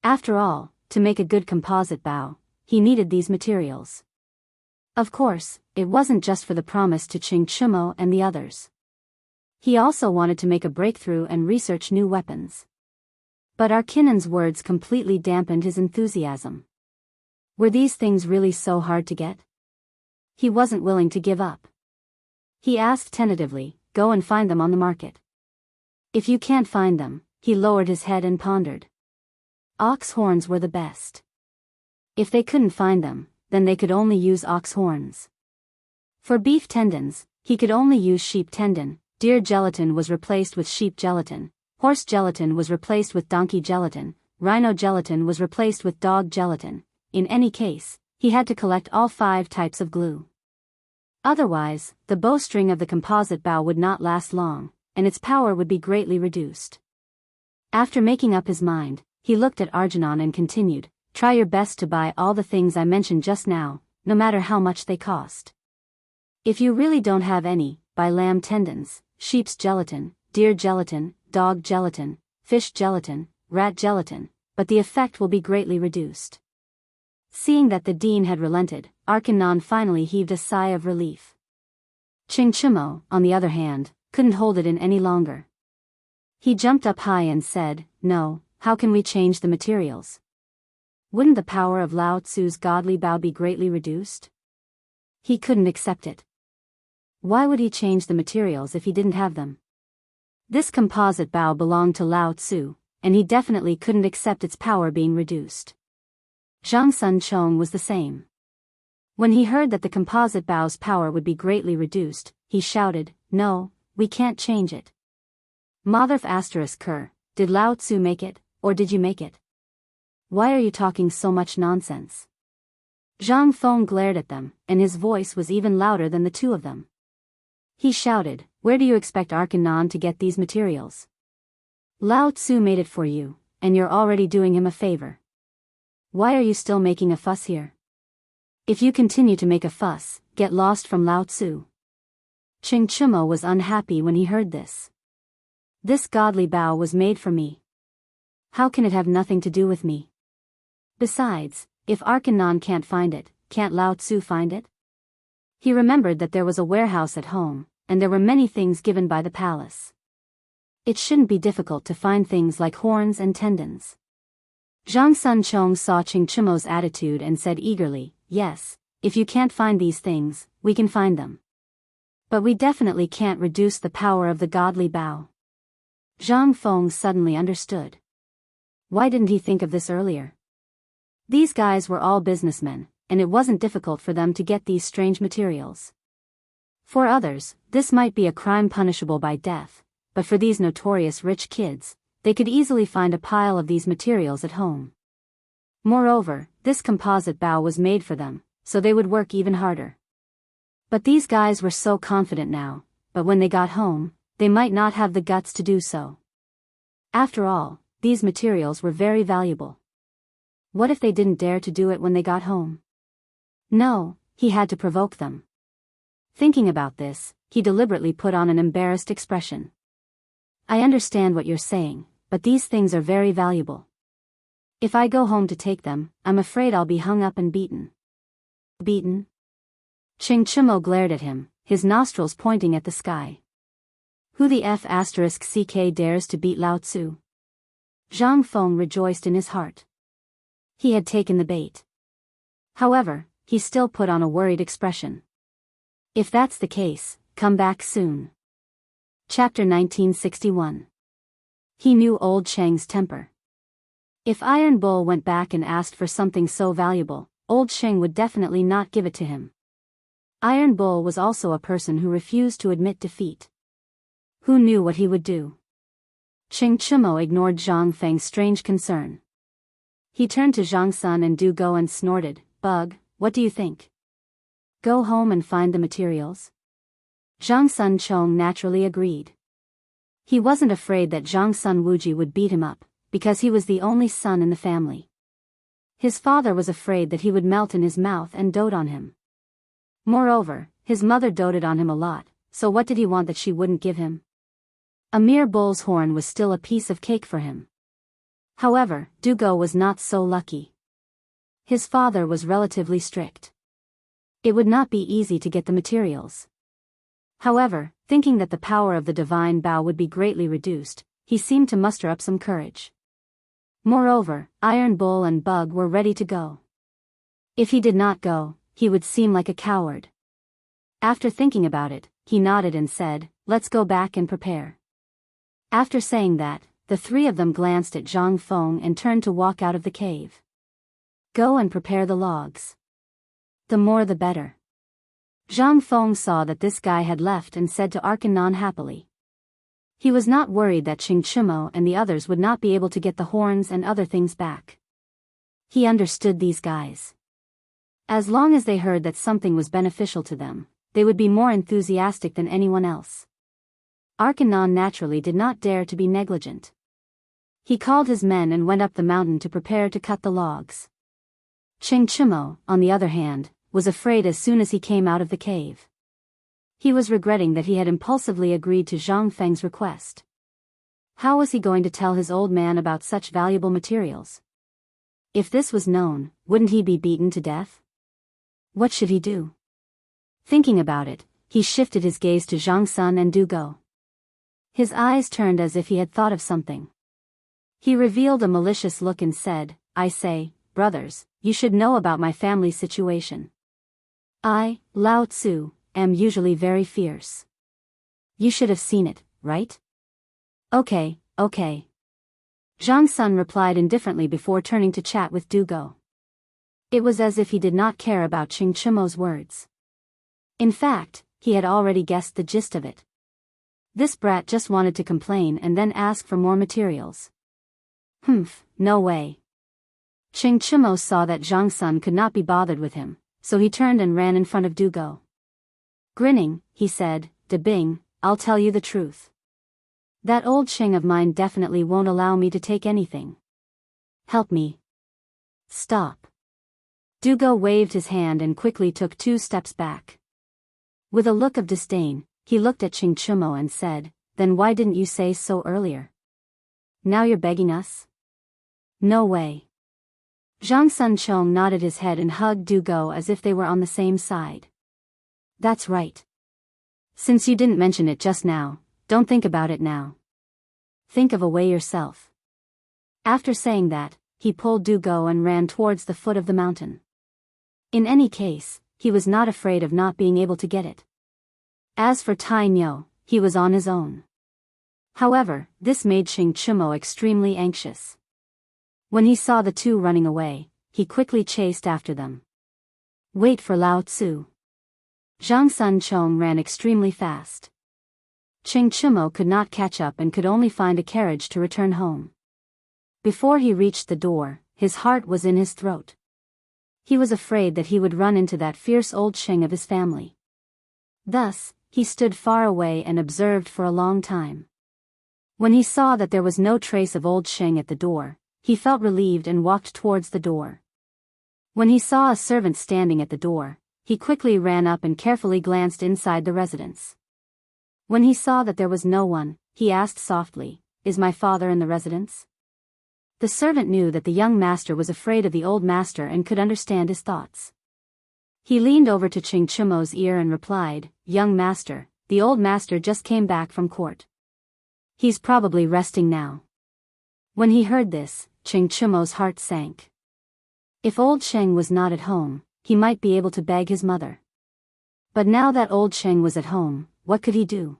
After all, to make a good composite bow, he needed these materials. Of course, it wasn't just for the promise to Ching Chimo and the others. He also wanted to make a breakthrough and research new weapons. But Arkinon's words completely dampened his enthusiasm. Were these things really so hard to get? He wasn't willing to give up. He asked tentatively, "Go and find them on the market." If you can't find them, he lowered his head and pondered. Ox horns were the best. If they couldn't find them, then they could only use ox horns. For beef tendons, he could only use sheep tendon, deer gelatin was replaced with sheep gelatin, horse gelatin was replaced with donkey gelatin, rhino gelatin was replaced with dog gelatin. In any case, he had to collect all 5 types of glue. Otherwise, the bowstring of the composite bow would not last long, and its power would be greatly reduced. After making up his mind, he looked at Arjunon and continued, "Try your best to buy all the things I mentioned just now, no matter how much they cost. If you really don't have any, buy lamb tendons, sheep's gelatin, deer gelatin, dog gelatin, fish gelatin, rat gelatin, but the effect will be greatly reduced." Seeing that the dean had relented, Arkanon finally heaved a sigh of relief. Ching Chimo, on the other hand, couldn't hold it in any longer. He jumped up high and said, "No, how can we change the materials? Wouldn't the power of Lao Tzu's godly bow be greatly reduced?" He couldn't accept it. Why would he change the materials if he didn't have them? This composite bow belonged to Lao Tzu, and he definitely couldn't accept its power being reduced. Zhang Sun Chong was the same. When he heard that the composite bow's power would be greatly reduced, he shouted, "No, we can't change it. Motherf***, did Lao Tzu make it, or did you make it?" Why are you talking so much nonsense? Zhang Feng glared at them, and his voice was even louder than the two of them. He shouted, where do you expect Arkanon to get these materials? Lao Tzu made it for you, and you're already doing him a favor. Why are you still making a fuss here? If you continue to make a fuss, get lost from Lao Tzu. Ching Chumo was unhappy when he heard this. This godly bow was made for me. How can it have nothing to do with me? Besides, if Arkanon can't find it, can't Lao Tzu find it? He remembered that there was a warehouse at home, and there were many things given by the palace. It shouldn't be difficult to find things like horns and tendons. Zhang Sun Chong saw Ching Chumo's attitude and said eagerly, yes, if you can't find these things, we can find them. But we definitely can't reduce the power of the godly bow. Zhang Feng suddenly understood. Why didn't he think of this earlier? These guys were all businessmen, and it wasn't difficult for them to get these strange materials. For others, this might be a crime punishable by death, but for these notorious rich kids, they could easily find a pile of these materials at home. Moreover, this composite bow was made for them, so they would work even harder. But these guys were so confident now, but when they got home, they might not have the guts to do so. After all, these materials were very valuable. What if they didn't dare to do it when they got home? No, he had to provoke them. Thinking about this, he deliberately put on an embarrassed expression. I understand what you're saying, but these things are very valuable. If I go home to take them, I'm afraid I'll be hung up and beaten. Beaten? Ching Chumo glared at him, his nostrils pointing at the sky. Who the F***ck dares to beat Lao Tzu? Zhang Feng rejoiced in his heart. He had taken the bait. However, he still put on a worried expression. If that's the case, come back soon. Chapter 1961. He knew old Cheng's temper. If Iron Bull went back and asked for something so valuable, old Cheng would definitely not give it to him. Iron Bull was also a person who refused to admit defeat. Who knew what he would do? Ching Chumo ignored Zhang Feng's strange concern. He turned to Zhang Sun and Du Go and snorted, Bug, what do you think? Go home and find the materials? Zhang Sun Chong naturally agreed. He wasn't afraid that Zhang Sun Wuji would beat him up, because he was the only son in the family. His father was afraid that he would melt in his mouth and dote on him. Moreover, his mother doted on him a lot, so what did he want that she wouldn't give him? A mere bull's horn was still a piece of cake for him. However, Du Go was not so lucky. His father was relatively strict. It would not be easy to get the materials. However, thinking that the power of the divine bow would be greatly reduced, he seemed to muster up some courage. Moreover, Iron Bull and Bug were ready to go. If he did not go, he would seem like a coward. After thinking about it, he nodded and said, let's go back and prepare. After saying that, the three of them glanced at Zhang Feng and turned to walk out of the cave. Go and prepare the logs. The more the better. Zhang Feng saw that this guy had left and said to Arkanon happily. He was not worried that Ching Chumo and the others would not be able to get the horns and other things back. He understood these guys. As long as they heard that something was beneficial to them, they would be more enthusiastic than anyone else. Arkanon naturally did not dare to be negligent. He called his men and went up the mountain to prepare to cut the logs. Ching Chumo, on the other hand, was afraid as soon as he came out of the cave. He was regretting that he had impulsively agreed to Zhang Feng's request. How was he going to tell his old man about such valuable materials? If this was known, wouldn't he be beaten to death? What should he do? Thinking about it, he shifted his gaze to Zhang Sun and Du Go. His eyes turned as if he had thought of something. He revealed a malicious look and said, I say, brothers, you should know about my family's situation. I, Lao Tzu, am usually very fierce. You should have seen it, right? Okay. Zhang Sun replied indifferently before turning to chat with Du Go. It was as if he did not care about Ching Chumo's words. In fact, he had already guessed the gist of it. This brat just wanted to complain and then ask for more materials. No way. Ching Chumo saw that Zhang Sun could not be bothered with him, so he turned and ran in front of Du Go. Grinning, he said, "De Bing, I'll tell you the truth. That old Ching of mine definitely won't allow me to take anything. Help me." "Stop." Du Go waved his hand and quickly took 2 steps back. With a look of disdain, he looked at Ching Chumo and said, "Then why didn't you say so earlier? Now you're begging us?" "No way." Zhang Sun Chong nodded his head and hugged Du Go as if they were on the same side. "That's right. Since you didn't mention it just now, don't think about it now. Think of a way yourself." After saying that, he pulled Du Go and ran towards the foot of the mountain. In any case, he was not afraid of not being able to get it. As for Tai Nyo, he was on his own. However, this made Ching Chumo extremely anxious. When he saw the 2 running away, he quickly chased after them. "Wait for Lao Tzu." Zhang Sun Chong ran extremely fast. Ching Chumo could not catch up and could only find a carriage to return home. Before he reached the door, his heart was in his throat. He was afraid that he would run into that fierce old Ching of his family. Thus, he stood far away and observed for a long time. When he saw that there was no trace of old Ching at the door, he felt relieved and walked towards the door. When he saw a servant standing at the door, he quickly ran up and carefully glanced inside the residence. When he saw that there was no one, he asked softly, "Is my father in the residence?" The servant knew that the young master was afraid of the old master and could understand his thoughts. He leaned over to Ching Chumo's ear and replied, "Young master, the old master just came back from court. He's probably resting now." When he heard this, Ching Chumo's heart sank. If old Cheng was not at home, he might be able to beg his mother. But now that old Cheng was at home, what could he do?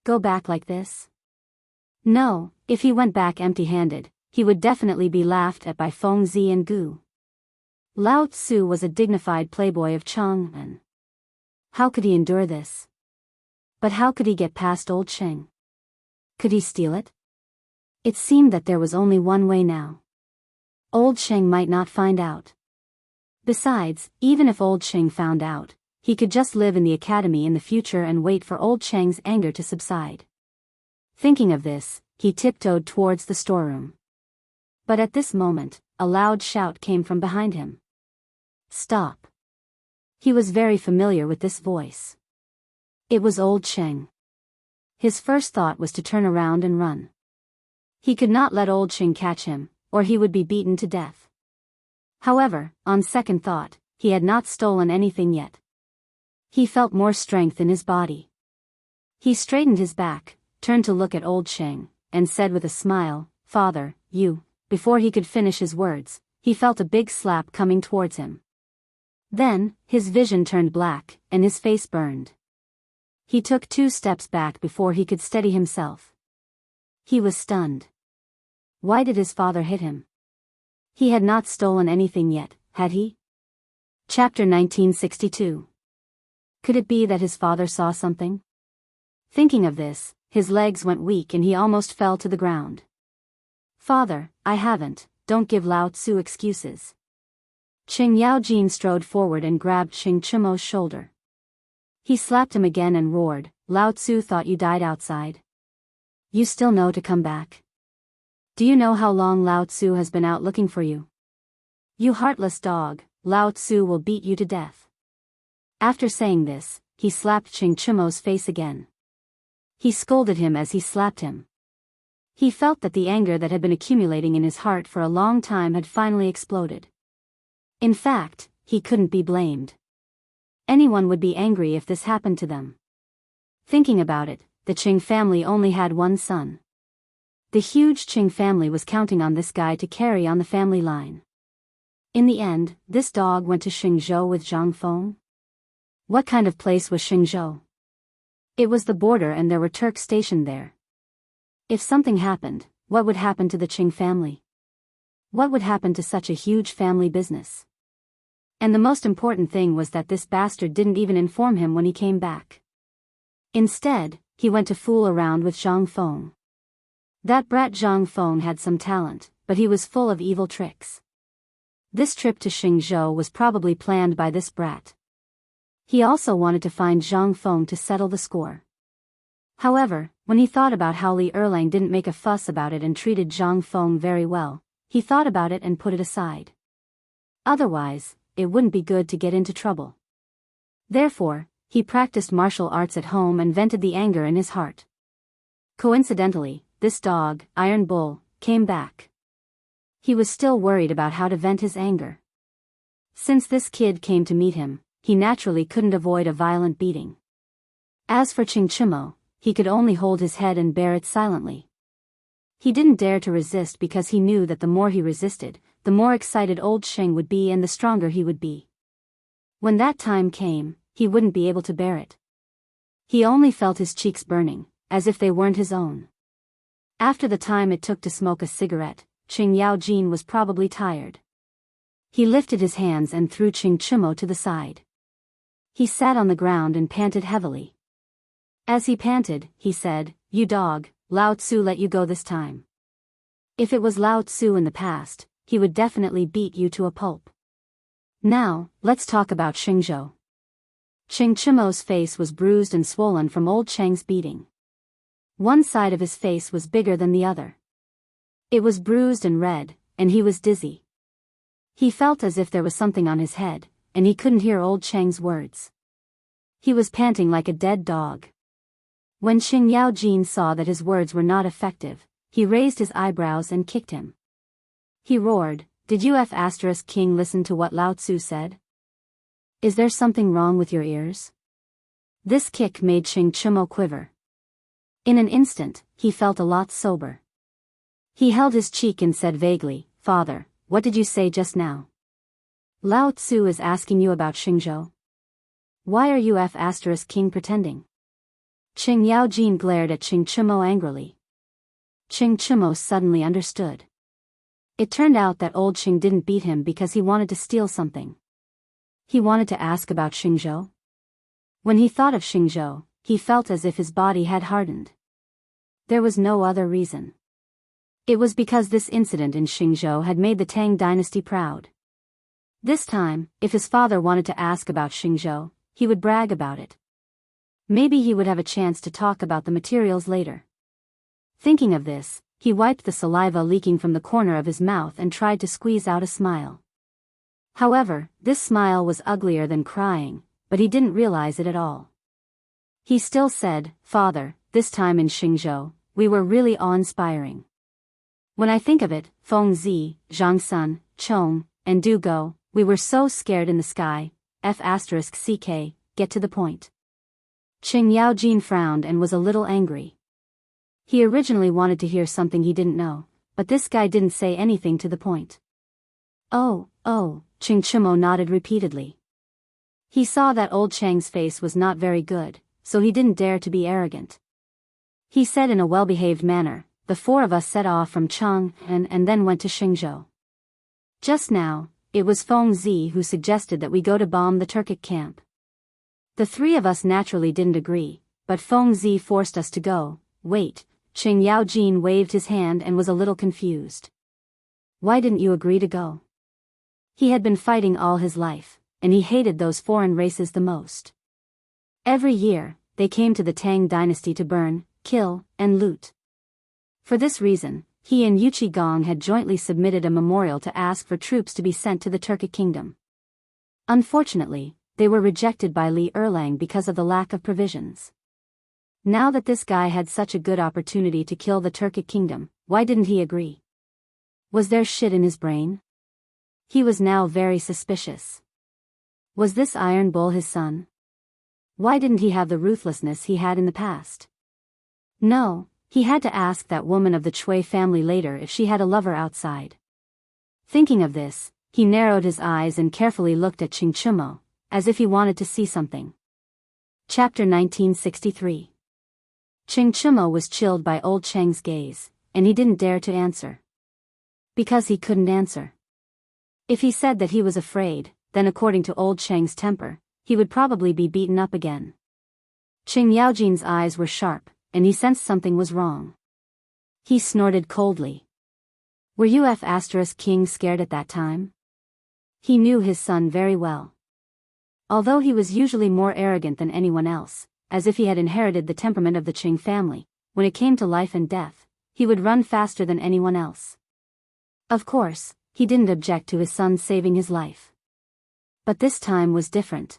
Go back like this? No, if he went back empty-handed, he would definitely be laughed at by Feng Zi and Gu. Lao Tzu was a dignified playboy of Chang'an. How could he endure this? But how could he get past old Cheng? Could he steal it? It seemed that there was only one way now. Old Cheng might not find out. Besides, even if old Cheng found out, he could just live in the academy in the future and wait for old Cheng's anger to subside. Thinking of this, he tiptoed towards the storeroom. But at this moment, a loud shout came from behind him. "Stop." He was very familiar with this voice. It was old Cheng. His first thought was to turn around and run. He could not let old Cheng catch him, or he would be beaten to death. However, on second thought, he had not stolen anything yet. He felt more strength in his body. He straightened his back, turned to look at old Cheng, and said with a smile, "Father, you..." Before he could finish his words, he felt a big slap coming towards him. Then, his vision turned black, and his face burned. He took 2 steps back before he could steady himself. He was stunned. Why did his father hit him? He had not stolen anything yet, had he? Chapter 1962. Could it be that his father saw something? Thinking of this, his legs went weak and he almost fell to the ground. "Father, I haven't, don't give Lao Tzu excuses." Ching Yaojin strode forward and grabbed Ching Chumo's shoulder. He slapped him again and roared, "Lao Tzu thought you died outside. You still know to come back? Do you know how long Lao Tzu has been out looking for you? You heartless dog, Lao Tzu will beat you to death." After saying this, he slapped Ching Chumo's face again. He scolded him as he slapped him. He felt that the anger that had been accumulating in his heart for a long time had finally exploded. In fact, he couldn't be blamed. Anyone would be angry if this happened to them. Thinking about it, the Qing family only had one son. The huge Qing family was counting on this guy to carry on the family line. In the end, this dog went to Xingzhou with Zhang Feng. What kind of place was Xingzhou? It was the border and there were Turks stationed there. If something happened, what would happen to the Qing family? What would happen to such a huge family business? And the most important thing was that this bastard didn't even inform him when he came back. Instead, he went to fool around with Zhang Feng. That brat Zhang Feng had some talent, but he was full of evil tricks. This trip to Xingzhou was probably planned by this brat. He also wanted to find Zhang Feng to settle the score. However, when he thought about how Li Erlang didn't make a fuss about it and treated Zhang Feng very well, he thought about it and put it aside. Otherwise, it wouldn't be good to get into trouble. Therefore, he practiced martial arts at home and vented the anger in his heart. Coincidentally, this dog, Iron Bull, came back. He was still worried about how to vent his anger. Since this kid came to meet him, he naturally couldn't avoid a violent beating. As for Qing Chimo, he could only hold his head and bear it silently. He didn't dare to resist because he knew that the more he resisted, the more excited old Sheng would be and the stronger he would be. When that time came, he wouldn't be able to bear it. He only felt his cheeks burning, as if they weren't his own. After the time it took to smoke a cigarette, Qing Yaojin was probably tired. He lifted his hands and threw Qing Chimo to the side. He sat on the ground and panted heavily. As he panted, he said, "You dog, Lao Tzu let you go this time. If it was Lao Tzu in the past, he would definitely beat you to a pulp. Now, let's talk about Xingzhou." Qing Chimo's face was bruised and swollen from old Cheng's beating. One side of his face was bigger than the other. It was bruised and red, and he was dizzy. He felt as if there was something on his head, and he couldn't hear old Cheng's words. He was panting like a dead dog. When Qing Yaojin saw that his words were not effective, he raised his eyebrows and kicked him. He roared, "Did you King listen to what Lao Tzu said? Is there something wrong with your ears?" This kick made Qing Chimo quiver. In an instant, he felt a lot sober. He held his cheek and said vaguely, "Father, what did you say just now?" "Lao Tzu is asking you about Xingzhou. Why are you King pretending?" Qing Yaojin glared at Qing Chimo angrily. Qing Chimo suddenly understood. It turned out that old Qing didn't beat him because he wanted to steal something. He wanted to ask about Xingzhou. When he thought of Xingzhou, he felt as if his body had hardened. There was no other reason. It was because this incident in Xingzhou had made the Tang dynasty proud. This time, if his father wanted to ask about Xingzhou, he would brag about it. Maybe he would have a chance to talk about the materials later. Thinking of this, he wiped the saliva leaking from the corner of his mouth and tried to squeeze out a smile. However, this smile was uglier than crying, but he didn't realize it at all. He still said, "Father, this time in Xingzhou, we were really awe-inspiring. When I think of it, Feng Zi, Zhang Sun, Chong, and Du Go, we were so scared in the sky, *ck, get to the point." Qing Yaojin frowned and was a little angry. He originally wanted to hear something he didn't know, but this guy didn't say anything to the point. Oh, Qing Chimo nodded repeatedly. He saw that old Chang's face was not very good, so he didn't dare to be arrogant. He said in a well-behaved manner, "The four of us set off from Chang and then went to Xingzhou. Just now, it was Feng Zi who suggested that we go to bomb the Turkic camp. The three of us naturally didn't agree, but Feng Zi forced us to go." "Wait," Qing Yaojin waved his hand and was a little confused. "Why didn't you agree to go?" He had been fighting all his life, and he hated those foreign races the most. Every year, they came to the Tang dynasty to burn, kill, and loot. For this reason, he and Yu Qigong had jointly submitted a memorial to ask for troops to be sent to the Turkic kingdom. Unfortunately, they were rejected by Li Erlang because of the lack of provisions. Now that this guy had such a good opportunity to kill the Turkic kingdom, why didn't he agree? Was there shit in his brain? He was now very suspicious. Was this Iron Bull his son? Why didn't he have the ruthlessness he had in the past? No, he had to ask that woman of the Chui family later if she had a lover outside. Thinking of this, he narrowed his eyes and carefully looked at Qing Chimo, as if he wanted to see something. Chapter 1963. Qing Chimo was chilled by old Cheng's gaze, and he didn't dare to answer. Because he couldn't answer. If he said that he was afraid, then according to old Cheng's temper, he would probably be beaten up again. Qing Yaojin's eyes were sharp, and he sensed something was wrong. He snorted coldly. "Were you King scared at that time?" He knew his son very well. Although he was usually more arrogant than anyone else, as if he had inherited the temperament of the Qing family, when it came to life and death, he would run faster than anyone else. Of course, he didn't object to his son saving his life. But this time was different.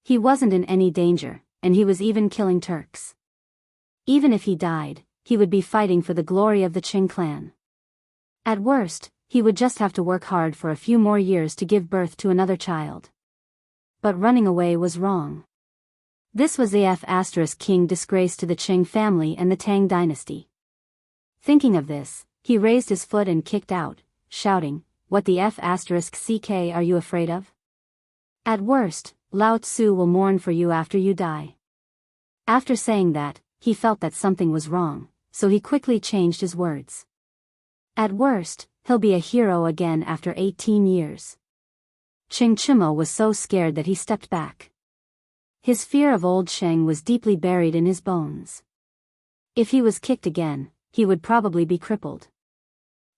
He wasn't in any danger, and he was even killing Turks. Even if he died, he would be fighting for the glory of the Qing clan. At worst, he would just have to work hard for a few more years to give birth to another child. But running away was wrong. This was the King disgrace to the Qing family and the Tang dynasty. Thinking of this, he raised his foot and kicked out, shouting, "What the *ck are you afraid of? At worst, Lao Tzu will mourn for you after you die." After saying that, he felt that something was wrong, so he quickly changed his words. At worst, he'll be a hero again after 18 years. Qing Chimo was so scared that he stepped back. His fear of old Sheng was deeply buried in his bones. If he was kicked again, he would probably be crippled.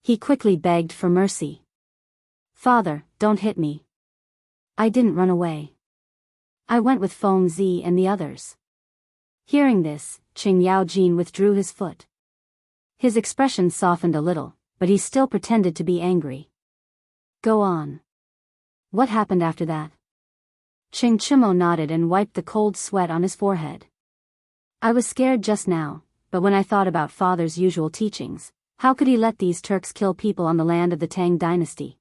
He quickly begged for mercy. "Father, don't hit me. I didn't run away. I went with Feng Zi and the others." Hearing this, Qing Yaojin withdrew his foot. His expression softened a little, but he still pretended to be angry. "Go on. What happened after that?" Qing Chimo nodded and wiped the cold sweat on his forehead. "I was scared just now, but when I thought about father's usual teachings, how could he let these Turks kill people on the land of the Tang dynasty?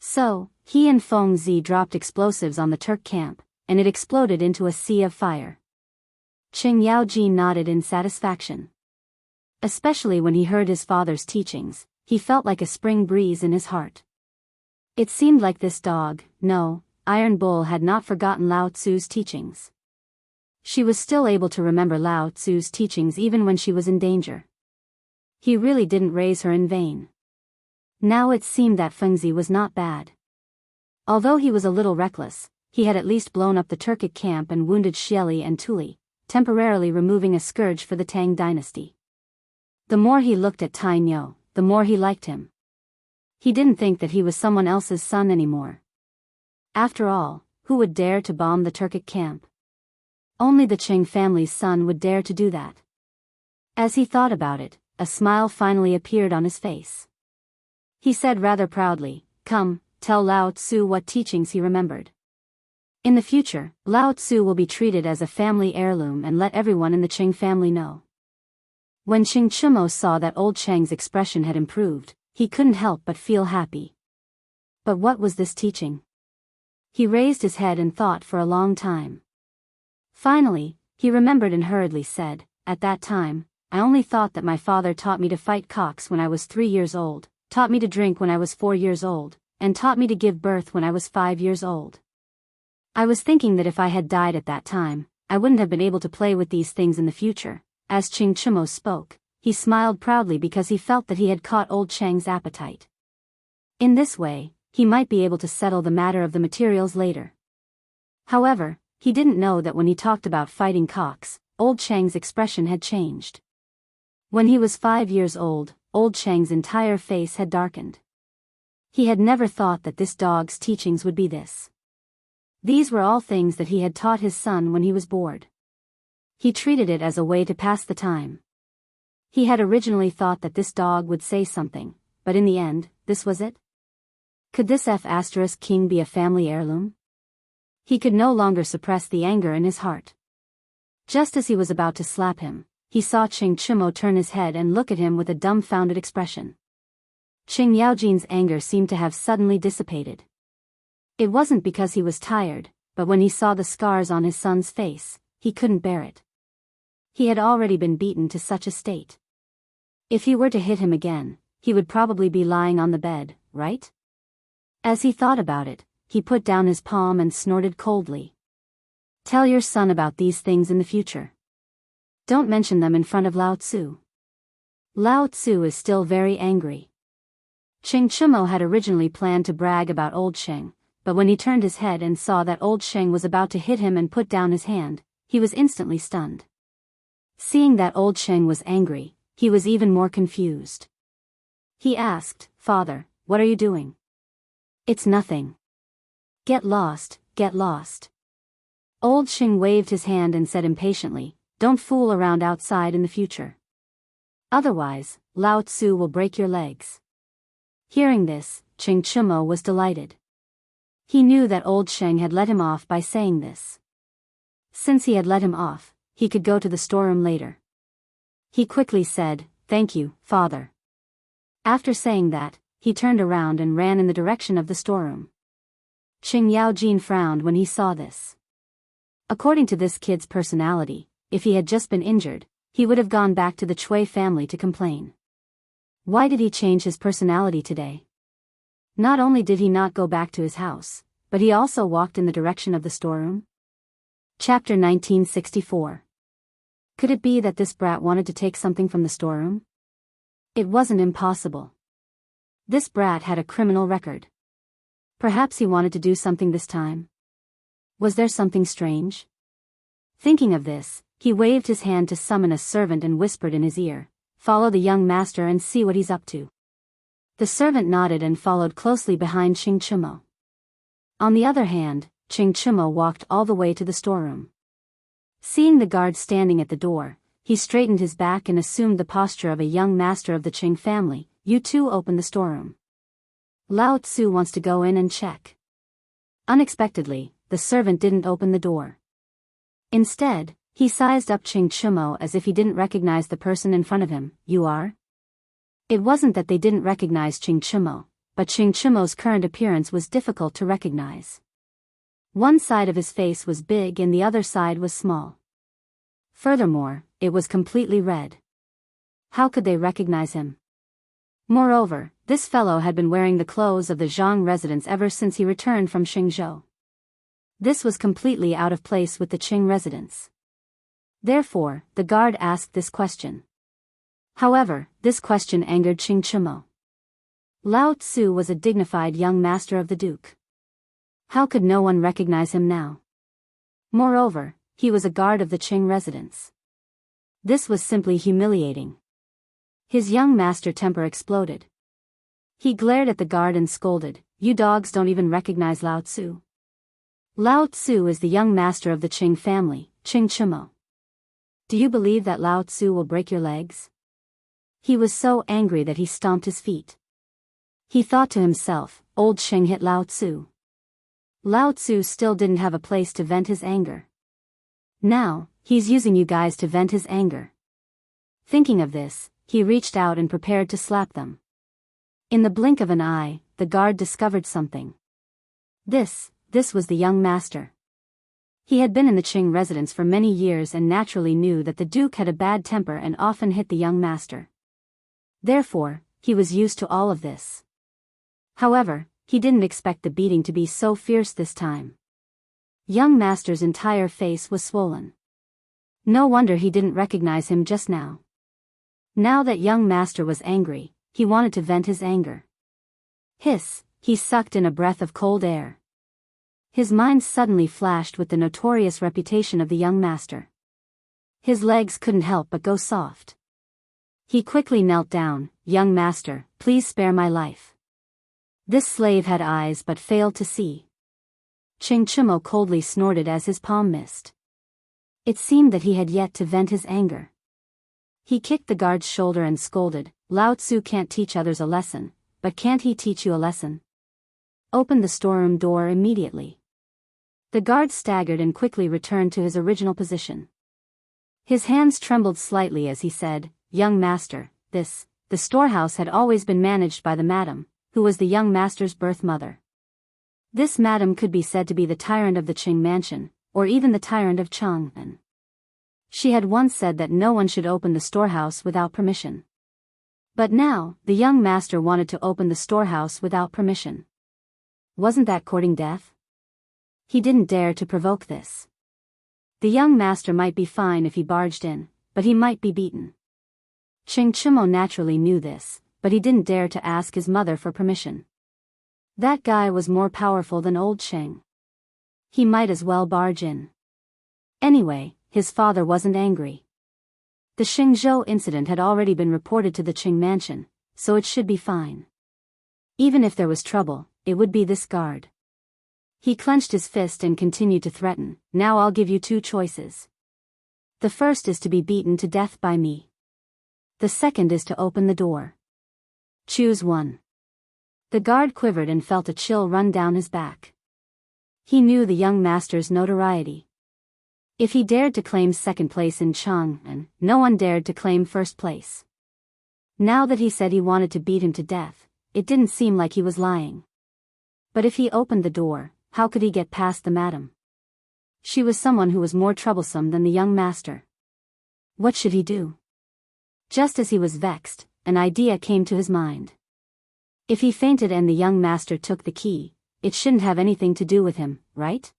So, he and Feng Zi dropped explosives on the Turk camp, and it exploded into a sea of fire." Qing Yaojin nodded in satisfaction. Especially when he heard his father's teachings, he felt like a spring breeze in his heart. It seemed like this dog, no, Iron Bull, had not forgotten Lao Tzu's teachings. She was still able to remember Lao Tzu's teachings even when she was in danger. He really didn't raise her in vain. Now it seemed that Fengzi was not bad. Although he was a little reckless, he had at least blown up the Turkic camp and wounded Xieli and Tuli, temporarily removing a scourge for the Tang dynasty. The more he looked at Tai Nyo, the more he liked him. He didn't think that he was someone else's son anymore. After all, who would dare to bomb the Turkic camp? Only the Qing family's son would dare to do that. As he thought about it, a smile finally appeared on his face. He said rather proudly, "Come, tell Lao Tzu what teachings he remembered. In the future, Lao Tzu will be treated as a family heirloom and let everyone in the Qing family know." When Qing Chimo saw that old Cheng's expression had improved, he couldn't help but feel happy. But what was this teaching? He raised his head and thought for a long time. Finally, he remembered and hurriedly said, "At that time, I only thought that my father taught me to fight cocks when I was 3 years old, taught me to drink when I was 4 years old, and taught me to give birth when I was 5 years old. I was thinking that if I had died at that time, I wouldn't have been able to play with these things in the future." As Qing Chimo spoke, he smiled proudly because he felt that he had caught old Cheng's appetite. In this way, he might be able to settle the matter of the materials later. However, he didn't know that when he talked about fighting cocks, old Cheng's expression had changed. When he was 5 years old, old Cheng's entire face had darkened. He had never thought that this dog's teachings would be this. These were all things that he had taught his son when he was bored. He treated it as a way to pass the time. He had originally thought that this dog would say something, but in the end, this was it? Could this *king be a family heirloom? He could no longer suppress the anger in his heart. Just as he was about to slap him, he saw Qing Chimo turn his head and look at him with a dumbfounded expression. Qing Yaojin's anger seemed to have suddenly dissipated. It wasn't because he was tired, but when he saw the scars on his son's face, he couldn't bear it. He had already been beaten to such a state. If he were to hit him again, he would probably be lying on the bed, right? As he thought about it, he put down his palm and snorted coldly. "Tell your son about these things in the future. Don't mention them in front of Lao Tzu. Lao Tzu is still very angry." Qing Chimo had originally planned to brag about old Sheng, but when he turned his head and saw that old Sheng was about to hit him and put down his hand, he was instantly stunned. Seeing that old Sheng was angry, he was even more confused. He asked, "Father, what are you doing?" It's nothing. Get lost, get lost. Old Xing waved his hand and said impatiently, don't fool around outside in the future. Otherwise, Lao Tzu will break your legs. Hearing this, Ching Chumo was delighted. He knew that old Sheng had let him off by saying this. Since he had let him off, he could go to the storeroom later. He quickly said, thank you, father. After saying that, he turned around and ran in the direction of the storeroom. Qing Yaojin frowned when he saw this. According to this kid's personality, if he had just been injured, he would have gone back to the Chui family to complain. Why did he change his personality today? Not only did he not go back to his house, but he also walked in the direction of the storeroom. Chapter 1964. Could it be that this brat wanted to take something from the storeroom? It wasn't impossible. This brat had a criminal record. Perhaps he wanted to do something this time. Was there something strange? Thinking of this, he waved his hand to summon a servant and whispered in his ear, follow the young master and see what he's up to. The servant nodded and followed closely behind Ching Chumo. On the other hand, Ching Chumo walked all the way to the storeroom. Seeing the guard standing at the door, he straightened his back and assumed the posture of a young master of the Ching family. You too open the storeroom. Lao Tzu wants to go in and check. Unexpectedly, the servant didn't open the door. Instead, he sized up Ching Chumo as if he didn't recognize the person in front of him. You are? It wasn't that they didn't recognize Ching Chumo, but Ching Chumo's current appearance was difficult to recognize. One side of his face was big and the other side was small. Furthermore, it was completely red. How could they recognize him? Moreover, this fellow had been wearing the clothes of the Zhang residents ever since he returned from Xingzhou. This was completely out of place with the Qing residents. Therefore, the guard asked this question. However, this question angered Ching Chumo. Lao Tzu was a dignified young master of the Duke. How could no one recognize him now? Moreover, he was a guard of the Qing residence. This was simply humiliating. His young master temper exploded. He glared at the guard and scolded, you dogs don't even recognize Lao Tzu. Lao Tzu is the young master of the Qing family, Ching Chumo. Do you believe that Lao Tzu will break your legs? He was so angry that he stomped his feet. He thought to himself, old Sheng hit Lao Tzu. Lao Tzu still didn't have a place to vent his anger. Now, he's using you guys to vent his anger. Thinking of this, he reached out and prepared to slap them. In the blink of an eye, the guard discovered something. This was the young master. He had been in the Qing residence for many years and naturally knew that the Duke had a bad temper and often hit the young master. Therefore, he was used to all of this. However, he didn't expect the beating to be so fierce this time. Young master's entire face was swollen. No wonder he didn't recognize him just now. Now that young master was angry, he wanted to vent his anger. Hiss, he sucked in a breath of cold air. His mind suddenly flashed with the notorious reputation of the young master. His legs couldn't help but go soft. He quickly knelt down, young master, please spare my life. This slave had eyes but failed to see. Ching Chumo coldly snorted as his palm missed. It seemed that he had yet to vent his anger. He kicked the guard's shoulder and scolded, Lao Tzu can't teach others a lesson, but can't he teach you a lesson? Open the storeroom door immediately. The guard staggered and quickly returned to his original position. His hands trembled slightly as he said, young master, the storehouse had always been managed by the madam, who was the young master's birth mother. This madam could be said to be the tyrant of the Qing mansion, or even the tyrant of Chang'an. She had once said that no one should open the storehouse without permission. But now, the young master wanted to open the storehouse without permission. Wasn't that courting death? He didn't dare to provoke this. The young master might be fine if he barged in, but he might be beaten. Ching Chumo naturally knew this, but he didn't dare to ask his mother for permission. That guy was more powerful than old Sheng. He might as well barge in. Anyway, his father wasn't angry. The Xingzhou incident had already been reported to the Qing mansion, so it should be fine. Even if there was trouble, it would be this guard. He clenched his fist and continued to threaten, "Now I'll give you two choices. The first is to be beaten to death by me. The second is to open the door. Choose one." The guard quivered and felt a chill run down his back. He knew the young master's notoriety. If he dared to claim second place in Chang'an, no one dared to claim first place. Now that he said he wanted to beat him to death, it didn't seem like he was lying. But if he opened the door, how could he get past the madam? She was someone who was more troublesome than the young master. What should he do? Just as he was vexed, an idea came to his mind. If he fainted and the young master took the key, it shouldn't have anything to do with him, right?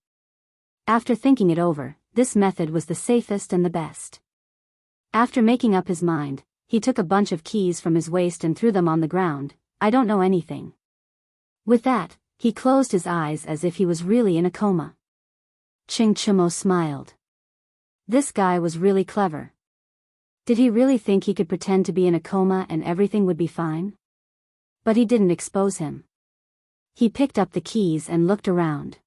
After thinking it over, this method was the safest and the best. After making up his mind, he took a bunch of keys from his waist and threw them on the ground. "I don't know anything." With that, he closed his eyes as if he was really in a coma. Ching Chimo smiled. This guy was really clever. Did he really think he could pretend to be in a coma and everything would be fine? But he didn't expose him. He picked up the keys and looked around.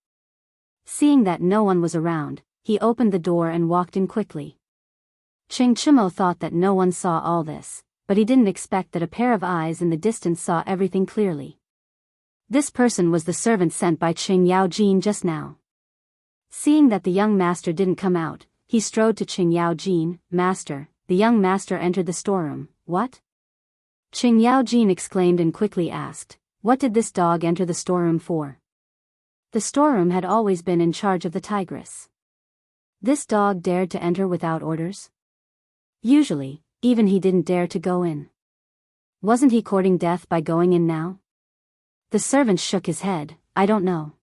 Seeing that no one was around, he opened the door and walked in quickly. Ching Chimo thought that no one saw all this, but he didn't expect that a pair of eyes in the distance saw everything clearly. This person was the servant sent by Ching Yao Jin just now. Seeing that the young master didn't come out, he strode to Ching Yao Jin. "Master." The young master entered the storeroom. "What?" Ching Yao Jin exclaimed and quickly asked, "What did this dog enter the storeroom for?" The storeroom had always been in charge of the tigress. This dog dared to enter without orders? Usually, even he didn't dare to go in. Wasn't he courting death by going in now? The servant shook his head. "I don't know."